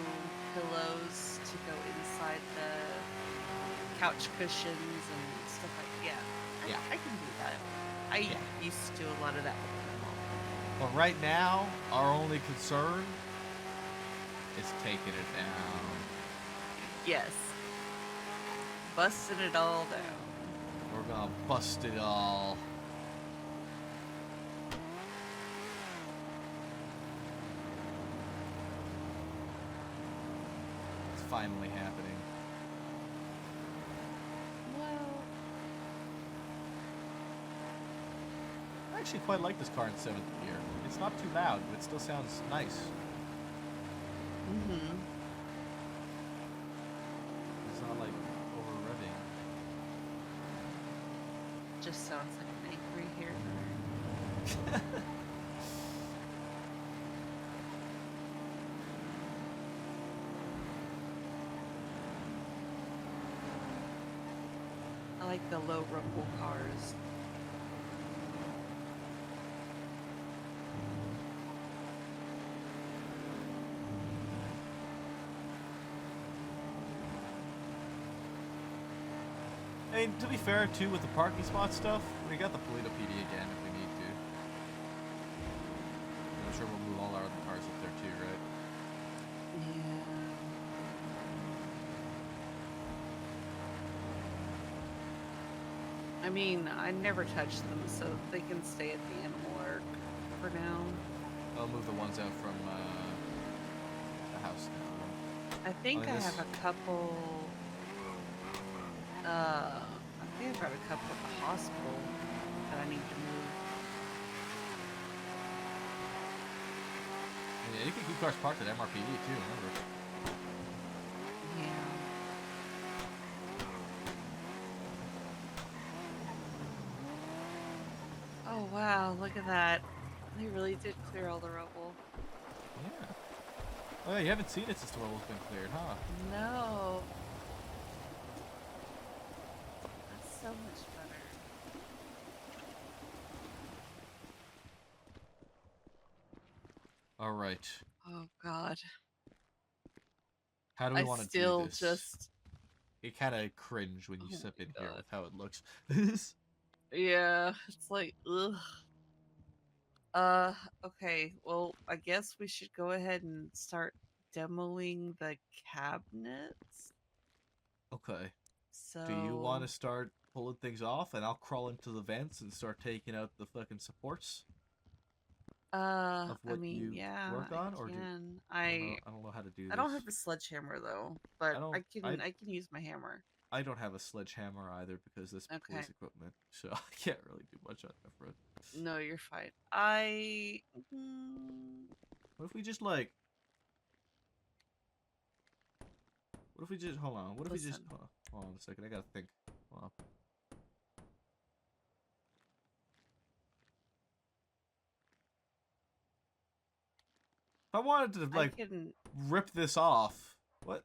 pillows to go inside the couch cushions and stuff like yeah. I can do that. I used to do a lot of that with my mom. But right now, our only concern is taking it down. Yes. Busting it all down. We're gonna bust it all. Finally happening. Well, I actually quite like this car in 7th gear. It's not too loud, but it still sounds nice. Mm-hmm. It's not like over revving. Just sounds like an angry hair. I like the low rumble cars. I mean, to be fair, too, with the parking spot stuff, we got the Polito PD again if we need to. I'm sure we'll move all our other cars up there too, right? Yeah. I mean, I never touch them, so they can stay at the animal arc for now. I'll move the ones out from the house now. I think I have a couple. I think I've got a couple at the hospital that I need to move. Yeah, you can keep cars parked at MRPD too, remember? Yeah. Oh wow, look at that. They really did clear all the rubble. Yeah. Oh yeah, you haven't seen it since the rubble's been cleared, huh? No. All right. Oh God. How do we want to do still this? just. It kind of cringe when you Oh step my in here God. with how it looks. Yeah, it's like ugh. Okay. Well, I guess we should go ahead and start demoing the cabinets. Okay. So. Do you want to start pulling things off, and I'll crawl into the vents and start taking out the fucking supports? Of I what mean, you yeah, work on, I or can. I don't know how to do this. I don't have a sledgehammer though, but I can use my hammer. I don't have a sledgehammer either because this Okay. police equipment, so I can't really do much on that front. No, you're fine. What if we just like? What if we just hold on? What if we just hold on a second? I gotta think. Hold on. If I wanted to like rip this off, what?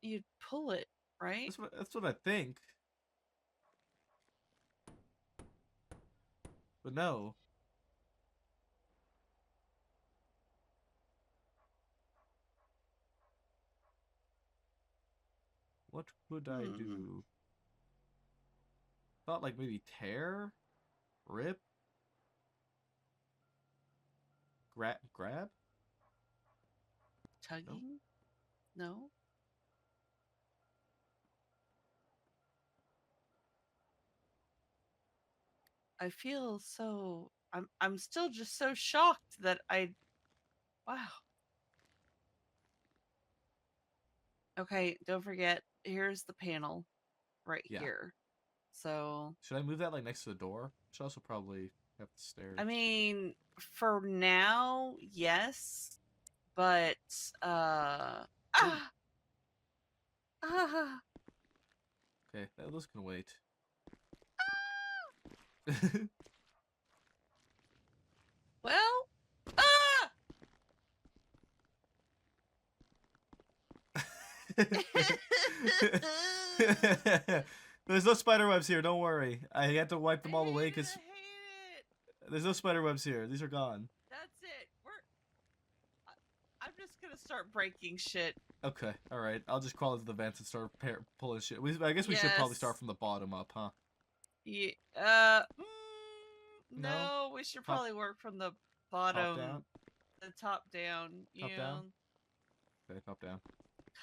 You'd pull it, right? That's what I think. But no. What could I do? Thought like maybe tear, rip, grab. Tugging? No. I feel so. I'm still just so shocked that wow. Okay, don't forget. Here's the panel, right here. So. Should I move that like next to the door? Should also probably have the stairs. I mean, for now, yes, but Okay, those can wait. Well, There's no spider webs here. Don't worry. I had to wipe them all away because there's no spider webs here. These are gone. That's it. I'm just gonna start breaking shit. Okay, all right. I'll just crawl into the vents and start pulling shit. I guess we should probably start from the bottom up, huh? Yeah. No, we should probably work from the bottom, down? the top down. Top down. Okay, top down.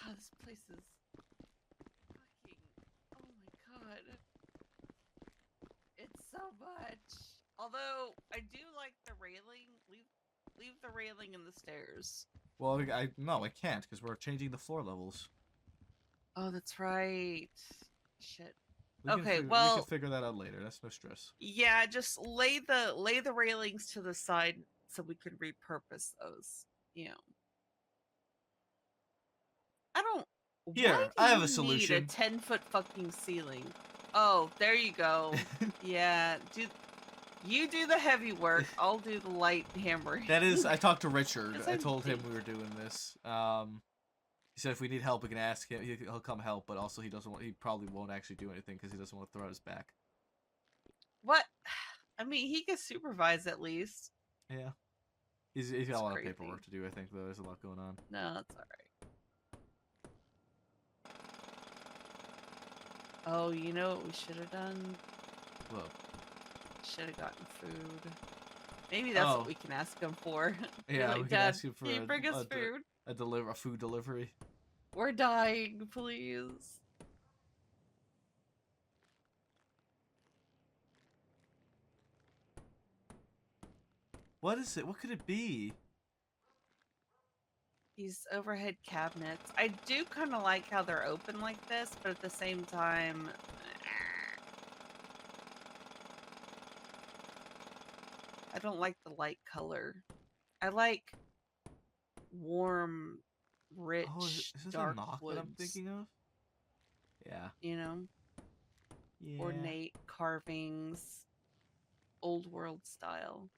God, this place is fucking. Oh my God. It's so much. Although I do like the railing. Leave the railing in the stairs. Well, no, I can't because we're changing the floor levels. Oh, that's right. Shit. We can figure that out later. That's no stress. Yeah, just lay the railings to the side so we can repurpose those. You know. I don't. Here, I have a solution. Need a 10-foot fucking ceiling. Oh, there you go. Yeah, you do the heavy work. I'll do the light hammering. That is, I talked to Richard. I told him we were doing this. He said if we need help, we can ask him. He'll come help, but also he probably won't actually do anything because he doesn't want to throw out his back. What? I mean, he can supervise at least. Yeah. He's got a lot of paperwork to do, I think, though. There's a lot going on. No, that's alright. Oh, you know what we should have done? What? Should have gotten food. Maybe that's what we can ask him for. Yeah, like, we can ask him for can you bring us food? A food delivery. We're dying, please. What is it? What could it be? These overhead cabinets. I do kind of like how they're open like this, but at the same time, I don't like the light color. I like warm, rich, is this dark a knock woods. that I'm thinking of? Yeah. You know? Yeah. Ornate carvings, old world style.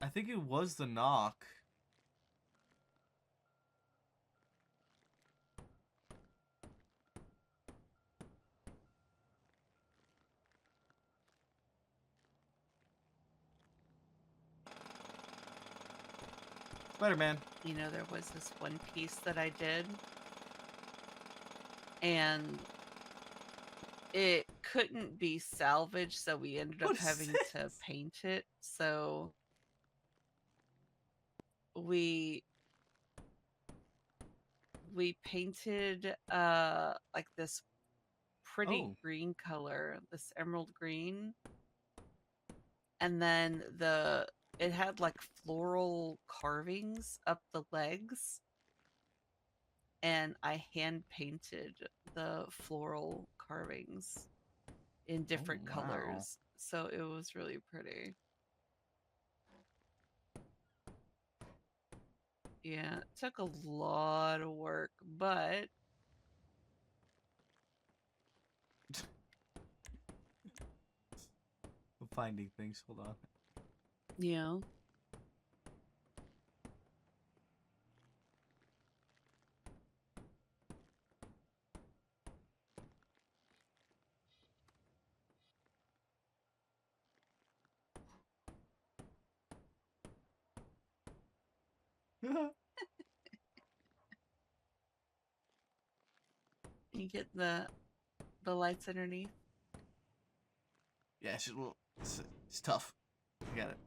I think it was the knock. Spider-Man. You know, there was this one piece that I did, and it couldn't be salvaged, so we ended up having to paint it. So we painted like this pretty green color, this emerald green, and then it had like floral carvings up the legs, and I hand painted the floral carvings in different colors, so it was really pretty. Yeah, it took a lot of work, but I'm finding things. Hold on. yeah. You get the lights underneath. Yeah, it's tough. I got it.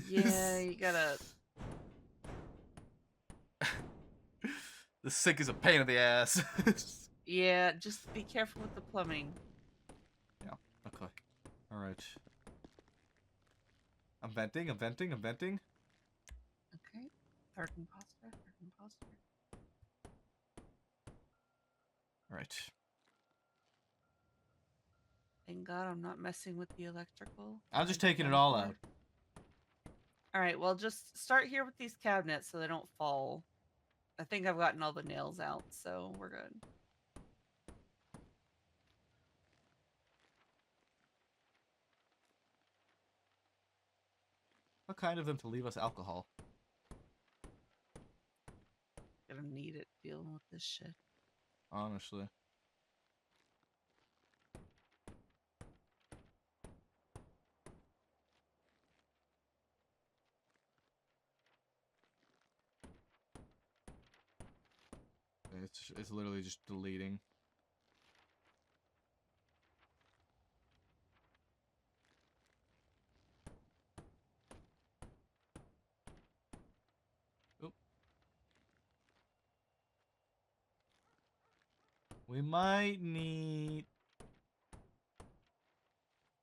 Yeah, you gotta. The sink is a pain in the ass. Yeah, just be careful with the plumbing. Yeah. Okay. All right. I'm venting. I'm venting. I'm venting. Okay. Third imposter. Third imposter. All right. Thank God I'm not messing with the electrical. I'm just taking it all out. All right. Well, just start here with these cabinets so they don't fall. I think I've gotten all the nails out, so we're good. How kind of them to leave us alcohol. Gonna need it dealing with this shit. Honestly. It's literally just deleting. Oop. We might need.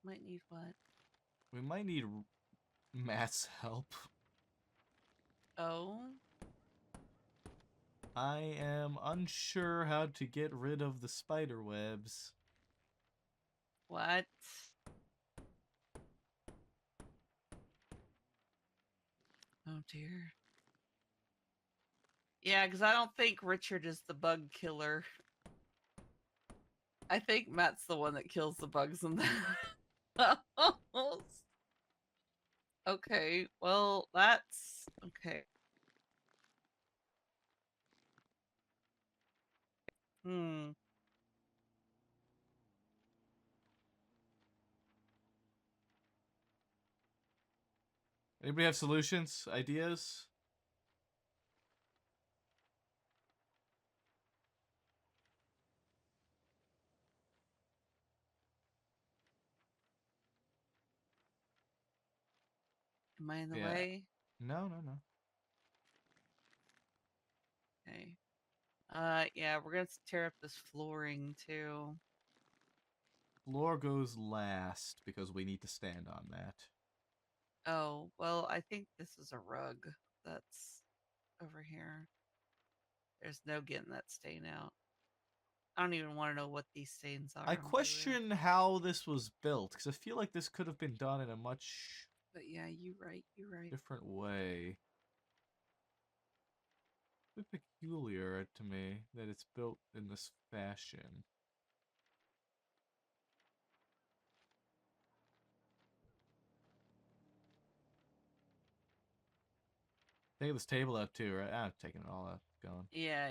Might need what? We might need Matt's help. Oh. I am unsure how to get rid of the spider webs. What? Oh dear. Yeah, because I don't think Richard is the bug killer. I think Matt's the one that kills the bugs in the house. Okay, well, that's okay. Hmm. Anybody have solutions? Ideas? Am I in the Yeah. way? No, no, no. Okay. Yeah, we're gonna tear up this flooring too. Floor goes last because we need to stand on that. Oh, well, I think this is a rug that's over here. There's no getting that stain out. I don't even want to know what these stains are. I I'm question how this was built because I feel like this could have been done in a much But yeah, you're right. You're right. different way. A bit peculiar to me that it's built in this fashion. Taking this table out too, right? I'm taking it all out. Going. Yeah.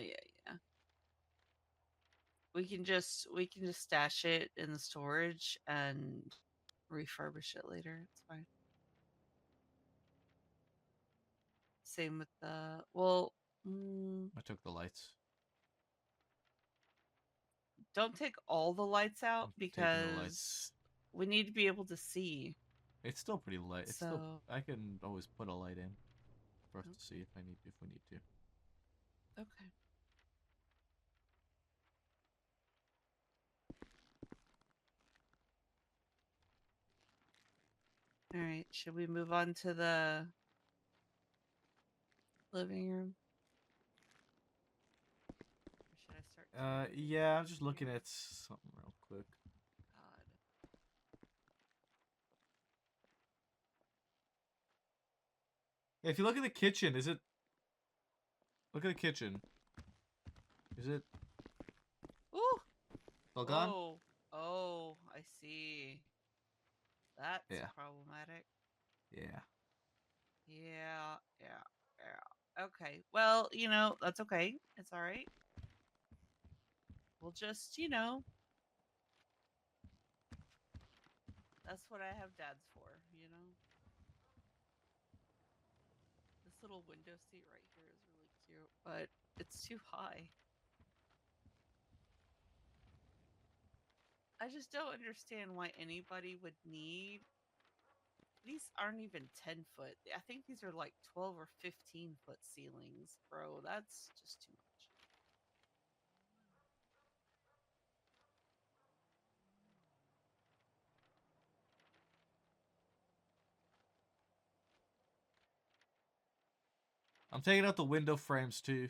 We can just stash it in the storage and refurbish it later. It's fine. Same with the I took the lights. don't take all the lights out Taking the because lights. we need to be able to see. It's still pretty light. It's So still. I can always put a light in for us to see if we need to. okay. All right. Should we move on to the living room? Or should I start? Yeah, I'm just looking at something real quick. Yeah, if you look at the kitchen, is it? Look at the kitchen. Is it? Ooh. All gone? Oh, I see. That's Yeah. problematic. Yeah. Yeah. Okay. Well, that's okay. It's all right. We'll just, that's what I have dads for, This little window seat right here is really cute, but it's too high. I just don't understand why anybody would need. These aren't even 10 foot. I think these are like 12 or 15-foot ceilings, bro. That's just too much. I'm taking out the window frames too.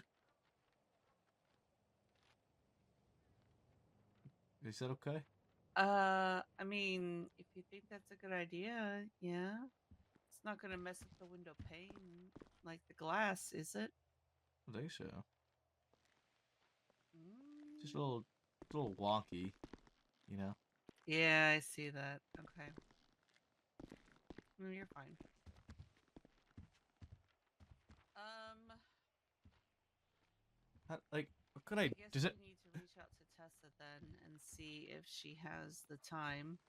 Is that okay? I mean, if you think that's a good idea, yeah. It's not gonna mess up the window pane like the glass, is it? I think so. Just a little wonky, you know. Yeah, I see that. Okay. No, you're fine. Like, what could I? guess Does we it? need to reach out to Tessa then and see if she has the time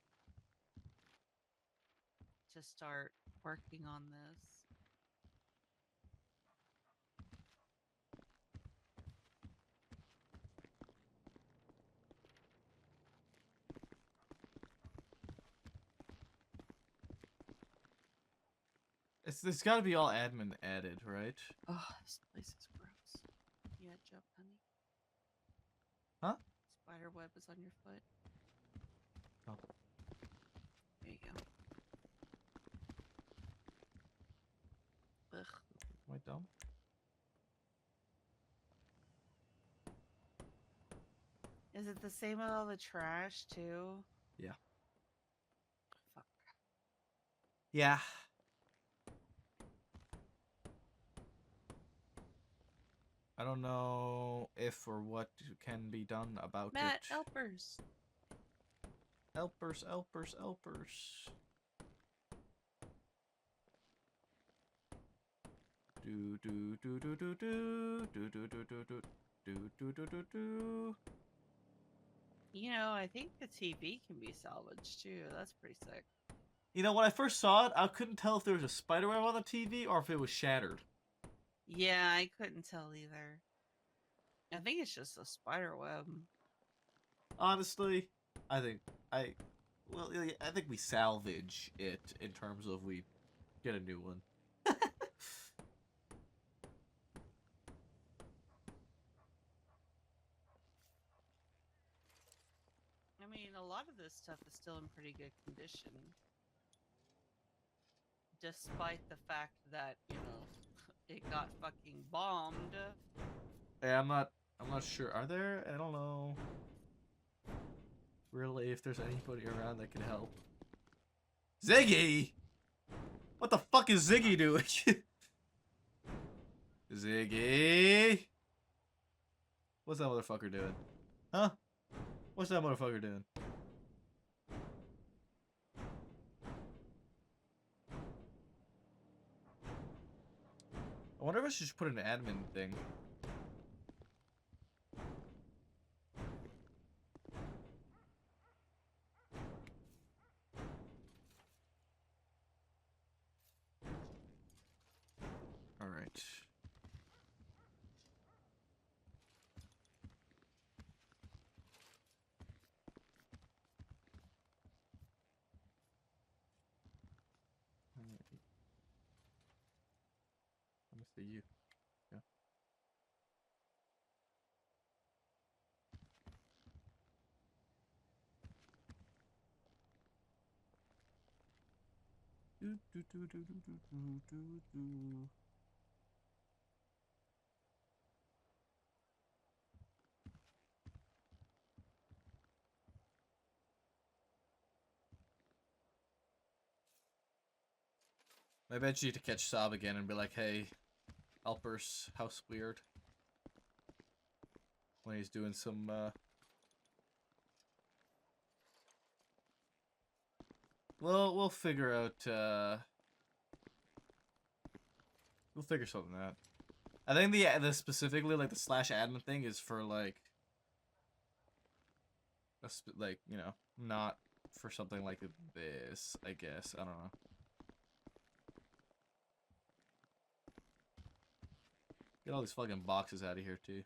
to start working on this. It's got to be all admin added, right? Oh, this place is gross. Yeah, jump, honey. Huh? Spider web is on your foot. Oh. There you go. Ugh. Am I dumb? Is it the same with all the trash too? Yeah. Fuck. Yeah. I don't know if or what can be done about Matt, it. helpers. Helpers. I think the TV can be salvaged too. That's pretty sick. You know, when I first saw it, I couldn't tell if there was a spiderweb on the TV or if it was shattered. Yeah, I couldn't tell either. I think it's just a spider web. Honestly, I think we salvage it in terms of we get a new one. I mean, a lot of this stuff is still in pretty good condition. Despite the fact that, it got fucking bombed. Yeah, I'm not sure. Are there? I don't know. Really, if there's anybody around that can help. Ziggy! What the fuck is Ziggy doing? Ziggy! What's that motherfucker doing? Huh? What's that motherfucker doing? I wonder if I should just put an admin thing. All right. Let me see you. Yeah. Do, do, do, do, do, do, do, do. Maybe I just need to catch Saab again and be like, hey, Alper's house weird. When he's doing some, we'll figure out, we'll figure something out. I think the specifically, like, the slash admin thing is for, like, like, you know, not for something like this, I guess. I don't know. Get all these fucking boxes out of here, too.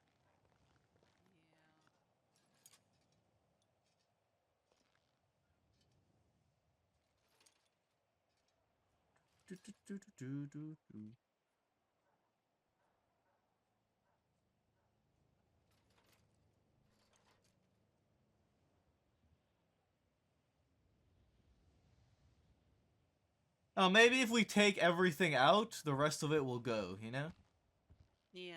Do, do, do, do, do, do. Oh, maybe if we take everything out, the rest of it will go, you know? Yeah.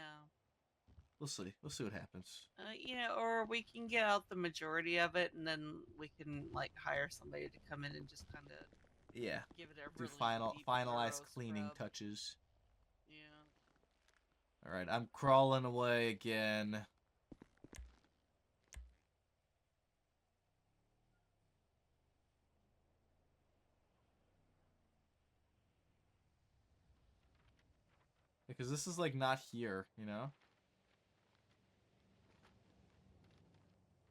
We'll see. We'll see what happens. Yeah, or we can get out the majority of it, and then we can like hire somebody to come in and just kind of Yeah. give it a Do really deep, finalized thorough cleaning scrub. touches. Yeah. Alright, I'm crawling away again. Because this is like not here, you know?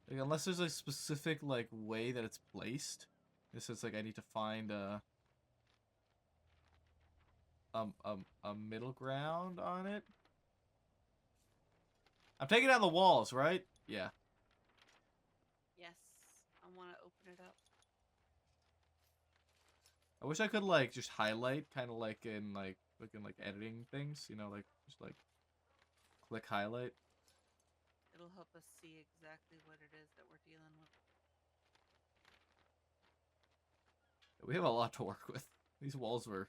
Like, unless there's a specific like way that it's placed. This is like I need to find a middle ground on it. I'm taking down the walls, right? Yeah. Yes, I want to open it up. I wish I could like just highlight, kind of like in like editing things, you know, like just like click highlight. It'll help us see exactly what it is that we're dealing with. We have a lot to work with. These walls were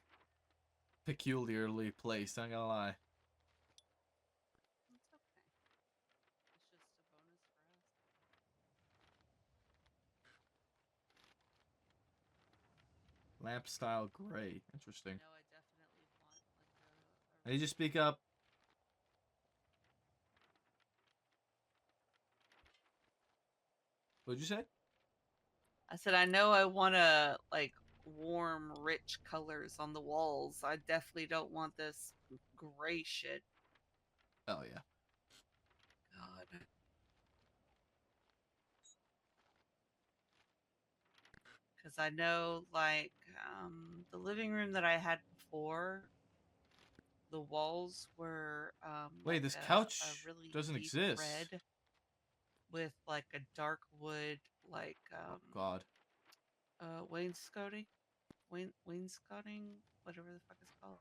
peculiarly placed, not gonna lie. It's okay. It's just a bonus for us. Lamp style gray. Interesting. No, I definitely want like I need you to speak up. What'd you say? I said I know I want to like warm, rich colors on the walls. I definitely don't want this gray shit. Oh yeah. God. Because I know, like, the living room that I had before, the walls were Wait, like this a couch really doesn't deep exist. red with like a dark wood, like God. wainscoting, wainscoting, whatever the fuck it's called.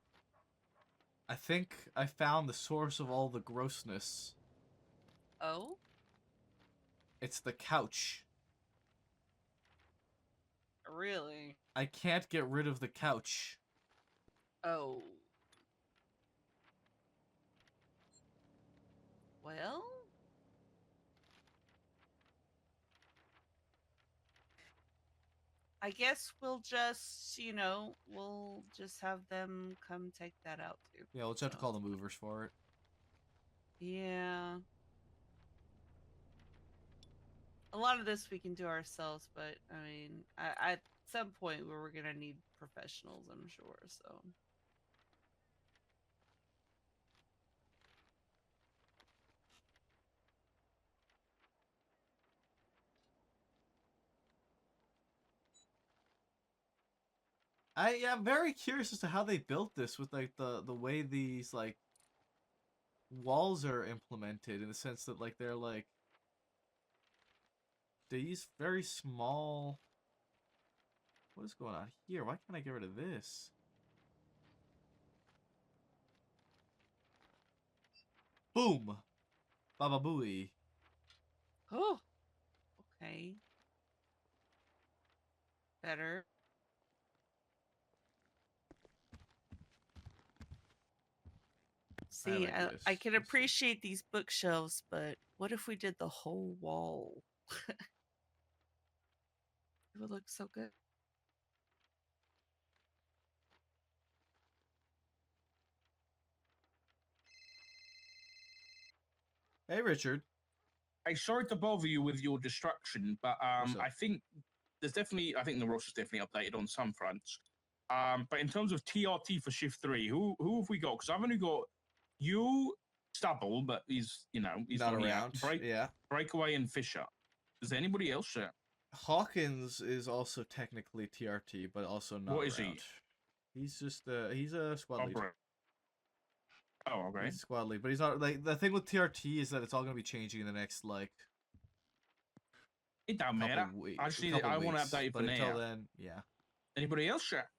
I think I found the source of all the grossness. Oh? It's the couch. Really? I can't get rid of the couch. Oh. Well? I guess we'll just, you know, we'll just have them come take that out too. Yeah, we'll just have to call the movers for it. Yeah. A lot of this we can do ourselves, but I mean, at some point where we're gonna need professionals, I'm sure. So. I'm very curious as to how they built this with like the way these like walls are implemented, in the sense that like they're like they use very small. What is going on here? Why can't I get rid of this? Boom! Baba Booey. Oh, okay. Better. See, like I this. can appreciate these bookshelves, but what if we did the whole wall? It would look so good. Hey, Richard. Hey, sorry to bother you with your destruction, but I think I think the roster's definitely updated on some fronts. But in terms of TRT for shift 3, who have we got? Because I've only got you, Stubble, but he's he's Not here. around. Yeah. Breakaway and Fisher. Is there anybody else there? Hawkins is also technically TRT, but also not What is he? around. He's just he's a squad lead. Oh, okay. He's a squad lead, but he's not like the thing with TRT is that it's all gonna be changing in the next like. It don't matter. I want to update it for but until now. then, yeah. Anybody else there?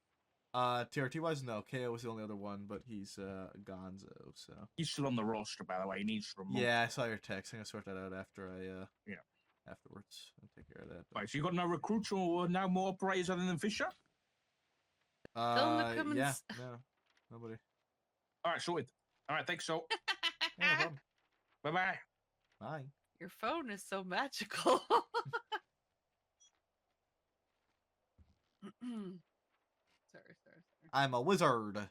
TRT wise, no. KO was the only other one, but he's Gonzo, so. He's still on the roster, by the way. He needs to remove. Yeah, I saw your text. I'm gonna sort that out after I yeah. Afterwards, I'll take care of that. Right, so you got no recruits or no more operators other than Fisher? Yeah, no, nobody. All right, sorted. All right, thanks, so. Yeah, no problem. Bye-bye. Bye. Your phone is so magical. sorry. I'm a wizard.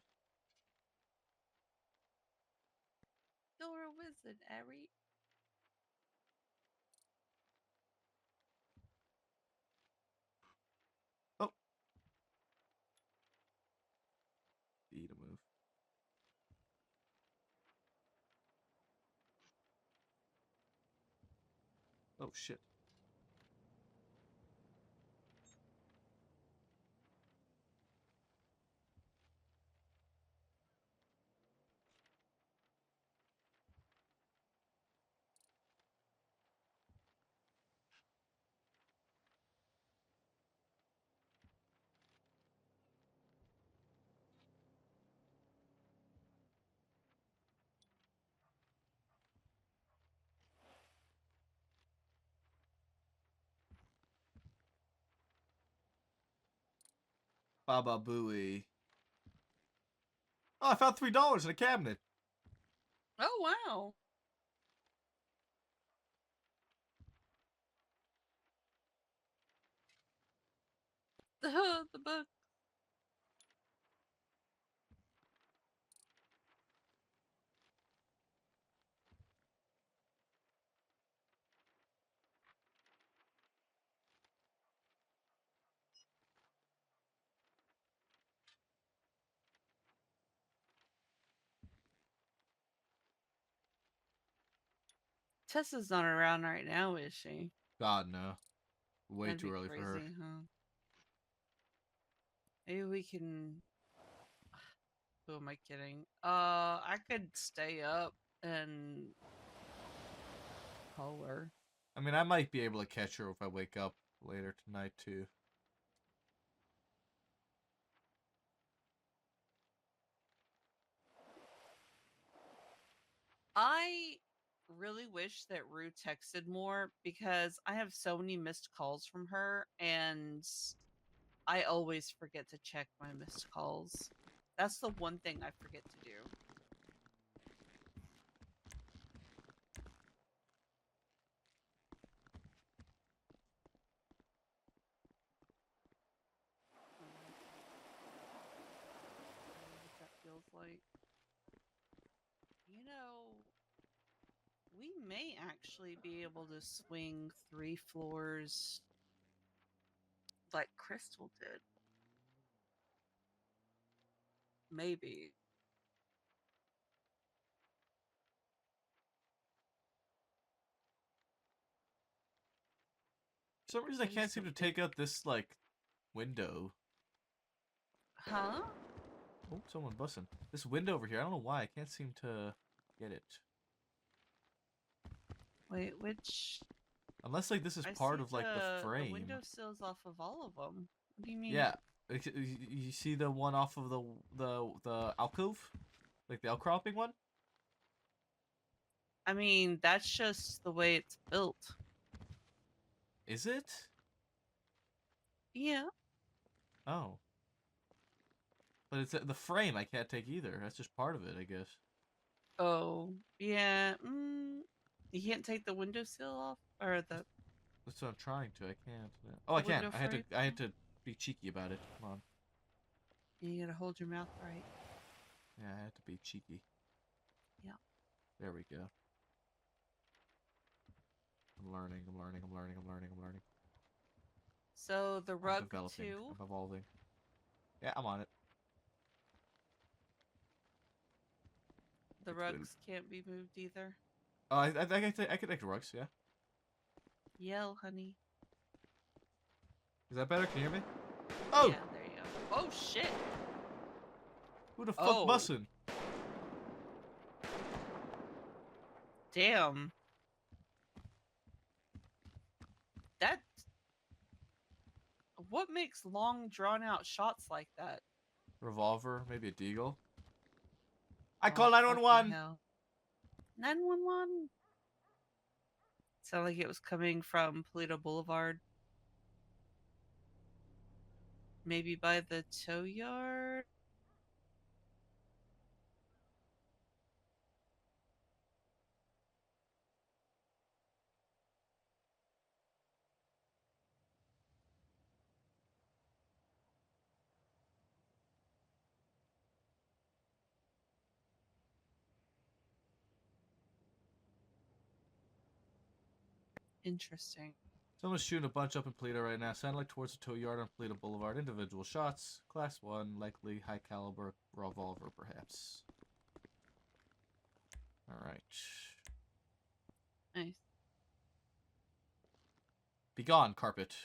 You're a wizard, Ari. Oh. E to move. Oh shit. Baba Booey. Oh, I found $3 in a cabinet. Oh wow. The book. Tessa's not around right now, is she? God no. Way That'd too be early crazy, for her. huh? Maybe we can. Who am I kidding? I could stay up and call her. I mean, I might be able to catch her if I wake up later tonight too. I really wish that Rue texted more because I have so many missed calls from her and I always forget to check my missed calls. That's the one thing I forget to do. What that feels like. You know, we may actually be able to swing 3 floors like Crystal did. Maybe. For some reason, I can't seem to take out this like window. Huh? Oh, someone bussing. This window over here, I don't know why. I can't seem to get it. Wait, which? Unless, like, this is I part see of, like, the The frame. windowsills off of all of them. What do you mean? Yeah. You see the one off of the alcove? Like, the outcropping one? I mean, that's just the way it's built. Is it? Yeah. Oh. But it's the frame I can't take either. That's just part of it, I guess. Oh, yeah. You can't take the windowsill off, or the. That's what I'm trying to. I can't. Oh, I The can. window I had to be cheeky about it. Come on. You gotta hold your mouth right. Yeah, I had to be cheeky. Yeah. There we go. I'm learning. So the I'm rug developing. too. I'm evolving. Yeah, I'm on it. The That's good. rugs can't be moved either. Oh, I can take the rugs. Yeah. Yell, honey. Is that better? Can you hear me? Oh. Yeah, there you go. Oh shit. Who the fuck bussin'? Damn. That. What makes long, drawn-out shots like that? Revolver, maybe a deagle. I call 911. 911. Sound like it was coming from Polito Boulevard. Maybe by the tow yard. Interesting. Someone's shooting a bunch up in Polito right now. Sound like towards the tow yard on Polito Boulevard. Individual shots. Class 1, likely high caliber revolver, perhaps. Alright. Nice. Be gone, carpet.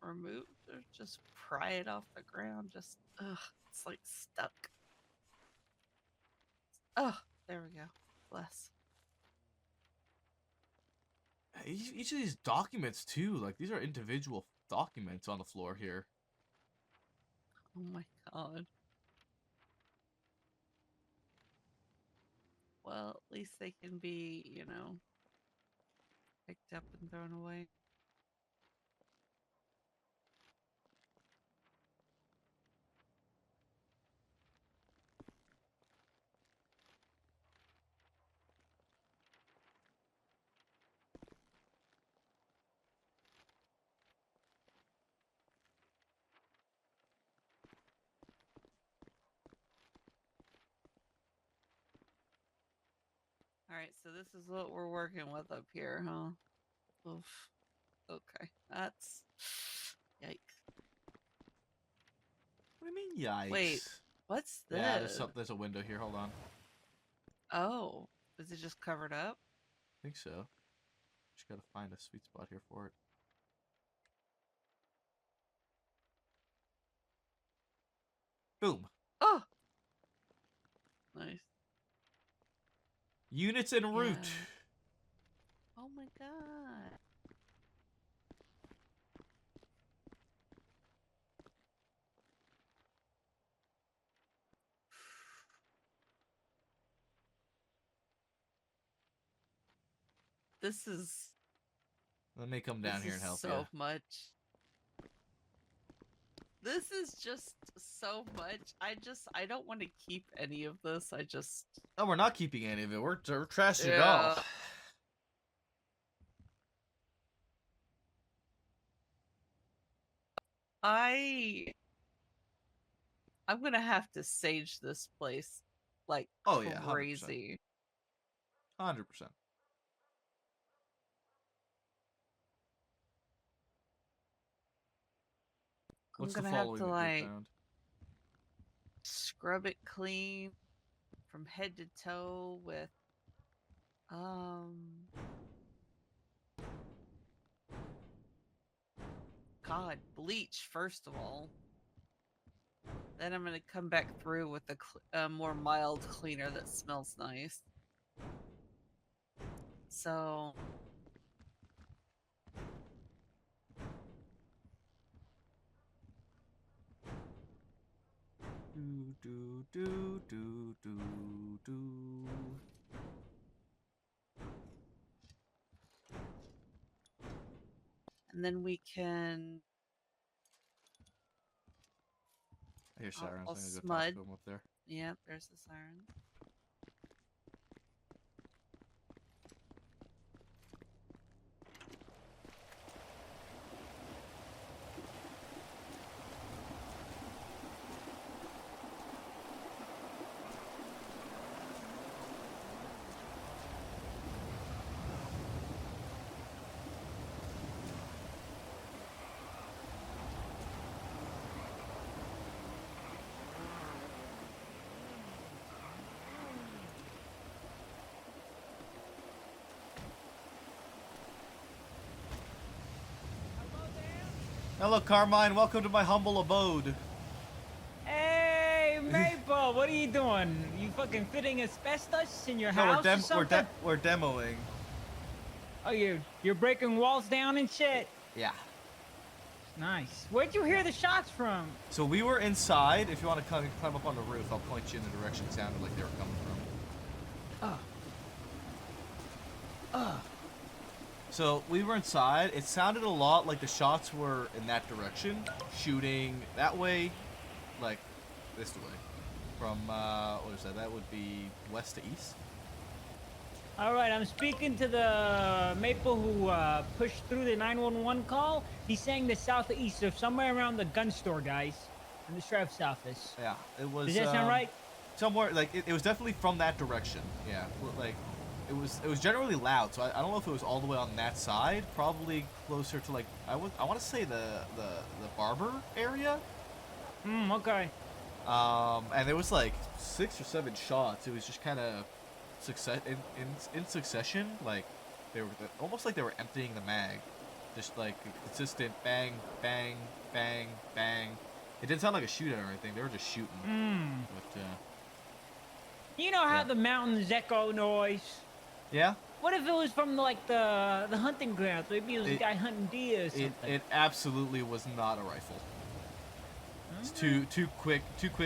Remove or just pry it off the ground. Just it's like stuck. Oh, there we go. Bless. Each of these documents, too. Like, these are individual documents on the floor here. Oh my god. Well, at least they can be, picked up and thrown away. Alright, so this is what we're working with up here, huh? Oof. Okay, that's... Yikes. What do you mean, yikes? Wait, what's this? Yeah, there's a window here. Hold on. Oh, is it just covered up? I think so. Just gotta find a sweet spot here for it. Boom. Oh! Nice. Units en route. Yeah. Oh my god. This is... Let me come down here and help so you. much. This is just so much. I don't want to keep any of this. Oh, we're not keeping any of it. We're trashing it Yeah. all. I'm gonna have to sage this place like Oh yeah, crazy. 100%. What's I'm the gonna have following to that you like found? scrub it clean from head to toe with God, bleach first of all. Then I'm gonna come back through with a more mild cleaner that smells nice. So Do. and then we can I hear sirens. I'll I'm gonna go talk smud. to them up there. Yep, there's the siren. Hello, Carmine. Welcome to my humble abode. Hey, Maple, what are you doing? You fucking fitting asbestos in your house or something? We're demoing. Oh, you're breaking walls down and shit? Yeah. Nice. Where'd you hear the shots from? So we were inside. If you want to climb up on the roof, I'll point you in the direction it sounded like they were coming from. So we were inside. It sounded a lot like the shots were in that direction, shooting that way, like this way. From, what is that? That would be west to east. All right, I'm speaking to the Maple who pushed through the 911 call. He's saying the south or east, so somewhere around the gun store, guys, in the sheriff's office. Yeah, it was. Does that sound right? Somewhere, like, it was definitely from that direction. Yeah, like, it was generally loud, so I don't know if it was all the way on that side. Probably closer to, like, I want to say the barber area. Okay. And there was like 6 or 7 shots. It was just kind of in succession. Like they were almost like they were emptying the mag, just like a consistent bang, bang, bang, bang. It didn't sound like a shootout or anything. They were just shooting. But You know how the mountains echo noise? yeah. What if it was from like the hunting grounds? Maybe it was a guy hunting deer or something. It absolutely was not a rifle. It's too quick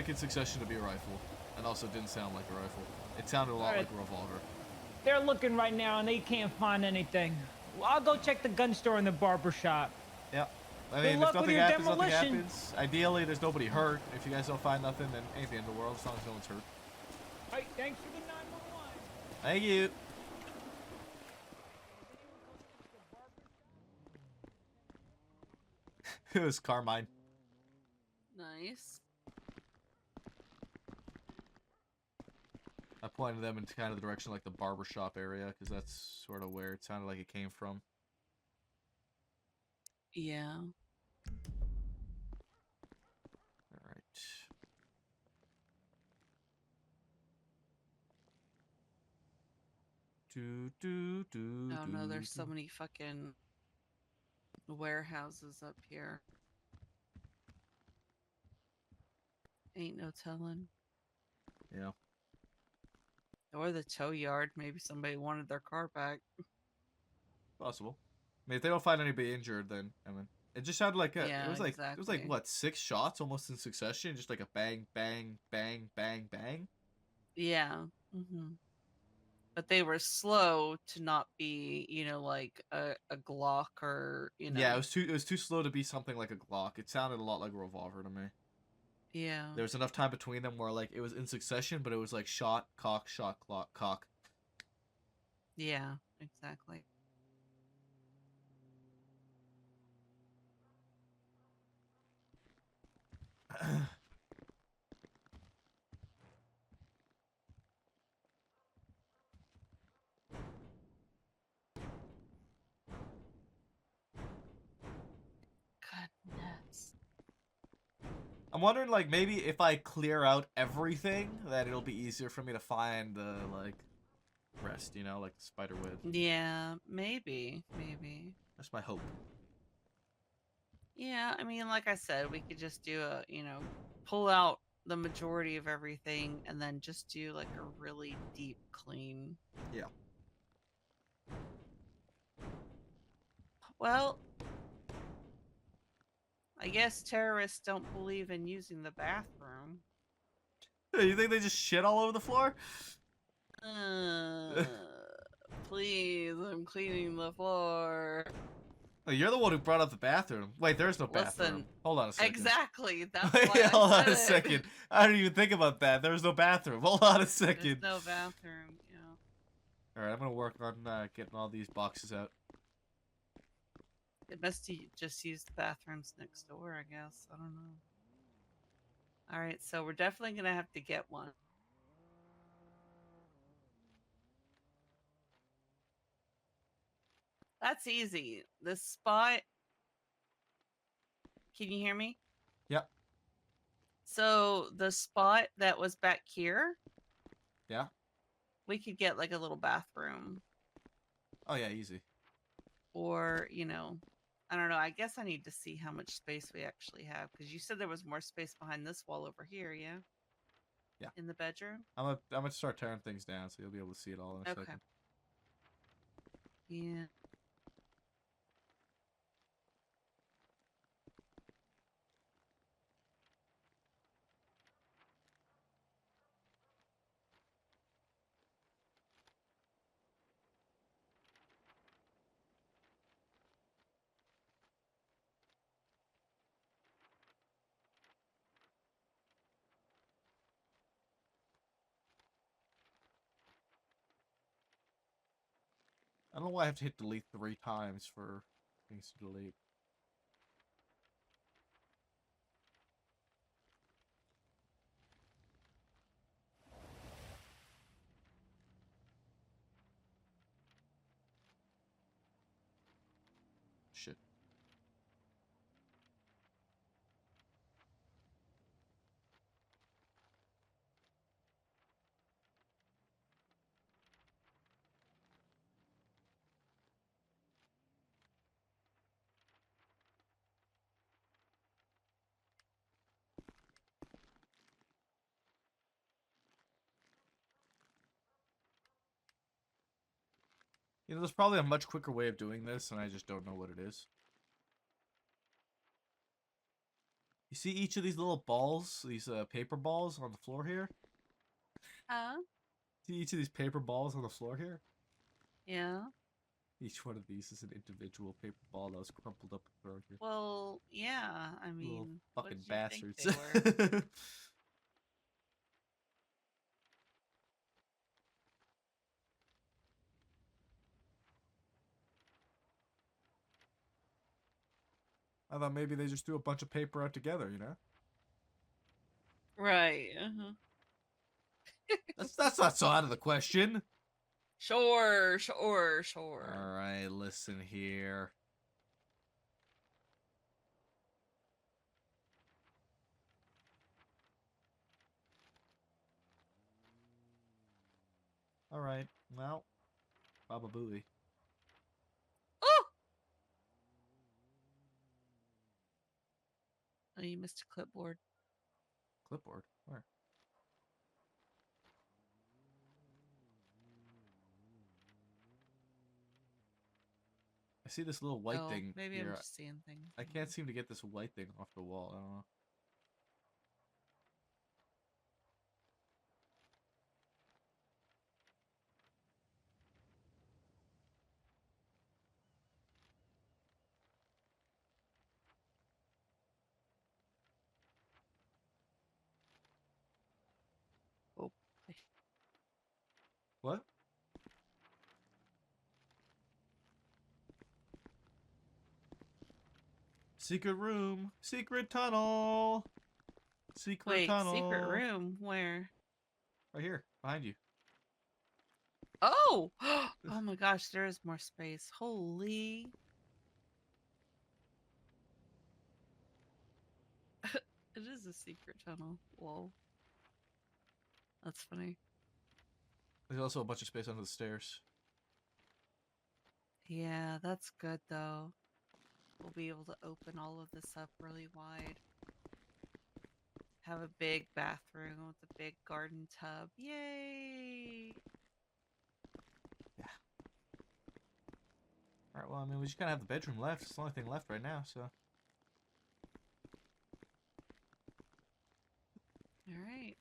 in succession to be a rifle, and also didn't sound like a rifle. It sounded a lot like a revolver. They're looking right now and they can't find anything. Well, I'll go check the gun store and the barber shop. Yep. I Good mean, if luck with nothing your happens, nothing demolition. happens. Ideally, there's nobody hurt. If you guys don't find nothing, then ain't the end of the world as long as no one's hurt. All right, thanks for the 911. Thank you. It was Carmine. Nice. I pointed them into kind of the direction like the barbershop area, because that's sort of where it sounded like it came from. Yeah. Alright. Oh no, there's so many fucking warehouses up here. Ain't no telling. Yeah. Or the tow yard. Maybe somebody wanted their car back. Possible. I mean, if they don't find anybody injured, then I mean, it just sounded like it Yeah, was like it was like exactly. what, 6 shots almost in succession, just like a bang, bang, bang, bang, bang. Yeah. But they were slow to not be, you know, like a Glock or, you know. Yeah, it was too slow to be something like a Glock. It sounded a lot like a revolver to me. Yeah. There was enough time between them where like it was in succession, but it was like shot, cock, cock. Yeah, exactly. Goodness. I'm wondering, like, maybe if I clear out everything, that it'll be easier for me to find the, like, rest, you know, like the spider web. Yeah, maybe. That's my hope. Yeah, I mean, like I said, we could just do a, pull out the majority of everything and then just do like a really deep clean. Yeah. Well, I guess terrorists don't believe in using the bathroom. You think they just shit all over the floor? Please, I'm cleaning the floor. Oh, you're the one who brought up the bathroom. Wait, there's no bathroom. Listen, Hold on a second. Exactly. That's Wait, why hold I on said a second. I didn't even think about that. There's no bathroom. Hold on a second. There's no bathroom. All right, I'm gonna work on getting all these boxes out. It must just use the bathrooms next door, I guess. I don't know. All right, so we're definitely gonna have to get one. That's easy. This spot. Can you hear me? Yep. So the spot that was back here. Yeah. We could get like a little bathroom. Oh yeah, easy. Or, I don't know. I guess I need to see how much space we actually have. Because you said there was more space behind this wall over here, yeah? Yeah. In the bedroom? I'm gonna start tearing things down so you'll be able to see it all in a Okay. second. Yeah. I don't know why I have to hit delete 3 times for things to delete. Shit. There's probably a much quicker way of doing this, and I just don't know what it is. You see each of these little balls, these paper balls on the floor here? See each of these paper balls on the floor here? Yeah. Each one of these is an individual paper ball that was crumpled up and thrown here. Well, yeah. I Little mean, what fucking did you think bastards. they were? I thought maybe they just threw a bunch of paper out together, you know? Right. Uh-huh. That's not so out of the question. Sure. Alright, listen here. Alright, well, Baba Booey. Oh, you missed a clipboard. Clipboard? Where? I see this little white Oh, thing maybe here. I'm just seeing things. I can't seem to get this white thing off the wall. I don't know. Oh. What? Secret room. Secret tunnel. Secret Wait, tunnel. secret room? Where? Right here, behind you. Oh! Oh my gosh, there is more space. Holy. It is a secret tunnel. Whoa. That's funny. There's also a bunch of space under the stairs. Yeah, that's good though. We'll be able to open all of this up really wide. Have a big bathroom with a big garden tub. Yay! Alright, well, I mean, we just kind of have the bedroom left. It's the only thing left right now, so. Alright.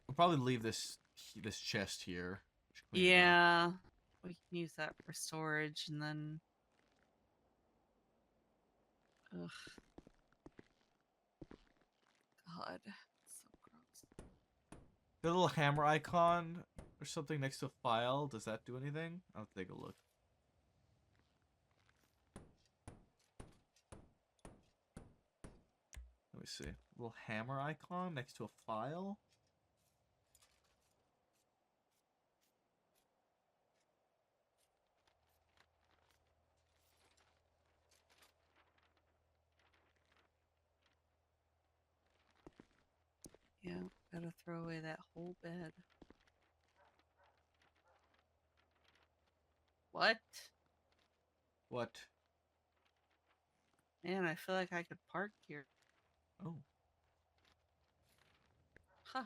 We'll probably leave this chest here. Just clean it up. Yeah. We can use that for storage and then. Ugh. God. So gross. The little hammer icon or something next to a file, does that do anything? I'll take a look. Let me see. Little hammer icon next to a file? Yeah, gotta throw away that whole bed. What? What? Man, I feel like I could park here. Oh. Huh.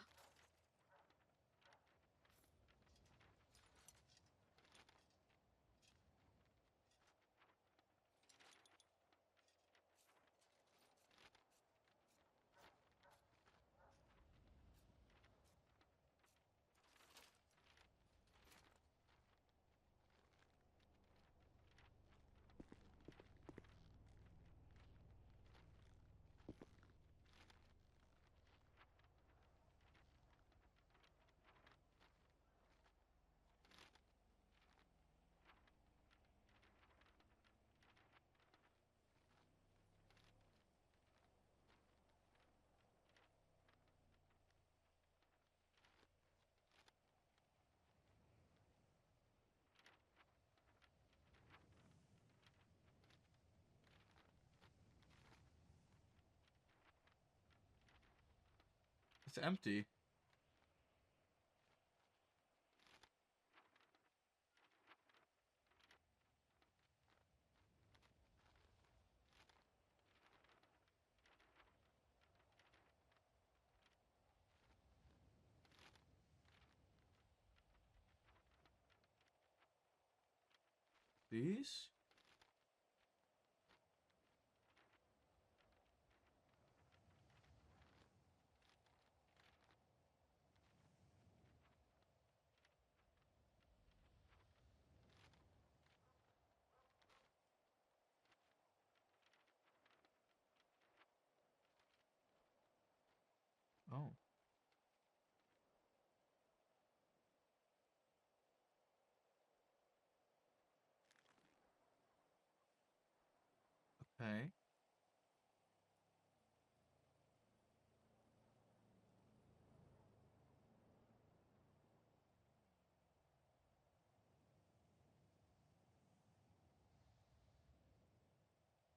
It's empty. These? Oh. Okay.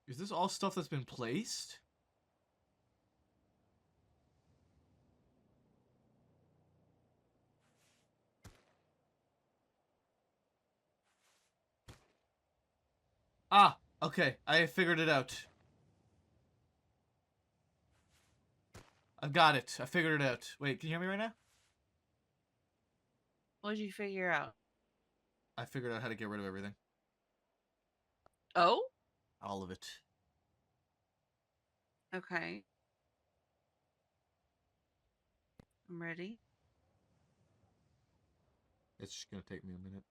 Is this all stuff that's been placed? Ah, okay. I figured it out. I've got it. I figured it out. Wait, can you hear me right now? What did you figure out? I figured out how to get rid of everything. Oh? All of it. Okay. I'm ready. It's just gonna take me a minute.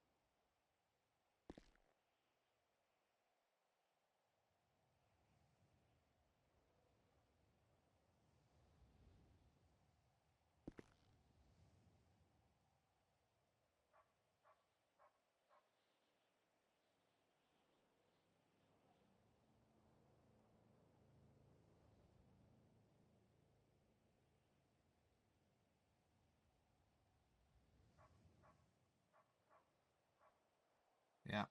Yeah.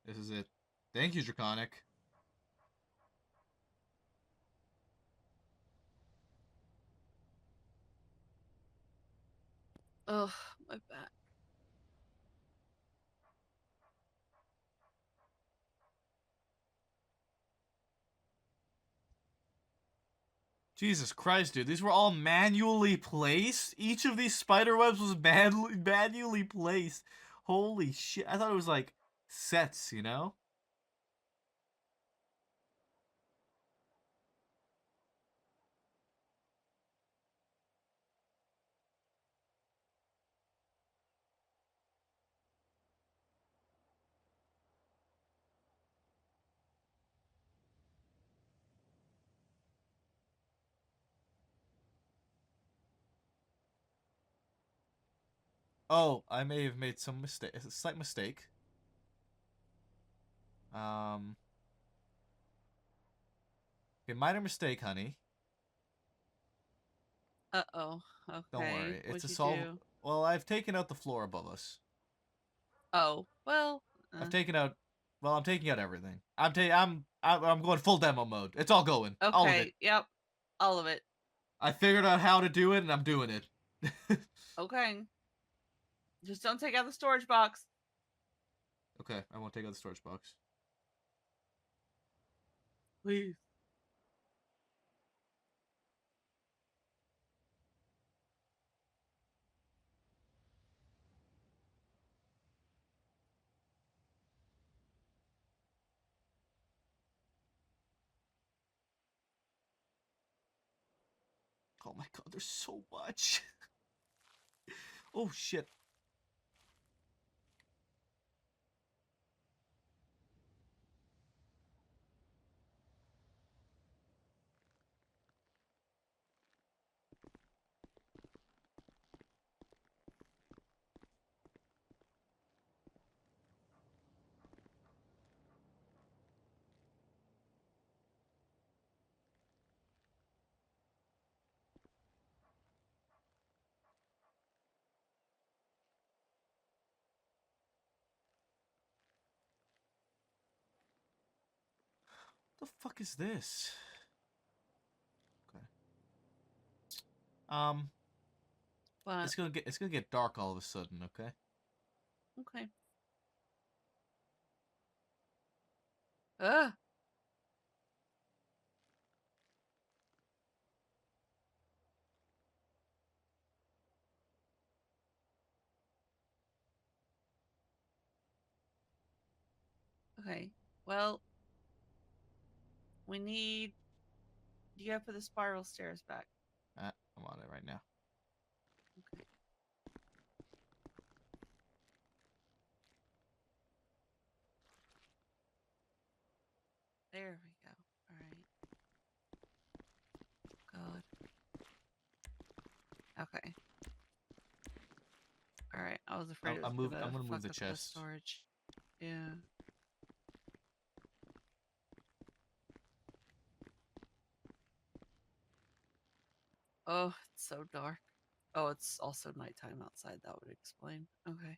This is it. Thank you, Draconic. Ugh, my back. Jesus Christ, dude. These were all manually placed? Each of these spider webs was manually placed. Holy shit. I thought it was like sets, you know? Oh, I may have made some mistake, a slight mistake. Okay, minor mistake, honey. Uh-oh. Okay. Don't worry. It's What'd a you solve. do? Well, I've taken out the floor above us. Oh, well. I've taken out. Well, I'm taking out everything. I'm going full demo mode. It's all going. All of it. Okay, yep. All of it. I figured out how to do it, and I'm doing it. Okay. Just don't take out the storage box. Okay, I won't take out the storage box. Please. Oh my god, there's so much. Oh shit. What the fuck is this? Okay. What? It's gonna get dark all of a sudden, okay? Okay. Ugh. Okay. Well, we need. You gotta put the spiral stairs back. I'm on it right now. Okay. There we go. All right. God. Okay. All right. I was afraid it was gonna I'm gonna move fuck the up chest. storage. Yeah. Oh, it's so dark. Oh, it's also nighttime outside. That would explain. Okay.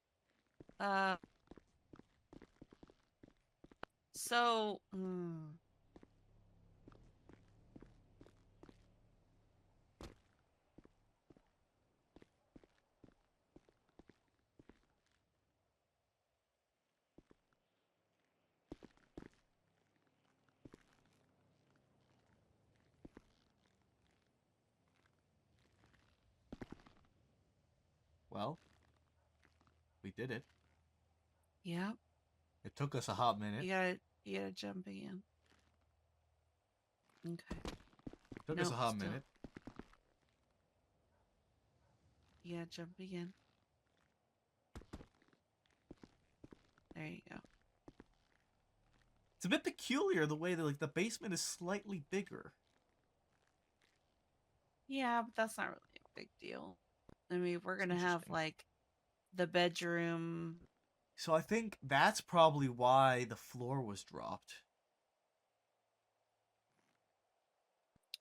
So, Well, we did it. yeah. It took us a hot minute. You gotta jump again. Okay. Took us a hot minute. You gotta jump again. There you go. It's a bit peculiar the way that like the basement is slightly bigger. Yeah, but that's not really a big deal. I mean, we're gonna have like the bedroom. So I think that's probably why the floor was dropped.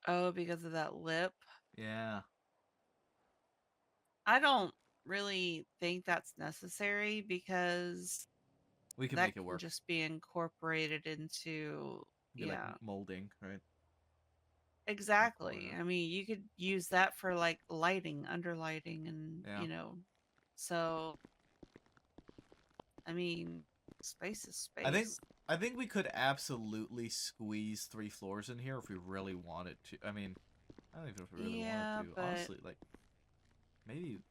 Oh, because of that lip. Yeah. I don't really think that's necessary because We can that make it work. can just be incorporated into Like molding, right? Exactly. I mean, you could use that for like lighting, underlighting, and Yeah. So, I mean, space is space. I think we could absolutely squeeze 3 floors in here if we really wanted to. I mean, I don't even know if we really wanted to. but Honestly, like, maybe.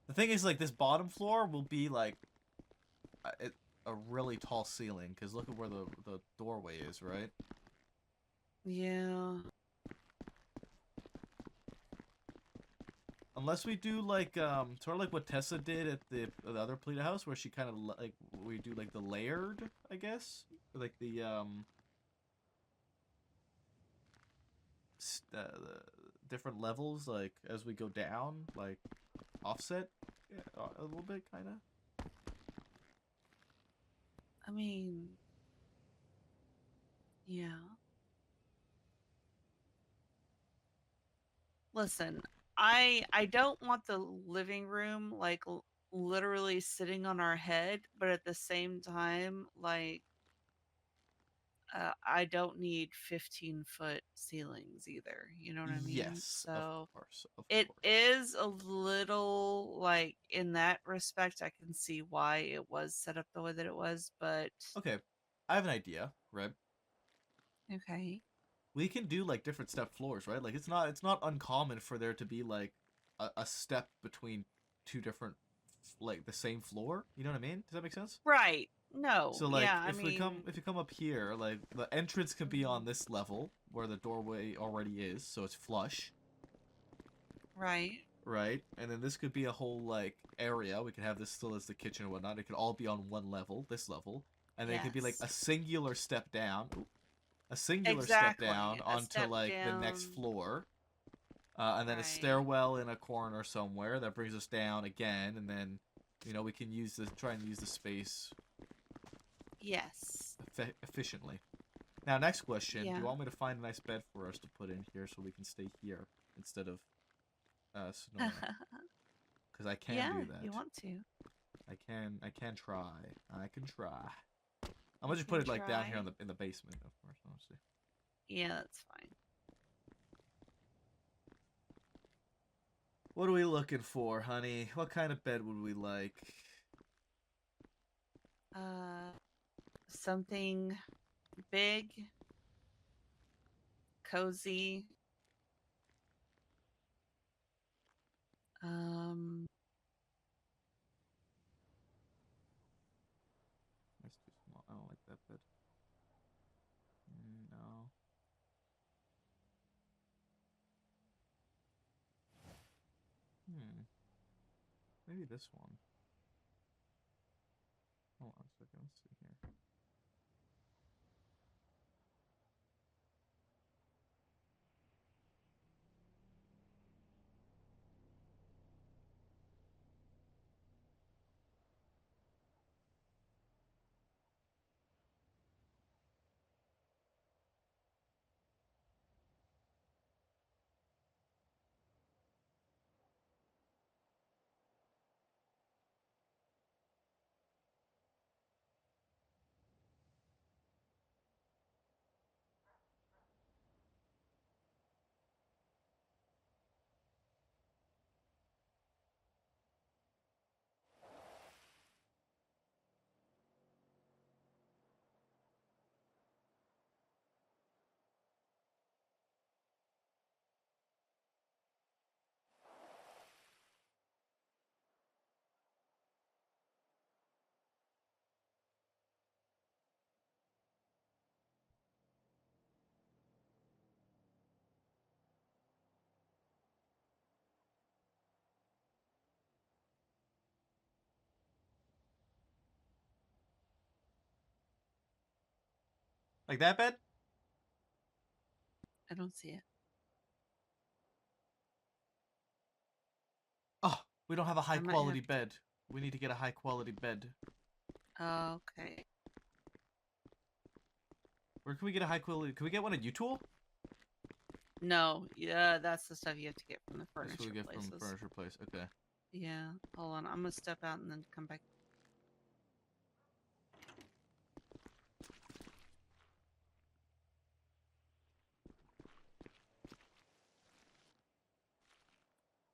The thing is, like, this bottom floor will be like a really tall ceiling because look at where the doorway is, right? yeah. Unless we do like sort of like what Tessa did at the other Polita house, where she kind of like we do like the layered, I guess, like the the different levels, like as we go down, like offset a little bit, kind of. I mean, yeah. Listen, I don't want the living room like literally sitting on our head, but at the same time, like I don't need 15-foot ceilings either. You know what I mean? Yes, So of course. it is a little like in that respect, I can see why it was set up the way that it was, but Okay, I have an idea, right? okay. We can do like different step floors, right? Like it's not uncommon for there to be like a step between 2 different like the same floor. You know what I mean? Does that make sense? Right. No. So like yeah, if you come up here, like the entrance can be on this level where the doorway already is, so it's flush. Right. Right? And then this could be a whole like area. We could have this still as the kitchen and whatnot. It could all be on one level, this level. And then it could be like a singular step down. A singular step down onto like the next floor. And then a stairwell in a corner somewhere that brings us down again, and then we can try and use the space yes efficiently. Now, next question: do Yeah. you want me to find a nice bed for us to put in here so we can stay here instead of snoring? Because I can yeah, do that. you want to. I can try. I can try. I'm gonna just put it like down here in the basement, of course. Honestly. Yeah, that's fine. What are we looking for, honey? What kind of bed would we like? Something big, cozy. That's too small. I don't like that bed. No. Maybe this one. Hold on a second. Let's see here. Like that bed? I don't see it. Oh, we don't have a high might quality have to- bed. We need to get a high quality bed. Okay. Where can we get a high quality? Can we get one at U-Tool? No, yeah, that's the stuff you have to get from the That's furniture what we get places. from furniture place. Okay. Yeah, hold on. I'm gonna step out and then come back.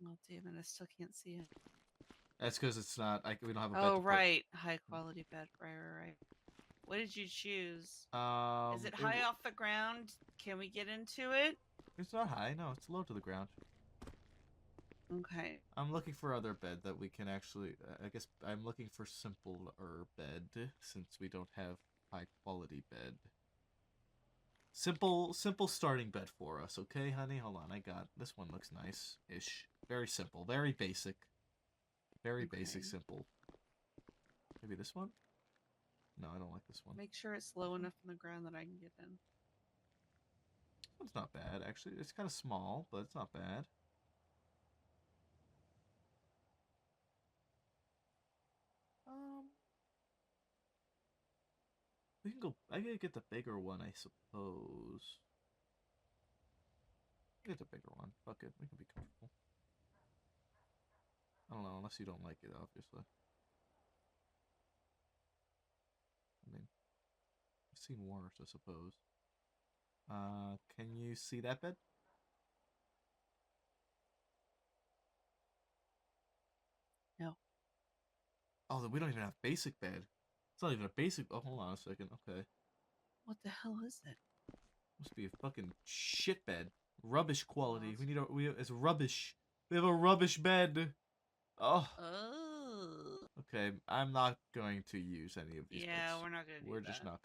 Oh damn it! I still can't see it. That's because it's not. We don't have a bed. Oh to put. right, high quality bed. Right. What did you choose? Is it high off the ground? Can we get into it? It's not high. No, it's low to the ground. Okay. I'm looking for other bed that we can actually. I guess I'm looking for simpler bed since we don't have high quality bed. Simple starting bed for us, okay, honey? Hold on, I got this one. Looks nice-ish. Very simple, very basic, basic, simple. Maybe this one? No, I don't like this one. Make sure it's low enough on the ground that I can get in. It's not bad, actually. It's kind of small, but it's not bad. We can go. I gotta get the bigger one, I suppose. Get the bigger one. Fuck it. We can be comfortable. I don't know, unless you don't like it, obviously. I mean, I've seen worse, I suppose. Can you see that bed? No. Oh, then we don't even have basic bed. It's not even a basic. Oh, hold on a second. Okay. What the hell is it? Must be a fucking shit bed. Rubbish quality. It's rubbish. We have a rubbish bed. Oh. Okay, I'm not going to use any of these. Yeah, beds. we're not gonna. We're just not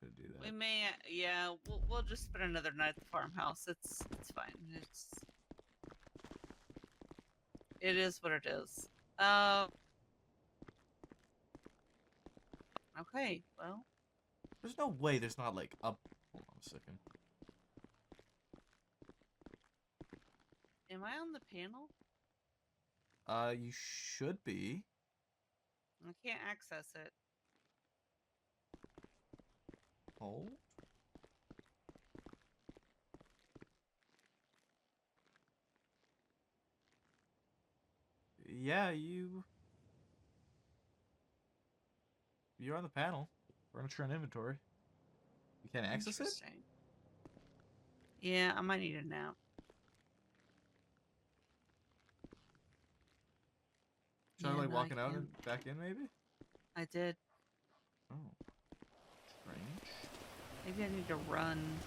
gonna do that. We may. Yeah, we'll just spend another night at the farmhouse. It's fine. It is what it is. Okay. Well. There's no way there's not like a. Hold on a second. Am I on the panel? You should be. I can't access it. Hold. Yeah, you're on the panel. Furniture and inventory. You can't access it? Yeah, I might need a nap. Try Yeah, like no, walking I out can't. and back in, maybe? I did. Oh. Strange. Maybe I need to run.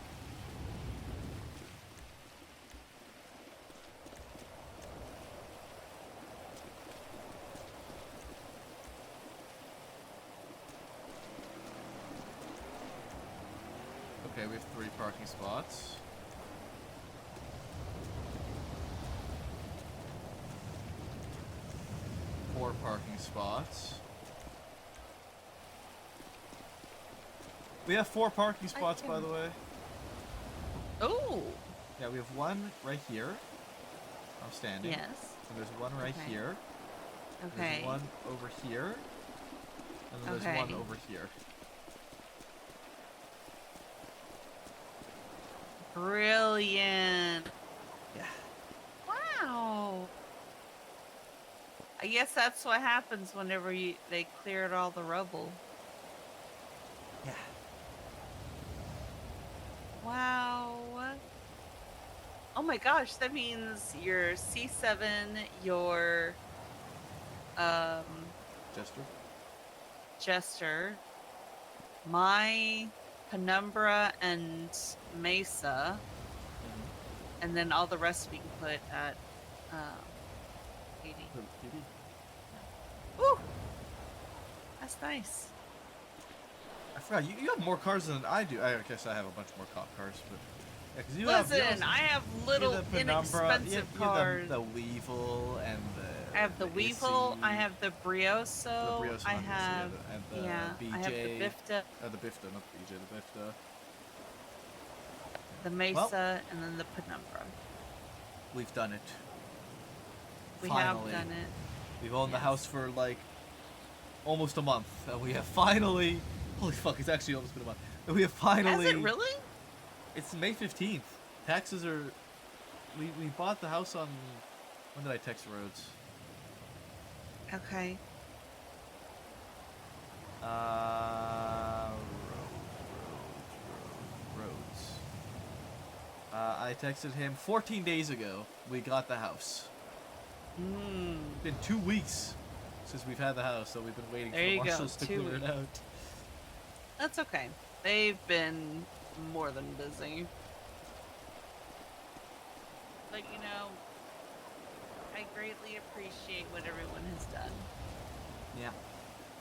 Okay, we have 3 parking spots. Four parking spots. We have 4 parking spots, by the way. Oh! Yeah, we have one right here. I'm standing. Yes. And there's one right Okay. here. Okay. There's one over here. And then there's one over here. Brilliant. Yeah. Wow. I guess that's what happens whenever they cleared all the rubble. Yeah. Wow. Oh my gosh, that means your C7, your Jester, my Penumbra and Mesa, and then all the rest we can put at 80. Woo! That's nice. I forgot, you have more cars than I do. I guess I have a bunch more cop cars, but... Yeah, 'cause you Listen, I have little you have the Penumbra, inexpensive you have cars. the Weevil and the... I have the Weevil, AC, I have the Brioso, the Brioso I one, have, and the yeah, BJ, I have the Bifta, the Bifta, not the BJ, the Bifta. the Mesa, and then the Penumbra. We've done it. We Finally. have done it. We've owned the house for like almost a month, and we have finally... Holy fuck, it's actually almost been a month. And we have finally... Has it really? It's May 15th. Taxes are... We bought the house on... When did I text Rhodes? Okay. Rhodes. I texted him 14 days ago. We got the house. It's been 2 weeks since we've had the house, so we've been waiting There for the you go, marshals to 2 clear it weeks. out. That's okay. They've been more than busy. But you know, I greatly appreciate what everyone has done. Yeah.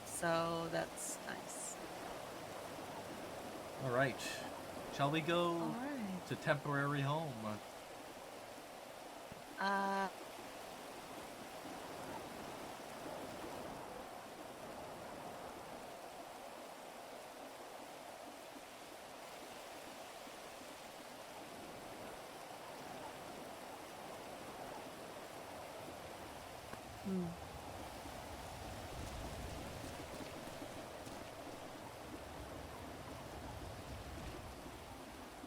So that's nice. All right. Shall we go All right. to temporary home?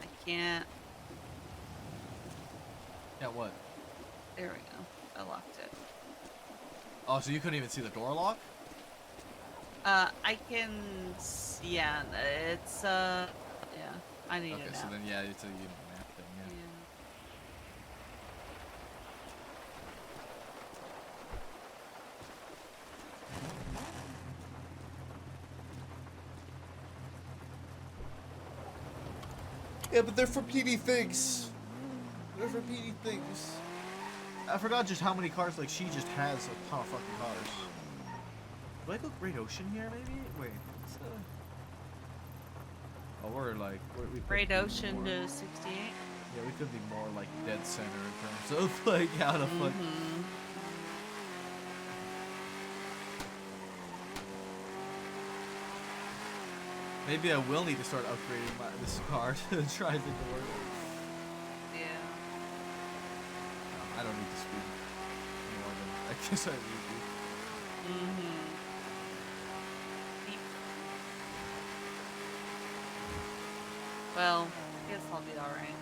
I can't. Yeah, what? There we go. I locked it. Oh, so you couldn't even see the door lock? I can. Yeah, it's yeah. I need Okay, it so now. then yeah, it's a map thing. Yeah. Yeah, but they're for PD things. They're for PD things. I forgot just how many cars. Like she just has a ton of fucking cars. Do I go Great Ocean here? Maybe. Wait. What's oh, we're like we could Great be Ocean more- to 68. Yeah, we could be more like dead center in terms of like how to fuck. Maybe I will need to start upgrading this car to try to work. Yeah. I don't need to speed more than I guess I need Well, I guess I'll be alright.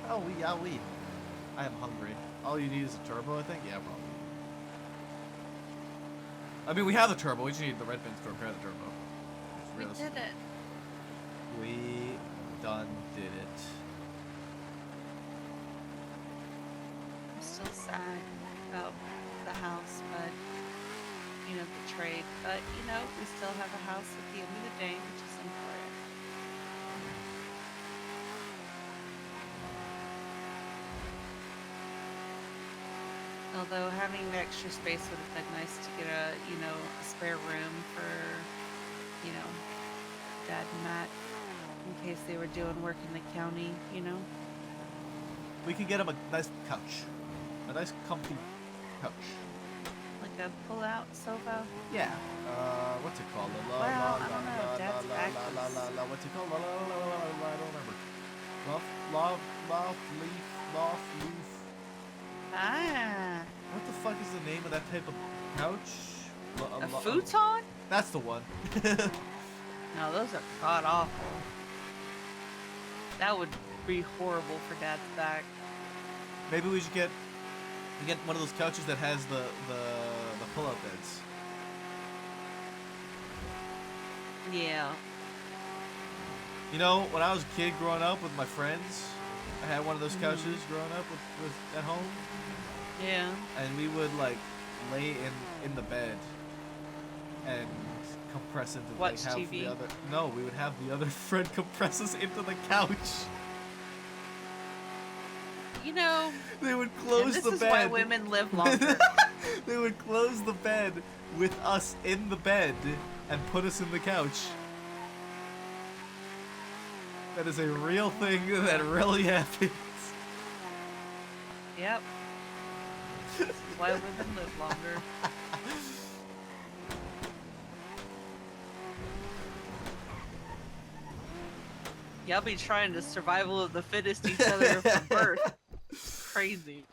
Oh, we. I am hungry. All you need is a turbo, I think? Yeah, probably. I mean, we have the turbo. We just need the red pins to repair the turbo. We did it. We done did it. I'm still sad about the house, but you know, the trade. But you know, we still have a house at the end of the day, which is important. Although having the extra space would have been nice to get a, you know, a spare room for, you know, Dad and Matt in case they were doing work in the county, you know. We could get him a nice couch. A nice comfy couch. Like a pull-out sofa. Yeah. What's it called? Well, I don't know. Dad's back was- What's it called? I don't remember. Loft leaf. Ah. What the fuck is the name of that type of couch? A futon? That's the one. No, those are god awful. That would be horrible for Dad's back. Maybe we should get one of those couches that has the pull-out beds. Yeah. You know, when I was a kid growing up with my friends, I had one of those couches growing up with at home. Yeah. And we would like lay in the bed and compress into Watch have TV? the other. No, we would have the other friend compress us into the couch. You know, They would and close this the is bed. why women live longer. They would close the bed with us in the bed and put us in the couch. That is a real thing that really happens. Yep. This is why women live longer. Y'all be trying to survival of the fittest each other from birth. It's crazy.